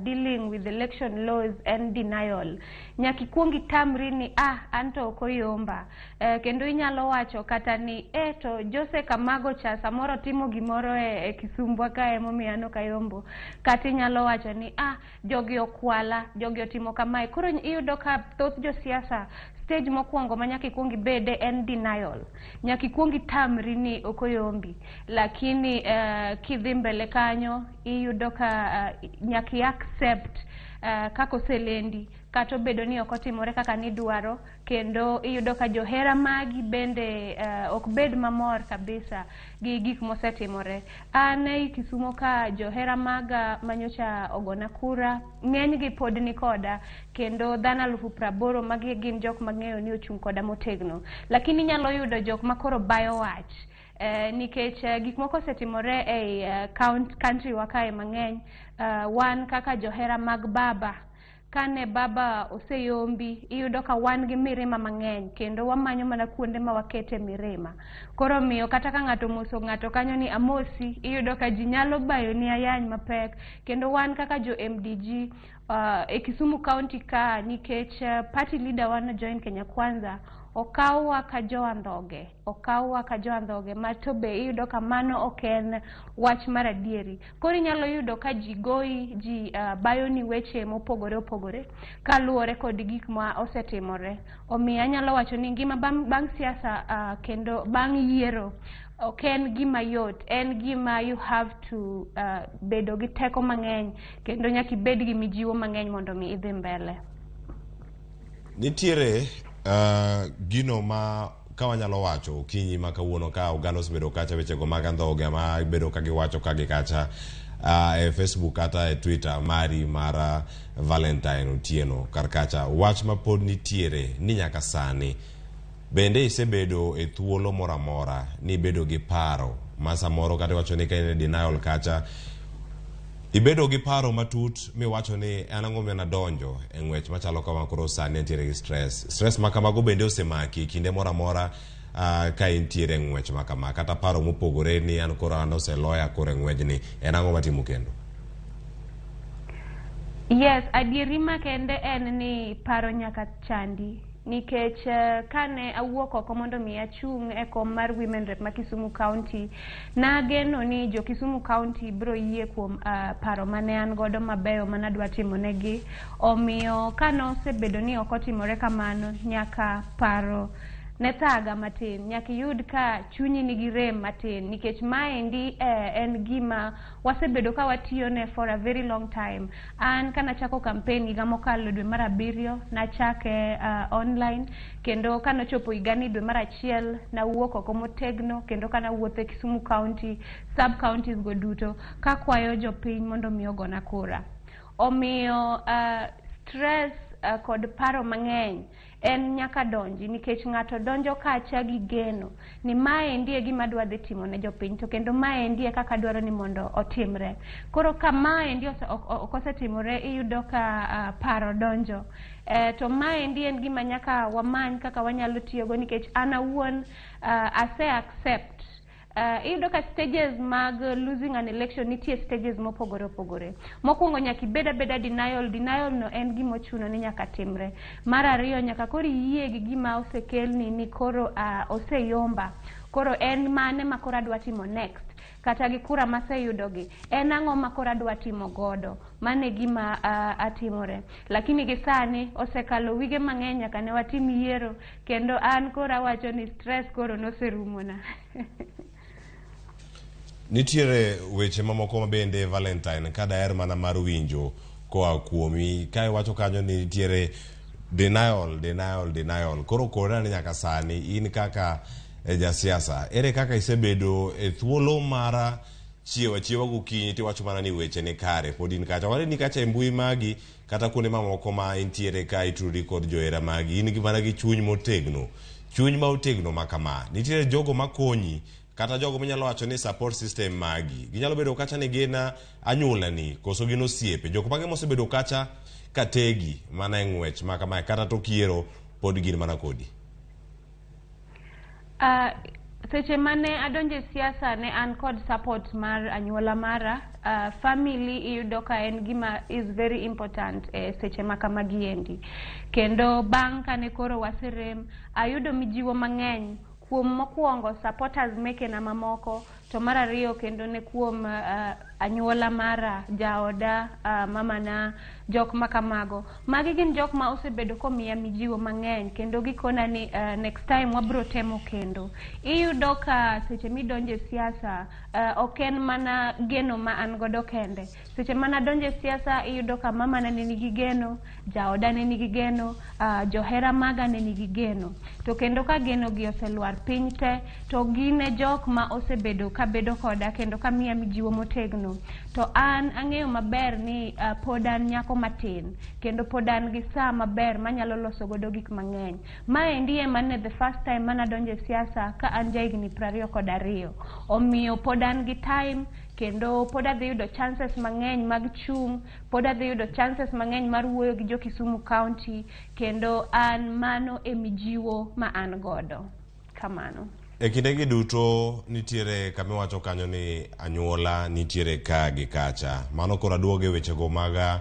[SPEAKER 20] dealing with election laws and denial. Nyaki kuongi tamri ni anto okoyomba. Kendo inyalo wacho kata ni to Jose Kamago cha samoro timo gimoro e Kisumbwa ka emomiyo an okayombo. Kata inyalo wacho ni jogi okwala, jogi otimo kamae. Koro iyudo ka thoth josiasa stage mokwongo ma nyaki kuongi bede en denial. Nyaki kuongi tamri ni okoyombi. Lakini kidhi mbele kanyo iyudo ka nyaki accept kako selendi kato bedo ni okotimore kaka ni dwaro, kendo iyudo ka johera magi bende okbed mamor kabisa gi gik mosetimore. Ane Kisumo ka johera maga manyocha ogona kura ng'eny gi pod ni koda, kendo dhana 80,000 magi gin jok mang'eyo ni ochung' koda motegno. Lakini nyalo yudo jok makoro bayo wach nikech gik moko osetimore ei country wakae mang'eny. Wan kaka johera mag baba, kane baba oseyombi, iyudo ka wan gi mirima mang'eny, kendo wamanyo mana kuonde ma wakete mirima. Koro miyo kata ka ng'ato moso ng'ato kanyo ni amosi, iyudo ka ji nyalo bayo ni ayany mapek. Kendo wan kaka jo MDG e Kisumu County ka, nikech party leader wan Join Kenya Kwanza, okawa ka jo andhoge ma to be iyudo ka mano oken wach maradieri. Koro inyalo yudo ka ji goyi, ji bayo ni weche mopogore opogore kaluwore kod gik ma osetimore. Omiyo anyalo wacho ni ngima bang' siasa kendo bang' yiero ok en gima yot, en gima you have to bedo gi teko mang'eny, kendo nyaki bed gi mijiwo mang'eny mondo mi idhi mbele.
[SPEAKER 12] Nitiere gino ma kawanyalo wacho kinyi ma kawuono ka oganda osebedo kacha wechego mag andhoge ma bedo ka giwacho ka gikacha e Facebook kata e Twitter mari mar Valentine Otieno karkacha, wach ma pod nitiere ni nyaka sani bende isebedo e thuolo mora mora ni bedo gi paro ma samoro kata wacho ni kaine denial kacha ibedo gi paro matut mi wacho ni anang'o mena donjo e ng'wech machalo kama koro sani nitiere gi stress ma kamago bende osemaki kinde mora mora ka intiere ng'wech ma kama, kata paro mopogore ni an koro an oseloya koro ng'wejni, en ang'o matimo kendo?
[SPEAKER 20] Yes, adieri makende en ni paro nyaka chandi, nikech kane awuok oko mondo mi achung' e kom mar Women Rep ma Kisumu County, nageno ni jo Kisumu County bro yie kuom paro mane an godo mabeyo manadwa timo negi. Omiyo kanosebedo ni okotimore kamano, nyaka paro ne thaga matin, nyaki yud ka chunyi nigi rem matin, nikech maendi en gima wasebedo ka watiyone for a very long time. An kana chako campaign higa mokalo dwe mar 7 nachake online, kendo kanochopo higani dwe mar 1 nawuok oko motegno, kendo kana wuothe Kisumu County sub counties go duto kakwayo jopiny mondo mi ogona kura. Omiyo stress kod paro mang'eny en nyaka donji, nikech ng'ato donjo kacha gi geno ni mae ndiye gima dwa dhi timo ne jopiny, to kendo mae ndiye kaka dwaro ni mondo otimre. Koro ka mae ndiye okosetimore, iyudo ka paro donjo. To mae ndiye en gima nyaka wamany kaka wanyalo tiyogo, nikech an awuon ase accept iyudo ka stages mag losing an election nitie stages mopogore opogore. Mokwongo nyaki beda denial no en gima ochuno ni nyaka timre. Mar ariyo nyaka koro yie gi gima osekelni ni koro oseyomba, koro en mane ma koro adwa timo next, kata gi kura maseyudogi en ang'o ma koro adwa timo godo, mane gima atimore. Lakini gisani osekalo wige mang'eny nyaka ne watim yiero, kendo an koro awacho ni stress koro noserumona.
[SPEAKER 12] Nitiere weche mamoko mabende Valentine kada mana mar winjo koa kuomi kae wacho kanyo ni nitiere denial koro kora ni nyaka sani in kaka jasiasa ere kaka isebedo e thuolo mara chiewa gokinyi tiwacho mana ni weche ni kare pod in kacha wale ni kacha e mbui magi kata kuonde mamoko ma intiere ka itudi kod johera magi in gi mana gi chuny ma otegno makama nitiere jogo makonyi kata jogo minyalo wacho ni support system magi ginyalo bedo kacha ni gina anyula ni koso gino osiepe jogo mage mosebedo kacha kategi mana ngwech makama kata to kiero pod gin mana kodi.
[SPEAKER 20] Seche mane adonje siasa ne an kod support mar anyuola mara. Family iyudo ka en gima is very important seche makama giendi. Kendo bang' kane koro waserem ayudo mijiwo mang'eny kuom mokwongo supporters meke na mamoko to mar ariyo kendo ne kuom anyuola mara jaoda mama na jok makamago magi gin jok ma osebedo komiya mijiwo mang'eny kendo gikona ni next time wabro temo kendo. Iyudo ka seche midonje siasa oken mana geno ma an godo kende. Seche mana donje siasa iyudo ka mama na nigi geno, jaoda ne nigi geno, johera maga ne nigi geno. To kendo ka geno gi oseluar piny te to gine jok ma osebedo kabedo koda kendo kamiya mijiwo motegno. To an ang'eyo maber ni pod an nyako matin kendo pod an gi saa maber manyalo loso godo gik mang'eny. Maendi ema ne the first time mana donje siasa ka an jahigni 22. Omiyo pod an gi time kendo pod adhi yudo chances mang'eny mag chung, pod adhi yudo chances mang'eny mar wuoyo gi jo Kisumu County kendo an mano e mijiwo ma an godo. Kamano.
[SPEAKER 12] E kindegi duto nitiere kama wacho kanyo ni anyuola nitiere ka gi kacha. Mano kora duoge wechego maga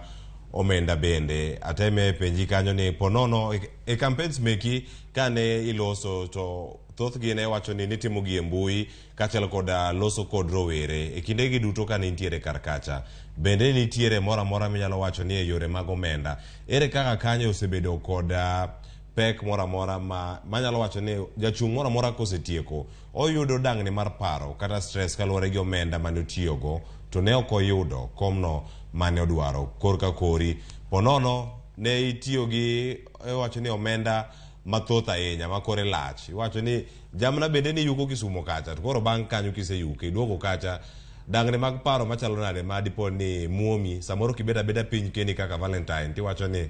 [SPEAKER 12] omenda bende. Ateme penji kanyo ni ponono e campaigns meki kane iloso to thothgi ne wacho ni nitimo gi e mbui kachel koda loso kod rowere. E kindegi duto kane nitiere kar kacha bende nitiere mora minyalo wacho ni e yore mag omenda. Ere kaka kanyo osebedo koda pek mora manyalo wacho ni jachung mora kosetieko oyudo dang'ni mar paro kata stress kaluwore gi omenda mane otiyogo to ne ok oyudo komno mane odwaro korka kori ponono ne itiyo gi wacho ni omenda mathoth ahinya makore lach wacho ni jamna bende ni yuko Kisumo kacha to koro bang' kanyo kiseyuko iduogo kacha dang'ni mag paro machalo nade ma dipo ni muomi samoro kibeda beda piny keni kaka Valentine tiwacho ni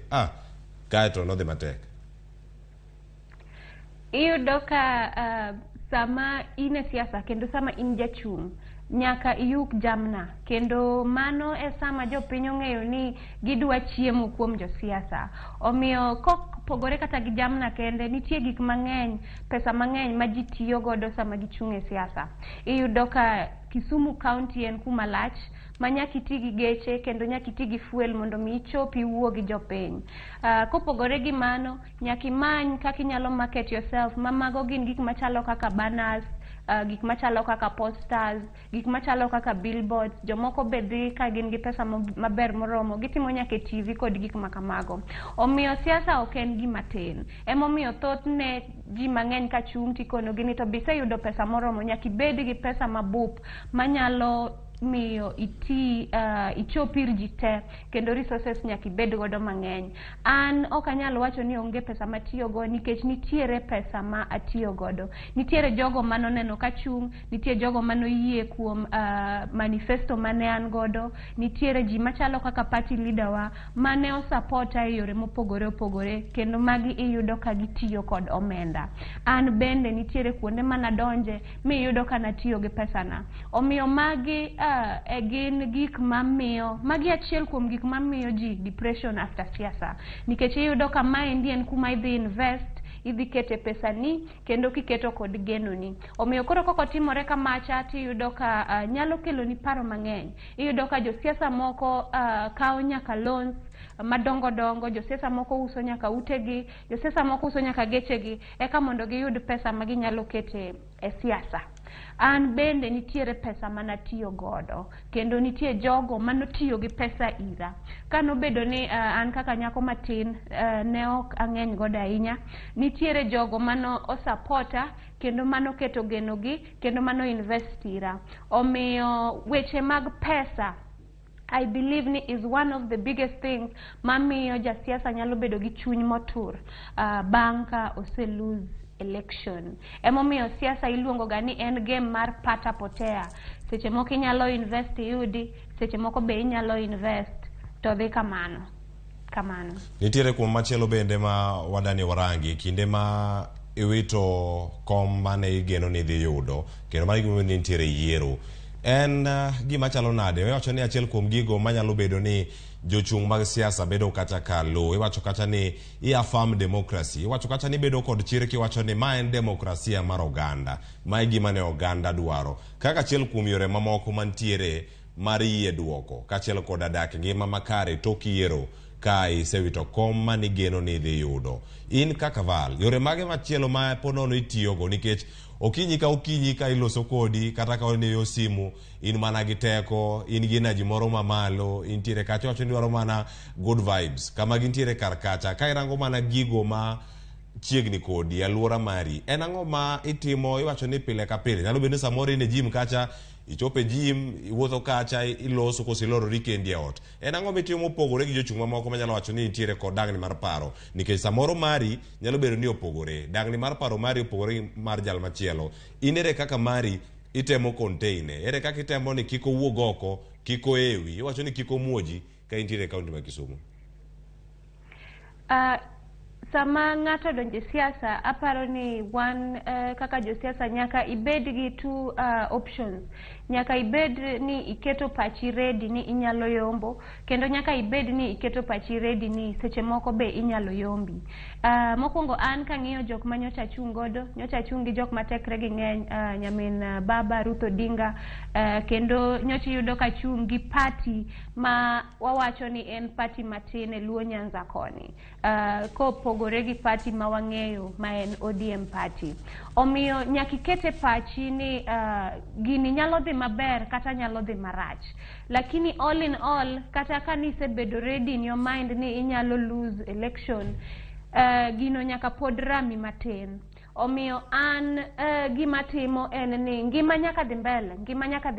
[SPEAKER 12] kae to nodhi matek.
[SPEAKER 20] Iyudo ka sama in e siasa kendo sama in jachung' nyaka iyuk jamna kendo mano e sama jopiny ong'eyo ni gidwa chiemo kuom josiasa. Omiyo pogore kata gi jamna kende nitie gik mang'eny, pesa mang'eny ma ji tiyo godo sama gichung' e siasa. Iyudo ka Kisumu County en kuma lach ma nyaka iti gi geche kendo nyaka iti gi fuel mondo mi ichopi iwuo gi jopiny. Kopogore gi mano nyaka imany kaka inyalo market yourself ma mago gin gik machalo kaka banners, gik machalo kaka posters, gik machalo kaka billboards. Jomoko bedhi ka gin gi pesa maber moromo gitimo nyaka e TV kod gik makamago. Omiyo siasa ok en gima tin. Emomiyo thoth ne ji mang'eny ka chung' tikono gini to bise yudo pesa moromo nyaka ibed gi pesa mabup manyalo miyo ichopir ji te kendo resources nyaka ibed godo mang'eny. An ok anyal wacho ni onge pesa matiyo go nikech nitiere pesa ma atiyo godo. Nitiere jogo manoneno ka chung, nitie jogo manoyie kuom manifesto mane an godo, nitiere ji machalo kaka party leader wa mane osupporta e yore mopogore opogore kendo magi iyudo ka gitiyo kod omenda. An bende nitiere kuonde manadonje miyudo ka natiyo gi pesa na. Omiyo magi gin gik mamiyo magi achiel kuom gik mamiyo ji depression after siasa nikech iyudo ka maendi en kuma idhi invest idhi kete pesa ni kendo kiketo kod geno ni. Omiyo koro koko timore kamacha tiyudo ka nyalo kelo ni paro mang'eny. Iyudo ka josiasa moko kawo nyaka loans madongo josiasa moko uso nyaka utegi, josiasa moko uso nyaka gechegi eka mondo giyud pesa ma ginyalo kete e siasa. An bende nitiere pesa manatiyo godo kendo nitie jogo manotiyo gi pesa ira. Kano bedo ni an kaka nyako matin ne ok ang'eny godo ahinya, nitiere jogo mano osupporta kendo mano keto geno gi kendo mano invest ira. Omiyo weche mag pesa I believe ni is one of the biggest things mamiyo jasiasa nyalo bedo gi chuny motur banka ose lose election. Emomiyo siasa iluongo ga ni en game mar pata potea. Seche moko inyalo invest yudi, seche moko be inyalo invest to dhi kamano.
[SPEAKER 12] Nitiere kuom machielo bende ma wadani warangi kinde ma iwito kom mane igeno ni dhi yudo kendo mane igeno ni nitiere yiero en gima chalo nade. Iwacho ni achiel kuom gigo manyalo bedo ni jochung mag siasa bedo kata kalo, iwacho kata ni affirm democracy, iwacho kata ni bedo kod chir kiwacho ni ma en demokrasia mar oganda, ma gima ne oganda dwaro kaka achiel kuom yore mamoko mantiere mar yie duoko kachiel kod adak ngima makare tok yiero ka isewito kom mane geno ni dhi yudo. In kaka Val, yore mage machielo ma ponono itiyogo nikech okinyi ka iloso kodi kata ka ne simu in mana gi teko, in gi energy moro mamalo, intiere kacha wacho ni dwaro mana good vibes kama gintiere karkacha ka irango mana gigo ma chiegni kodi alwora mari. En ang'o ma itimo iwacho ni pile ka pile? Nyalo bedo ni samoro in e gym kacha, ichope gym, iwuotho kacha, iloso koso ilorori kendi e ot. En ang'o mitimo mopogore gi jochung' mamoko manyalo wacho ni nitiere kod dangni mar paro nikech samoro mari nyalo bedo ni opogore. Dangni mar paro mari opogore mar jal machielo. In ere kaka mari itemo contain, ere kaka itemo ni kiko wuog oko, kiko ewi, iwacho ni kiko muoji ka intiere kaunti ma Kisumu.
[SPEAKER 20] Sama ng'ato donje siasa, aparo ni wan kaka jo siasa nyaka ibed gi two options. Nyaka ibed ni iketo pachi ready ni inyalo yombo, kendo nyaka ibed ni iketo pachi ready ni seche moko be inyalo yombi. Mokwongo an kang'iyo jok ma nyocha chung godo, nyocha chung gi jok matekre gi ng'eny, nyamin Baba Ruth Odinga, kendo nyocha yudo ka chung gi party ma wawacho ni en party matin e Luo Nyanza koni. Kopogore gi party ma wang'eyo ma en ODM party. Omiyo nyaka ikete pachi ni gini nyalo dhi maber kata nyalo dhi marach. Lakini all in all, kata ka nisebedo ready in your mind ni inyalo lose election, gino nyaka pod rami matin. Omiyo an gima timo en ni ngima nyaka dhi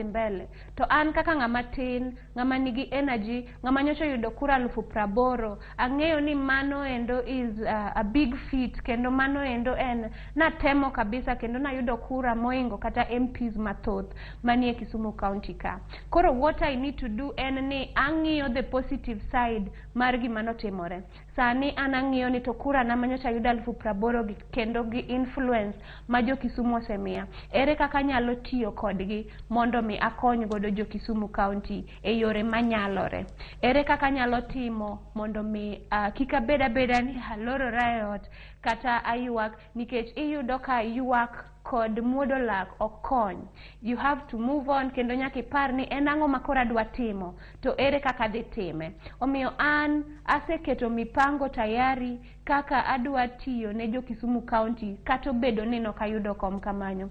[SPEAKER 20] mbele. To an kaka ng'ama tin, ng'ama nigi energy, ng'ama nyocha yudo kura 80,000, ang'eyo ni mano endo is a big feat, kendo mano endo en natemo kabisa kendo nayudo kura moingo kata MPs mathoth manie Kisumu County ka. Koro what I need to do en ni ang'iyo the positive side mar gima notimore. Sani an ang'iyo ni to kura na manyocha yudo 80,000 kendo gi influence ma jo Kisumu osemiya. Ere kaka nyalo tiyo kodgi mondo mi akony godo jo Kisumu County e yore manyalore. Ere kaka nyalo timo mondo mi kika beda ni halorora e ot kata ayuak, nikech iyudo ka yuak kod muodo lak okony. You have to move on, kendo nyaka ipar ni en ang'o ma koro adwa timo to ere kaka dhi time. Omiyo an aseketo mipango tayari kaka adwa tiyo ne jo Kisumu County kata obedo ni nok ayudo kom kamanyo.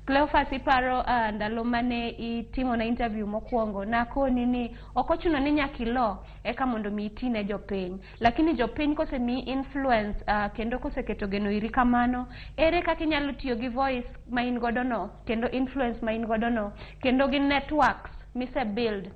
[SPEAKER 20] Cleophas, iparo ndalo mane itimo na interview mokwongo nakoni ni okochuno ni nyaka ilo eka mondo mi itine jopiny, lakini jopiny kose mi influence kendo kose keto geno iri kamano, ere kaka inyalo tiyo gi voice ma in godo no kendo influence ma in godo no kendo gi networks mise build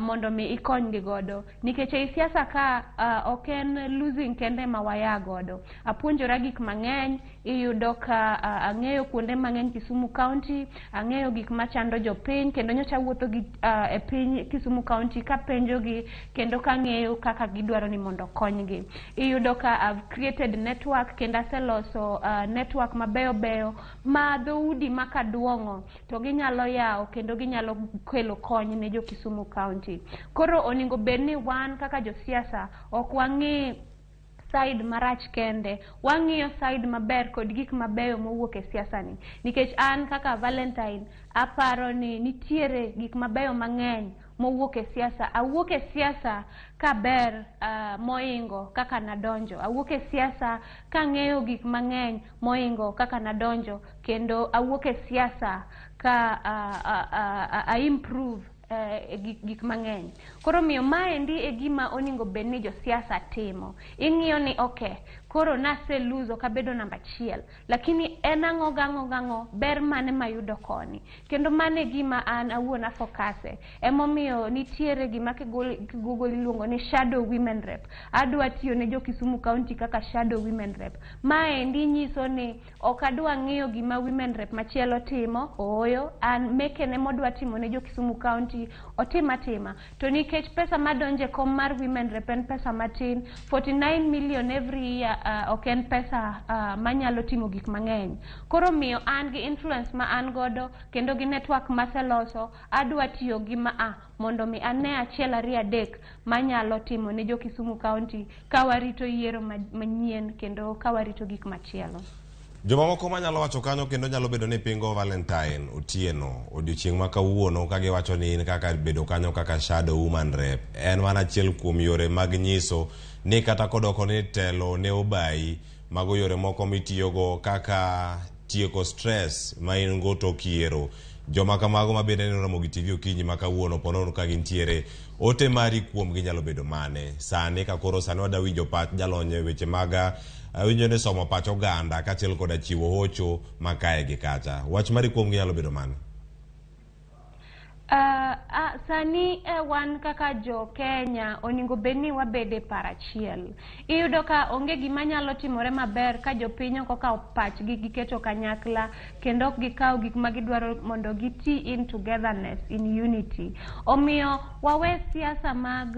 [SPEAKER 20] mondo mi ikonygi godo. Nikech ei siasa ka ok en losing kende ma waya godo. Apuonjora gik mang'eny, iyudo ka ang'eyo kuonde mang'eny Kisumu County, ang'eyo gik machando jopiny, kendo nyocha wuotho gi e piny Kisumu County ka penjogi kendo kang'eyo kaka gidwaro ni mondo konygi. Iyudo ka I've created network kendo aseloso network mabeyo ma dhoudi makaduong'o to ginyalo yawo kendo ginyalo kelo kony ne jo Kisumu County. Koro oningo bedni wan kaka jo siasa ok wang'i side marach kende, wang'iyo side maber kod gik mabeyo mowuok e siasa ni. Nikech an kaka Valentine aparo ni nitiere gik mabeyo mang'eny mowuok e siasa. Awuok e siasa ka ber moingo kaka nadonjo. Awuok e siasa ka ng'eyo gik mang'eny moingo kaka nadonjo, kendo awuok e siasa ka I improve gik mang'eny. Koro miyo maendi e gima oningo bed ni josiasa timo. Ing'iyo ni okay, koro naseluzo kabedo namba 1, lakini en ang'o gang'o ber mane mayudo koni. Kendo mane gima an awuon afokase. Emomiyo nitiere gima Google iluongo ni Shadow Women Rep. Adwa tiyo ne jo Kisumu County kaka Shadow Women Rep. Maendi nyiso ni ok adwa ng'iyo gima Women Rep machielo timo, ooyo, an mekene modwa timo ne jo Kisumu County otima. To nikech pesa madonje kom mar Women Rep en pesa matin, 49 million every year, ok en pesa manyalo timo gik mang'eny. Koro miyo an gi influence ma an godo kendo gi network maseloso, adwa tiyo gi mondo mi ane 1, 2, 3 manyalo timo ne jo Kisumu County kawarito yiero manyien kendo kawarito gik machielo.
[SPEAKER 12] Joma moko manyalo wacho kanyo kendo nyalo bedo ni pingo Valentine Otieno odiochieng' ma kawuono ka giwacho ni kaka bedo kanyo kaka Shadow Woman Rep en mana achiel kuom yore mag nyiso ni kata kodoko ni telo ne obayi mago yore moko mitiyogo kaka tieko stress ma in go to kiero. Joma kamago mabende ni Ramogi TV okinyi ma kawuono ponono ka gintiere ote mari kuom ginyalo bedo mane sani ka koro sani wada winjo pach jalonye weche maga winjo ne somo pach oganda kachiel koda chiwo hocho makae gi kacha. Wach mari kuom ginyalo bedo mane?
[SPEAKER 20] Sani wan kaka jo Kenya oningo bedni wabede parachiel. Iyudo ka onge gima nyalo timore maber ka jopiny ok okawo pachgi giketo kanyakla kendo ok gikawo gik ma gidwaro mondo giti in togetherness, in unity. Omiyo wawe siasa mag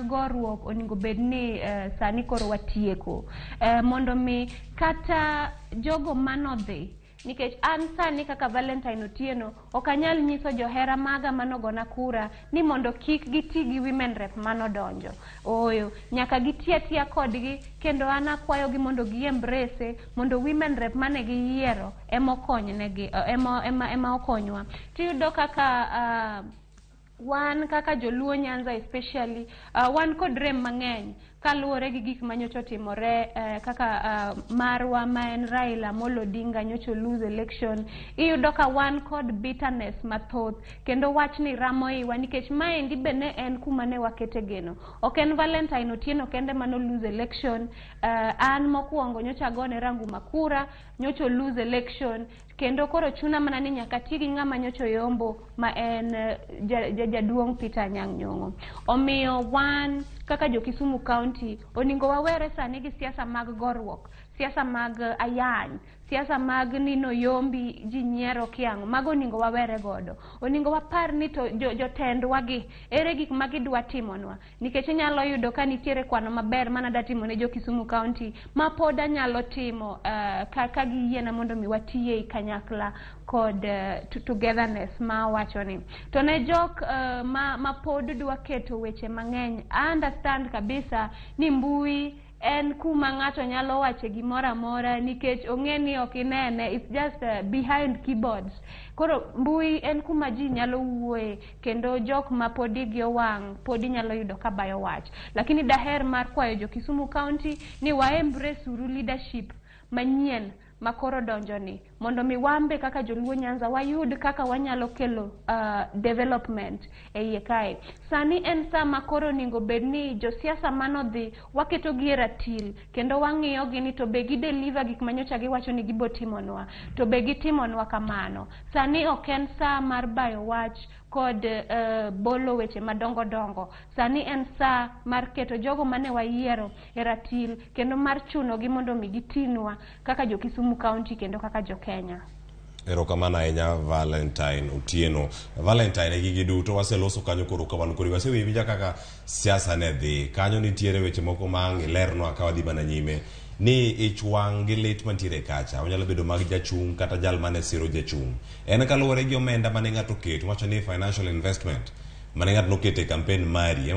[SPEAKER 20] gorruok oningo bedni sani koro watieko mondo mi kata jogo manodhi. Nikech an sani kaka Valentine Otieno okanyal nyiso johera maga manogona kura ni mondo kik giti gi Women Rep manodonjo. Ooyo, nyaka gitiya kodgi kendo an akwayogi mondo gi embrace mondo Women Rep mane giyiero ema okonywa. Tiyudo kaka wan kaka joluo Nyanza especially wan kod rem mang'eny kaluwore gi gik manyocho timore kaka marwa ma en Raila Amolo Odinga nyocho lose election. Iyudo ka wan kod bitterness mathoth kendo wach ni ramo iwa nikech maendi bende en kuma ne wakete geno. Ok en Valentine Otieno kende mano lose election, an mokwongo nyocha gone rangu makura nyocho lose election kendo koro chuna mana ni nyaka tigi ng'ama nyocho yombo ma en jaduong' Peter Anyang' Nyong'o. Omiyo wan kaka jo Kisumu County oningo wawere sani gi siasa mag gorruok, siasa mag ayany, siasa mag nino yombi ji nyiero kiang', mago oningo wawere godo. Oningo wapar ni to jotendwa gi ere gik ma gidwa timonwa nikech inyalo yudo ka nitiere kwano maber manada timo ne jo Kisumu County ma pod anyalo timo ka giyiena mondo mi watiye kanyakla kod togetherness ma wacho ni. To ne jok ma pod dwa keto weche mang'eny, I understand kabisa ni mbui en kuma ng'ato nyalo wache gimoro amora nikech ong'e ni ok inene, it's just behind keyboards. Koro mbui en kuma ji nyalo wuoye kendo jok ma podi gi owang' podi nyalo yudo ka bayo wach. Lakini daher mar kwayo jo Kisumu County ni wa embrace uru leadership manyien makoro donjo ni mondo mi wambe kaka joluo Nyanza wayud kaka wanyalo kelo development e iye kae. Sani en sama koro ningo bedni josiasa manodhi waketo gi ratil kendo wang'iyo gi ni to be gi deliver gik manyocha giwacho ni gibotimonwa, to be gitimonwa kamano. Sani ok en saa mar bayo wach kod bolo weche madongo dongo. Sani en saa mar keto jogo mane wayiero e ratil kendo mar chuno gi mondo mi gitinwa kaka jo Kisumu County kendo kaka jo Kenya.
[SPEAKER 12] Erokamano ahinya Valentine Otieno. Valentine gigi duto waseloso kanyo koro ka wan kori wasewinja kaka siasa ne dhi. Kanyo nitiere weche moko mang' lerno ka wadhi mana nyime ni ich wang' gi lit mantiere kacha. Onyalo bedo mag jachung' kata jal mane siro jachung'. En kaluwore gi omenda mane ng'ato keto wacho ni financial investment mane ng'ato noketo e campaign mari.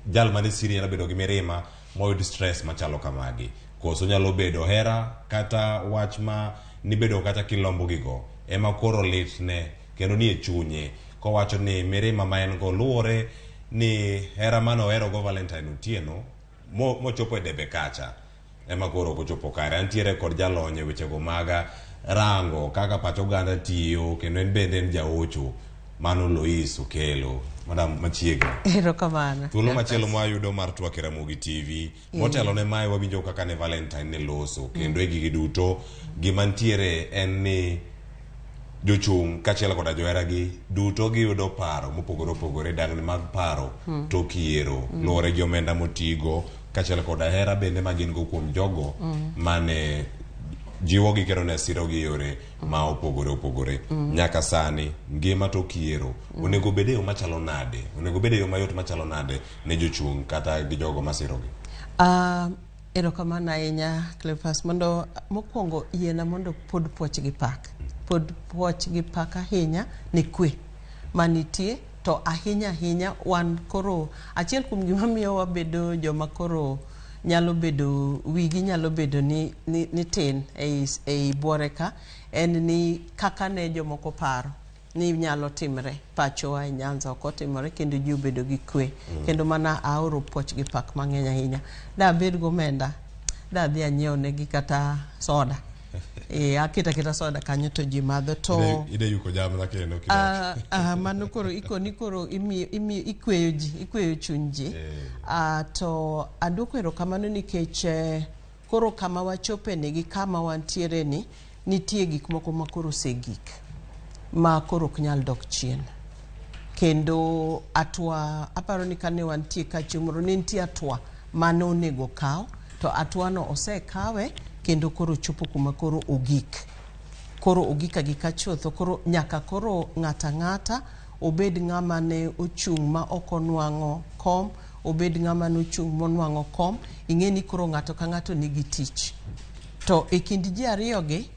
[SPEAKER 12] Jal mane siri nyalo bedo gi mirima moyud stress machalo kamagi. Koso nyalo bedo hera kata wach ma ni bedo kata kilombo gigo ema koro lit ne kendo ni e chunye kowacho ni mirima ma en go luore ni hera mano hero go Valentine Otieno mochopo e debe kacha ema koro kochopo kare. Antiere kod jalonye weche go maga rango kaka pacho ganda tiyo kendo en bende en jaocho mano Lois okelo madam machiegni.
[SPEAKER 10] Erokamano.
[SPEAKER 12] Thuolo machielo mwayudo mar twak e Ramogi TV. Motelo ne mae wawinjo kaka ne Valentine ne loso kendo e gigi duto gimantiere en ni jochung' kachiel koda joheragi duto giyudo paro mopogore opogore dang'ni mag paro tok yiero luwore gi omenda motigo kachiel koda hera bende ma gin go kuom jogo mane jiwogi kendo ne sirogi yore ma opogore opogore. Nyaka sani ngima tok yiero onego bed e yo machalo nade, onego bed e yo mayot machalo nade ne jochung' kata gi jogo masirogi.
[SPEAKER 10] Erokamano ahinya Cleophas, mondo mokwongo yiena mondo pod puoch gi pak. Pod puoch gi pak ahinya ni kwe manitie, to ahinya wan koro achiel kuom gima miyo wabedo joma koro nyalo bedo wigi nyalo bedo ni tin ei buore ka en ni kaka ne jomoko paro ni nyalo timre pachowa e Nyanza ok otimore kendo ji obedo gi kwe kendo mana aoro puoch gi pak mang'eny ahinya. Da bed gomenda da dhi anyiew negi kata soda. Akita soda kanyo to ji madho to
[SPEAKER 12] ide yuko jamna kendo
[SPEAKER 10] mano koro ikoni koro ikweyo ji, ikweyo chuny ji. To aduoko erokamano nikech koro kama wachope ni gi kama wantiere ni nitie gik moko ma koro segik ma koro ok nyal dok chien. Kendo atwa aparo ni kane wantie ka chumoro ni nitie atwa mane onego kaw to atwano osekawe kendo koro chopo kuma koro ogik. Koro ogik agika chotho, koro nyaka koro ng'ata obed ng'ama ne ochung' ma ok onwang'o kom, obed ng'ama ne ochung' monwang'o kom. Ing'eni koro ng'ato ka ng'ato nigi tich. To e kind ji ariyogi,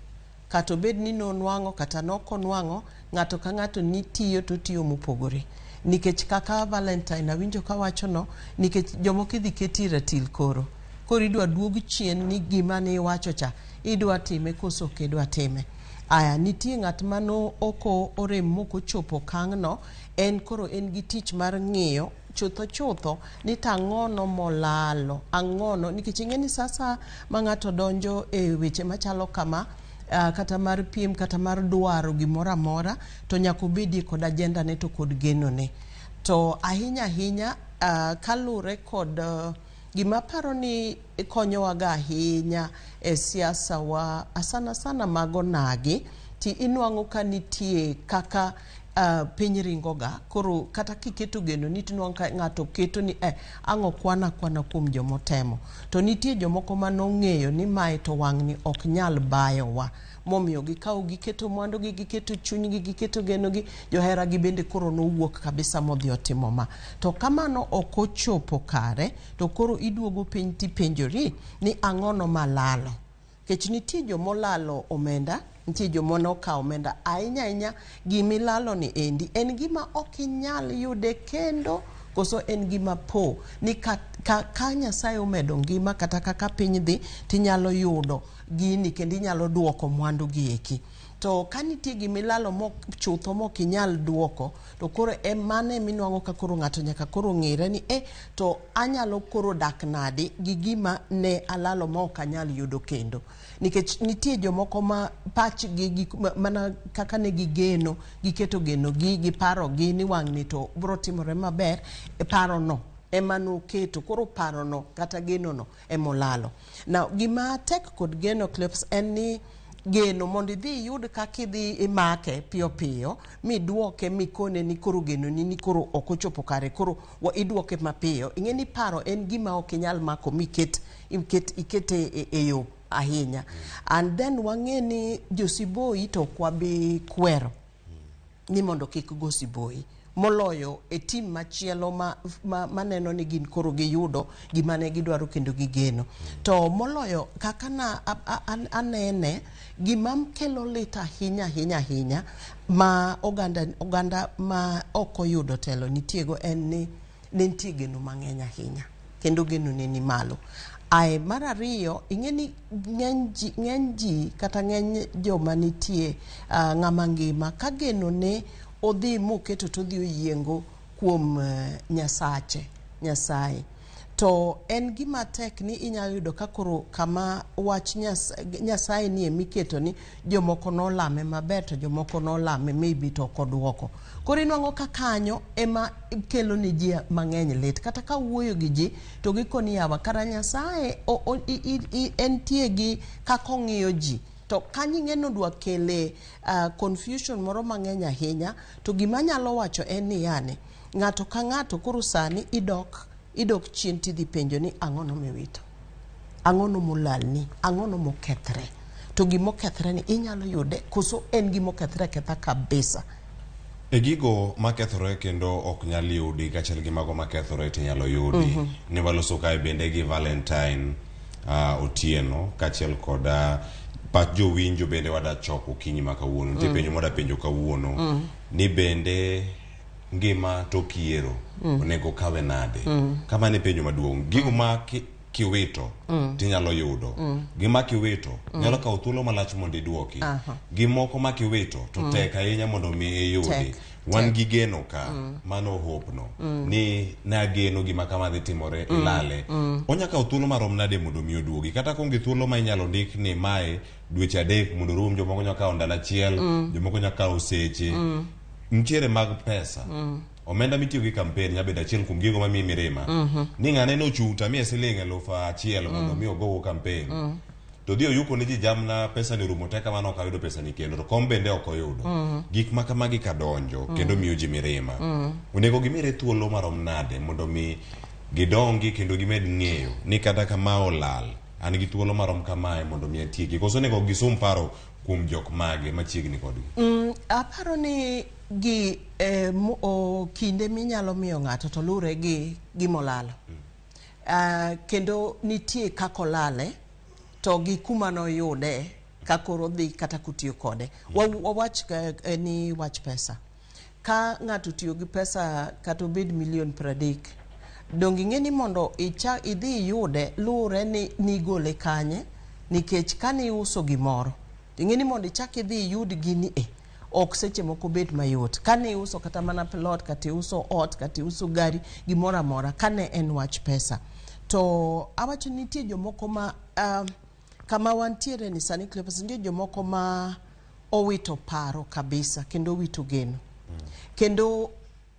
[SPEAKER 10] kata obed ni nonwang'o kata nokonwang'o, ng'ato ka ng'ato ni tiyo to tiyo mopogore. Nikech kaka Valentine awinjo kawacho no, nikech jomoko idhi keti ratil koro. Koro idwa duog chien ni gima ne iwacho cha idwa time koso kedwa time. Aya nitie ng'at mano oko orem moko chopo kang'no, en koro en gi tich mar ng'iyo chutho ni tang'ono molalo ang'ono, nikech ing'eni sasa ma ng'ato donjo e weche machalo kama kata mar piem kata mar dwaro gimoro amora to nyaka obedie kod ajenda ne to kod geno ne. To ahinya kalure kod gima paro ni konyowaga ahinya e siasa wa sana mago nagi ti inwang'o ka nitie kaka piny ringoga koro kata kiketo geno ni tinwang'o ka ng'ato keto ni ang'o kwana kuom jomotemo to nitie jomoko manong'eyo ni mae to wang'ni ok nyal bayowa momiyo gikawo giketo mwandugi giketo chunygi giketo genogi joheragi bende koro nowuok kabisa modhi otimo ma to kamano ok ochopo kare to koro iduogo piny tipenjori ni ang'ono malalo kech nitie jomolalo omenda nitie jomonokawo omenda ahinya gimilalo ni endi en gima ok inyal yude kendo koso en gima po ni ka Nyasaye omedo ngima kata kaka piny dhi tinyalo yudo gini kendo inyalo duoko mwandu gi eki to kanitie gimilalo mok chutho mok inyal duoko to koro mane minwang'o ka koro ng'ato nyaka koro ng'ire ni to anyalo koro dak nadi gi gima ne alalo ma ok anyal yudo kendo nikech nitie jomoko ma pachgi mana kaka ne gigeno giketo geno gi paro gi ni wang'ni to bro timore maber paro no emano keto koro paro no kata geno no emolalo na gima tek kod geno Cleophas en ni geno mondo idhi yud kaka idhi imake piyo miduoke mikone ni koro geno ni koro ok ochopo kare koro iduoke mapiyo ing'eni paro en gima ok inyal mako ikete e yo ahinya and then wang'eni josiboi to kwabi kwero ni mondo kik go siboi moloyo e tim machielo maneno ni gin koro giyudo gima ne gidwaro kendo gigeno to moloyo kaka na anene gima kelo lit ahinya ma oganda ma ok oyudo telo nitiego en ni nitie geno mang'eny ahinya kendo geno ne ni malo mar ariyo ing'eni ng'eny ji kata ng'eny joma nitie ng'ama ngima ka geno ne odhi moketo to dhi oyiengo kuom Nyasaye to en gima tek ni inyalo yudo ka koro kama wach Nyasaye ni emiketo ni jomoko nolame maber to jomoko nolame maybe to kodwoko. Koro inwang'o ka kanyo ema kelo ni ji mang'eny lit, kata ka wuoyo gi ji to gikoni yawa kara Nyasaye entie gi kaka ong'iyo ji. To kanyi ng'eno dwa kele confusion moro mang'eny ahinya, to gima nyalo wacho en ni yani ng'ato ka ng'ato koro sani idok chien tidhi penjo ni ang'ono miwito, ang'ono molalni, ang'ono mokethre. To gimokethre ni inyalo yude koso en gimokethre ketha kabisa.
[SPEAKER 12] E gigo makethore kendo ok nyal yudi kachel gi mago makethore tinyalo yudi. Ne waloso kae bende gi Valentine Otieno kachel koda pach jowinjo bende wada choko kinyi makawuono. Nitie penjo moda penjo kawuono ni bende ngima tokiero onego kawe nade. Kama ne penjo maduong', gigo ma kiwito tinyalo yudo. Gima kiwito nyalo kawo thuolo malach mondo iduoki. Gimoko ma kiwito to tek ahinya mondo mi iyudi. Wan gi geno ka mano hope no ni na geno gima kama dhi timore ilale. Onya kawo thuolo marom nade mondo mi oduogi. Kata konge thuolo ma inyalo ndik ni mae dweche 3 mondo rum, jomoko nyalo kawo ndalo achiel, jomoko nyalo kawo seche. Ntiere mag pesa. Omenda mitiyo gi campaign nyabedo achiel kuom gigo mamiyi mirima. Ni ng'ane no chuta miye siling 1,000 mondo mi ogo campaign. To dio yuko ni ji jamna pesa ni rumo teka mano ka yudo pesa ni kendo to kom bende ok oyudo. Gik ma kamagi ka donjo kendo miyo ji mirima. Onego gimire thuolo marom nade mondo mi gidongi kendo gimed ng'eyo ni kata kama olal an gi thuolo marom kamae mondo mi atieki. Koso nego gisum paro kuom jok mage machiegni kodgi.
[SPEAKER 10] Aparo ni gi kinde minyalo miyo ng'ato to lure gi gimolalo. Kendo nitie kako olale to gi kuma no yude kakoro dhi kata kutiyo kode. Wawach ni wach pesa. Ka ng'ato tiyo gi pesa kata obed milion 30, dongi ng'eni mondo idhi yude lure ni gole kanye, nikech kani uso gimoro ing'eni mondo ichak idhi yud gini ok seche moko bet mayot. Kani uso kata mana plot, kati uso ot, kati uso gari, gimora mora kane en wach pesa. To awacho nitie jomoko ma kama wantiere ni sani Cleopas, nitie jomoko ma owito paro kabisa kendo owito geno. Kendo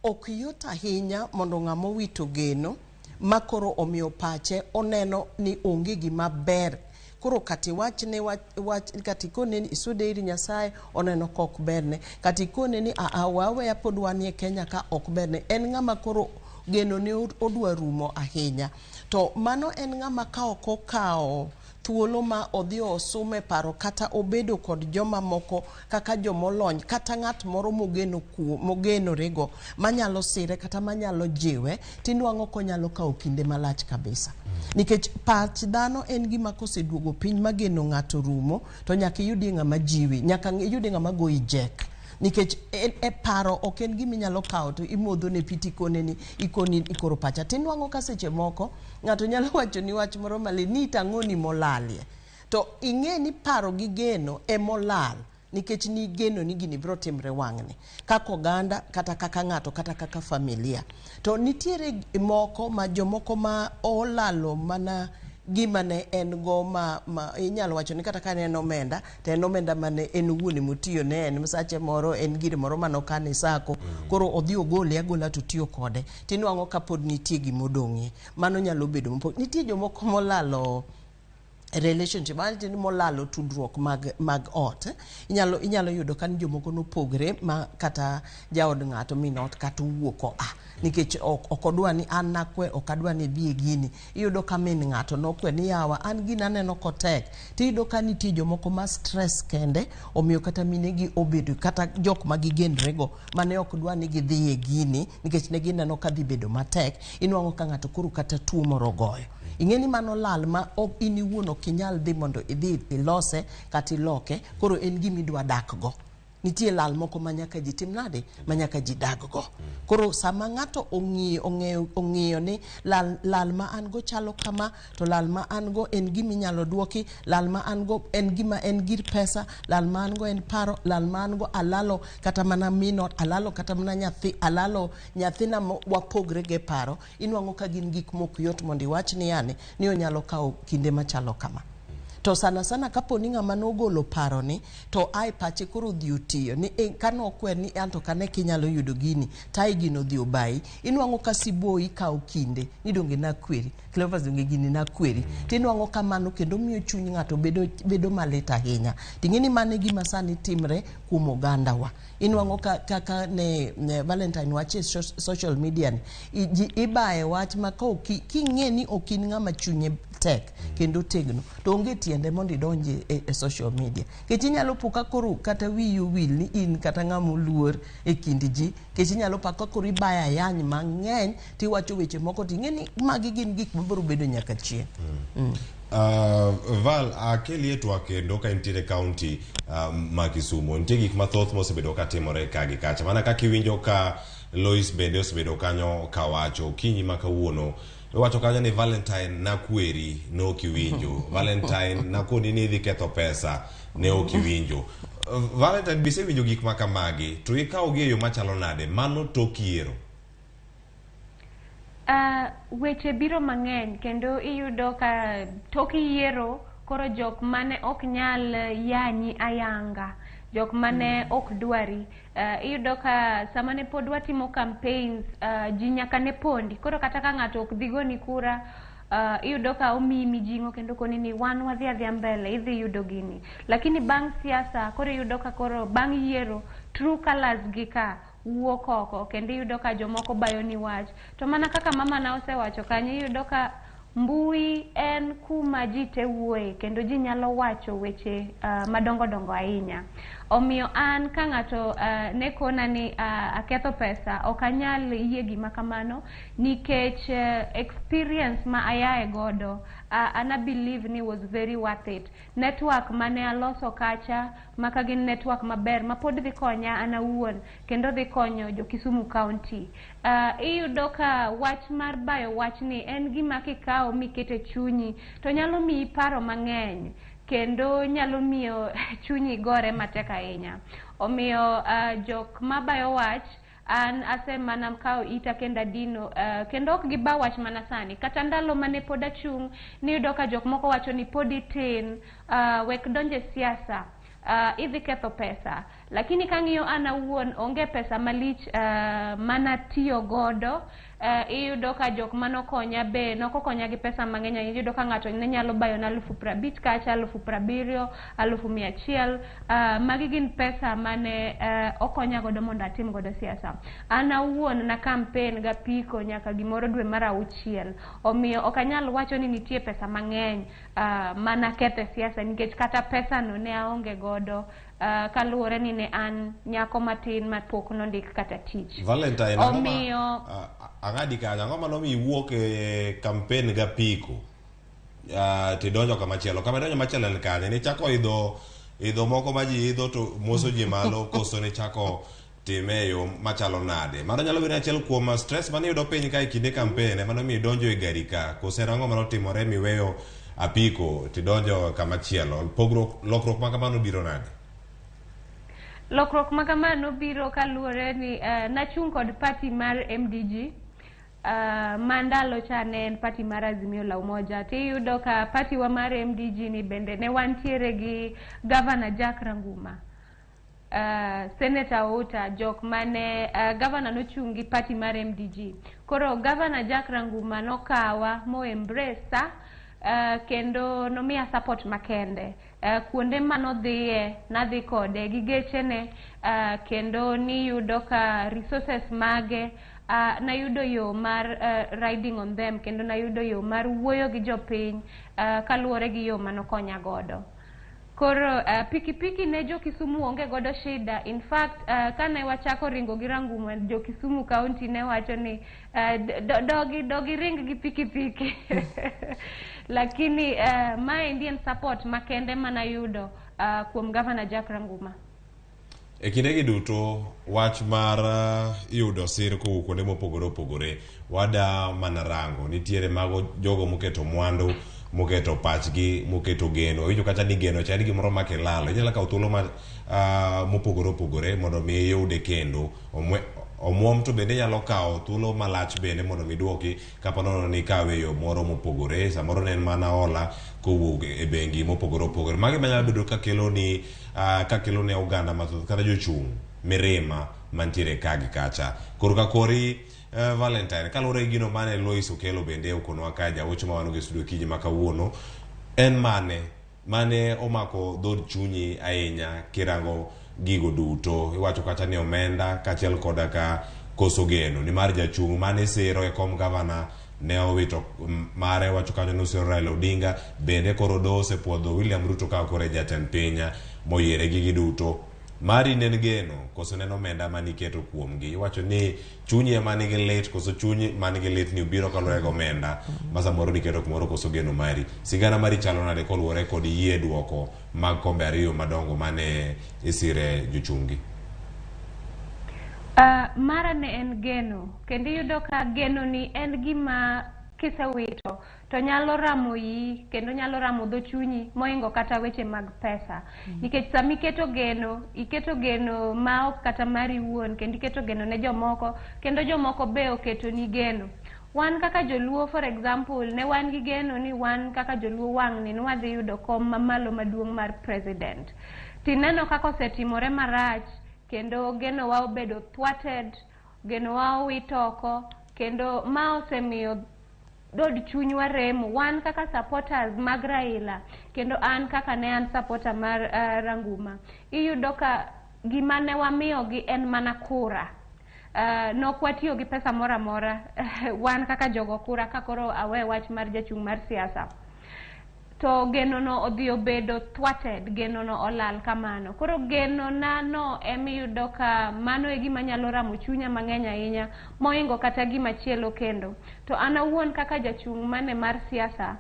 [SPEAKER 10] ok yot ahinya mondo ng'ama owito geno makoro omiyo pache oneno ni onge gima ber. Koro kati wachne kati kone ni isude iri Nyasaye oneno ka ok berne, kati kone ni waweya pod wanie Kenya ka ok berne. En ng'ama koro geno ne odwa rumo ahinya. To mano en ng'ama ka ok okawo thuolo ma odhi osume paro kata obedo kod joma moko kaka jomolony kata ng'at moro mogeno rego manyalo sire kata manyalo jiwe, tinwang'o ko nyalo kawo kinde malach kabisa. Nikech pach dhano en gima koseduogo piny mageno ng'ato rumo to nyaka yudi ng'ama jiwi, nyaka yudi ng'ama goyi jek. Nikech paro ok en gima inyalo kawo to imodho ne piti kone ni ikoni ikoro pacha. Tinwang'o ka seche moko ng'ato nyalo wacho ni wach moro mali ni tang'oni molalie. To ing'e ni paro gi geno e molal, nikech ni geno ni gini biro timre wang'ni kaka oganda kata kaka ng'ato kata kaka familia. To nitiere moko ma jomoko ma olalo mana gima ne en go ma inyalo wacho ni kata ka en omenda to en omenda mane en wuone motiyo ne en msache moro en gire moro mano kane sako koro odhi ogole agola to tiyo kode tinwang'o ka pod nitie gimodong'ie. Mano nyalo bedo nitie jomoko molalo relationship, ni molalo tudruok mag ot. Inyalo yudo kan jomoko nopogre ma kata jaod ng'ato minot kata wuoko nikech ok odwa ni an nakwe, ok adwa ni bi gini. Iyudo ka min ng'ato nokwe ni yawa an gina neno kotek. Tiyudo ka nitie jomoko ma stress kende omiyo kata minegi obedo kata jok ma gigenrego mane ok dwa ni gidhi gini nikech ne gineno ka dhi bedo matek. Inwang'o ka ng'ato koro kata tuo moro goyo. Ing'eni mano lal ma ok ini wuon ok inyal dhi mondo idhi ilose kata iloke, koro en gima idwa dak go. nitie lal moko manyaka ji tim nade manyaka ji daggo. Koro sama ng'ato ong'iyo ni lal ma an go chalo kama, to lal ma an go en gima inyalo duoki, lal ma an go en gima en gir pesa, lal ma an go en paro, lal ma an go alalo kata mana minot, alalo kata mana nyathi, alalo nyathina wapogre ge paro, inwang'o ka gin gik mok yot mondo iwach ni yani ni onyalo kawo kinde machalo kama. To sana sana kapo ni ng'ama nogolo paro ni to ai pache koro dhi otiyo ni kano kwer ni anto kane kinyalo yudo gini tai gino dhi obai, inwang'o ka siboi kawo kinde ni donge na kweri Cleophas donge gini na kweri, tinwang'o kamano kendo miyo chuny ng'ato bedo malit ahinya. Ting'eni mane gima sani timre kuom oganda wa. Inwang'o kaka ne Valentine wache social media ni ibaye wach ma king'e ni okin ng'ama chunye tek kendo tegno to onge tiende mondo idonje e social media. Kech inyalo puka koro kata wiyu wil ni in kata ng'amo luor e kind ji, kech inyalo paka koro ibaya yany mang'eny tiwacho weche moko ting'eni magi gin gik mabiro bedo nyaka chieng'.
[SPEAKER 12] Val, akeli etwa kendo ka intiere county ma Kisumu, nitie gik mathoth mosebedo katimore kagi kacha. Mana kaka iwinjo ka Lois bende osebedo kanyo kawacho kinyi ma kawuono wacho kanyo ni Valentine na kweri ne okiwinjo, Valentine na koni ni idhi ketho pesa ne okiwinjo. Valentine bise winjo gik makamagi to ikawo gi e yo machalo nade mano tok yiero?
[SPEAKER 20] Weche biro mang'eny kendo iyudo ka tok yiero koro jok mane ok nyal yanyi ayanga, jok mane ok dwari, iyudo ka sama ne pod watimo campaigns ji nyaka ne pondi, koro kata ka ng'ato ok dhi goni kura iyudo ka omiyi mijing'o kendo koni ni wan wadhi adhia mbele idhi yudo gini. Lakini bang' siasa koro iyudo ka koro bang' yiero true colors gi ka wuok oko kendo iyudo ka jomoko bayo ni wach. To mana kaka mama na osewacho kanyo, iyudo ka mbui en kuma ji te wuoye kendo ji nyalo wacho weche madongo dongo ahinya. Omiyo an ka ng'ato ne kona ni aketho pesa ok anyal yie gima kamano nikech experience ma ayaye godo and I believe ni was very worth it. Network mane aloso kacha maka gin network maber ma pod dhi konya an awuon kendo dhi konyo jo Kisumu County. Iyudo ka wach mar bayo wach ni en gima kikawo mikete chunyi to nyalo miyi paro mang'eny kendo nyalo miyo chunyi gore matek ahinya. Omiyo jok mabayo wach an asemana kawo ita kenda dino kendo ok giba wach mana sani, kata ndalo mane pod achung' niyudo ka jok moko wacho ni pod itin, wek donje siasa, idhi ketho pesa. Lakini kang'iyo an awuon onge pesa malich mana tiyo godo. Iyudo ka jok manokonya be nokokonya gi pesa mang'eny. Iyudo ka ng'ato ne nyalo bayo na 50,000 kacha, 70,000, 100,000. Magi gin pesa mane okonya godo mondo atim godo siasa. An awuon na campaign ga piko nyaka gimoro dwe mar 6. Omiyo ok anyal wacho ni nitie pesa mang'eny mana ketho siasa nikech kata pesa no ne aonge godo. Kaluwore ni ne an nyako matin ma pok nondik kata tich.
[SPEAKER 12] Valentine,
[SPEAKER 20] omiyo
[SPEAKER 12] ang'adi kanyo, ang'o mano mi iwuok e campaign ga piko tidonjo kamachielo? Kama donjo machielo en kanye? Ni chako idho moko ma ji idho to moso ji malo koso ni chako time yo machalo nade? Mano nyalo bedo achiel kuom stress mane yudo piny ka e kinde campaign mano mi idonjo e gari ka, koso ang'o mano timore miweyo apiko tidonjo kamachielo? Pogruok, lokruok ma kamano biro nade?
[SPEAKER 20] Lokruok ma kamano biro kaluwore ni nachung' kod party mar MDG. Mandalo cha ne en party mar Azimio la Umoja. Tiyudo ka party wa mar MDG ni bende ne wantiere gi Governor Jack Ranguma, Senator Outa, jok mane Governor nochung' gi party mar MDG. Koro Governor Jack Ranguma nokawa mo embrace kendo nomiya support makende. Kuonde manodhiye nadhi kode gi gechene kendo niyudo ka resources mage nayudo yo mar riding on them kendo nayudo yo mar wuoyo gi jopiny kaluwore gi yo manokonya godo. Koro pikipiki ne jo Kisumu onge godo shida. In fact kane wachako ringo gi Ranguma, jo Kisumu County ne wacho ni dogi ring gi pikipiki. Lakini ma Indian support makende manayudo kuom Governor Jack Ranguma.
[SPEAKER 12] E kindegi duto wach mar yudo sir kuonde mopogore opogore wada manarango nitiere mago jogo moketo mwandu moketo pachgi moketo geno winjo kata ni geno chadi gimoro makilalo inyalo kawo thuolo mopogore opogore mondo mi yude kendo omuom to bende nyalo kawo thuolo malach bende mondo mi duoki kapanono ni kawe yo moro mopogore samoro ne en mana hola kowuok e bengi mopogore opogore magi manyalo bedo kakelo ne oganda mathoth kata jochung' mirima mantiere kagi kacha koro kakori Valentine kalore gi gino mane Lois okelo bende ukonwa ka jawocho mawano gi studio kiji makawuono en mane omako dhod chunyi ahinya kirango gigo duto iwacho kata ni omenda kachiel koda ka koso geno ni mar jachung' mane sero e kom gavana ne owito mare wacho kanyo nusero Raila Odinga bende koro dose puodho William Ruto ka kore jatend pinya moyiere gigi duto mari nen geno koso nen omenda maniketo kuomgi iwacho ni chunyi ema nigi lit koso chunyi manigi lit ni ubiro kalore gi omenda ma samoro niketo kumoro koso geno mari sigana mari chalo nade koluwore kod yie duoko mag kombe ariyo madongo mane isire jochungi.
[SPEAKER 20] Mara ne en geno kendo iyudo ka geno ni en gima kisewito to nyalo ramo yi kendo nyalo ramo dho chunyi moingo kata weche mag pesa nikech sama iketo geno ma ok kata mari wuon kendo iketo geno ne jomoko kendo jomoko be oketo ni geno wan kaka joluo for example ne wan gi geno ni wan kaka joluo wang' ni wadhi yudo kom mamalo maduong' mar president tineno kaka osetimore marach kendo geno wa obedo thwarted geno wa owitoko kendo ma osemiyo dod chunywa remo wan kaka supporters mag Raila kendo an kaka ne an supporter mar Ranguma iyudo ka gima ne wamiyogi en mana kura nok watiyo gi pesa mora mora wan kaka jogo kura kakoro awe wach mar jachung' mar siasa to geno no odhi obedo thwarted geno no olal kamano koro geno no emiyudo ka mano e gima nyalo ramo chunya mang'eny ahinya moingo kata gima chielo kendo to an awuon kaka jachung' mane mar siasa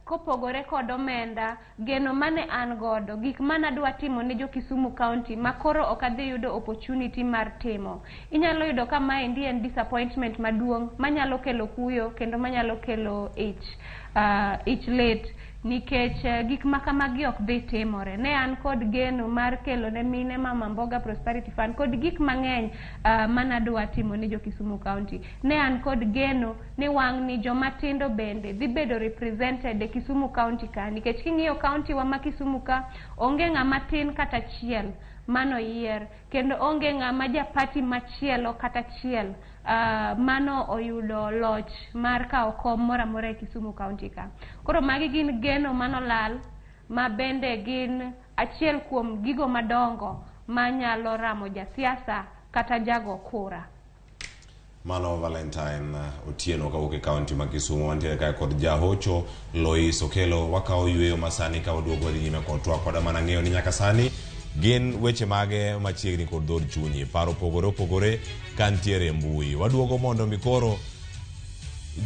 [SPEAKER 20] kopogore kod omenda geno mane an godo gik mana dwa timo ne jo Kisumu County makoro ok adhi yudo opportunity mar timo inyalo yudo ka maendi en disappointment maduong' manyalo kelo kuyo kendo manyalo kelo ich late nikech gik makamagi ok dhi timore ne an kod geno mar kelo ne mine mama mboga prosperity fund kod gik mang'eny manadwa timo ne jo Kisumu County ne an kod geno ni wang' ni joma tindo bende dhi bedo represented e Kisumu County ka nikech king'iyo county wa ma Kisumu ka onge ng'ama tin kata chiel mano yier kendo onge ng'ama japati machielo kata chiel mano oyudo loch mar kawo kom mora mora e Kisumu County ka koro magi gin geno manolal ma bende gin achiel kuom gigo madongo manyalo ramo jasiasa kata jago kura.
[SPEAKER 12] Mano Valentine Otieno kawuok e kaunti ma Kisumu wantiere kae kod jahocho Lois Okelo wakawo yweyo masani ka waduogo dhi nyime kod twak koda mana ng'eyo ni nyaka sani gin weche mage machiegni kod dhod chunyi paro pogore opogore kantiere mbui waduogo mondo mikoro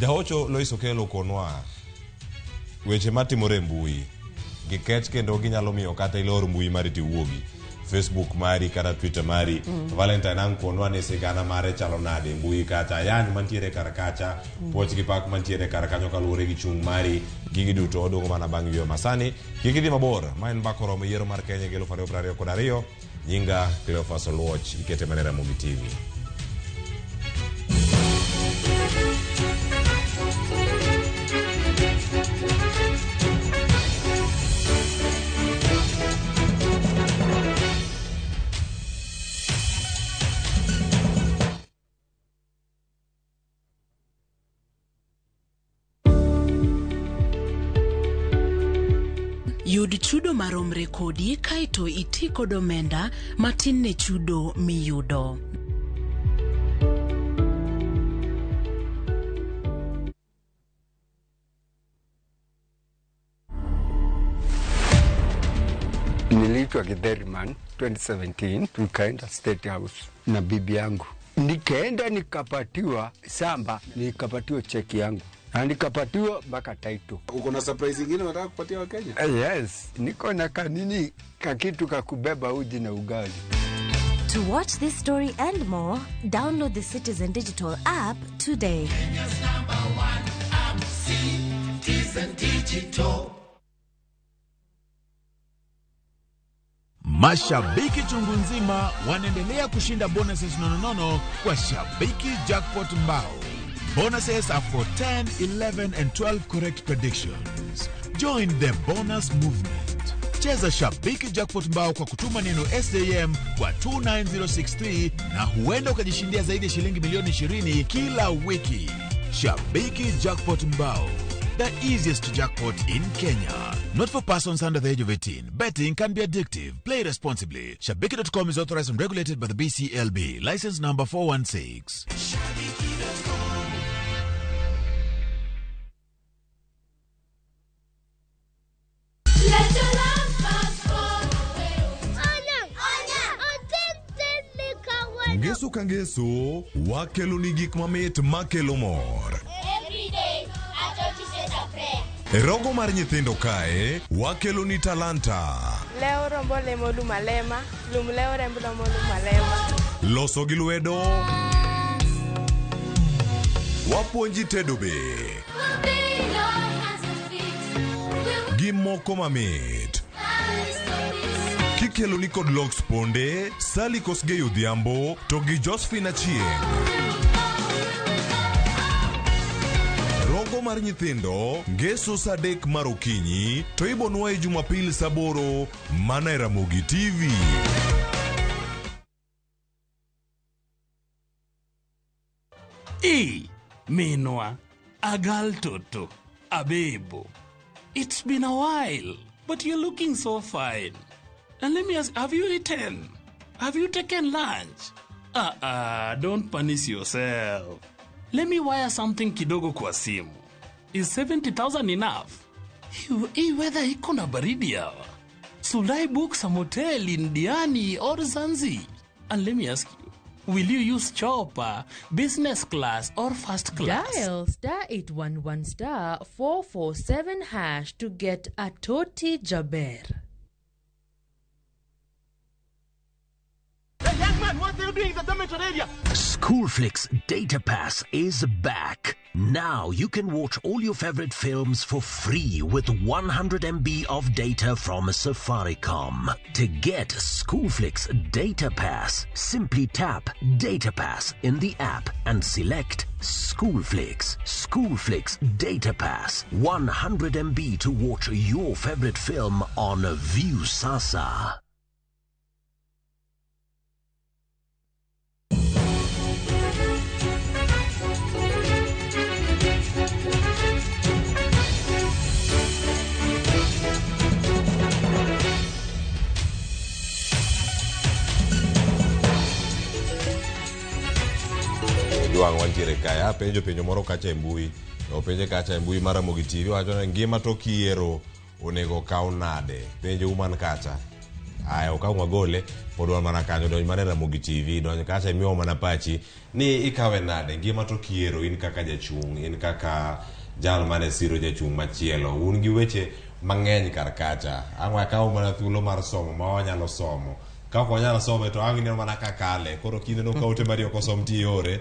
[SPEAKER 12] jahocho Lois Okelo konwa weche matimore mbui gikech kendo ginyalo miyo kata ilor mbui mari tiwuogi Facebook mari kata Twitter mari Valentine ang konwa ne sigana mare chalo nade mbui kata yani mantiere karakacha poch gi pak mantiere karakanyo kaluore gi chung mari gigi duto odongo mana bang' yo masani gigi di mabor maen bakoro mo yiero mar Kenya 2022 nyinga Cleophas Oluoch ikete manera Ramogi TV.
[SPEAKER 18] Yud chudo maromre kodi kaito iti kod omenda matin ne chudo miyudo.
[SPEAKER 15] Niliitwa Githeriman 2017 tukaenda State House na bibi yangu. Nikaenda nikapatiwa samba, nikapatiwa cheki yangu na nikapatiwa mpaka title.
[SPEAKER 26] Uko na surprise nyingine unataka kupatia Wakenya?
[SPEAKER 15] Yes, niko na kanini kakitu kakubeba uji na ugali.
[SPEAKER 16] To watch this story and more, download the Citizen Digital app today.
[SPEAKER 13] Kenya's #1 app, Citizen Digital.
[SPEAKER 8] Mashabiki chungu nzima wanaendelea kushinda bonuses nononono kwa Shabiki Jackpot Mbao. Bonuses are for 10, 11 and 12 correct predictions. Join the bonus movement. Cheza Shabiki Jackpot Mbao kwa kutuma neno SAM kwa 29063 na huenda ukajishindia zaidi ya shilingi milioni 20 kila wiki. Shabiki Jackpot Mbao, the easiest jackpot in Kenya. Not for persons under the age of 18. Betting can be addictive. Play responsibly. Shabiki.com is authorized and regulated by the BCLB. License number 416.
[SPEAKER 11] Ngeso ka ngeso, wakelo ni gik mamit makelo mor.
[SPEAKER 13] Everyday, Atoti says a prayer.
[SPEAKER 11] Rogo mar nyithindo kae, wakelo ni talanta.
[SPEAKER 2] Leo rombo lemo lumalema, leo rembo lemo lumalema.
[SPEAKER 11] Loso gi lwedo. Wapuonji tedo be. Gi moko mamit. Kikelo ni kod Lox Ponde, Sally Kosgei Odhiambo, to gi Josephine Achieng'. Rogo mar nyithindo, ngeso saa 3 mar okinyi, to ibonwa e Jumapil saa 8 mana e Ramogi TV.
[SPEAKER 14] Minwa, Agal Toto, Abebo. It's been a while, but you're looking so fine. And let me ask, have you eaten? Have you taken lunch? Don't punish yourself. Let me wire something kidogo kwa simu. Is 70,000 enough? Hii weather iko na baridi hawa. Should I book some hotel in Diani or Zanzi? And let me ask you, will you use chopper, business class or first class?
[SPEAKER 21] Dial *811 447# to get a Toti Jaber.
[SPEAKER 9] Hey, young man, what are you doing in the dormitory area?
[SPEAKER 22] Schoolflix Data Pass is back. Now you can watch all your favorite films for free with 100 MB of data from Safaricom. To get Schoolflix Data Pass, simply tap Data Pass in the app and select Schoolflix. Schoolflix Data Pass, 100 MB to watch your favorite film on View Sasa.
[SPEAKER 12] Juang wantiere kaya penjo moro kacha e mbui. Penjo kacha e mbui mar Ramogi TV wacho ni ngima to kiero onego kaw nade. Penjo uman kacha. Aya okaw magole podwa mana kanyo donj mana Ramogi TV donj kacha imiyo mana pachi ni ikawe nade. Ngima to kiero in kaka jachung, in kaka jal mane siro jachung machielo. Un gi weche mang'eny kar kacha. Ang'wa kaw mana thuolo mar somo ma wanyalo somo. Ka wanyalo somo to ang' ni mana kakale. Koro kinde no kaote mari okosom ti yore.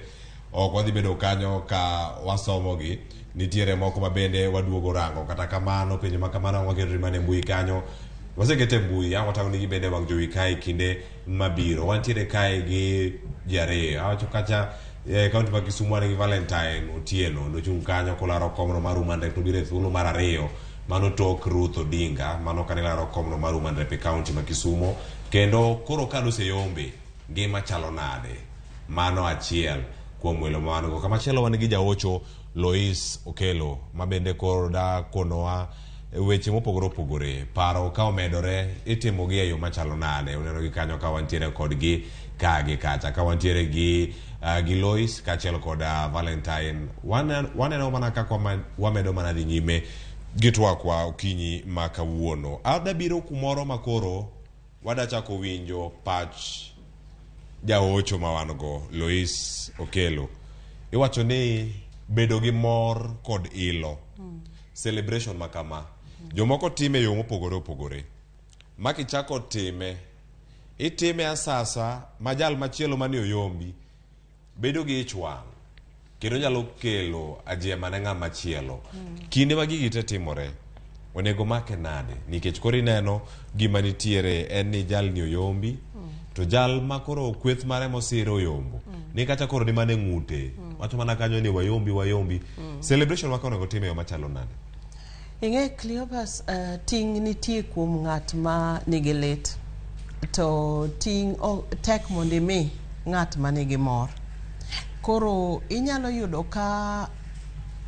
[SPEAKER 12] Ok wadhi bedo kanyo ka wasomogi. Nitiere moko ma bende waduogo rango. Kata kamano penjo ma kamano waketo mane mbui kanyo. Wasekete mbui ya watang nigi bende wang jowi kai kinde mabiro. Wantiere kai gi jare. Awacho kacha kaunti ma Kisumu ane gi Valentine Otieno. Nochung kanyo kolaro komno maru mande to bire thuolo mar ariyo. Mano tok Ruth Odinga. Mano kanilaro komno maru mande pe kaunti ma Kisumu. Kendo koro kalo se yombe. Ngima chalo nade. Mano achiel. Kuom welo mano kama chielo wan gi jaocho Lois Okelo mabende koda konoa weche mopogore opogore paro ka omedore itimo gi eyo machalo nade uneno gi kanyo ka wantiere kod gi kagi kacha ka wantiere gi Lois kachiel koda Valentine waneno mana ka wamedo mana dhi nyime gitwakwa okinyi makawuono adabiro kumoro makoro wadachako winjo pach jaocho mawango Lois Okelo iwacho ni bedo gi mor kod ilo. Celebration makama. Jomoko time yo mopogore opogore. Makichako time, itime asasa, majal machielo mani oyombi, bedo gi ich wang'. Kendo nyalo kelo ajema ne ng'ama machielo. Kinde ma gigi te timore, onego make nade. Nikech koro ineno gima nitiere en ni jal ni oyombi, to jal ma koro kweth mare mosiro oyombo. Ni kata koro ni mane ng'ute. Wacho mana kanyo ni wayombi. Celebration wako onego time yo machalo nade.
[SPEAKER 10] Ing'e Cleopas, ting' nitie kuom ng'at ma nigi lit. To ting' tek mondo imi ng'at ma nigi mor. Koro inyalo yudo ka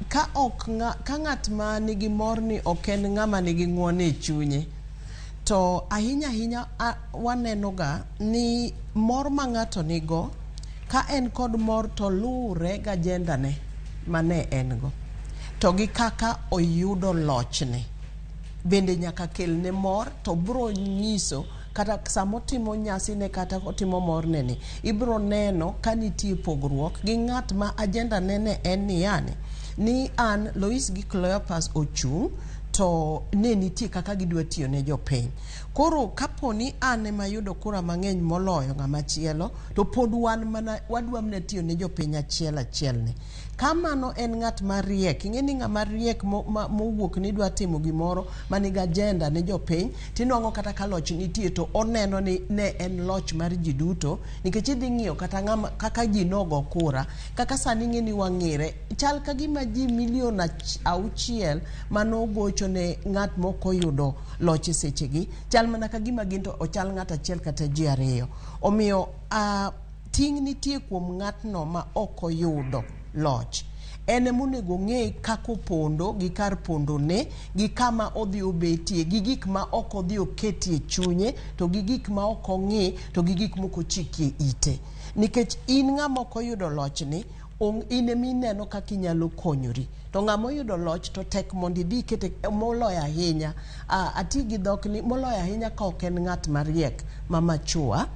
[SPEAKER 10] ng'at ma nigi mor ni ok en ng'ama nigi ng'uono e chunye. To ahinya wanenoga ni mor ma ng'ato nigo, ka en kod mor to luwre ga agenda ne mane en go. To gi kaka oyudo lochne. Bende nyaka kelne mor to bro nyiso kata samo timo nyasi ne kata otimo morne ni. Ibro neno ka nitie pogruok gi ng'at ma agenda ne en ni yani. Ni an Lois gi Cleopas ochung' to ne nitie kaka gidwa tiyo ne jopiny. Koro kapo ni an ema yudo kura mang'eny moloyo ng'ama chielo, to pod wadwa mna tiyo ne jopiny achiel ni. Kamano en ng'at mariek. Ing'e ni ng'ama riek mowuok ni dwa timo gimoro maniga agenda ne jopiny, tinwang'o kata ka loch nitie to oneno ni ne en loch mar ji duto, nikech idhi ng'iyo kata kaka ji nogo kura, kaka sani ng'e ni wang'ire, chal ka gima ji milion 6 manogocho ne ng'at moko yudo loch e sechegi, chal mana ka gima ginto ochal ng'at achiel kata ji 2. Omiyo ting' nitie kuom ng'atno ma ok oyudo loch. En monego ng'e kako opondo gi kar pondo ne, gi kama odhi obetie, gi gik ma ok odhi oketie chunye, to gi gik ma ok ong'i, to gi gik moko chikie ite. Nikech in ng'ama ok oyudo loch ni, in emineno kaka inyalo konyori. To ng'ama oyudo loch to tek mondo idhi kete moloyo ahinya. Ati gi dhok ni moloyo ahinya ka ok en ng'at mariek mamachua,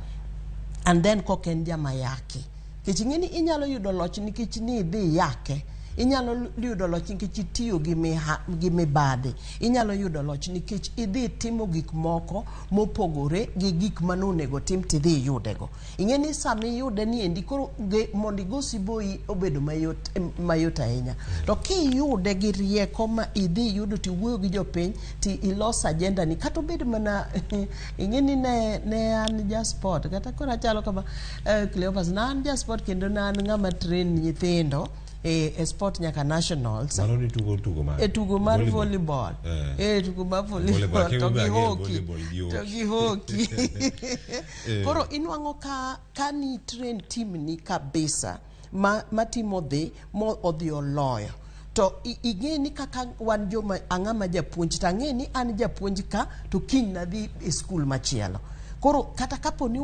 [SPEAKER 10] and then kok en jama yake. Kech ing'e ni inyalo yudo loch nikech ni idhi yake. Inyalo yudo loch nikech itiyo gi mibadhi. Inyalo yudo loch nikech idhi timo gik moko mopogore gi gik manonego tim tidhi yudego. Ing'e ni sami yude ni endi koro mondo igo siboi obedo mayot ahinya. To kiyude gi rieko ma idhi yudo tiwuoyo gi jopiny ti ilos agenda ni kata obedo mana ing'e ni ne an jasport kata kora chalo kama Cleopas na an jasport kendo na an ng'ama train nyithindo e sport nyaka nationals.
[SPEAKER 12] Mano ni tugo ma.
[SPEAKER 10] Tugo mar volleyball. Tugo mar volleyball to gi hockey. Koro inwang'o ka ni train team ni kabisa matimo dhi mo odhi oloyo. To ing'e ni kaka wan joma ang'ama japuonj, to ang'e ni an japuonj ka to kiny nadhi e skul machielo. Koro kata kapo ni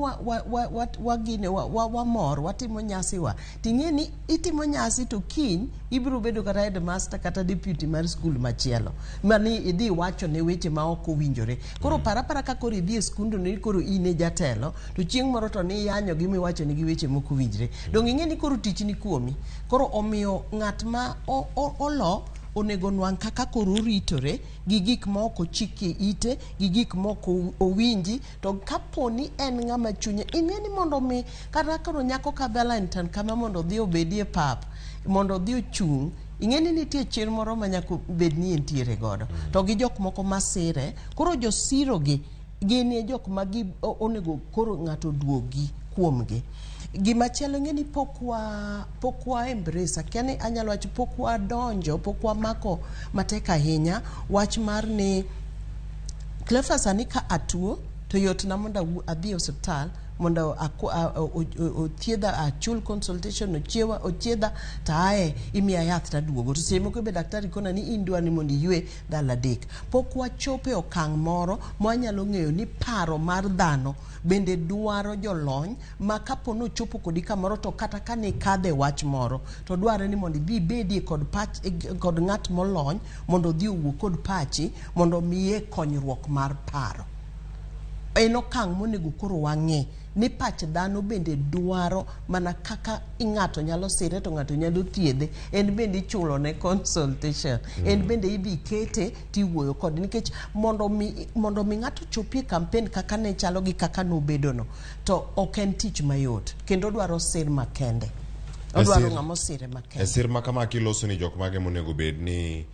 [SPEAKER 10] wamor watimo nyasi wa, ting'e ni itimo nyasi to kiny ibiro bedo kata headmaster kata deputy mar skul machielo mani idhi wacho ne weche ma ok owinjore. Koro parapara ka koro idhi e skundo ni koro ine jatelo, to chieng' moro to ni yanyo gi miwacho ni gi weche moko winjre. Dong ing'e ni koro tich ni kuomi. Koro omiyo ng'at ma olo onego nwang' kaka koro ritore gi gik moko chikie ite, gi gik moko owinji. To kapo ni en ng'ama chunye, ing'e ni mondo mi kata koro nyako ka Valentine kama mondo dhi obedie pap, mondo dhi ochung', ing'e ni nitie chir moro ma nyako bed ni entiere godo. To gi jok moko masire, koro josiro gi gin jok ma onego koro ng'ato duogi kuomgi. Gimachielo ng'e ni pokwa embrace, kiani anyalo wacho pokwa donjo, pokwa mako matek ahinya wach mar ni Cleopas ani ka atuo to yot na mondo adhi e osiptal mondo othiedha, achul consultation, othiedha tae imiya yath taduogo. To seche moko be daktari kona ni in dwani mondo iywe dala adek. Pok wachope okang' moro mwanyalo ng'eyo ni paro mar dhano bende dwaro jolony ma kapo no chopo kodi kamoro to kata ka ne kadhe wach moro to dware ni mondo idhi bedie kod ng'at molony mondo dhi owuo kod pachi mondo miye konyruok mar paro. en okang' monego koro wang'e ni pach dhano bende dwaro mana kaka ng'ato nyalo sire to ng'ato nyalo thiedhe, en bende ichulo ne consultation, en bende ibi kete tiwuoyo kod, nikech mondo mi ng'ato chopie campaign kaka ne chalo gi kaka nobedo no, to ok en tich mayot kendo dwaro sir makende, odwaro ng'amo sire makende.
[SPEAKER 12] Sir makama kiloso ni jok mage monego bed ni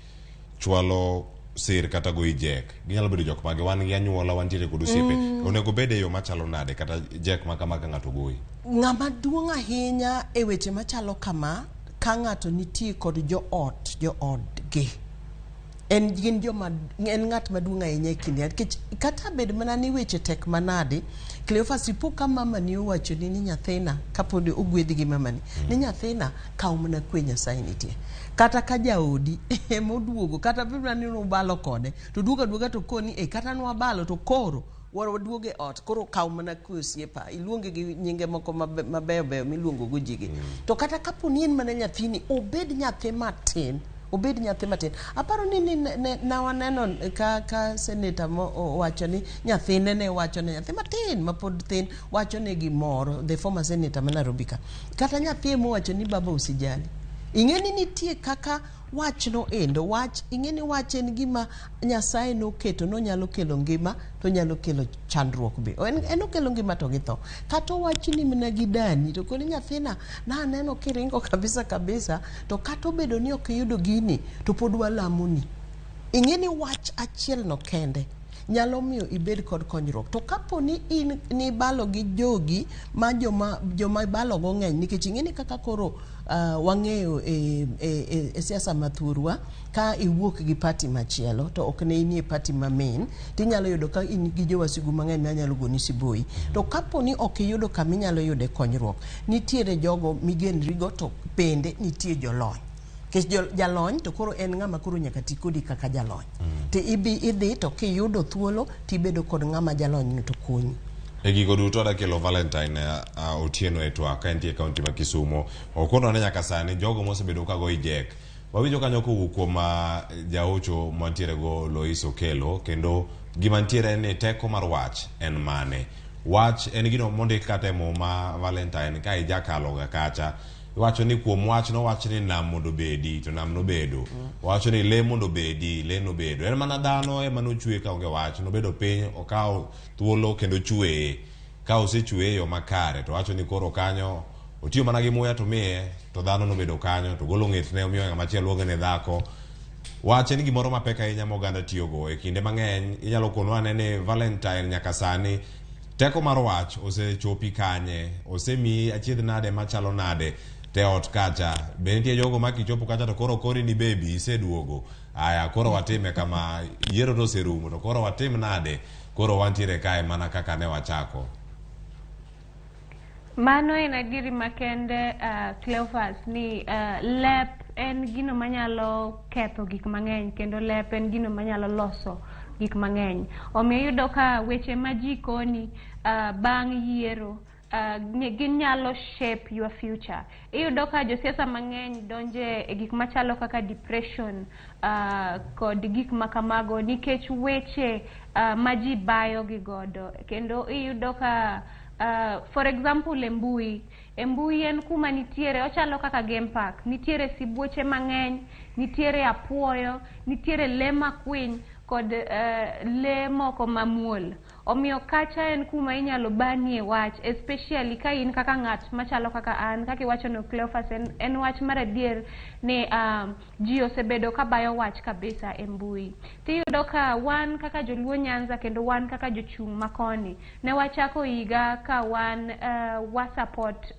[SPEAKER 12] chwalo sir kata go ijek, ginyalo bedo jok mage, wan gi anyuola, wantiere kod osiepe, onego bed e yo machalo nade kata jek makama ka ng'ato goyi?
[SPEAKER 10] Ng'ama duong' ahinya e weche machalo kama, ka ng'ato nitie kod joodgi, en ng'at maduong' ahinya e kinde, nikech kata bed mana ni weche tek manade, Cleophas, ipo ka mama ni owacho ni nyathina, kapod ogwedhi gi mamani, ni nyathina kaw mana kwe Nyasaye nitie. Kata ka jaodi emoduogo, kata bibra ni nubalo kode, to duoga to koni, kata nwabalo to koro waduoge ot, koro kaw mana kwe osiepa, iluonge gi nyinge moko mabeyo beyo miluongo go jigi. To kata kapo ni en mana nyathini, obed nyathi matin, aparo ni nawaneno ka seneta wacho ni nyathine ne wacho ni nyathi matin mapod thin wacho ni gimoro, the former senator ma Nairobi ka, kata nyathi mo wacho ni baba usijali. Ing'eni nitie kaka wach no endo, ing'eni wach en gima Nyasaye noketo, nonyalo kelo ngima, to nyalo kelo chandruok be. En okelo ngima to githo. Kata wach ni mina gi dani, to koni nyathina na aneno kiringo kabisa, to kata obedo ni ok yudo gini, to pod walamoni. Ing'eni wach achiel no kende nyalo miyo ibed kod konyruok. To kapo ni in ni balo gi jogi ma joma balo go ng'eny, nikech ing'eni kaka koro wang'eyo e siasa mathurwa, ka iwuok gi party machielo to ok ne inie party main, tinyalo yudo ka in gi jowasigu mang'eny manyalo goni siboi. To kapo ni ok iyudo kama inyalo yude konyruok, nitiere jogo migenrigo, to bende nitie jolony. Kech jalony to koro en ng'ama koro nyaka ti kodi kaka jalony. Ti idhi to kiyudo thuolo tibedo kod ng'ama jalony to konyi.
[SPEAKER 12] E gigo duto da kelo Valentine otieno e twak ka entie kaunti ma Kisumo, okono ne nyaka sani jogo mosebedo ka go ijek. Wawinjo kanyo kowuok kuom jaocho mantiere go Lois Okelo, kendo gima ntiere ni teko mar wach en mane. Wach en gino mondik kata e muma Valentine ka ijakalo ga kacha. Wacho ni kuom wach no wach ni nam mondo bedi, to nam no bedo. Wacho ni le mondo bedi, le no bedo. En mana dhano ema nochwe ka onge wach, no bedo piny, okaw thuolo kendo chwe. Ka osechwe yo makare, to wacho ni koro kanyo otiyo mana gi muya to miye, to dhano no bedo kanyo, to golo ng'etne omiyo ng'ama chielo luonge ne dhako. Wach en gimoro mapek ahinya ma oganda tiyo go. E kinde mang'eny inyalo kono ane ni Valentine nyaka sani teko mar wach osechopi kanye, osemi achiedh nade machalo nade te ot kacha. Be nitie jogo ma kichopo kacha to koro kori ni baby iseduogo, aya koro watime kama, yiero to oserumo, to koro watim nade, koro wantiere kae mana kaka ne wachako.
[SPEAKER 20] Mano en adieri makende, Cleophas, ni lep en gino manyalo ketho gik mang'eny, kendo lep en gino manyalo loso gik mang'eny. Omiyo iyudo ka weche ma ji koni bang' yiero ginyalo shape your future. Iyudo ka josiasa mang'eny donje e gik machalo kaka depression kod gik makamago nikech weche ma ji bayo gi godo. Kendo iyudo ka for example e mbui en kuma nitiere, ochalo kaka game park, nitiere sibuoche mang'eny, nitiere apuoyo, nitiere le makwiny kod le moko mamuol. Omiyo kacha en kuma inyalo banie wach, especially ka in kaka ng'at machalo kaka an, kaka iwacho no Cleophas, en wach mar adier ni ji osebedo ka bayo wach kabisa e mbui. Tiyudo ka wan kaka joluo Nyanza kendo wan kaka jochung' makoni, ne wachako higa ka wan wasupport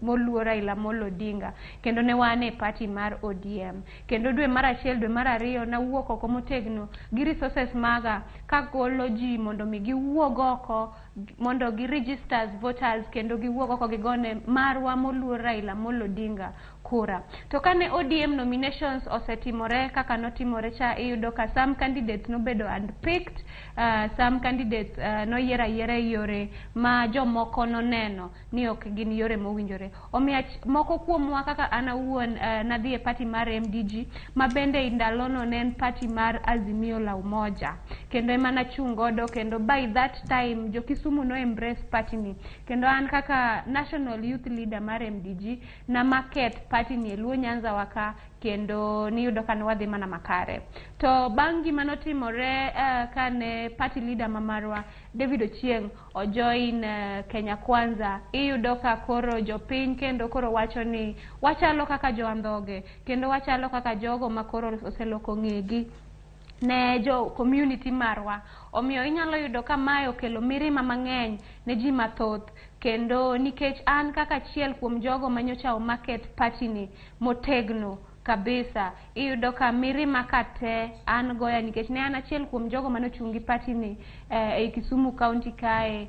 [SPEAKER 20] moluor Raila Amolo Odinga, kendo ne wan e party mar ODM. Kendo dwe mar achiel, dwe mar ariyo, na wuok oko motegno gi resources maga kagolo ji mondo mi giwuog oko, mondo gi register as voters, kendo giwuog oko gigone marwa moluor Raila Amolo Odinga kura. To kane ODM nominations osetimore kaka notimore cha, iyudo ka some candidates nobedo unpicked, some candidates noyier ayiera yore ma jomoko noneno ni ok gin yore mowinjore. Omiyo moko kuomwa kaka an awuon nadhi e party mar MDG, ma bende ndalono ne en party mar Azimio la Umoja, kendo ema nachung' godo, kendo by that time jo Kisumu no embrace party ni, kendo an kaka national youth leader mar MDG na market party ni Luo Nyanza waka, kendo niyudo ka nwadhi mana makare. To bang' gima notimore kane party leader mamarwa David Ochieng ojoin Kenya Kwanza, iyudo ka koro jopiny kendo koro wacho ni wachalo kaka jo andhoge, kendo wachalo kaka jogo makoro oseloko ng'egi ne jo community marwa. Omiyo inyalo yudo ka mae okelo mirima mang'eny ne ji mathoth, kendo nikech an kaka achiel kuom jogo manyocha o market party ni motegno kabisa, iyudo ka mirima kate an goya nikech ne an achiel kuom jogo manochungi party ni e Kisumu County kae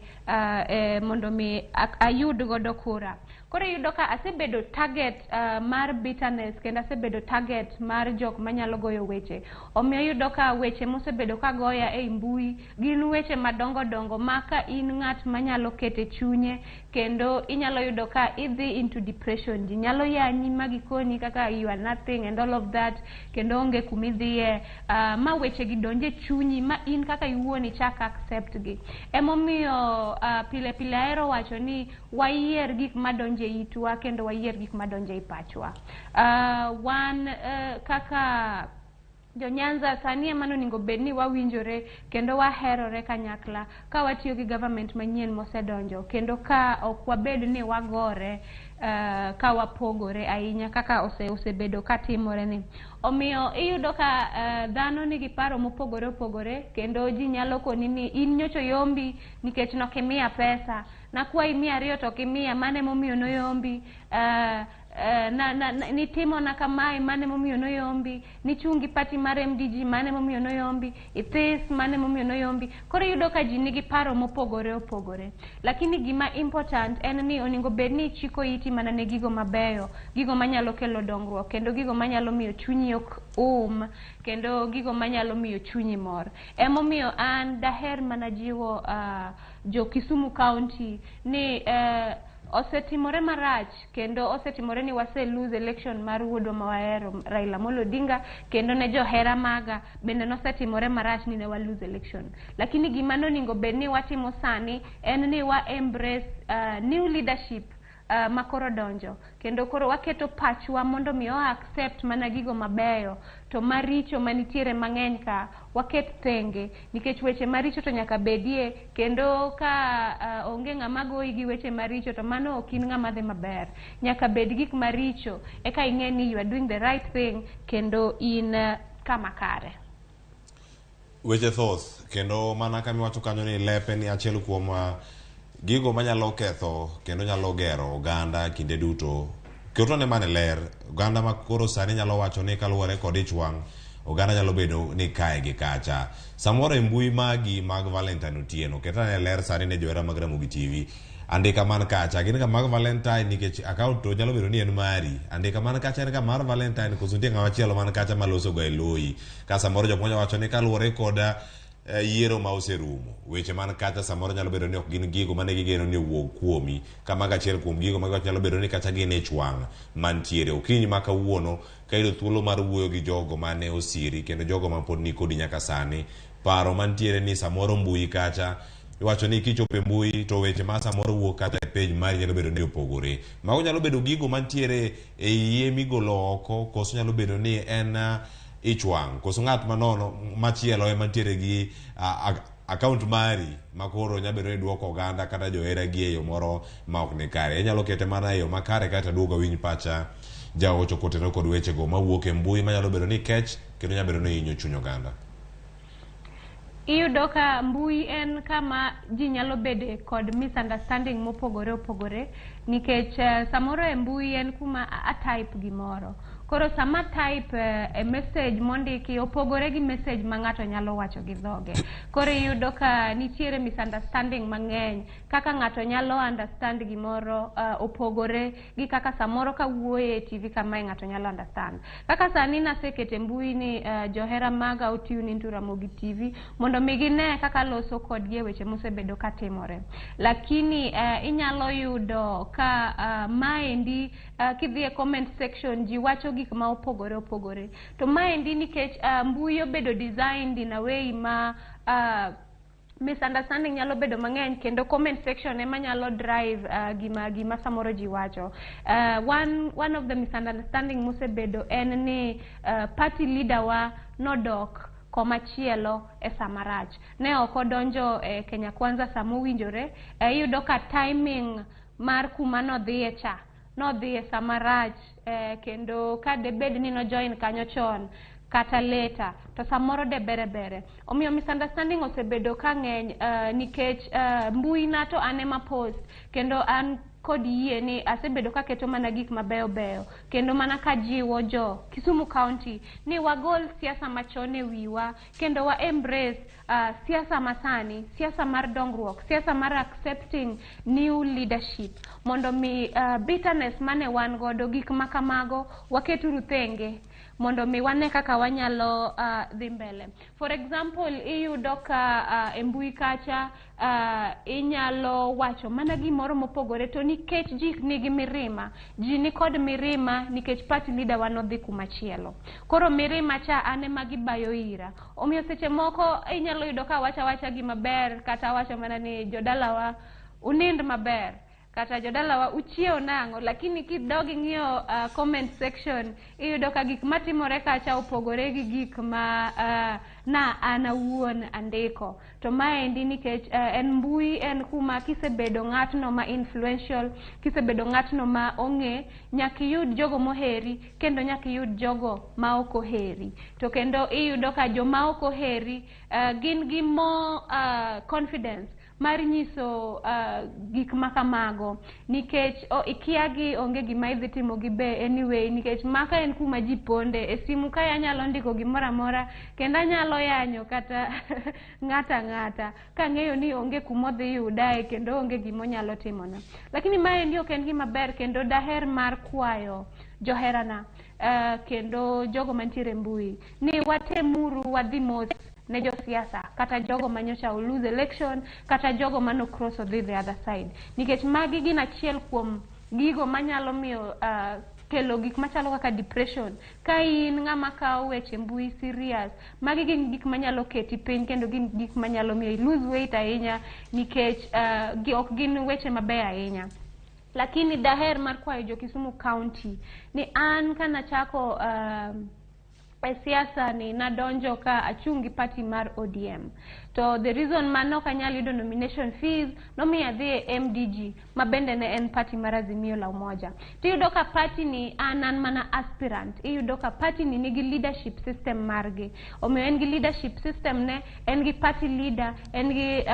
[SPEAKER 20] mondo mi ayud godo kura. Koro iyudo ka asebedo target mar bitterness, kendo asebedo target mar jok manyalo goyo weche. Omiyo iyudo ka weche mosebedo ka goya e mbui gin weche madongo dongo maka in ng'at manyalo kete chunye, kendo inyalo yudo ka idhi into depression. Ji nyalo yanyi magikoni kaka you are nothing and all of that, kendo onge kumidhiye, ma weche gi donje chunyi ma in kaka iwuoni chak accept gi. Emomiyo pile pile ahero wacho ni wayier gik madonje itwa kendo wayier gik madonje ipachwa. Wan kaka jo Nyanza sani ema onego bed ni wawinjore kendo waherore kanyakla ka watiyo gi government manyien mosedonjo, kendo ka ok wabed ni wagore ka wapogore ahinya kaka osebedo katimore ni. Omiyo iyudo ka dhano nigi paro mopogore opogore, kendo ji nyalo koni ni in nyocho yombi nikech nokimiya pesa, nakwayi 200 to kimiya, mane momiyo noyombi, nitimo na kamae, mane momiyo noyombi, nichungi party mar MDG, mane momiyo noyombi, ithis, mane momiyo noyombi. Koro iyudo ka ji nigi paro mopogore opogore, lakini gima important en ni onego bed ni chiko iti mana ne gigo mabeyo, gigo manyalo kelo dongruok, kendo gigo manyalo miyo chunyi ok kendo gigo manyalo miyo chunyi mor. Emomiyo an daher mana jiwo jo Kisumu County ni osetimore marach, kendo osetimore ni wase lose election mar wuodwa mawahero Raila Amolo Odinga, kendo ne johera maga bende nosetimore marach ni ne wa lose election. Lakini gima nonego bed ni watimo sani en ni wa embrace new leadership makoro donjo, kendo koro waketo pachwa mondo mi accept mana gigo mabeyo, to maricho manitiere mang'eny ka waket thenge, nikech weche maricho to nyaka bedie, kendo ka onge ng'ama goyi gi weche maricho to mano ok in ng'ama dhi maber. Nyaka bed gik maricho eka ing'e ni you are doing the right thing, kendo in kama kare.
[SPEAKER 12] Weche thoth, kendo mana kamiwacho kanyo ni lepe ni achiel kuom gigo manyalo ketho kendo nyalo gero oganda kinde duto. Keto ne mane ler, oganda makoro sani nyalo wacho ni kaluwore kod ich wang', oganda nyalo bedo ni kae gi kacha. Samoro e mbui magi mag Valentine Otieno, keto ne ler sani ne johera mag Ramogi TV, andika man kacha gin ka mag Valentine nikech account to nyalo bedo ni en mari. Andika man kacha en ka mar Valentine, koso nitie ng'ama chielo man kacha maloso go e loyi. Ka samoro jok monya wacho ni kaluwore koda yiero ma oserumo, weche man kacha samoro nyalo bedo ni ok gin gigo mane gigeno ni wuog kuomi, kama achiel kuom gigo ma nyalo bedo ni kacha gin ich wang' mantiere. Okinyi ma kawuono ka yudo thuolo mar wuoyo gi jogo mane osiri kendo jogo ma pod ni kodi nyaka sani, paro mantiere ni samoro mbui kacha iwacho ni kichope mbui to weche ma samoro wuok kata e page mari nyalo bedo ni opogore. Mago nyalo bedo gigo mantiere e iye migolo oko, koso nyalo bedo ni en ich wang', koso ng'at manono machielo ema ntiere gi account mari makoro nyalo bedo ni duoko oganda kata johera gi e yo moro ma ok ni kare. Inyalo kete mana e yo makare kata duogo winj pacha jaocho koteno kod weche go mawuok e mbui manyalo bedo ni kech kendo nyalo bedo ni hinyo chuny oganda.
[SPEAKER 20] Iyudo ka mbui en kama ji nyalo bede kod misunderstanding mopogore opogore, nikech samoro e mbui en kuma a type gimoro. Koro sama type a message mondiki opogore gi message ma ng'ato nyalo wacho gi dhoge. Koro iyudo ka nitiere misunderstanding mang'eny kaka ng'ato nyalo understand gimoro opogore gi kaka samoro ka wuoye TV kama ng'ato nyalo understand. Kaka sani nasekete mbui ni johera maga otune into Ramogi TV mondo mi gine kaka loso kodgi weche mosebedo katimore. Lakini inyalo yudo ka maendi kidhi e comment section ji wacho gik ma opogore. To maendi nikech mbui obedo designed in a way ma misunderstanding nyalo bedo mang'eny kendo comment section ema nyalo drive gima samoro ji wacho. One of the misunderstanding mosebedo en ni party leader wa nodok komachielo e samarach. Ne okodonjo Kenya Kwanza samowinjore. Iyudo ka timing mar kuma nodhiye cha nodhiye samarach kendo ka debed ni no join kanyo chon kata later to samoro de bere. Omiyo misunderstanding osebedo ka ng'eny nikech mbui na to anema post kendo an kod yie ni asebedo ka keto mana gik mabeyo kendo mana ka jiwo jo Kisumu County ni wagol siasa machone wiwa kendo wa embrace siasa masani, siasa mar dongruok, siasa mar accepting new leadership mondo mi bitterness mane wan godo gik makamago waketuru thenge mondo mi wane kaka wanyalo dhi mbele. For example, iyudo ka embui kacha inyalo wacho mana gimoro mopogore to nikech ji nigi mirima, ji ni kod mirima nikech party leader wanodhi kumachielo. Koro mirima cha ane magibayo ira. Omiyo seche moko inyalo yudo ka wacha gima ber kata wacho mana ni jodalawa unind maber kata jodalawa uchiew nang'o, lakini kidogi ng'iyo comment section iyudo ka gik matimore kacha opogore gi gik ma na anawuon andiko. To maendi nikech en mbui en kuma kisebedo ng'atno ma influential, kisebedo ng'atno ma ong'e, nyaki yud jogo moheri kendo nyaki yud jogo ma ok oheri. To kendo iyudo ka joma ok oheri gin gi more confidence mar nyiso gik makamago nikech ikiagi onge gima idhi timo gi be anyway nikech maka en kuma ji ponde e simu ka anyalo ndiko gimoro amora kendo anyalo yanyo kata ng'ata ka ng'eyo ni onge kuma odhi yudae kendo onge gima nyalo timona. Lakini maendi ok en gima ber kendo daher mar kwayo joherana kendo jogo mantiere mbui ni watemuru wadhi mos ne jo siasa kata jogo manyocha lose election kata jogo mano cross odhi the other side nikech magi gin achiel kuom gigo manyalo miyo kelo gik machalo kaka depression ka in ng'ama kawo weche mbui serious. Magi gin gik manyalo keti piny kendo gin gik manyalo miyo lose weight ahinya nikech ok gin weche mabeyo ahinya. Lakini daher mar kwayo jo Kisumu County ni an kana chako siasa ni nadonjo ka achungi party mar ODM. To the reason mano kanyal yudo nomination fees no mi adhi MDG mabende ne en party mar Azimio la Umoja. Tiyudo ka party ni anan mana aspirant. Iyudo ka party ni nigi leadership system margi. Omiyo en gi leadership system ne, en gi party leader, en gi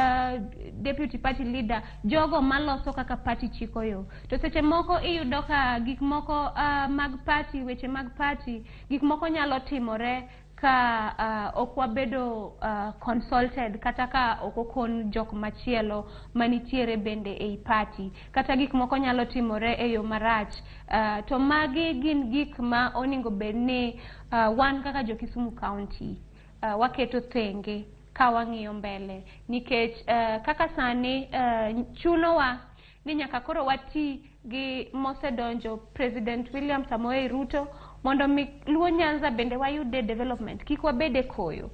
[SPEAKER 20] deputy party leader, jogo maloso kaka party chiko yo. To seche moko iyudo ka gik moko mag party, weche mag party, gik moko nyalo timore ka okwabedo consulted kata ka okokon jok machielo manitiere bende ei party kata gik moko nyalo timore e yo marach. To magi gin gik ma oningo bedni wan kaka jo Kisumu County waketo thenge ka wang'iyo mbele nikech kaka sani chunowa ni nyaka koro wati gi mosedonjo President William Samoei Ruto mondo mi Luo Nyanza bende wayude development kik wabede koyo.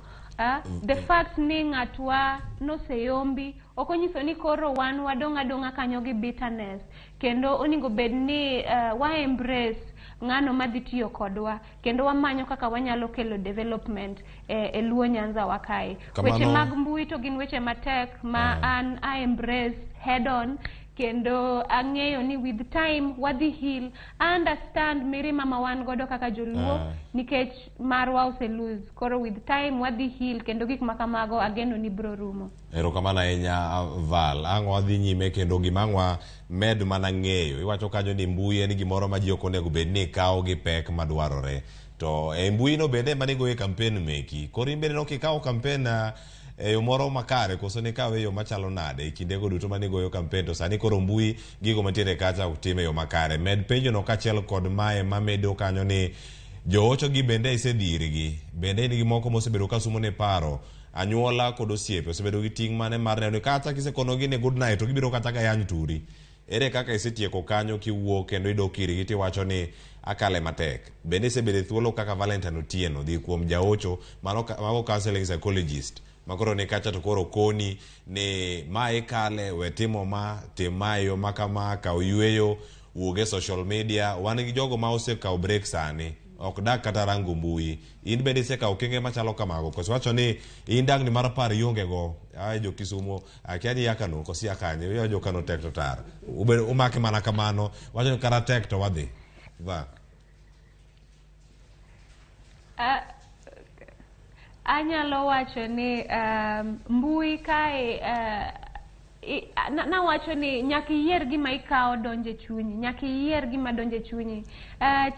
[SPEAKER 20] The fact ni ng'atwa noseyombi okonyiso ni koro wan wadonga kanyo gi bitterness kendo oningo bedni wa embrace ng'ano madhi tiyo kodwa kendo wamanyo kaka wanyalo kelo development e Luo Nyanza wakae. Weche mag mbui to gin weche matek ma an I embrace head on kendo ang'eyo ni with time wadhi heal. I understand mirima ma wan godo kaka joluo nikech marwa ose lose. Koro with time wadhi heal kendo gik makamago ageno ni bro rumo.
[SPEAKER 12] Erokamano ahinya Val. Ang' wadhi nyime kendo gimang'wa med mana ng'eyo. Iwacho kanyo ni mbui en gimoro ma ji ok onego bed ni kawo gi pek madwarore. To mbui no bende manigo e kampen meki. Koro in bende no kikawo kampen yo moro makare koso ni kawe yo machalo nade kinde go duto mani goyo kampen to sani koro mbui gigo mantiere kacha utime yo makare. Med penjo no kachiel kod mae mamedo kanyo ni joocho gi bende isedhirgi bende ni gimoko mosebedo kasumo ne paro anyuola kod osiepe osebedo gi ting' mane mar neno kata kisekonogi ne good night to gibiro kata ga yany turi. Ere kaka isetieko kanyo kiwuok kendo idok irgi tiwacho ni akale matek. Bende isebede thuolo kaka Valentine Otieno dhi kuom jaocho mago counseling psychologist makoro ne kacha to koro koni ni mae kale wetimo ma timayo makama ka oyueyo wuoge social media wan gi jogo ma osekawo break sani ok dak kata rango mbui. In bende isekawo okenge machalo kamago koso wacho ni in dang ni mar par yonge go ai jo Kisumo akiani yakano kosi akanye yo jo kano tek to tar umake mana kamano wacho ni kara tek to wadhi va
[SPEAKER 20] anyalo wacho ni mbui kae na wacho ni nyaka yier gima ikawo donje chunyi, nyaka yier gima donje chunyi.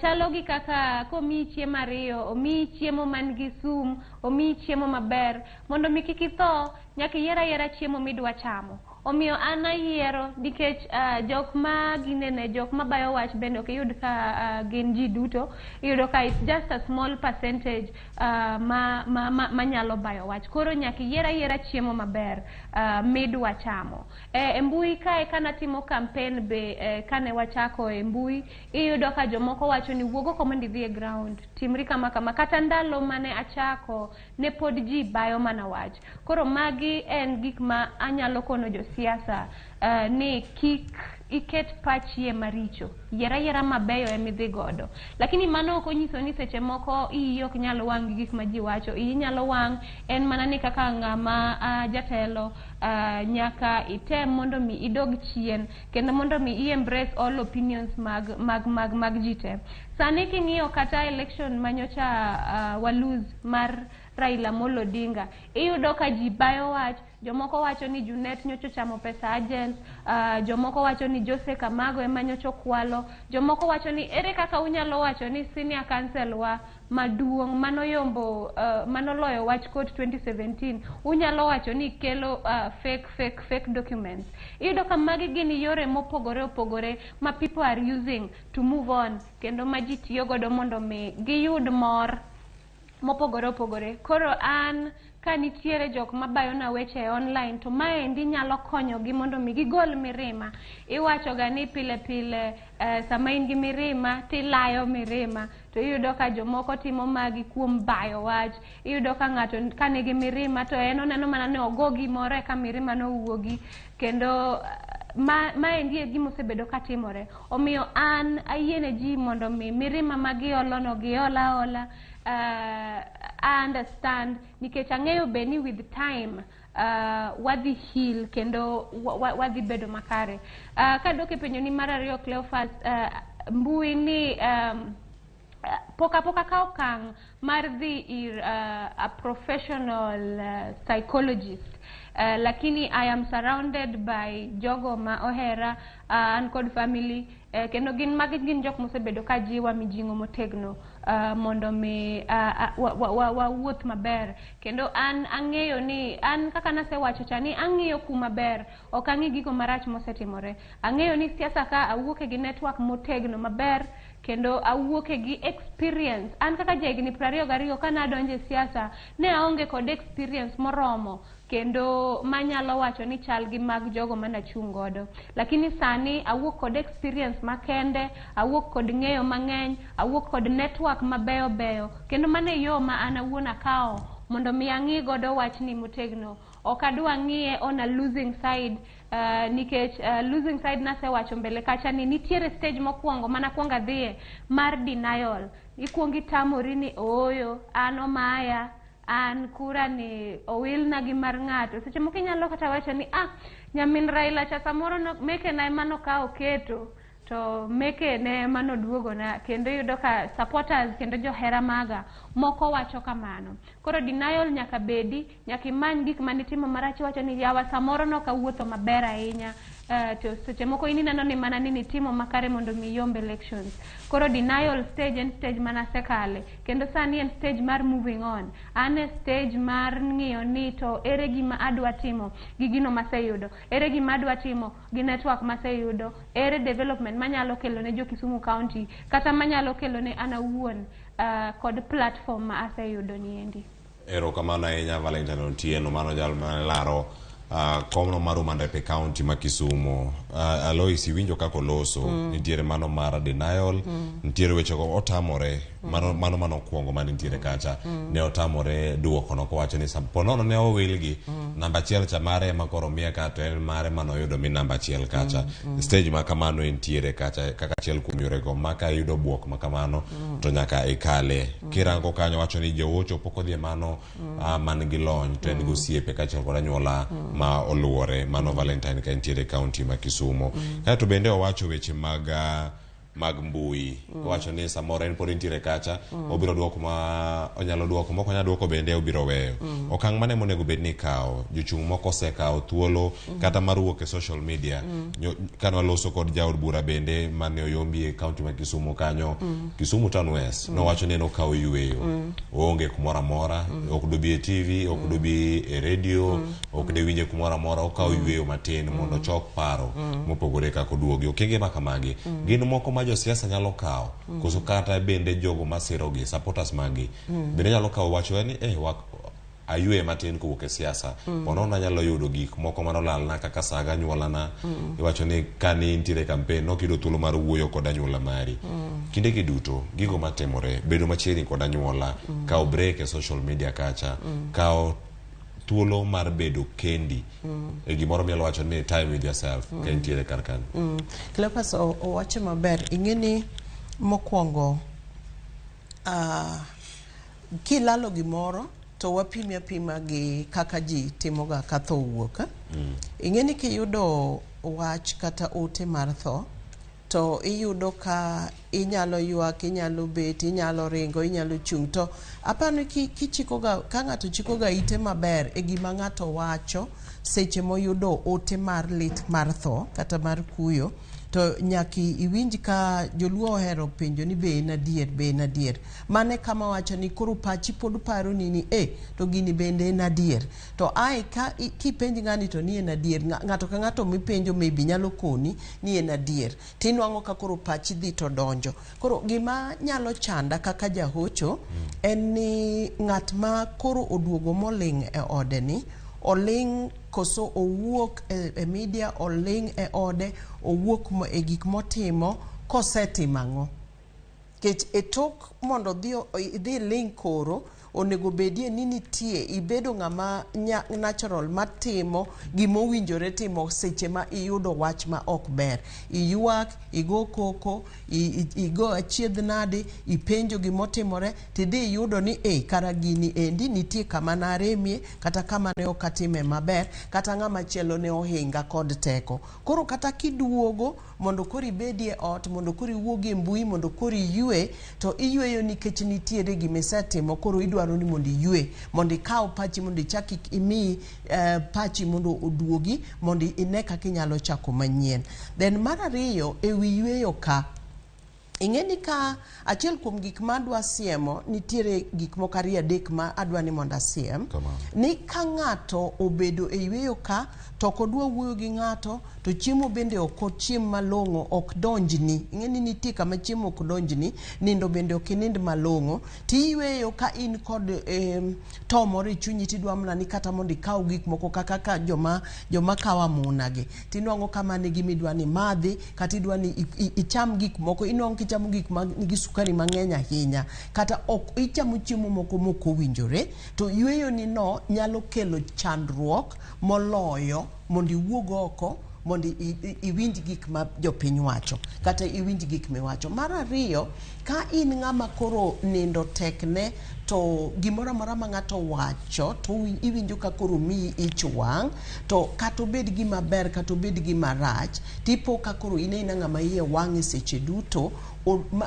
[SPEAKER 20] Chalo gi kaka komi chiemo ariyo, omi chiemo man gi sum, omi chiemo maber, mondo mi kik itho, nyaka yiera chiemo midwa chamo. Omiyo an ayiero nikech jok ma ginene jok ma bayo wach bende ok yud ka gin ji duto, iyudo ka it's just a small percentage ma nyalo bayo wach. Koro nyaka yiera chiemo maber midwa chamo. Mbui kae kana timo campaign be kane wachako mbui iyudo ka jomoko wacho ni wuogo ko mondo idhi e ground timri kama kata ndalo mane achako ne pod ji bayo mana wach. Koro magi en gik ma anyalo kono jo siasa ni kik iket pachie maricho, yiera mabeyo emidhi godo. Lakini mano ok onyiso ni seche moko iyi ok nyalo wang' gik ma ji wacho, iyi nyalo wang' en mana ni kaka ng'ama jatelo nyaka item mondo mi idog chien kendo mondo mi embrace all opinions mag ji te. Sani king'iyo kata election manyocha waluz mar Raila Amolo Odinga, iyudo ka ji bayo wach, jomoko wacho ni Junet nyocho chamo pesa agents, jomoko wacho ni Jose Kamago ema nyocho kwalo, jomoko wacho ni ere kaka unyalo wacho ni senior counsel wa maduong' manoyombo manoloyo wach court 2017 unyalo wacho ni kelo fake documents. Iyudo ka magi gin yore mopogore ma people are using to move on kendo ma ji tiyo godo mondo mi giyud mor mopogore. Koro an ka nitiere jok mabayo na weche online to maendi nyalo konyogi mondo mi gigol mirima. Iwacho ga ni pile sama in gi mirima tilayo mirima, to iyudo ka jomoko timo magi kuom bayo wach. Iyudo ka ng'ato kane gi mirima to en oneno mana ni ogogi more ka mirima no wuogi kendo maendi e gima osebedo katimore. Omiyo an ayiene ji mondo mi mirima magiolono giola I understand nikech ang'eyo be ni with time wadhi heal kendo wadhi bedo makare. Kadok e penjo ni mar ariyo Cleophas, mbui ni poka ka okang' mar dhi ir a professional psychologist. Lakini I am surrounded by jogo ma ohera an kod family kendo gin jok mosebedo ka jiwa mijing'o motegno mondo mi wuoth maber. Kendo an ang'eyo ni an kaka nasewacho cha ni ang'iyo kuma ber, ok ang'i gigo marach mosetimore. Ang'eyo ni siasa ka awuoke gi network motegno maber kendo awuoke gi experience. An kaka jahigni 22 kana donje siasa ne aonge kod experience moromo kendo manyalo wacho ni chal gi mag jogo manachung' godo. Lakini sani awuok kod experience makende, awuok kod ng'eyo mang'eny, awuok kod network mabeyo kendo mane yo ma an awuon akawo mondo mi ang'i godo wach ni motegno. Ok adwa ng'iye on a losing side nikech losing side nasewacho mbele kacha ni nitiere stage mokwongo manakwongo adhiye mar denial. Ikwongi tamori ni oyo an omaya, an kura ni owil na gi mar ng'ato. Seche moko inyalo kata wacho ni nyamin Raila cha samoro no meke na emano ka oketo to meke ne emano duogo na, kendo yudo ka supporters kendo johera maga moko wacho kamano. Koro denial nyaka bedi, nyaka imany gik manitimo marach wacho ni yawa samoro no kawuotho maber ahinya. To seche moko ineno ni mana ni timo makare mondo mi yomb elections. Koro denial stage en stage mana sekale, kendo sani en stage mar moving on. Ane stage mar ng'iyo ni to ere gima adwa timo gi gino maseyudo, ere gima adwa timo gi network maseyudo, ere development manyalo kelo ne jo Kisumu County kata manyalo kelo ne ana wuon kod platform ma aseyudo niendi.
[SPEAKER 12] Erokamano ahinya Valentine Otieno, mano jal malaro komno mar Mandape County ma Kisumu. Alois iwinjo kako loso, nitiere mano mar denial, nitiere weche go otamore, mano kuongo man nitiere kacha, ne otamore duoko no kowacho ni ponono ne owilgi namba achiel cha mare makoro miya ka to en mare manoyudo mi namba achiel kacha. Stage ma kamano nitiere kacha kaka achiel kuom yorego maka yudo buok ma kamano to nyaka ikale. Kirango kanyo wacho ni jowocho pok odhi mano man gi lony to en gosiepe kachiel kod anyuola ma oluore. Mano Valentine ka nitiere county ma Kisumu. Kato bende owacho weche mag mbui, wacho ni samoro en pod nitiere kacha, obiro duoko ma onyalo duoko, moko onyalo duoko bende obiro weyo. Okang' mane monego bed ni kao, jochung' moko osekawo thuolo kata mar wuok e social media. Kano loso kod jaod bura bende mane oyombi e county ma Kisumu kanyo, Kisumu Town West, no wacho ni nokawo yueyo. Oonge kumora mora, ok dobi e TV, ok dobi e radio, ok de winje kumora mora, okawo yueyo matin mondo chok paro mopogore kako duogi. Okenge makamagi. Gin moko ma jo siasa nyalo kawo, koso kata bende jogo masiro gi supporters magi bende nyalo kawo wacho ni ayue matin kowuok e siasa, ponono nyalo yudo gik moko manolalna kaka saga anyuolana. Iwacho ni kani nitiere campaign nokido thuolo mar wuoyo kod anyuola mari. Kinde gi duto gigo matimore, bedo machiegni kod anyuola, kawo break e social media kacha, kawo thuolo mar bedo kendi e gimoro mielo wacho ni time with yourself ka nitiere kar kan.
[SPEAKER 10] Cleopas owacho maber, ing'eni mokwongo kilalo gimoro to wapimi apima gi kaka ji timoga ka tho wuok. Ing'eni kiyudo wach kata ote mar tho to iyudo ka inyalo ywak, inyalo bet, inyalo ringo, inyalo chung'. To apani kichikoga, ka ng'ato chikoga ite maber e gima ng'ato wacho seche moyudo ote mar lit mar tho kata mar kuyo, to nyaki iwinj ka joluo ohero penjo ni be en adier. Mane kama wacho ni koro pachi pod paro ni to gini bende en adier. To ka kipenji ng'ani to ni en adier, ng'ato ka ng'ato mipenjo maybe nyalo koni ni en adier. Tinwang'o ka koro pachi dhi to donjo. Koro gima nyalo chanda kaka jahocho en ni ng'at ma koro oduogo moling' e ode ni, oling' koso owuok e media, oling' e ode, owuok e gik motimo kosetimo ang'o. Kech e tok mondo dhi ling' koro onego bedie ni nitie ibedo ng'ama natural matimo gimowinjore timo seche ma iyudo wach ma ok ber. Iyuak, igo koko, igo achiedh nade, ipenjo gimotimore, tidhi iyudo ni kara gini endi nitie kama naremie kata kama ne ok atime maber, kata ng'ama chielo ne ohinga kod teko. Koro kata kiduogo mondo kori bedie ot, mondo kori wuogi e mbui, mondo kori yue, to iyueyo nikech nitiere gimisetimo. Koro idwaro ni mondo iyue, mondo ikaw pachi, mondo ichaki imi pachi mondo oduogi, mondo ine kaka inyalo chako manyien. Then mar ariyo e wi yueyo ka, ing'eni ka achiel kuom gik ma adwa siemo, nitiere gik moko ariyo adek ma adwa ni mondo asiem. Ni ka ng'ato obedo e yueyo ka to kodwa wuoyo gi ng'ato, to chiemo bende ok chiem malong'o, ok donjni. Ing'eni nitie kama chiemo ok donjni, nindo bende ok inind malong'o. Tiyueyo ka in kod to moro e chunyi, tidwa mana ni kata mondo ikaw gik moko kaka joma kawo amuna gi. Tinwang'o kama nigi midwa ni madhi, kata idwa ni icham gik moko, inwang'o kichamo gik ma nigi sukari mang'eny ahinya, kata ok ichamo chiemo moko mokowinjore. To yueyo ni no nyalo kelo chandruok moloyo mondo iwuog oko, mondo iwinj gik ma jopiny wacho kata iwinj gik miwacho. Mar ariyo, ka in ng'ama koro nindo tekne to gimoro amora ma ng'ato wacho to iwinjo ka koro miyi ich wang', to kata obed gima ber kata obed gima rach, tipo ka koro ina ng'ama iye wang'e seche duto,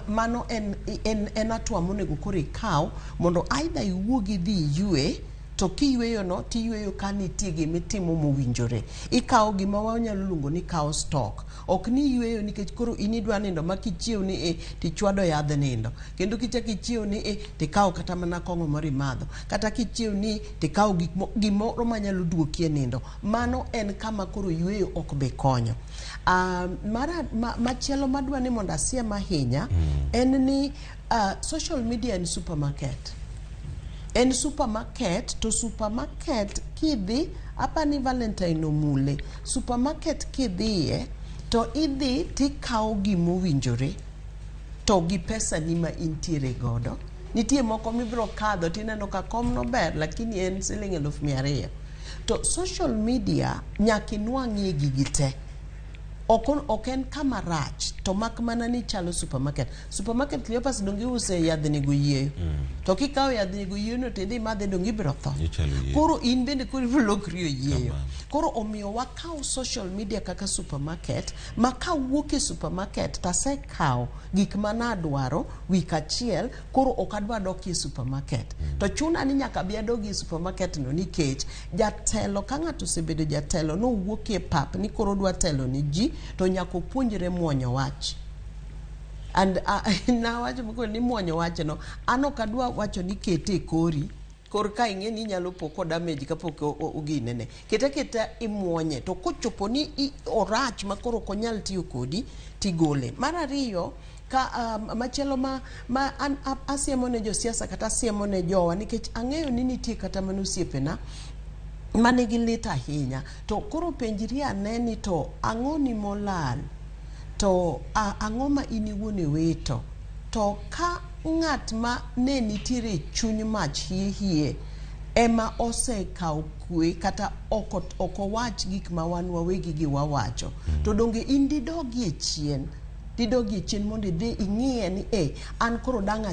[SPEAKER 10] mano en atua monego koro ikaw mondo aidha iwuogi dhi yue, to kiyweyo no tiyweyo ka nitie gimitimo mowinjore. Ikawo gima wanyalo luongo ni kawo stock. Ok ni yweyo nikech koro inidwa nindo ma kichiew ni tichwado yadh nindo, kendo kichaki chiew ni tikawo kata mana kong'o moro imadho, kata kichiew ni tikawo gimoro manyalo duokie nindo. Mano en kama koro yweyo ok be konyo. Machielo madwa ni mondo asiem ahinya en ni social media en supermarket. En supermarket, to supermarket kidhi apani Valentine omule, supermarket kidhiye to idhi tikawo gimowinjore to gi pesa ni ma intiere godo. Nitie moko mibro kadho tineno ka kom no ber lakini en siling 200,000. To social media nyaka inwang'ie gigi te. Ok en kama rach, to mak mana ni chalo supermarket. Supermarket Cleopas dongi use yadhni goyieyo. To kikawo yadhni goyieyo no tindi madhe dongi biro tho. Koro in bende koro lokri oyieyo. Koro omiyo wakaw social media kaka supermarket, ma kawuok e supermarket tasekawo gik mana dwaro wik achiel, koro ok adwa dok e supermarket. To chuna ni nyaka bi adog e supermarket no nikech jatelo, ka ng'ato osebedo jatelo no wuok e pap ni koro dwa telo ni ji, to nyaka opuonjre muonyo wach. And na wacho moko ni muonyo wach no, an ok adwa wacho ni kete kori kor ka ing'e ni inyalo poko damage kapok oginene. Keta imuonye, to kochopo ni orach ma koro konyal tiyo kodi tigole. Mar ariyo, ka machielo ma asiemo ne josiasa kata asiemo ne jowa, nikech ang'eyo ni nitie kata mano osiepena mane gi lit ahinya, to koro penjri aneni to ang'o ni molal, to ang'o ma in iwuon iwito. To ka ng'at ma ne nitiere chuny mach hie ema osekawo kwe kata oko wach gik ma wan wawegi gi wawacho, to donge in didogie chien mondo idhi ing'iye ni an koro dang'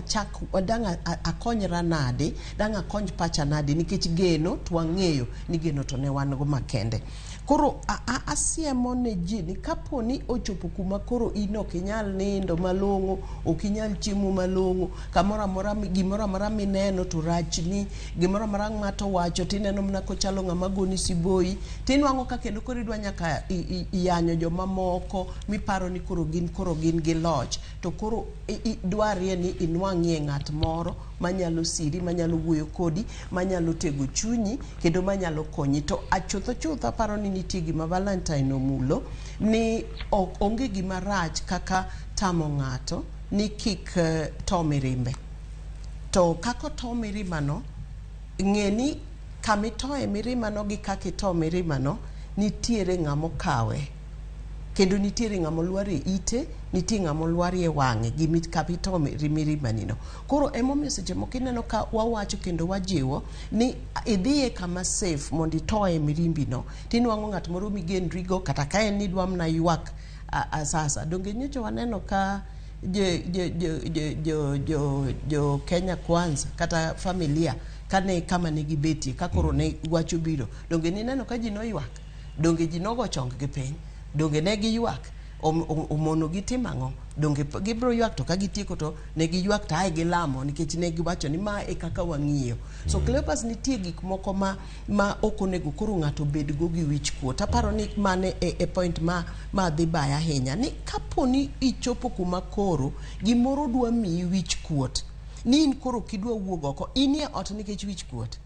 [SPEAKER 10] akonyra nade, dang' akony pacha nade, nikech geno to wang'eyo ni geno to ne wan go makende. Koro asiemo ne ji ni kapo ni ochopo kuma koro in ok inyal nindo malong'o, ok inyal chiemo malong'o, gimoro amora mineno to rachni, gimoro amora ng'ato wacho tineno mana kochalo ng'ama goni siboi, tinwang'o ka kendo koro idwa nyaka iyanyo joma moko miparo ni koro gin gi loch, to koro dwarie ni inwang'ie ng'at moro manyalo siri, manyalo wuoyo kodi, manyalo tego chunyi, kendo manyalo konyi. To chuth aparo ni nitie gima Valentine omulo, ni onge gima rach kaka tamo ng'ato ni kik to mirimbe. To kako to mirimano, ng'e ni kamitoe mirimano gi kakito mirimano nitiere ng'amo kawe, kendo nitiere ng'amo lwar e ite, nitie ng'amo lwar e wang'e gi kapito mirimanino. Koro emomiyo seche moko ineno ka wawacho kendo wajiwo ni idhiye kama safe mondo itoe mirimbino, tinwang'o ng'at moro migendrigo, kata ka en ni dwa mna ywak sasa. Donge nyocha waneno ka jo Kenya Kwanza kata familia kane kama ne gibetie ka koro ne wacho biro, donge nineno ka ji noywak, donge ji nogo chong gi piny, donge ne giywak, omono gitimo ang'o, donge gibro ywak, to ka gitieko to ne giywak to ae gilamo nikech ne giwacho ni ma e kaka wang'iyo. So Cleopas nitie gik moko ma ok onego koro ng'ato bed go gi wich kuot. Aparo ni mane e point ma dhi baya ahinya, ni kapo ni ichopo kuma koro gimoro dwa miyi wich kuot, ni in koro kidwa wuog oko, inie ot nikech wich kuot,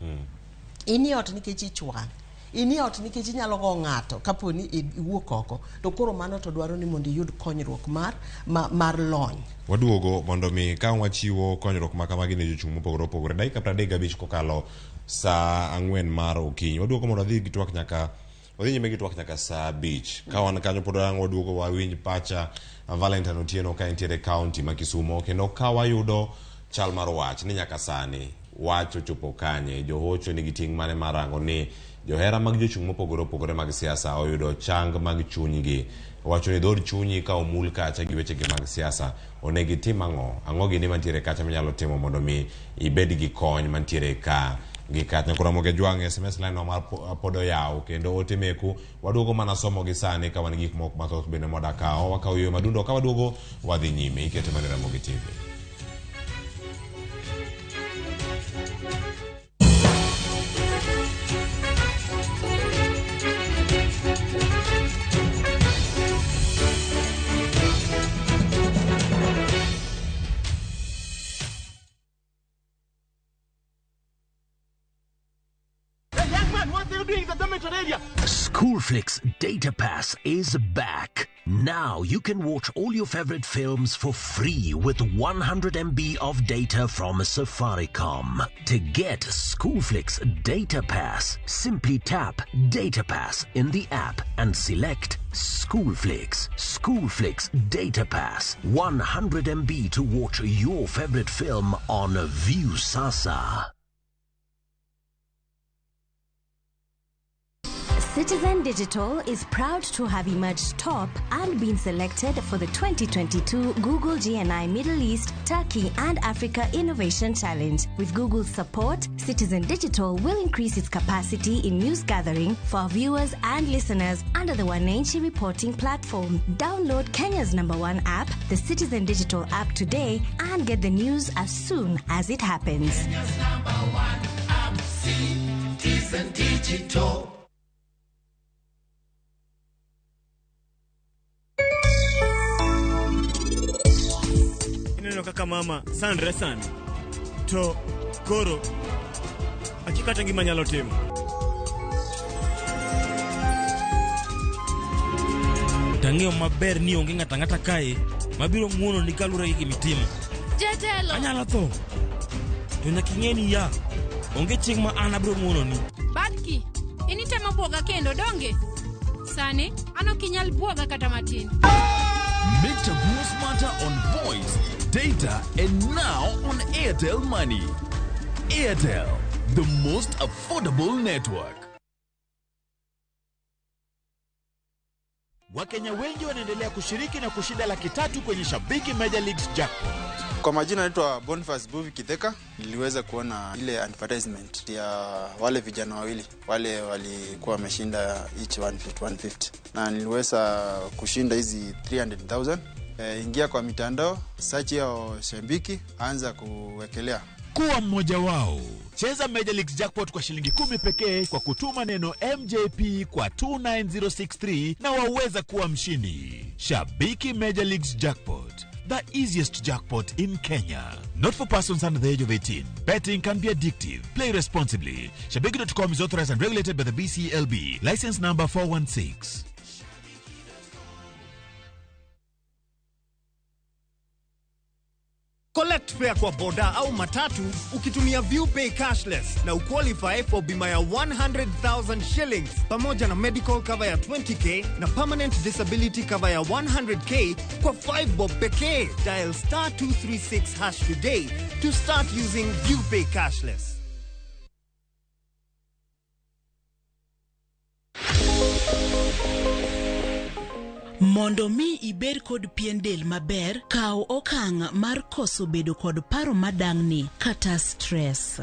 [SPEAKER 10] inie ot nikech ich wang', ini ot nikech inyalo go ng'ato kapo ni iwuok oko, to koro mano to dwaro ni mondo iyud konyruok mar lony.
[SPEAKER 12] Waduogo mondo mi ka wachiwo konyruok ma kamagi ne jochung' mopogore opogore. Dakika 35 kokalo saa 4 mar okinyi. Waduogo mondo wadhi nyime gi twak nyaka saa 5. Ka wan kanyo pod waduogo wawinj pacha Valentine Otieno ka entiere kaunti ma Kisumo, kendo ka wayudo chal mar wach ni nyaka sani wach ochopo kanye, johocho nigi ting' mane marango ni johera mag jochung' mopogore opogore mag siasa oyudo chang mag chunygi. Wacho ni dhod chunyi ka omul kacha gi wechegi mag siasa onegi tim ang'o gini mantiere kacha manyalo timo mondo mi ibed gi kony mantiere ka gi kacha. Ramogi Jwang SMS line no mar podo yaw kendo ote meku waduogo mana somo gi sani ka wan gik moko mathoth bende modakawo wakaw yo madundo ka waduogo wadhi nyime ikete mana Ramogi TV.
[SPEAKER 22] Schoolflix Data Pass is back. Now you can watch all your favorite films for free with 100 MB of data from Safaricom. To get Schoolflix Data Pass, simply tap Data Pass in the app and select Schoolflix. Schoolflix Data Pass. 100 MB to watch your favorite film on View Sasa.
[SPEAKER 16] Citizen Digital is proud to have emerged top and been selected for the 2022 Google GNI Middle East, Turkey and Africa Innovation Challenge. With Google's support, Citizen Digital will increase its capacity in news gathering for our viewers and listeners under the Wananchi reporting platform. Download Kenya's #1 app, the Citizen Digital app today and get the news as soon as it happens.
[SPEAKER 4] Kenya's #1 app, Citizen Digital.
[SPEAKER 6] Kaka mama sandre san to koro akikata ngima nyalo timo tang'eyo maber ni onge ng'ata kae mabiro ng'uono ni kalure gi mitimo
[SPEAKER 17] jetelo
[SPEAKER 6] anyalo tho to nyaka ing'eni ya onge chieng' ma an abiro ng'uono ni
[SPEAKER 17] badki initemo buoga kendo donge sani ano kinyal buoga kata matin.
[SPEAKER 8] Make Chaguo smarter on voice, data, and now on Airtel Money. Airtel, the most affordable network.
[SPEAKER 5] Wakenya wengi wanaendelea kushiriki na kushinda $300,000 kwenye Shabiki Major Leagues Jackpot.
[SPEAKER 7] Kwa majina naitwa Boniface Buvi Kitheka. Niliweza kuona ile advertisement ya wale vijana wawili wale walikuwa wameshinda each 150 na niliweza kushinda hizi 300,000. Ingia kwa mitandao, search ya Shabiki, anza kuwekelea.
[SPEAKER 5] Kuwa mmoja wao. Cheza Major Leagues Jackpot kwa shilingi 10 pekee kwa kutuma neno MJP kwa 29063 na waweza kuwa mshindi. Shabiki Major Leagues Jackpot, the easiest jackpot in Kenya. Not for persons under the age of 18. Betting can be addictive. Play responsibly. Shabiki.com is authorized and regulated by the BCLB. License number 416.
[SPEAKER 23] Collect fare kwa boda au matatu ukitumia ViewPay cashless na uqualify for bima ya 100,000 shillings pamoja na medical cover ya 20k na permanent disability cover ya 100k kwa 5 bob pekee. Dial *236# today to start using ViewPay cashless.
[SPEAKER 18] Mondo mi iber kod pien del maber, kaw okang' mar koso bedo kod paro madang'ni kata stress.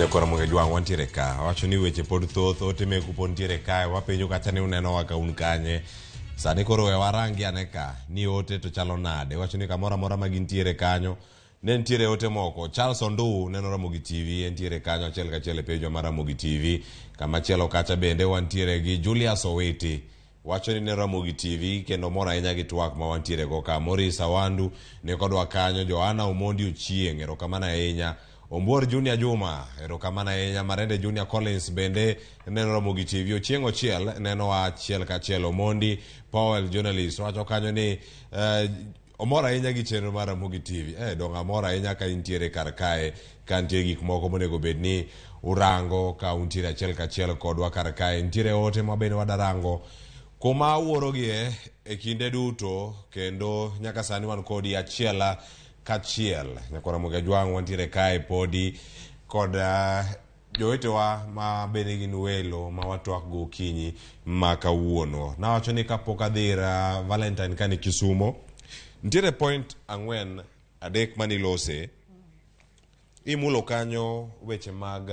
[SPEAKER 12] Ramogi Jwang wantiere ka wacho ni weche pod thoth ote meku pod ntiere ka wapenjo kata ni uneno waka un kanye sani koro we warangi ane ka ni ote to chalo nade wacho ni kamora mora magintiere kanyo ne ntiere ote moko Charles Ondu neno Ramogi TV ntiere kanyo achiel kachiel e page mar Ramogi TV kama chielo kacha bende wantiere gi Julius Owiti wacho ni ne Ramogi TV kendo mora ahinya gi twak ma wantiere go ka Morris Awandu ne kodwa kanyo Joanna Omondi Ochieng erokamano ahinya Ombor Junior Juma, erokamana ahinya. Marende Junior Collins bende neno Ramogi TV. Ochieng' Ochiel neno achiel kachiel. Omondi Powell journalist wacho kanyo ni omor ahinya gi chenro mar Ramogi TV. Dong amor ahinya ka intiere kar kae, ka nitie gik moko monego bed ni urango ka untiere achiel kachiel kodwa kar kae. Ntiere ote ma bende wadarango kuma wuorogie e kinde duto, kendo nyaka sani wan kodi achiel kachiel. Nyaka Ramogi Jwang' wantiere kae podi kod jowetewa ma bende gin welo ma watwak go kinyi ma kawuono. Nawacho ni kapok adhira Valentine kani Kisumo, ntiere point 4-3 manilose. Imulo kanyo weche mag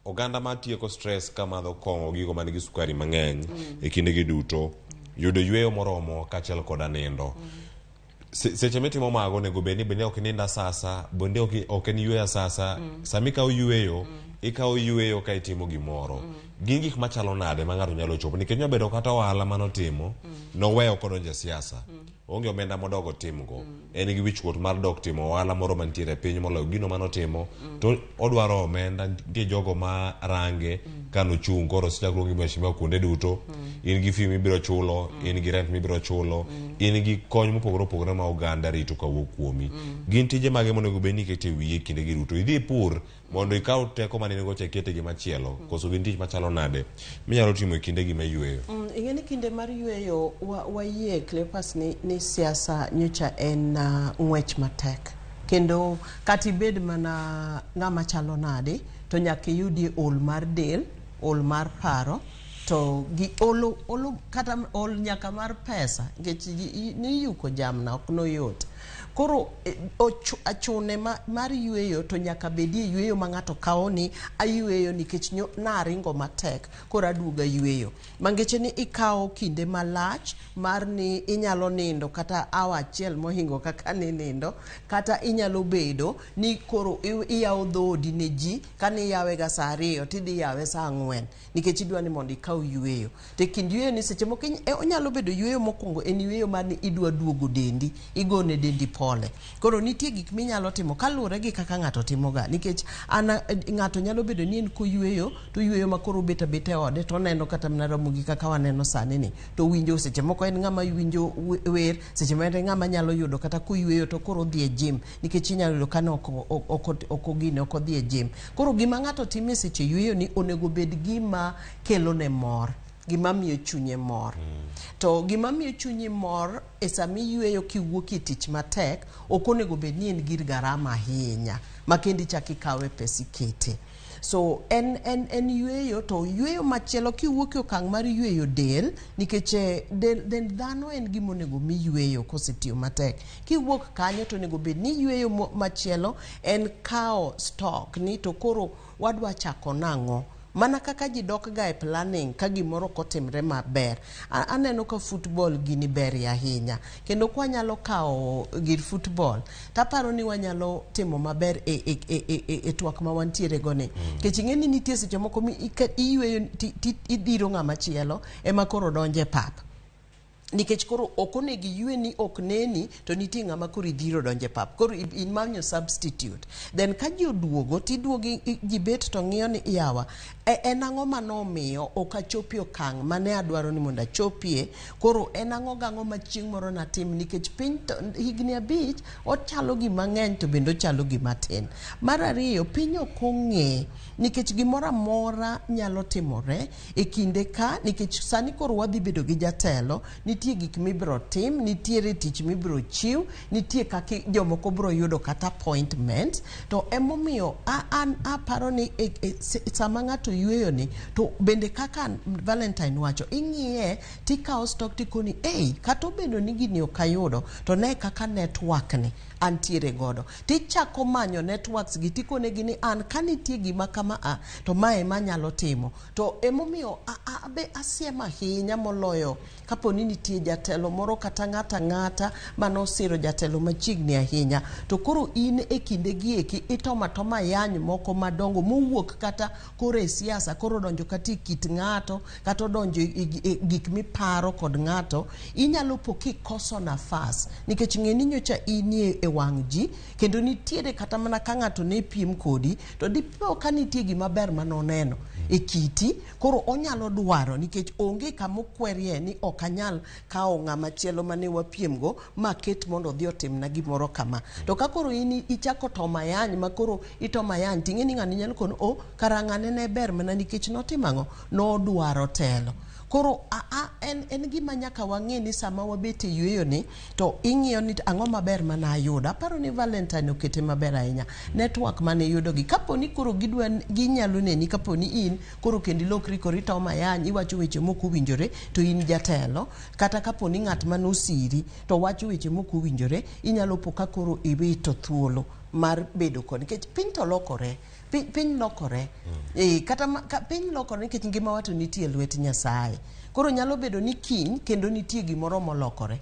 [SPEAKER 12] oganda ma tieko stress kamadho kong'o gigo manigi sukari mang'eny e kinde gi duto, yudo yweyo moromo kachiel kod nindo. Seche mitimo mago nego bende ok ninda sasa, bende ok en yweya sasa. Sami kawo yweyo, ikawo yweyo ka itimo gimoro. Gin gik machalo nade ma ng'ato nyalo chopo? Nikech nyabedo kata ohala manotimo, noweyo kodonjo e siasa. Onge omenda modogo timgo. En gi wichkuot mar dok timo ohala moro mantiere piny moloyo gino manotimo. To odwaro omenda. Nitie jogo ma range kano chung' koro sichakruok gi mheshimiwa kuonde duto. In gi fee mibiro chulo, in gi rent mibiro chulo, in gi kony mopogore opogore ma oganda rito kawuok kuomi. Gin tije mage monego bed ni ikete wiye kinde gi duto. Idhi pur mondo ikaw teko manene go chekete gi machielo. Koso gin tich machalo nade minyalo timo e kinde gi mayweyo?
[SPEAKER 10] Ing'eni kinde mar yweyo wayie Cleopas ni siasa nyocha en ng'wech matek. Kendo katibed mana ng'ama chalo nade, to nyaka yudie ol mar del, ol mar paro, to gi olo kata ol nyaka mar pesa. Nikech ni yuko jamna ok no yot. Koro achune mar yweyo to nyaka bedie yweyo ma ng'ato kawo ni ayweyo nikech naringo matek koro aduoga yweyo. Mangeche ni ikawo kinde malach mar ni inyalo nindo kata awa achiel mohingo kaka ni nindo, kata inyalo bedo ni koro iyawo dhodi ne ji, kani iyawe ga saa 2 tidhi yawe saa 4 nikech idwa ni mondo ikaw yweyo. Te kind yweyo ni seche moko onyalo bedo yweyo mokwongo en yweyo mar ni idwa duogo dendi, igone dendi pole. Koro nitie gik minyalo timo kaluwore gi kaka ng'ato timoga, nikech ng'ato nyalo bedo ni en koyweyo to yweyo ma koro bet abeta e ode to neno kata mana Ramogi kaka waneno sani ni, to winjo seche moko en ng'ama winjo wer, seche moko en ng'ama nyalo yudo kata koyweyo to koro dhi e gym, nikech inyalo yudo kane ok odhi e gym. Koro gima ng'ato timo e seche yweyo ni onego bed gima kelo ne mor, gima miyo chunye mor. To gima miyo chunye mor e sami yweyo kiwuok e tich matek, ok onego bed ni en gir garama ahinya ma kendi chaki kawe pesa ikete. So en yweyo, to yweyo machielo kiwuok e okang' mar yweyo del, nikech del dhano en gima onego mi yweyo kosetiyo matek. Kiwuok kanyo to onego bed ni yweyo machielo en kawo stock ni to koro wadwa chako nang'o. Mana kaka ji dok ga e planning ka gimoro kotimre maber. Aneno ka football gini ber ahinya. Kendo kwa nyalo kawo gir football, taparo ni wanyalo timo maber e twak ma wantiere goni. Kech ing'eni nitie seche moko iyweyo idhiro ng'ama chielo ema koro donje pap. Nikech koro ok onego ywe ni ok neni to nitie ng'ama koro idhiro donje pap. Koro imanyo substitute. Then ka ji oduogo tiduogi jibet to ng'iyo ni yawa en ang'o manomiyo ok achopi okang' mane adwaro ni mondo achopie. Koro en ang'o gang'o ma chieng' moro natim, nikech piny higni 5 ochalo gima ng'eny to bende ochalo gima tin. Mar ariyo, piny ok ong'e nikech gimoro amora nyalo timore e kinde ka, nikech sani koro wadhi bedo gi jatelo, nitie gik mibiro tim, nitiere tich mibiro chiw, nitie kaka jomoko biro yudo kata appointment. To emomiyo an aparo ni sama ng'ato yweyo ni to bende kaka Valentine wacho, ing'iye tikawo stock tikoni kata obedo ni gini ok ayudo to ne kaka network ni antiere godo, tichako manyo networks gi tikone gini an kanitie gima kama to mae manyalo timo. To emomiyo be asiema ahinya moloyo kapo ni nitie nitie jatelo moro kata ng'ata manosiro jatelo machiegni ahinya, to koro in e kinde gieki itoma yany moko madongo mowuok kata kore siasa, koro donjo kata kit ng'ato kata donjo gik miparo kod ng'ato, inyalo poki koso nafas nikech ng'eni nyocha inie e wang' ji, kendo nitiere kata mana ka ng'ato ne piem kodi to dipo ka nitie gima ber manoneno e kiti, koro onyalo dwaro nikech onge kamokwerie ni okanyal kao ng'ama chielo mane wapiem go maket mondo dhi otimna gimoro kama. To ka koro in ichako tomayany makoro itomayany ting'e ni ng'ani nyalo kono karang'ane ne ber mana nikech notimang'o nodwaro telo. Koro en gima nyaka wang'e ni sama wabete yueyo ni to ing'iyo ni ang'o maber mana ayuda. Aparo ni Valentine okete maber ahinya network mane yudo gi kapo ni koro ginyalo neni kapo ni in koro kendi lokri korito mayany iwacho weche moko winjore to in jatelo, kata kapo ni ng'at manosiri to wacho weche moko winjore, inyalo poka koro iwito thuolo mar bedo kod nikech piny to lokore. Piny lokore. Kata piny lokore nikech ngima wato nitie lwet Nyasaye. Koro nyalo bedo ni kiny kendo nitie gimoro molokore.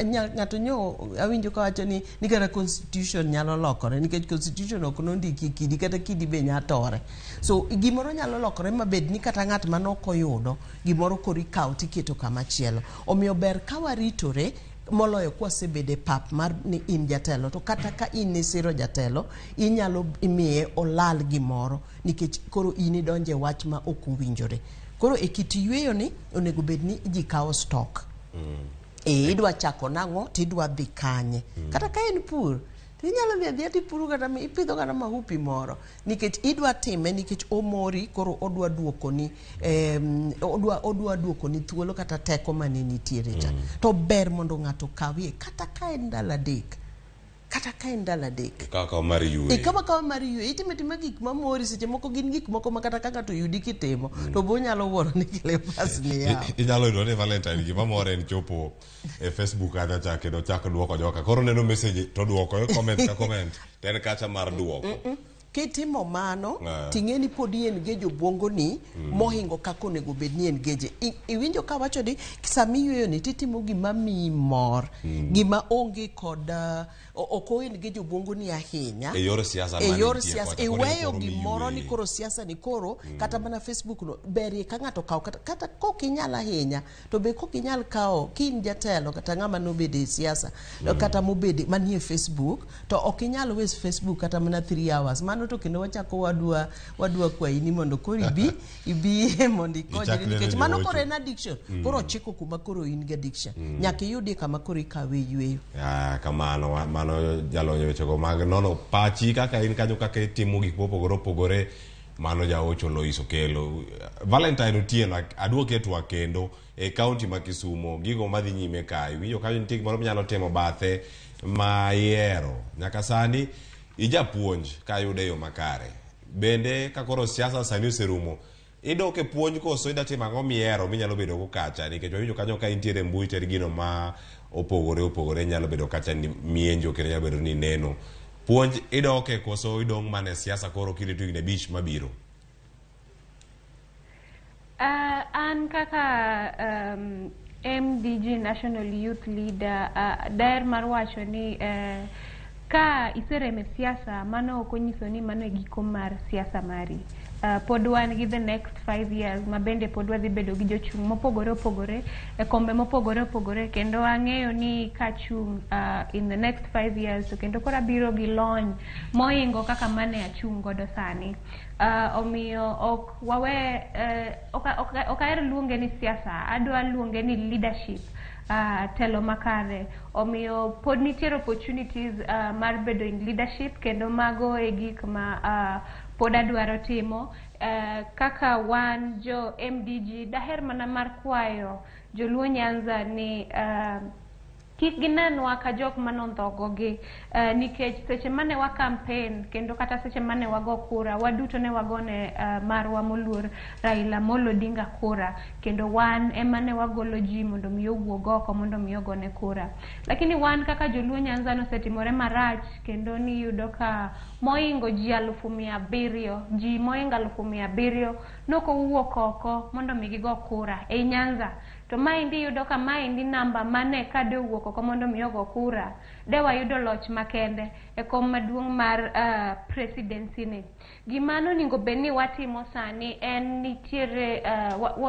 [SPEAKER 10] Ng'ato nyo awinjo ka wacho ni kata constitution nyalo lokore nikech constitution ok nondiki kidi kata kidi be nyatore. So gimoro nyalo lokore mabed ni kata ng'at manokoyudo gimoro kori kaw tiketo kama chielo. Omiyo ber ka waritore moloyo kwa sebede pap mar ni in jatelo, to kata ka in ni siro jatelo inyalo imiye olal gimoro nikech koro in donje wach ma ok uwinjore. Koro e kit yueyo ni onego bed ni ji kawo stock. Idwa chako nang'o tidwa dhi kanye. Kata ka en pur inyalo dhi tipuro kata ipidho kata mahupi moro nikech idwa time nikech omori, koro odwa duoko ni odwa duoko ni thuolo kata teko mane nitiere cha. To ber mondo ng'ato kawie kata ka en ndalo adek. Kata ka en ndalo adek.
[SPEAKER 12] Kaka mar yue.
[SPEAKER 10] Kama mar yue itime gik mamori seche moko gin gik moko ma kata kaka to yudi kitimo to bo nyalo wuoro ni kile pas ni ya.
[SPEAKER 12] Inyalo yudo ni Valentine gima more en chopo e Facebook ada cha kendo chako duoko joka. Koro neno message to duoko comment ka comment. Ten kacha mar duoko.
[SPEAKER 10] Kitimo mano ting'eni pod yen gejo bwongo ni mohingo kako onego bed ni en geje. Iwinjo ka wacho ni sami yueyo ni titimo gima mi mor, gima onge kod oko en gejo bwongo ni ahinya.
[SPEAKER 12] E yor siasa
[SPEAKER 10] iweyo gimoro ni koro siasa ni koro kata mana Facebook no berie ka ng'ato kawo kata kok inyal ahinya to be kok inyal kawo kin jatelo kata ng'ama nobede siasa kata mobede manie Facebook to ok inyal wes Facebook kata mana 3 hours mano to kendo wachako wadwa kwayi ni mondo koro ibi mondo ikonyre nikech mano koro en addiction. Koro chiko kuma koro in gi addiction nyaka iyudi kama koro ikawe yueyo.
[SPEAKER 12] Kamano mano jalonyo wechego mag nono pachi kaka in kanyo kaka itimo gik mopogore mano jaocho Loiso kelo. Valentine Otieno aduoke twa kendo e county ma Kisumo gigo madhi nyime kai winjo kanyo nitie gimoro nyalo temo bathe mayero nyaka sani ijapuonj ka yude yo makare bende ka koro siasa sani oserumo idoke puonj koso idatimo ang'o miero minyalo bedo go kacha nikech winjo kanyo ka intiere mbui ter gino ma opogore nyalo bedo kacha ni mienjo kendo nyalo bedo ni neno puonj idoke koso idong mane siasa koro kirito higni 5 mabiro.
[SPEAKER 20] An kaka MDG National Youth Leader daer mar wacho ni ka isereme siasa mano ok onyiso ni mano e giko mar siasa mari. Pod wan gi the next 5 years ma bende pod wadhi bedo gi jochung' mopogore e kombe mopogore kendo ang'eyo ni kachung' in the next 5 years to kendo kora biro gi lony mohingo kaka mane achung' godo sani. Omiyo ok wawe ok ahero luonge ni siasa, adwa luonge ni leadership. Telo makare. Omiyo pod nitiere opportunities mar bedo in leadership kendo mago e gik ma pod adwaro timo. Kaka wan jo MDG daher mana mar kwayo joluo Nyanza ni kik ginenwa ka jok manondhogo gi nikech seche mane wa campaign kendo kata seche mane wago kura waduto ne wagone marwa moluor Raila Amolo Odinga kura kendo wan emane wagolo ji mondo miyo wuog oko mondo miyo gone kura. Lakini wan kaka joluo Nyanza nosetimore marach kendo ni yudo ka moingo ji 700,000 ji moingo 700,000 noko wuok oko mondo mi gigo kura e Nyanza to maendi yudo ka maendi namba mane ka de wuok oko mondo miyo go kura de wayudo loch makende e kom maduong' mar presidency ni. Gimano onego bed ni watimo sani en nitiere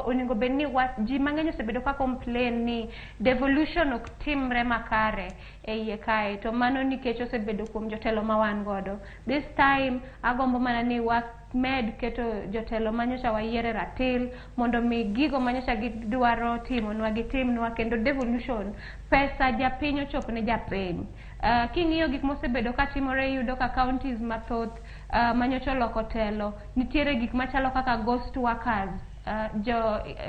[SPEAKER 20] onego bed ni ji mang'eny osebedo ka complain ni devolution ok timre makare e iye kae, to mano nikech osebedo kuom jotelo ma wan godo. This time agombo mana ni med keto jotelo manyocha wayiere ratil mondo mi gigo manyocha gidwaro timonwa gitimnwa, kendo devolution pesa japiny ochop ne japiny. King'iyo gik mosebedo ka timore yudo ka counties mathoth manyocha oloko telo, nitiere gik machalo kaka ghost workers,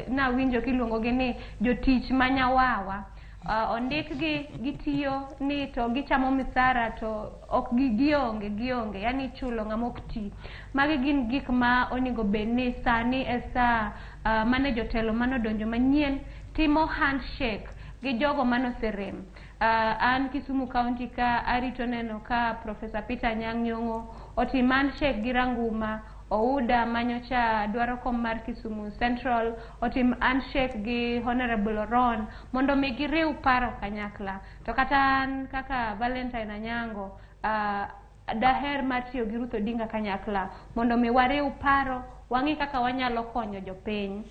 [SPEAKER 20] na winjo kiluongo gi ni jotich manyawawa. Ondik gi gitiyo ni to gichamo misara to ok gionge yani chulo ng'amok ti. Magi gin gik ma onego bed ni sani esa mane jotelo manodonjo manyien timo handshake gi jogo manoserem. An Kisumu County ka arito neno ka Professor Peter Anyang' Nyong'o otim handshake gi Ranguma, Ouda manyocha dwaro kom mar Kisumu Central otim handshake gi Honorable Oron mondo mi giriw paro kanyakla. To kata an kaka Valentine Anyango daher mar tiyo gi Ruth Odinga kanyakla mondo mi wariw paro wang'i kaka wanyalo konyo jopiny.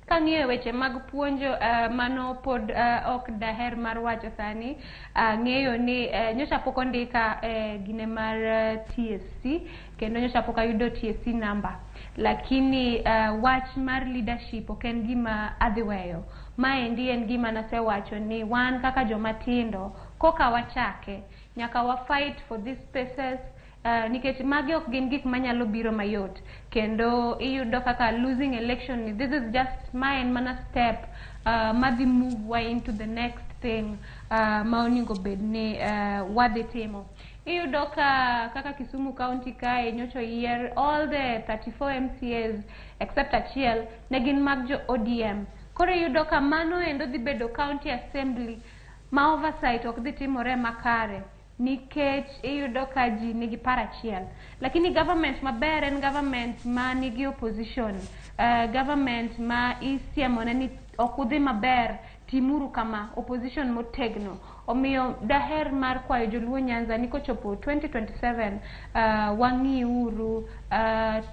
[SPEAKER 20] Kang'iyo weche mag puonjo mano pod ok daher mar wacho sani, ng'eyo ni nyocha pok ondika gine mar TSC kendo nyocha pok ayudo TSC number, lakini wach mar leadership ok en gima adhi weyo. Maendi en gima nasewacho ni wan kaka joma tindo koka wachake nyaka wa fight for these spaces. Nikech magi ok gin gik manyalo biro mayot, kendo iyudo kaka losing election, this is just mana step madhi move way into the next thing ma onego bed ni wadhi timo. Iyudo kaka Kisumu County kae nyocho yier all the 34 MCAs except achiel ne gin mag jo ODM. Koro iyudo ka mano endo dhi bedo county assembly ma oversight ok dhi timore makare, nikech iyudo ka ji nigi paro achiel. Lakini government maber en government ma nigi opposition, government ma isiemone ni ok udhi maber, timuru kama, opposition motegno. Omiyo daher mar kwayo joluo Nyanza ni kochopo 2027 wang'iuru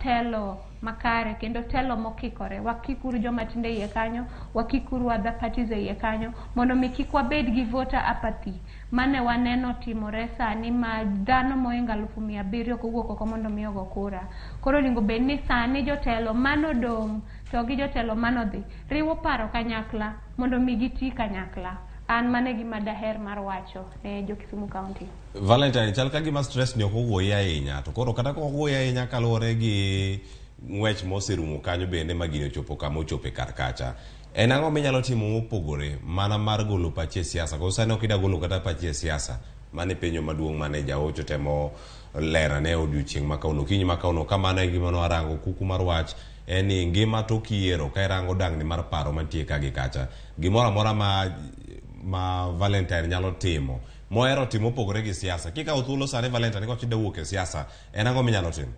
[SPEAKER 20] telo makare kendo telo mokikore. Wakikuru joma tinde iye kanyo, wakikuru other parties iye kanyo, mondo mi kik wabed gi voter apathy mane waneno timore sani ma dhano moinga 700,000 kowuok oko mondo mi ogo kura. Koro onego bed ni sani jotelo manodong' to gi jotelo manodhi riwo paro kanyakla mondo mi giti kanyakla. An mane gima daher mar wacho ne jo Kisumu County.
[SPEAKER 12] Valentine, chal ka gima stress ni ok owuoyi ahinya, to koro kata ka owuoyi ahinya kaluwore gi ng'wech moserumo kanyo bende ma gini ochopo kama ochope kar kacha. En ang'o minyalo timo mopogore mana mar golo pachi e siasa? Koso sani ok ida golo kata pachi e siasa, mane penjo maduong' mane jaocho temo lerane odiochieng' ma kauno, kinyi ma kauno, kamano e gima nwarango kuku mar wach en ni ngima tok yiero ka irango dang'ni mar paro mantie ka gi kacha. Gimoro amora ma Valentine nyalo timo mohero timo opogore gi siasa. Kikawo thuolo sani Valentine koch ida wuok e siasa, en ang'o minyalo timo?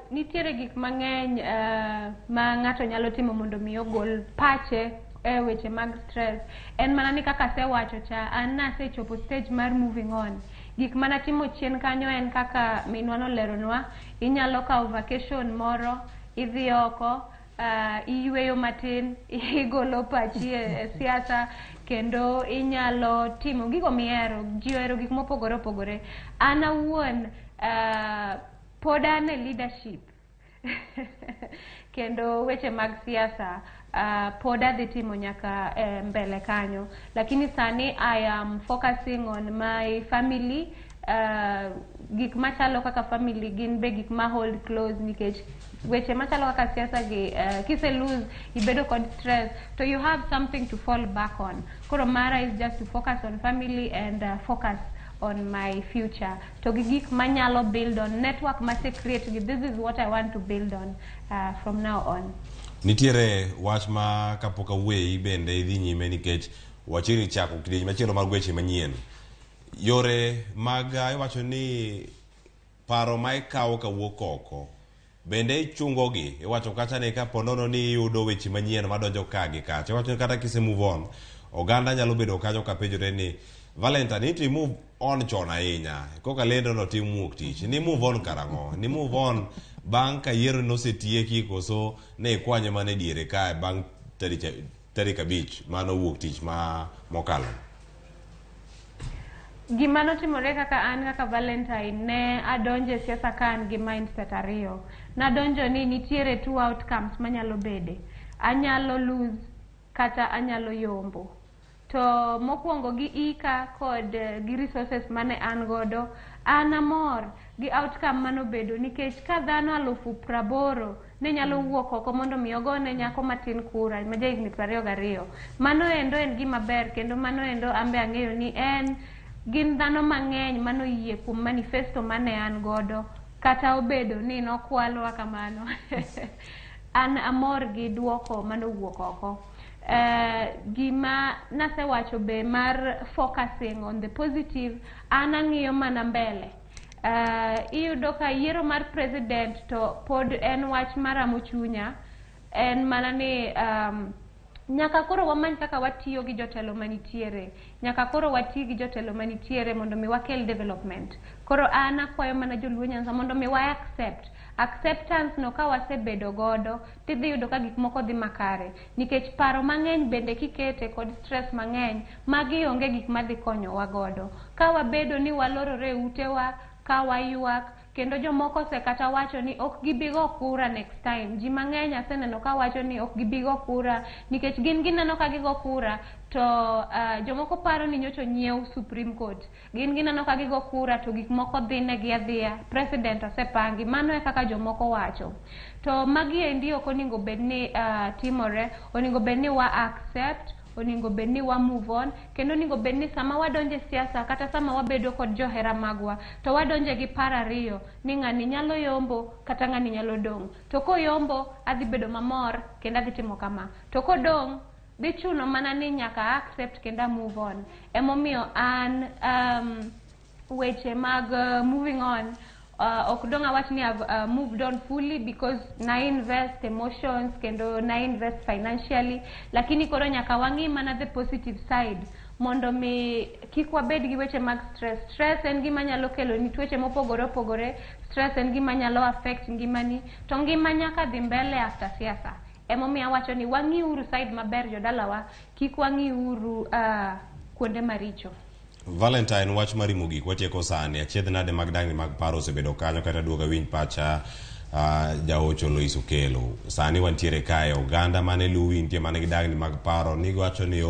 [SPEAKER 20] Nitiere gik mang'eny ma ng'ato nyalo timo mondo mi ogol pache e weche mag stress. En mana ni kaka asewacho cha, an nasechopo stage mar moving on. Gik mana timo chien kanyo en kaka minwa noleronwa, inyalo kawo vacation moro, idhi oko, iyweyo matin, igolo pachi e siasa, kendo inyalo timo gigo mihero. Ji ohero gik mopogore opogore. An awuon pod an e leadership kendo weche mag siasa pod adhi timo nyaka mbele kanyo, lakini sani I am focusing on my family. Gik machalo kaka family gin be gik ma hold close, nikech weche machalo kaka siasa gi kise lose ibedo kod stress, so you have something to fall back on. Koro mara is just to focus on family and focus on my future. To gik manyalo build on, network mase create, this is what I want to build on from now on.
[SPEAKER 12] Nitiere wach ma kapok awuoyi bende idhi nyime nikech wachiri chako kidieny machielo mar weche manyien. Yore mag iwacho ni paro ma ikawo kawuok oko bende ichungogi iwacho kacha ni ka ponono ni iyudo weche manyien madonjo ka gi kacha iwacho ni kata kise move on oganda nyalo bedo kanyo ka penjore ni Valentine iti move on chon ahinya koka lendo no tim wuok tich ni move on karang'o ni move on bang' ka yiero nosetieki koso ne ikwanye mane diere ka bang' tarik 5 mano wuok tich ma mokalo.
[SPEAKER 20] Gima notimore kaka an kaka Valentine ne adonje siasa kan gi mindset ariyo. Nadonjo ni nitiere two outcomes manyalo bede. Anyalo lose kata anyalo yombo. To mokwongo gi ika kod gi resources mane an godo, an amor gi outcome manobedo nikech ka dhano 80,000 ne nyalo wuok oko mondo mi ogone nyako matin kura ma jahigni 22. Mano endo en gima ber kendo mano endo ambe ang'eyo ni en gin dhano mang'eny manoyie kuom manifesto mane an godo kata obedo ni nokwalwa kamano. An amor gi duoko manowuok oko. Gima nasewacho be mar focusing on the positive, an ang'iyo mana mbele. Iyudo ka yiero mar president to pod en wach maramo chunya, en mana ni nyaka koro wamany kaka watiyo gi jotelo manitiere, nyaka koro wati gi jotelo manitiere mondo mi wakel development. Koro an akwayo mana joluo Nyanza mondo mi wa acceptance no ka wasebedo godo tidhi yudo ka gik moko dhi makare nikech paro mang'eny bende kikete kod stress mang'eny magi onge gik madhi konyowa godo. Ka wabedo ni walorore utewa, ka wayuak kendo jomoko se kata wacho ni ok gibigo kura next time. Ji mang'eny aseneno ka wacho ni ok gibigo kura nikech gin gineno ka gigo kura to jomoko paro ni nyocho nyiew Supreme Court. Gin gineno ka gigo kura to gik moko dhi negi adhiya, president osepangi. Mano e kaka jomoko wacho. To magi endi ok onego bedni timore, onego bedni wa accept, onego bedni wa move on, kendo onego bedni sama wadonje siasa kata sama wabedo kod johera magwa to wadonje gi par ariyo ni ng'ani nyalo yombo kata ng'ani nyalo dong'. To koyombo adhi bedo mamor kendo adhi timo kama. To kodong' dhi chuno mana ni nyaka accept kendo move on. Emomiyo an weche mag moving on ok dong' awach ni I've moved on fully because na invest emotions kendo na invest financially, lakini koro nyaka wang'i mana the positive side mondo mi kik wabed gi weche mag stress. Stress en gima nyalo kelo ni tuoche mopogore opogore, stress en gima nyalo affect ngimani, to ngima nyaka dhi mbele after siasa. Emomiyo awacho ni wang'i uru side maber jodalawa, kik wang'i uru kuonde maricho.
[SPEAKER 12] Valentine wach marimo gik watieko sani achiedh nade mag dangni mag paro osebedo kanyo kata duoga winj pacha jaocho Lois Okelo. Sani wantiere kae oganda mane luwi nitie mane gi dangni mag paro ni wacho ni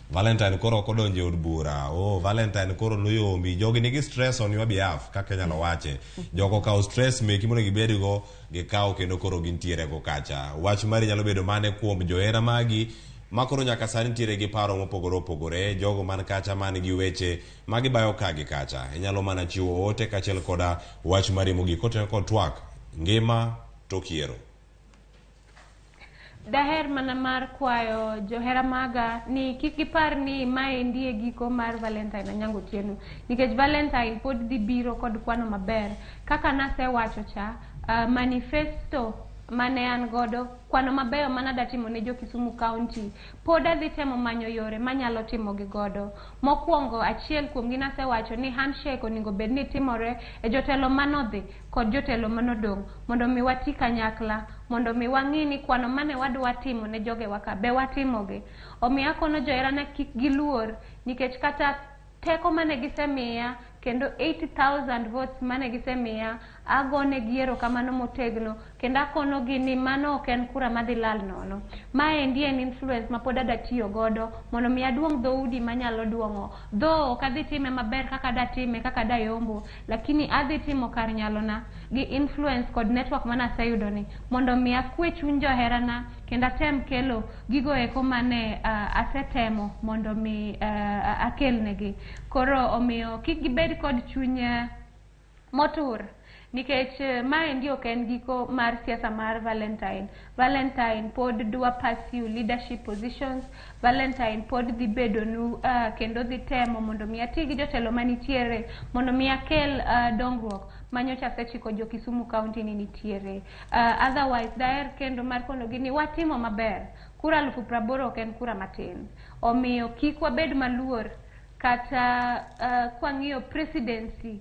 [SPEAKER 12] Valentine koro kodonje od bura, Valentine koro noyombi, jogi nigi stress on your behalf kaka nyalo wache. Jogo kao stress meki mondo gibedigo gikao kendo koro gintiere go kacha. Wach mari nyalo bedo mane kuom johera magi makoro nyaka sani tiere gi paro mopogore opogore, jogo man kacha man gi weche magi bayo ka gi kacha. Inyalo mana chiwo ote kachiel koda wach marimo gi kote kod twak ngima tokiero.
[SPEAKER 20] Daher mana mar kwayo johera maga ni kik gipar ni mae ndie giko mar Valentine Anyango Otieno nikech Valentine pod dhi biro kod kwano maber kaka nasewacho cha. Manifesto mane an godo kwano mabeyo manada timo ne jo Kisumu County pod adhi temo manyo yore manyalo timo gi godo. Mokwongo achiel kuom gi nasewacho ni handshake onego bedni timore e jotelo manodhi kod jotelo manodong' mondo mi wati kanyakla, mondo mi wang'i ni kwano mane wadwa timo ne joge waka be watimogi. Omiyo akono johera na kik giluor nikech kata teko mane gisemiya kendo 80,000 votes mane gisemiya agone giero kamano motegno kendo akono gi ni mano ok en kura madhi lal nono. Mae ndi en influence ma pod ada tiyo godo mondo mi aduong' dhoudi manyalo duong'o. Dho ok adhi time maber kaka da time kaka da yombo, lakini adhi timo kar nyalona gi influence kod network mana aseyudo ni mondo mi akwe chuny joherana kendo atem kelo gigo eko mane asetemo mondo mi akel negi. Koro omiyo kik gibed kod chuny motur nikech mae ndi ok en giko mar siasa mar Valentine. Valentine pod dwa pursue leadership positions. Valentine pod dhi bedo nu kendo dhi temo mondo mi ati gi jotelo manitiere mondo mi akel dongruok. manyocha sechiko jo Kisumu County ni nitiere. Otherwise daer kendo mar kono gini watimo maber. Kura 80,000 ok en kura matin. Omiyo kik wabed maluor kata kwang'iyo presidency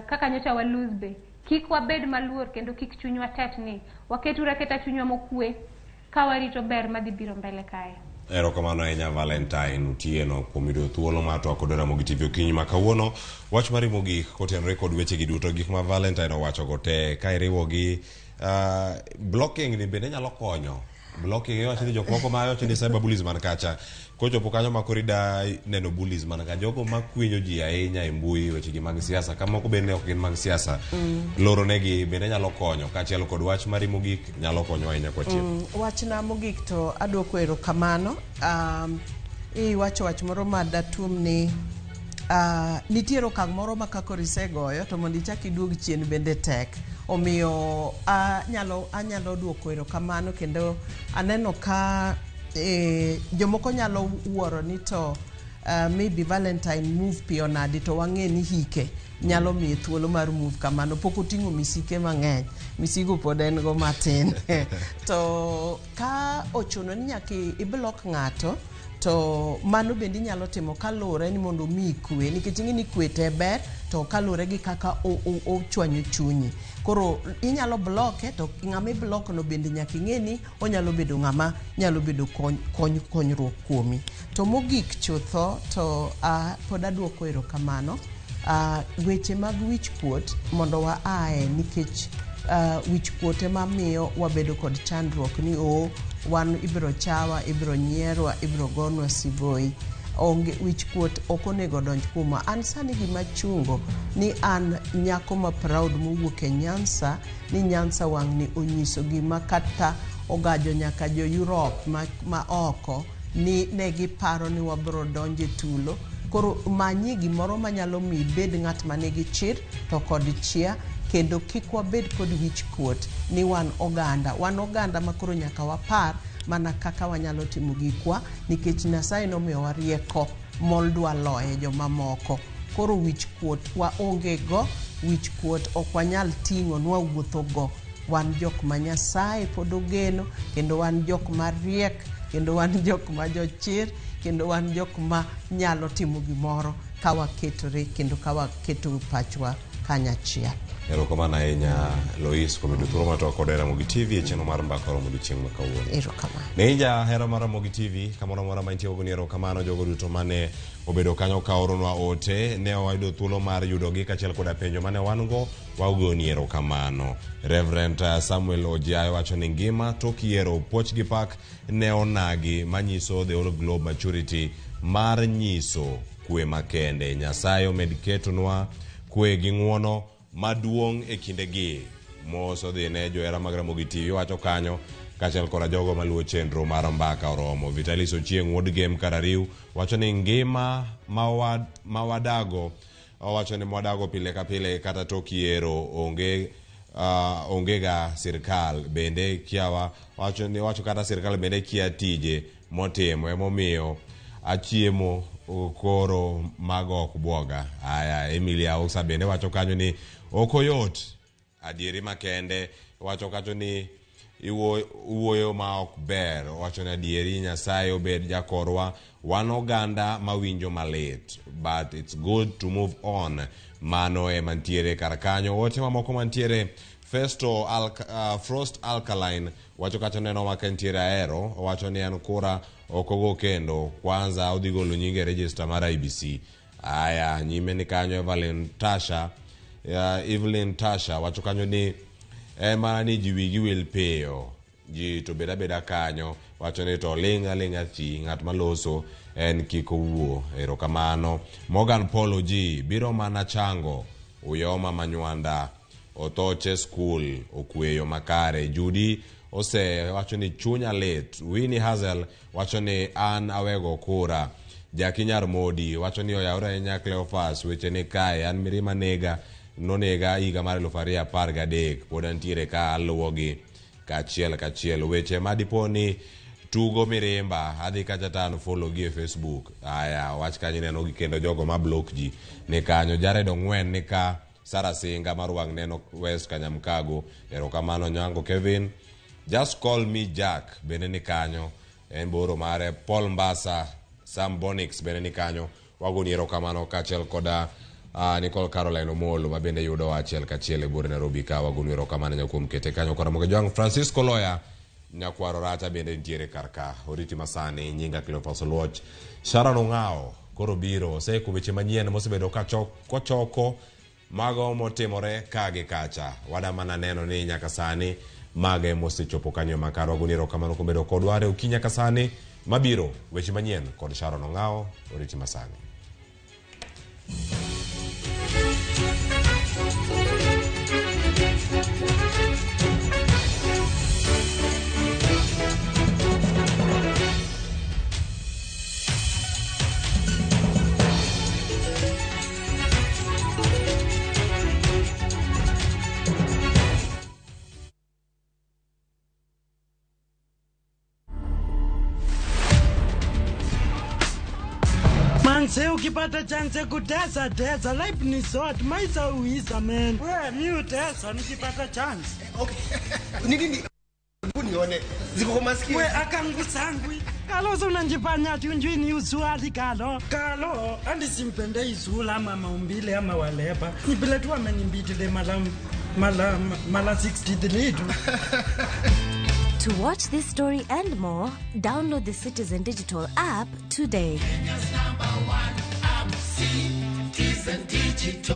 [SPEAKER 20] kaka nyocha wa lose be. Kik wabed maluor kendo kik chunywa tetni. Waketura keta chunywa mokwe ka warito ber madhi biro mbele kae.
[SPEAKER 12] Erokamano ahinya Valentine Otieno kuom yudo thuolo mar twak kod Ramogi TV okinyi ma kawuono. Wach mar mogik kotenore kod wechegi duto gik ma Valentine owacho go te ka iriwogi blocking ni bende nyalo konyo. Blocking iwacho ni jok moko ma wacho ni cyberbullies man kacha kochopo kanyo makorida neno bullies man ka jogo makwinyo ji ahinya e mbui wechegi mag siasa ka moko bende ok gin mag siasa loro negi bende nyalo konyo kaachiel kod wach mar mogik nyalo konyo ahinya kwa tiyo.
[SPEAKER 10] Wachna mogik to adwoko erokamano. Iwacho wach moro ma datum ni nitiere okang' moro ma kakor isegoyo to mondo ichak iduog chien bende tek. Omiyo anyalo duoko erokamano kendo aneno ka jomoko nyalo wuoro ni to maybe Valentine move piyo nadi to wang'e ni hike nyalo miye thuolo mar move kamano pok oting'o misike mang'eny, misigo pod en go matin. To ka ochuno ni nyaka iblock ng'ato to mano bende nyalo timo kalure ni mondo mi kwe nikech ing'eni kwe te ber to kalure gi kaka ochwanyo chunyi. Koro inyalo bloke to ng'ama block no bende nyaka ing'eni onyalo bedo ng'ama nyalo bedo konyruok kuomi. To mogik chutho to pod adwoko erokamano weche mag wich kuot mondo waae nikech wich kuote mamiyo wabedo kod chandruok ni wan ibiro chawa, ibiro nyierwa, ibiro gonwa siboi. Onge wich kuot ok onego donj kuoma. An sani gima chungo ni an nyako ma proud mowuok e Nyanza ni Nyanza wang' ni onyiso gima kata ogajo nyaka jo Europe ma oko ni negi paro ni wabiro donje tulo. Koro manyi gimoro manyalo mi bed ng'at manigi chir to kod chia kendo kik wabed kod wich kuot ni wan oganda makoro nyaka wapar mana kaka wanyalo timo gikwa nikech Nyasaye nomiyowa rieko moldwa loye joma moko. Koro wich kuot waonge go, wich kuot ok wanyal ting'o nwa wuotho go. Wan jok ma Nyasaye pod ogeno kendo wan jok ma riek kendo wan jok ma jochir kendo wan jok ma nyalo timo gimoro ka waketore kendo ka waketo pachwa kanyachiel.
[SPEAKER 12] Erokamano ahinya Lois kuom yudo thuolo mar twak kod Ramogi TV e chenro mar mbaka romo odiochieng' ma kawuono.
[SPEAKER 10] Erokamano.
[SPEAKER 12] Ninja hera mar Ramogi TV kamoro amora mantie ogoni erokamano jogo duto mane obedo kanyo ka oronwa ote ne wayudo thuolo mar yudogi kaachiel kod penjo mane wan go wagoni erokamano. Reverend Samuel Ojiayo wacho ni ngima tok yiero puoch gi pak ne onagi manyiso the whole globe maturity mar nyiso kwe makende. Nyasaye omed ketonwa kwe gi ng'uono maduong' e kindegi. Mos odhi ne johera mag Ramogi TV wacho kanyo kaachiel kod jogo maluwo chenro mar mbaka oromo. Vitalis Ochieng' wuod game Karariw wacho ni ngima mawadago wacho ni mwadago pile ka pile kata tok yiero onge ga sirkal bende kiawa wacho kata sirkal bende kia tije motimo emomiyo achiemo koro mago ok bwoga. Aya Emilia Osa bende wacho kanyo ni okoyot adieri makende wacho kacho ni iwuoyo ma ok ber wacho ni adieri Nyasaye obed jakorwa wan oganda mawinjo malit but it's good to move on. Mano e mantiere kar kanyo ote mamoko mantiere Frost Alkaline wacho kacho neno makantiere aero wacho ni an kura okogo kendo kwanza odhi golo nyinge register mar IBC. Aya nyime ni kanyo Evelyn Tasha wacho kanyo ni mana ni jiwigi wil peyo ji to beda kanyo wacho ni to linga thi ng'at maloso en kiko wuo. Erokamano. Morgan Polo ji biro mana chango uyoma manywanda otoche school okweyo makare. Judy ose wacho ni chunya lit. Winnie Hazel wacho ni an awego kura. Jaki Nyarmodi wacho ni oyawre ahinya Cleophas weche ni kae an mirima nonega higa mar 2013 pod antiere ka aluwogi kachiel weche madipo ni tugo mirimba adhi kacha tan follow gi e Facebook. Aya wach kanyo neno gi kendo jogo ma block ji ne kanyo. Jared Ong'wen ni ka Sara Singa Maruang Neno West Kanyamkago, Erokamano Nyango Kevin, Just Call Me Jack, Beneni Kanyo, Emboro Mare, Paul Mbasa, Sam Bonix, Beneni Kanyo, Waguni Erokamano Kachel Koda, Nicole Caroline Omolo, Mabende Yudo Achel Kachele Bure Nairobi Ka, Waguni Erokamano Nyakum Kete Kanyo Ramogi Jwang, Francisco Loya, Nyakwaro Rata Bende Ntiere Karka, Oriti Masani, Nyinga Cleophas Watch, Sharon Ongao, Korobiro, Seku Bichimanyien, Mosebedo Kochoko, Mago motimore kage kacha wadamana neno ni nyakasani mage mosichopo kanyo makaro guniro kamano kubedo kodware ukinya kasani mabiro weche manyien kod Sharon Ongao oriti masani.
[SPEAKER 1] Manze ukipata chance kutesa tesa life ni short maisha uisa man. Wewe mi utesa nikipata chance.
[SPEAKER 3] Okay. Nini unione ziko kwa masikio.
[SPEAKER 1] Wewe akangu sangwi. Kalo zona njifanya tunjui ni usuali kalo. Kalo andi simpende isula ama maumbile ama waleba. Nibile tu amenimbitile mala 63 tu.
[SPEAKER 16] To watch this story and more, download the Citizen Digital app today.
[SPEAKER 4] Kenya's #1 app, Citizen Digital.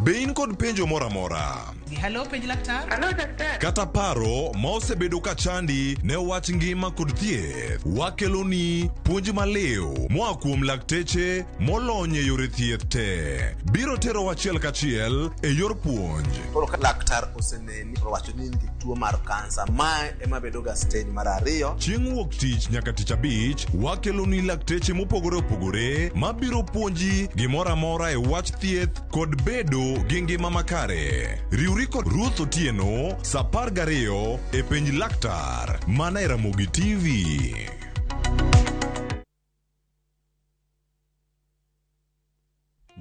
[SPEAKER 11] Bein kod penjo mora mora.
[SPEAKER 19] Hello, penj laktar.
[SPEAKER 24] Hello, daktar.
[SPEAKER 11] Kata paro ma osebedo ka chandi ne wach ngima kod thieth. Wakeloni puonj maleo moa kuom lakteche molony e yore thieth te. Biro tero wachiel kachiel e yor puonj.
[SPEAKER 3] Koro laktar oseneni wacho ni nigi tuo mar kansa ma ema bedo ga stage mar 2.
[SPEAKER 11] Chieng' wuok tich nyaka tich abich wakeloni lakteche mopogore opogore mabiro puonji gimora mora e wach thieth kod bedo gi ngima makare. Riwri kod Ruth Otieno saa 12 e penj laktar mana e Ramogi TV.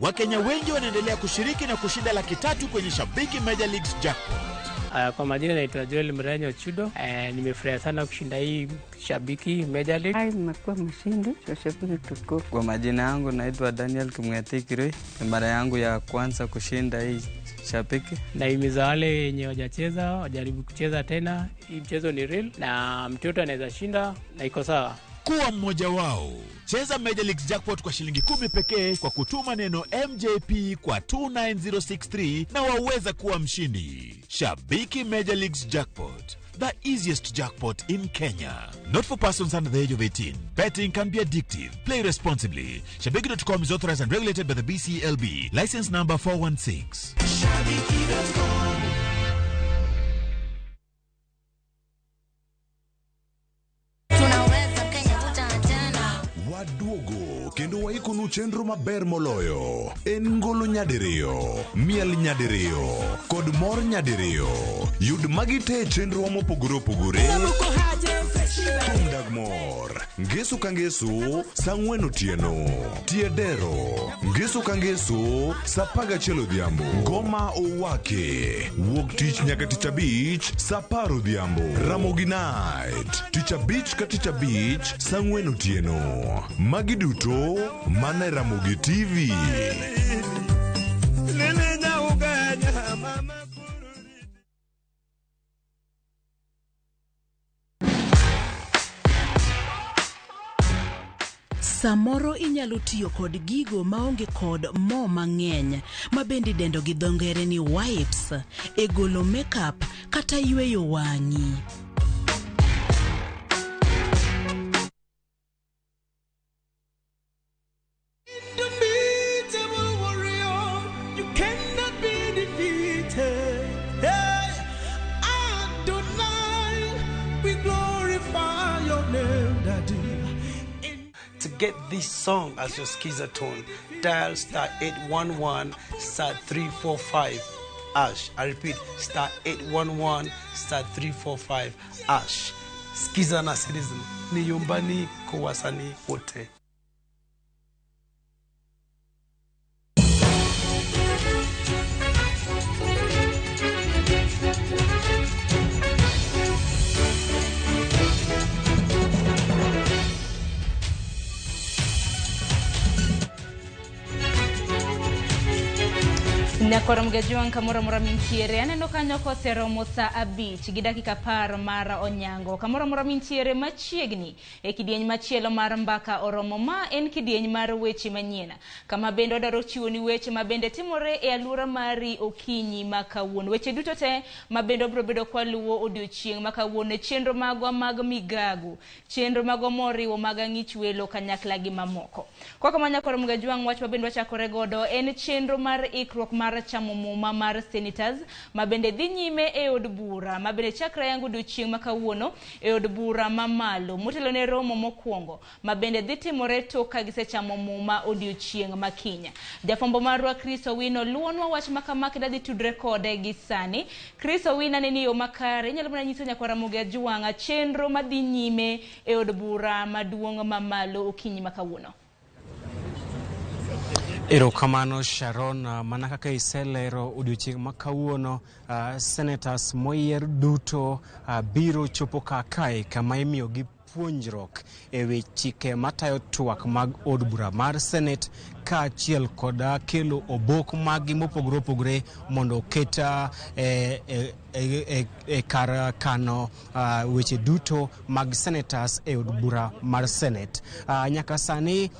[SPEAKER 5] Wakenya wengi wanaendelea kushiriki na kushinda $300,000 kwenye Shabiki Major Leagues Jackpot.
[SPEAKER 25] Kwa majina naitwa Joel Mrenyo Chudo. Nimefurahi sana kushinda hii Shabiki Major League.
[SPEAKER 26] Nimekuwa mshindi wa Shabiki tukufu. Kwa majina yangu naitwa Daniel Kimwete Kiroi. Mara yangu ya kwanza kushinda hii Shabiki.
[SPEAKER 25] Naimiza wale wenye hawajacheza wajaribu kucheza tena. Hii mchezo ni real na mtoto anaweza shinda na iko sawa.
[SPEAKER 5] Kuwa mmoja wao. Cheza Major Leagues Jackpot kwa shilingi 10 pekee kwa kutuma neno MJP kwa 29063 na waweza kuwa mshindi. Shabiki Major Leagues Jackpot, the easiest jackpot in Kenya. Not for persons under the age of 18. Betting can be addictive. Play responsibly. Shabiki.com is authorized and regulated by the BCLB. License number 416. Shabiki.com.
[SPEAKER 11] Waduogo kendo waikonu chenro maber moloyo. En ngolo nyadiriyo, miel nyadiriyo, kod mor nyadiriyo. Yud magite chenro mopogore opogore. Tumdag mor. Ngeso ka ngeso, sang'wen otieno. Tiedero. Ngeso ka ngeso, saa 11 odhiambo. Ngoma owake. Wuok tich nyaka tich abich, saa 10 odhiambo. Ramogi Night. Tich abich ka tich abich, sang'wen otieno. Magi duto mana Ramogi TV.
[SPEAKER 18] Samoro inyalo tiyo kod gigo maonge kod mo mang'eny mabende dendo gi dho ngere ni wipes e golo makeup kata yweyo wang'i.
[SPEAKER 1] To get this song as your skiza tone, dial *811 *345 #. I repeat, *811 *345 #. Skiza na Citizen ni yumbani kwa wasanii wote.
[SPEAKER 2] Nakoramga juang kamora mora mintiere aneno kanyo koseromo saa 5 gi dakika 10 mar onyango kamora mora mintiere machiegni e kidieny machielo mar mbaka oromo ma en kidieny mar weche manyien kama bende odaro chiwo ni weche ma bende timore e alura mari okinyi makawuono weche duto te ma bende obro bedo kwaluo odiochieng makawuono chenro magwa mag migago chenro mago moriwo mag ng'ich welo kanyakla gi mamoko kaka manyakoramga juang wach ma bende wachakore godo en chenro mar ikruok mar chamo muma mar senators ma bende dhi nyime e od bura ma bende chakra yangu odiochieng makawuono e od bura mamalo motelo ne romo mokwongo ma bende dhi timore tok ka gisechamo muma odiochieng makinya jafombo marwa Chris Owino luonwa wach makamaki dhi tudre kode gi sani Chris Owino ne niyo makare nyalo mana nyiso Nyakoramogi Ajuanga chenro madhi nyime e od bura maduong' mamalo okinyi makawuono.
[SPEAKER 13] Erokamano Sharon, mana kaka iselero odiochieng makawuono senators moyier duto biro chopo kae kama imiyo gi puonjruok ewi chike matayo twak mag od bura mar Senate kaachiel kod kelo obok magi mopogore opogore mondo keta kar kano weche duto mag senators e od bura mar Senate. Nyaka sani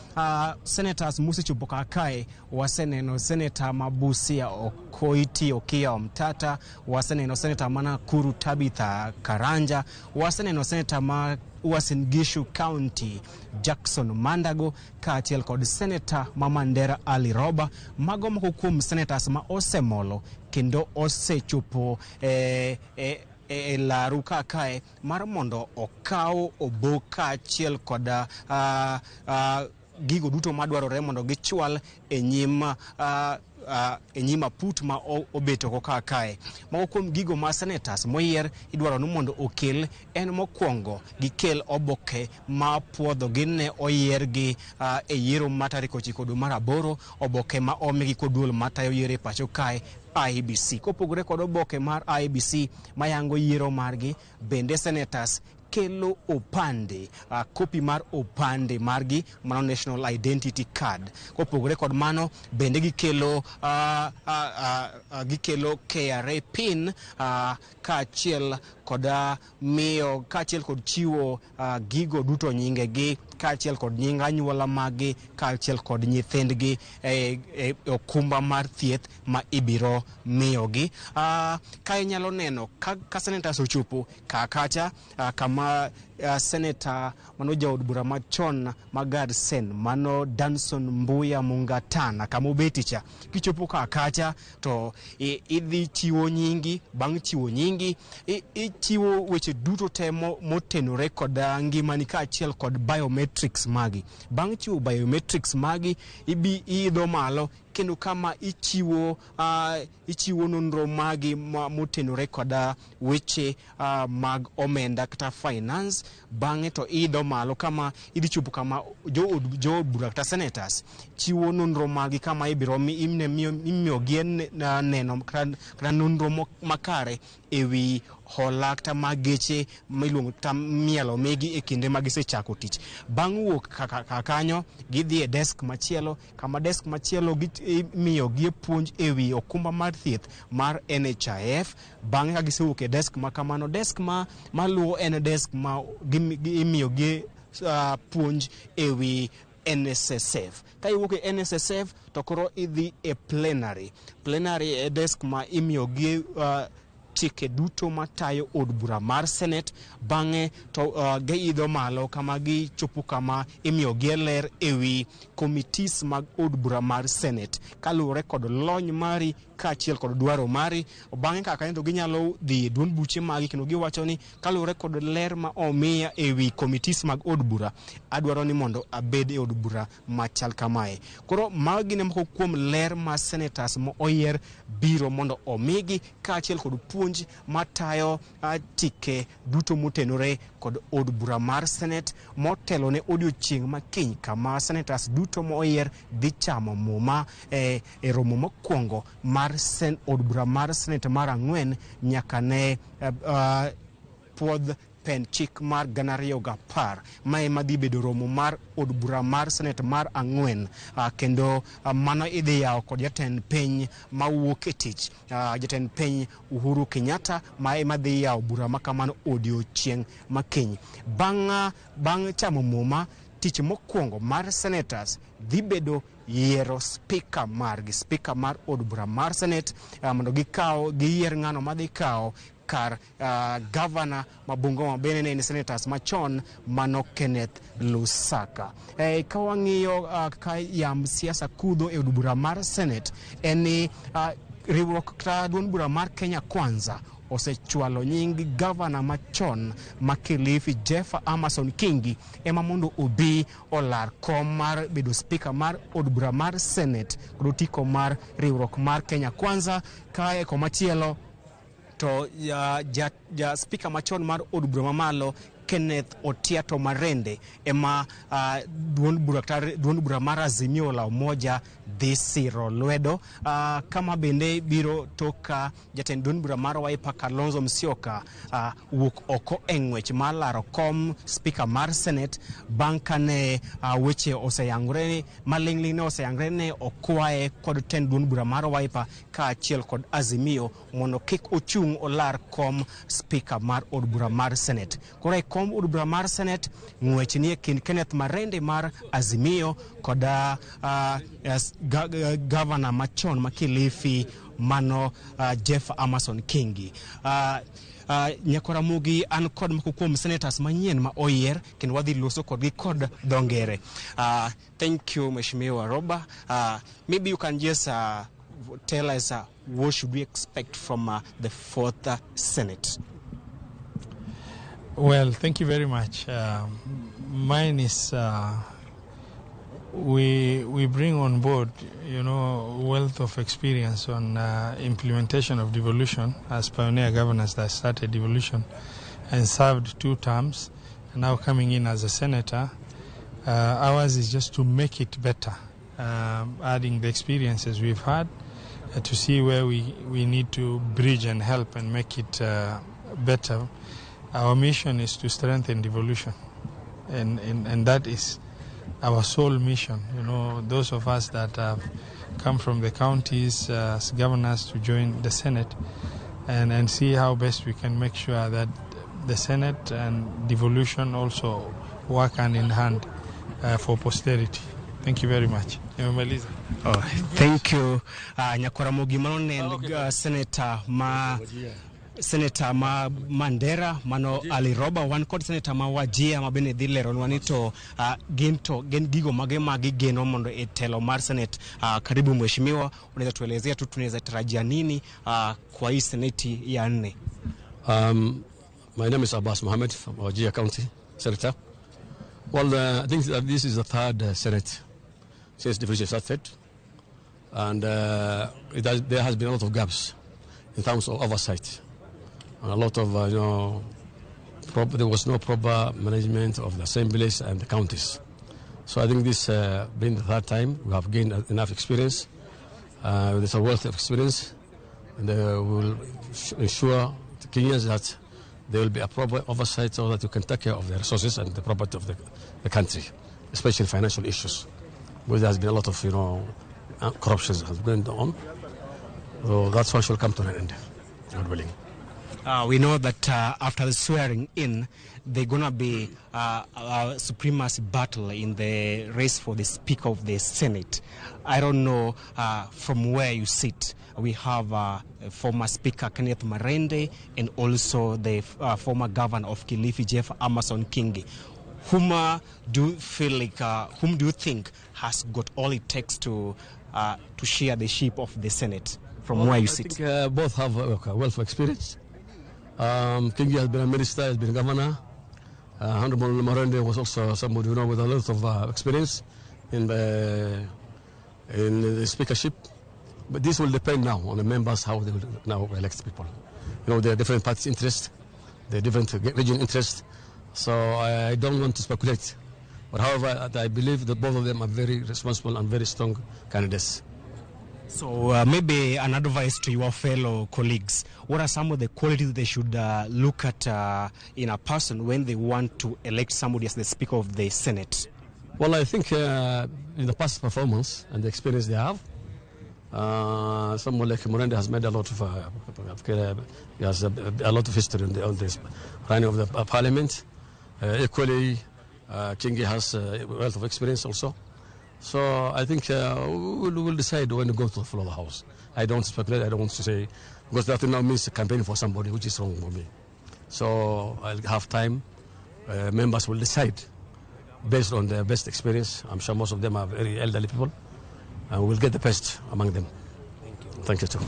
[SPEAKER 13] senators mosechopo kae waseneno senator mabusia Okoiti Okiya Omtata, waseneno senator mana Kuru Tabitha Karanja, waseneno senator ma Uasin Gishu County Jackson Mandago kaachiel kod senator Mandera Ali Roba. Mago moko kuom senators ma osemolo kendo osechopo laru kae mar mondo okaw obok kaachiel kod gigo duto madwarore mondo gichwal e nyima put ma obeto ko kae. Moko kuom gigo ma senators moyier idwaro ni mondo okel en mokwongo gikel oboke ma puodho ginne oyier gi e yiero ma tarik 9 dwe mar 8 oboke ma omigi kod duol matayo yiero e pacho kae IEBC. Kopogore kod oboke mar IEBC mayango yiero margi bende senators kelo opande kopi mar opande margi mano national identity card. Kopogore kod mano bende gikelo KRA pin kaachiel kod miyo kaachiel kod chiwo gigo duto nyinge gi kaachiel kod nying anyuola magi kaachiel kod nyithindgi okumba mar thieth ma ibiro miyogi. Ka inyalo neno ka senators ochopo kacha kama senator mano jaod bura machon Magarsen mano Danson Mbuya Mungatana kama obeticha kichopo kacha to idhi chiwo nyingi. Bang' chiwo nyingi ichiwo weche duto te motenore kod ngimani kaachiel kod biometrics magi. Bang' chiwo biometrics magi idho malo kendo kama ichiwo nonro magi motenore kod weche mag omenda kata finance. Bang'e to idho malo kama idhi chopo kama jo bura kata senators chiwo nonro magi kama ibiro imiyo gi neno kata nonro makare ewi hola kata mageche miluongo kata mielo migi e kinde magisechako tich. Bang' wuok kanyo gidhi e desk machielo kama desk machielo imiyo gi puonj ewi okumba mar thieth mar NHIF. Bang'e ka gisewuok e desk makamano, desk maluwo en desk ma imiyo gi puonj ewi NSSF. Ka iwuok e NSSF to koro idhi e plenary e desk ma imiyo gi chike duto matayo od bura mar Senate. Bang'e to giidho malo kama gichopo kama imiyo gi ler ewi committees mag od bura mar Senate kaluwore kod lony mari kaachiel kod dwaro mari. Bang'e kaka endo ginyalo dhi duond buche magi kendo giwacho ni kaluwore kod ler ma omiya ewi committees mag od bura adwaro ni mondo abed e od bura machal kamae. Koro magi ne moko kuom ler ma senators mo oyier biro mondo omigi kaachiel kod puonj matayo tike duto motenore kod od bura mar Senate motelo ne odiochieng makiny kama senators duto mo oyier dhi chamo muma e romo mokwongo mar od bura mar Senate mar 4 nyaka ne puodh pen chik mar ganario gapar mae madhi bedo romo mar od bura mar Senate mar ang'wen kendo mano idhi yawo kod jatend piny mawuok e tich jatend piny Uhuru Kenyatta mae madhi yawo bura makamano odiochieng' makiny. Bang' chamo muma tich mokwongo mar senators dhi bedo yiero speaker mar od bura mar Senate mondo giyier ng'ano madhi kawo kar governor ma Bungoma bende ne senators machon mano Kenneth Lusaka. Ka wang'iyo ka yam siasa kudho e od bura mar Senate en ni riwruok kata duond bura mar Kenya Kwanza osechwalo nying governor machon ma Kilifi Jeff Amason Kingi ema mondo obi olar kom mar bedo speaker mar od bura mar Senate kod otiko mar riwruok mar Kenya Kwanza. Kae komachielo to ja speaker machon mar od bura mamalo Kenneth Otiato Marende ema duond bura mar Azimio la Umoja dhi siro lwedo kama bende biro toka jatend duond bura mar Wiper Kalonzo Musyoka wuok oko e ng'wech mar laro kom speaker mar Senate bang' kane weche oseyangore maling'ling' ne oseyangore ne okwaye kod tend duond bura mar Wiper kaachiel kod Azimio mondo kik ochung' olar kom speaker mar od bura mar Senate. Koro kom od bura mar Senate ng'wech ni e kind Kenneth Marende mar Azimio kod governor machon ma Kilifi mano Jeff Amason Kingi. Nyakora Mugi an kod moko kuom senators manyien ma oyier kendo wadhi loso kodgi kod dongere. Thank you Mheshimiwa Roba. Maybe you can just tell us what should we expect from the fourth Senate?
[SPEAKER 9] Well, thank you very much. Mine is we bring on board, wealth of experience on implementation of devolution as pioneer governors that started devolution and served 2 terms, and now coming in as a senator. Ours is just to make it better, adding the experiences we've had to see where we need to bridge and help and make it better. Our mission is to strengthen devolution, and that is our sole mission. Those of us that have come from the counties as governors to join the Senate and see how best we can make sure that the Senate and devolution also work hand in hand for posterity. Thank you very much.
[SPEAKER 13] Thank you. Nyakora Mugi mano Senator ma Mandera mano aliroba wan kod Senator ma Wajia ma bende dhi lero nwa ni to gen gigo mage geno mondo e telo mar Senate. Karibu Mheshimiwa, unaweza tuelezea tu tunaweza tarajia nini kwa hii Senate ya 4?
[SPEAKER 14] My name is Abbas Mohammed from Wajia County, Senator. Well, I think that this is the 3rd Senate since devolution started, and there has been a lot of gaps in terms of oversight. A lot of, there was no proper management of the assemblies and the counties. So I think this being the 3rd time, we have gained enough experience. There's a wealth of experience, and we will ensure the Kenyans that there will be a proper oversight so that you can take care of the resources and the property of the country, especially financial issues, where there has been a lot of, corruption has been on. So that's what shall come to an end, God willing.
[SPEAKER 13] We know that after the swearing in, there's going to be a supremacy battle in the race for the Speaker of the Senate. I don't know from where you sit. We have former Speaker Kenneth Marende and also the former Governor of Kilifi, Jeff Amason Kingi. Whom do you think has got all it takes to share the ship of the Senate from where you sit?
[SPEAKER 14] I think both have a wealth of experience. Kingi has been a minister, has been a governor. Honorable Marende was also somebody with a lot of experience in the speakership. But this will depend now on the members how they will now elect people. There are different party interests, there are different region interests. So I don't want to speculate. But however, I believe that both of them are very responsible and very strong candidates.
[SPEAKER 13] So maybe an advice to your fellow colleagues. What are some of the qualities they should look at in a person when they want to elect somebody as the Speaker of the Senate?
[SPEAKER 14] Well, I think in the past performance and the experience they have, someone like Morende has made a lot of he has a lot of history on this running of the parliament. Equally, Chingy has a wealth of experience also. So I think we'll decide when to go to the floor of the House. I don't speculate. I don't want to say, because that now means campaigning for somebody, which is wrong for me. So I'll have time. Members will decide based on their best experience. I'm sure most of them are very elderly people, and we'll get the best among them. Thank you too.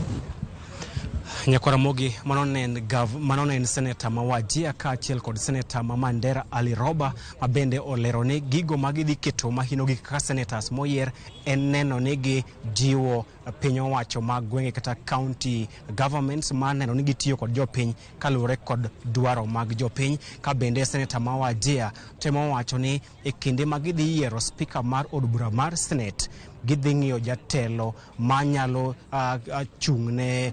[SPEAKER 13] Ramogi manonen Senator Mawajia kaachiel kod Senator Mamandera Ali Roba mabende olerone gigo magidhi keto mahinogi kaka senators moyier en neno ni gi jiwo piny owacho mag gwenge kata county governments ma neno ni gitiyo kod jopiny kaluwore kod dwaro mag jopiny. Ka bende Senator Mawajia temo wacho ni e kinde magidhi yiero speaker mar od bura mar Senate gidhi ng'iyo jatelo manyalo chung'ne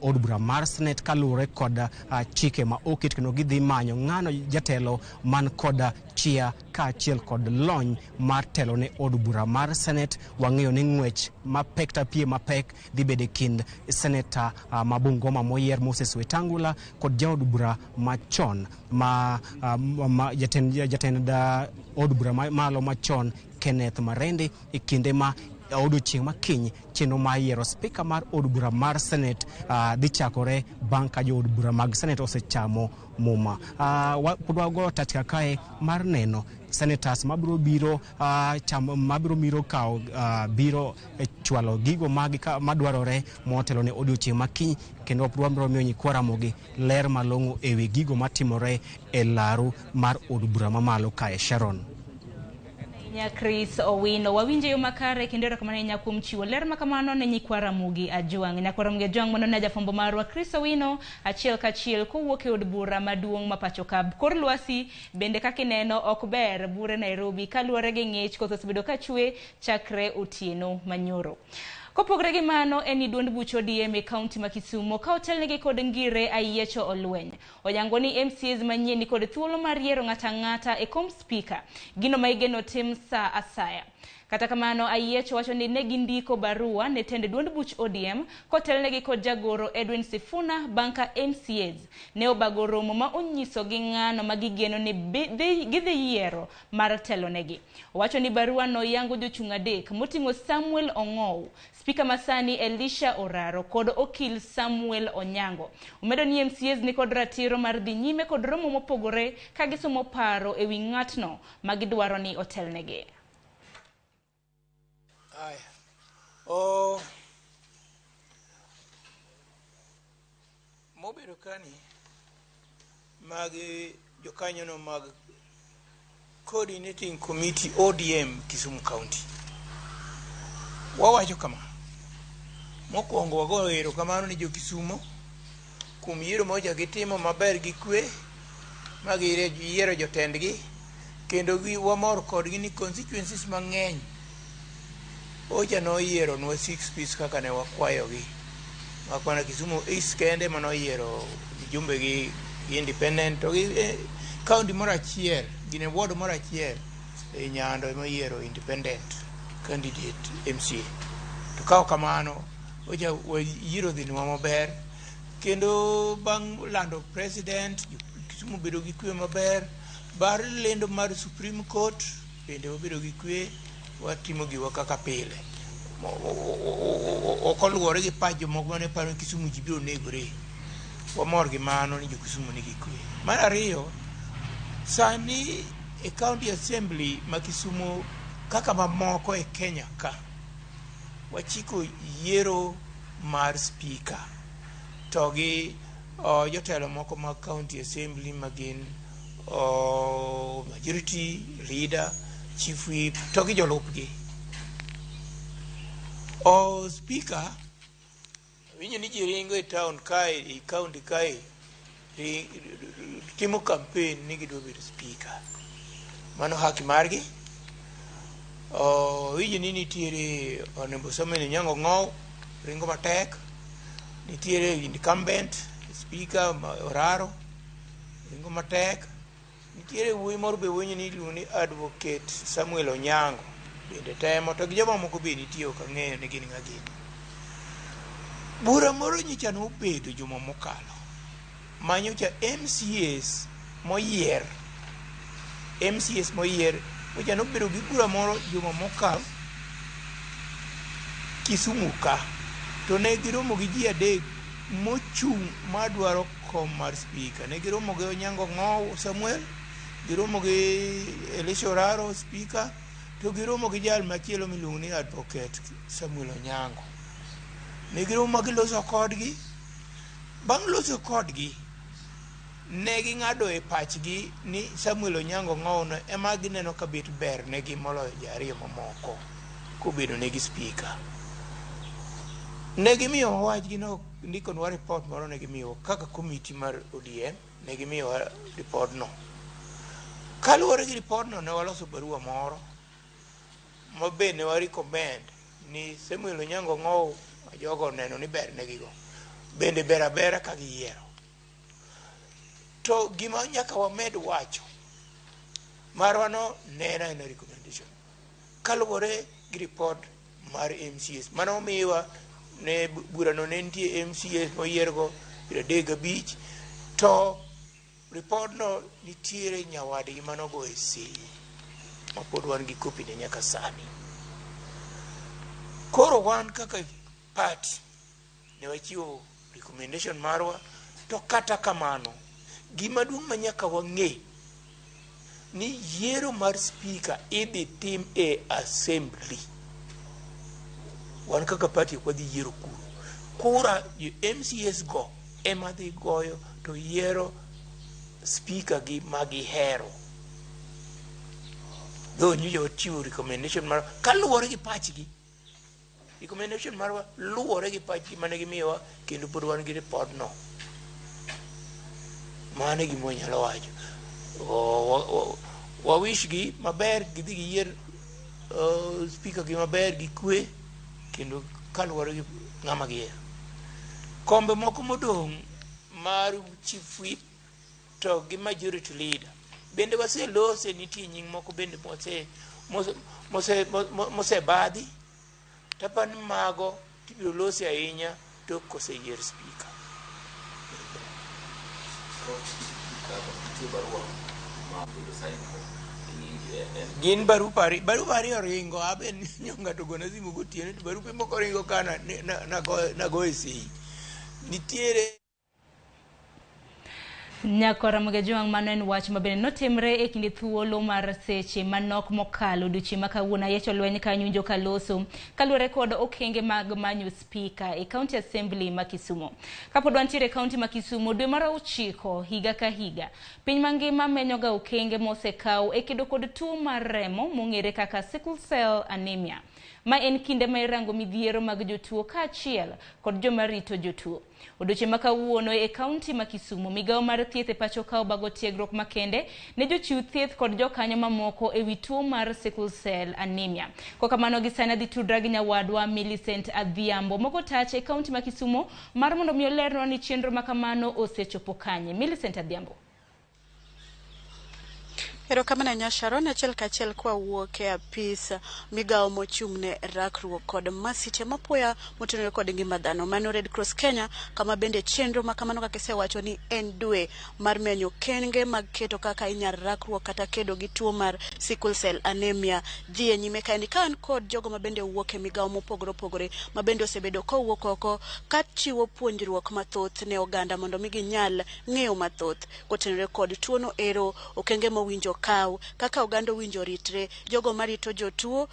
[SPEAKER 13] od bura mar Senate kaluwore kod chike ma oket, kendo gidhi manyo ng'ano jatelo man kod chia kaachiel kod lony mar telo ne od bura mar Senate. Wang'eyo ni ng'wech mapek ta pie mapek dhi bede kind Senator Mabungoma moyier Moses Wetangula kod jaod bura machon jatend od bura malo machon Kenneth Marende e kinde ma odiochieng' makiny chenro ma yiero speaker mar od bura mar Senate dhi chakore bang' ka jo od bura mag Senate osechamo muma. Pod wago tatika kae mar neno senators mabiro biro chwalo gigo madwarore motelo ne odiochieng' makiny, kendo wabiro miyo nyikwa Ramogi ler malong'o ewi gigo matimore e laru mar od bura mamalo kae. Sharon.
[SPEAKER 2] Chris Owino wawinje yo makare kendo kamane nyakuom chiwo ler makamano ne nyikwa Ramogi Ajwang. Nyakwa Ramogi Ajwang mono na jafombo marwa Chris Owino achiel kachiel kowuok e od bura maduong' mapacho kab kor lwasi bende kakineno ok ber bure Nairobi kaluwore gi ng'ich koth osebedo kachwe chakre otieno manyoro. Kopogre gi mano eni duond buch ODM e kaunti ma Kisumo ka otelnegi kod ngire ayiecho olweny. Oyango ni MCAs manyien kod thuolo mar yiero ng'ata e kom speaker gino ma igeno tim sa asaya. Kata kamano ayiecho wacho ni ne gindiko barua ne tend duond buch ODM kotelnegi kod jagoro Edwin Sifuna banka MCAs ne obago romo ma onyiso gi ng'ano magigeno ne gidhi yiero mar telonegi. Wacho ni barua no yango jochung' adek moting'o Samuel Ong'ow, Speaker Masani Elisha Oraro kod okil Samuel Onyango. Umedo ni MCAs ni kod ratiro mar dhi nyime kod romo mopogore ka gisomo paro ewi ng'atno magidwaro ni otelnegi.
[SPEAKER 6] Mobedo kani mag jokanyono mag Coordinating Committee ODM Kisumu County. Wawacho kama mokwongo wago erokamano ni jo Kisumo kuom yiero moja gitimo maber gi kwe magiyiero jotendgi, kendo wamor kodgi ni constituencies mang'eny oja noyiero nwa 6 piece kaka ne wakwayogi. Wakwana Kisumu East kende manoyiero jumbe gi independent to gi county moro achiel gine ward moro achiel e Nyando emayiero independent candidate MCA. To kao kamano oja yiero dhinwa maber, kendo bang' lando president Kisumu bedo gi kwe maber. Bar lendo mar Supreme Court bende wabedo gi kwe, watimo giwa kaka pile. Okoluwore gi pach jomoko mane paro Kisumu ji biro negore. Wamor gi mano ni jo Kisumu nigi kwe. Mar ariyo, sani e county assembly ma Kisumu kaka mamoko e Kenya ka wachiko yiero mar speaker to gi jotelo moko mag county assembly magin majority leader, chief whip to gi jolupgi. Speaker winyo ni jiringo e town kae e county kae timo campaign ni gidwa bedo speaker. Mano haki margi. Iji ni nitiere Onembo Samuel Nyango Ng'ow ringo matek, nitiere incumbent speaker Oraro ringo matek, nitiere wuoyi moro be wuoyi ni iluongo ni advocate Samuel Onyango bende temo, to gi joma moko be nitie ok ang'eyo ni gin ng'a gini. Bura moro nyicha nobedo juma mokalo manyocha MCAs moyier nyicha nobedo gi bura moro juma mokalo Kisumu ka, to ne giromo gi ji adek mochung' madwaro kom mar speaker. Ne giromo gi Onyango Ng'ow Samuel, giromo gi Elisha Oraro speaker, to giromo gi jal machielo miluongo ni advocate Samuel Onyango. Ne giromo giloso kodgi. Bang' loso kodgi, ne ging'ado e pachgi ni Samuel Onyango Ng'owno ema gineno ka bet ber negi moloyo ji ariyo mamoko kobedo negi speaker. Ne gimiyo wachgi no, ndikonwa report moro ne gimiyo kaka komiti mar ODM, ne gimiyo report no. Kaluwore gi report no, ne waloso barua moro mabe ne wa recommend ni Samuel Onyango Ng'ow jogo neno ni ber negigo bende ber abera ka giyiero. To gima nyaka wamed wacho marwa no ne en recommendation kaluwore gi report mar MCAs mano omiwa ne bura no ne nitie MCAs moyiergo 35, to report no nitiere nyawadgi manogo e sei mapod wan gi kopi ne nyaka sani. Koro wan kaka party ne wachiwo recommendation marwa, to kata kamano gima duong' ma nyaka wang'e ni yiero mar speaker idhi tim e assembly. Wan kaka party ok wadhi yiero kura MCAs go ema dhi goyo to yiero speaker gi magihero. Though nyocha wachiwo recommendation marwa kaluwore gi pachgi. Recommendation marwa luwore gi pachgi mane gimiyowa, kendo pod wan gi report no. Mane gima wanyalo wacho. Wawish gi maber, gidhi giyier speaker gi maber gi kwe, kendo kaluwore gi ng'ama gihero. Kombe moko modong' mar chief whip to gi majority leader bende waselose, nitie nying moko bende mosebadhi, tapan mago tibiro losi ahinya tok koseyier speaker. Gin barupa ariyo ringo, abe nyonga to gona simu gotieno, to barupe moko ringo kana nago e sei. Nitiere
[SPEAKER 2] Nyako Ramogi Tv mano en wach mabende notimre e kinde thuolo mar seche manok mokalo duchi makawuono yecho lweny kanyunjo kaloso kaluwore kod okenge mag manyo speaker e county assembly ma Kisumu. Kapod wantiere county ma Kisumu, dwe mar 9 higa ka higa piny mangima menyoga okenge mosekaw e kedo kod tuo mar remo mong'ere kaka sickle cell anemia, ma en kinde ma irango midhiero mag jotuo kaachiel kod joma rito jotuo. Odiochieng' makawuono e kaunti ma Kisumu, migawo mar thieth e pacho ka obago tiegruok makende ne jochiw thieth kod jokanyo mamoko e wi tuo mar sickle cell anemia. Kokamano gi sana dhi tudra gi nyawadwa Millicent Adhiambo moko tach e kaunti ma Kisumu mar mondo mi olernwa ni chenro makamano osechopo kanye. Millicent Adhiambo.
[SPEAKER 15] Erokamano Nyasharon, achiel kachiel kwa wuok e apis migawo mochung'ne rakruok kod masiche mapoya motenore kod ngima dhano mano Red Cross Kenya, kama bende chenro makamano kaka isewacho ni en dwe mar menyo okenge mag keto kaka inyal rakruok kata kedo gi tuo mar sickle cell anemia dhi e nyime kaendi ka an kod jogo mabende wuok e migawo mopogore opogore mabende osebedo kowuok oko ka chiwo puonjruok mathoth ne oganda mondo mi ginyal ng'eyo mathoth kotenore kod tuono ero, okenge mowinjo kaw kaka oganda winjo ritre, jogo marito jotuo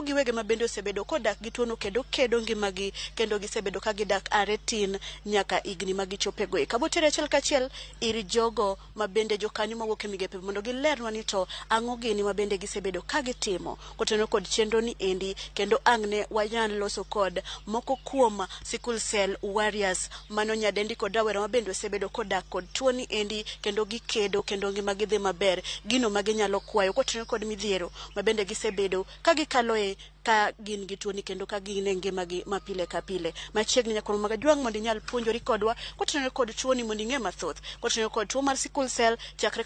[SPEAKER 15] giwege mabende osebedo kodak gi tuono kendo kedo ngimagi kendo gisebedo ka gidak aretin nyaka igni magichopego e kabotere achiel kachiel ir jogo mabende jokanyo mawuok e migepe mondo gilernwa ni to ang'o gini mabende gisebedo ka gitimo kotenore kod chenro ni endi, kendo ang'ne wanyal loso kod moko kuom sickle cell warriors mano nyadendi kod rawera mabende osebedo kodak kod tuo ni endi kendo gikedo kendo ngimagi dhi maber. Gino ma ginyalo kwayo kotenore kod midhiero ma bende gisebedo ka gikaloe ka gin gi tuoni kendo ka gin e ngimagi ma pile ka pile. Machiegni nyakoro mag jwang' mondo inyal puonjori kodwa kotenore kod tuoni mondo ing'e mathoth kotenore kod tuo mar sickle cell chakre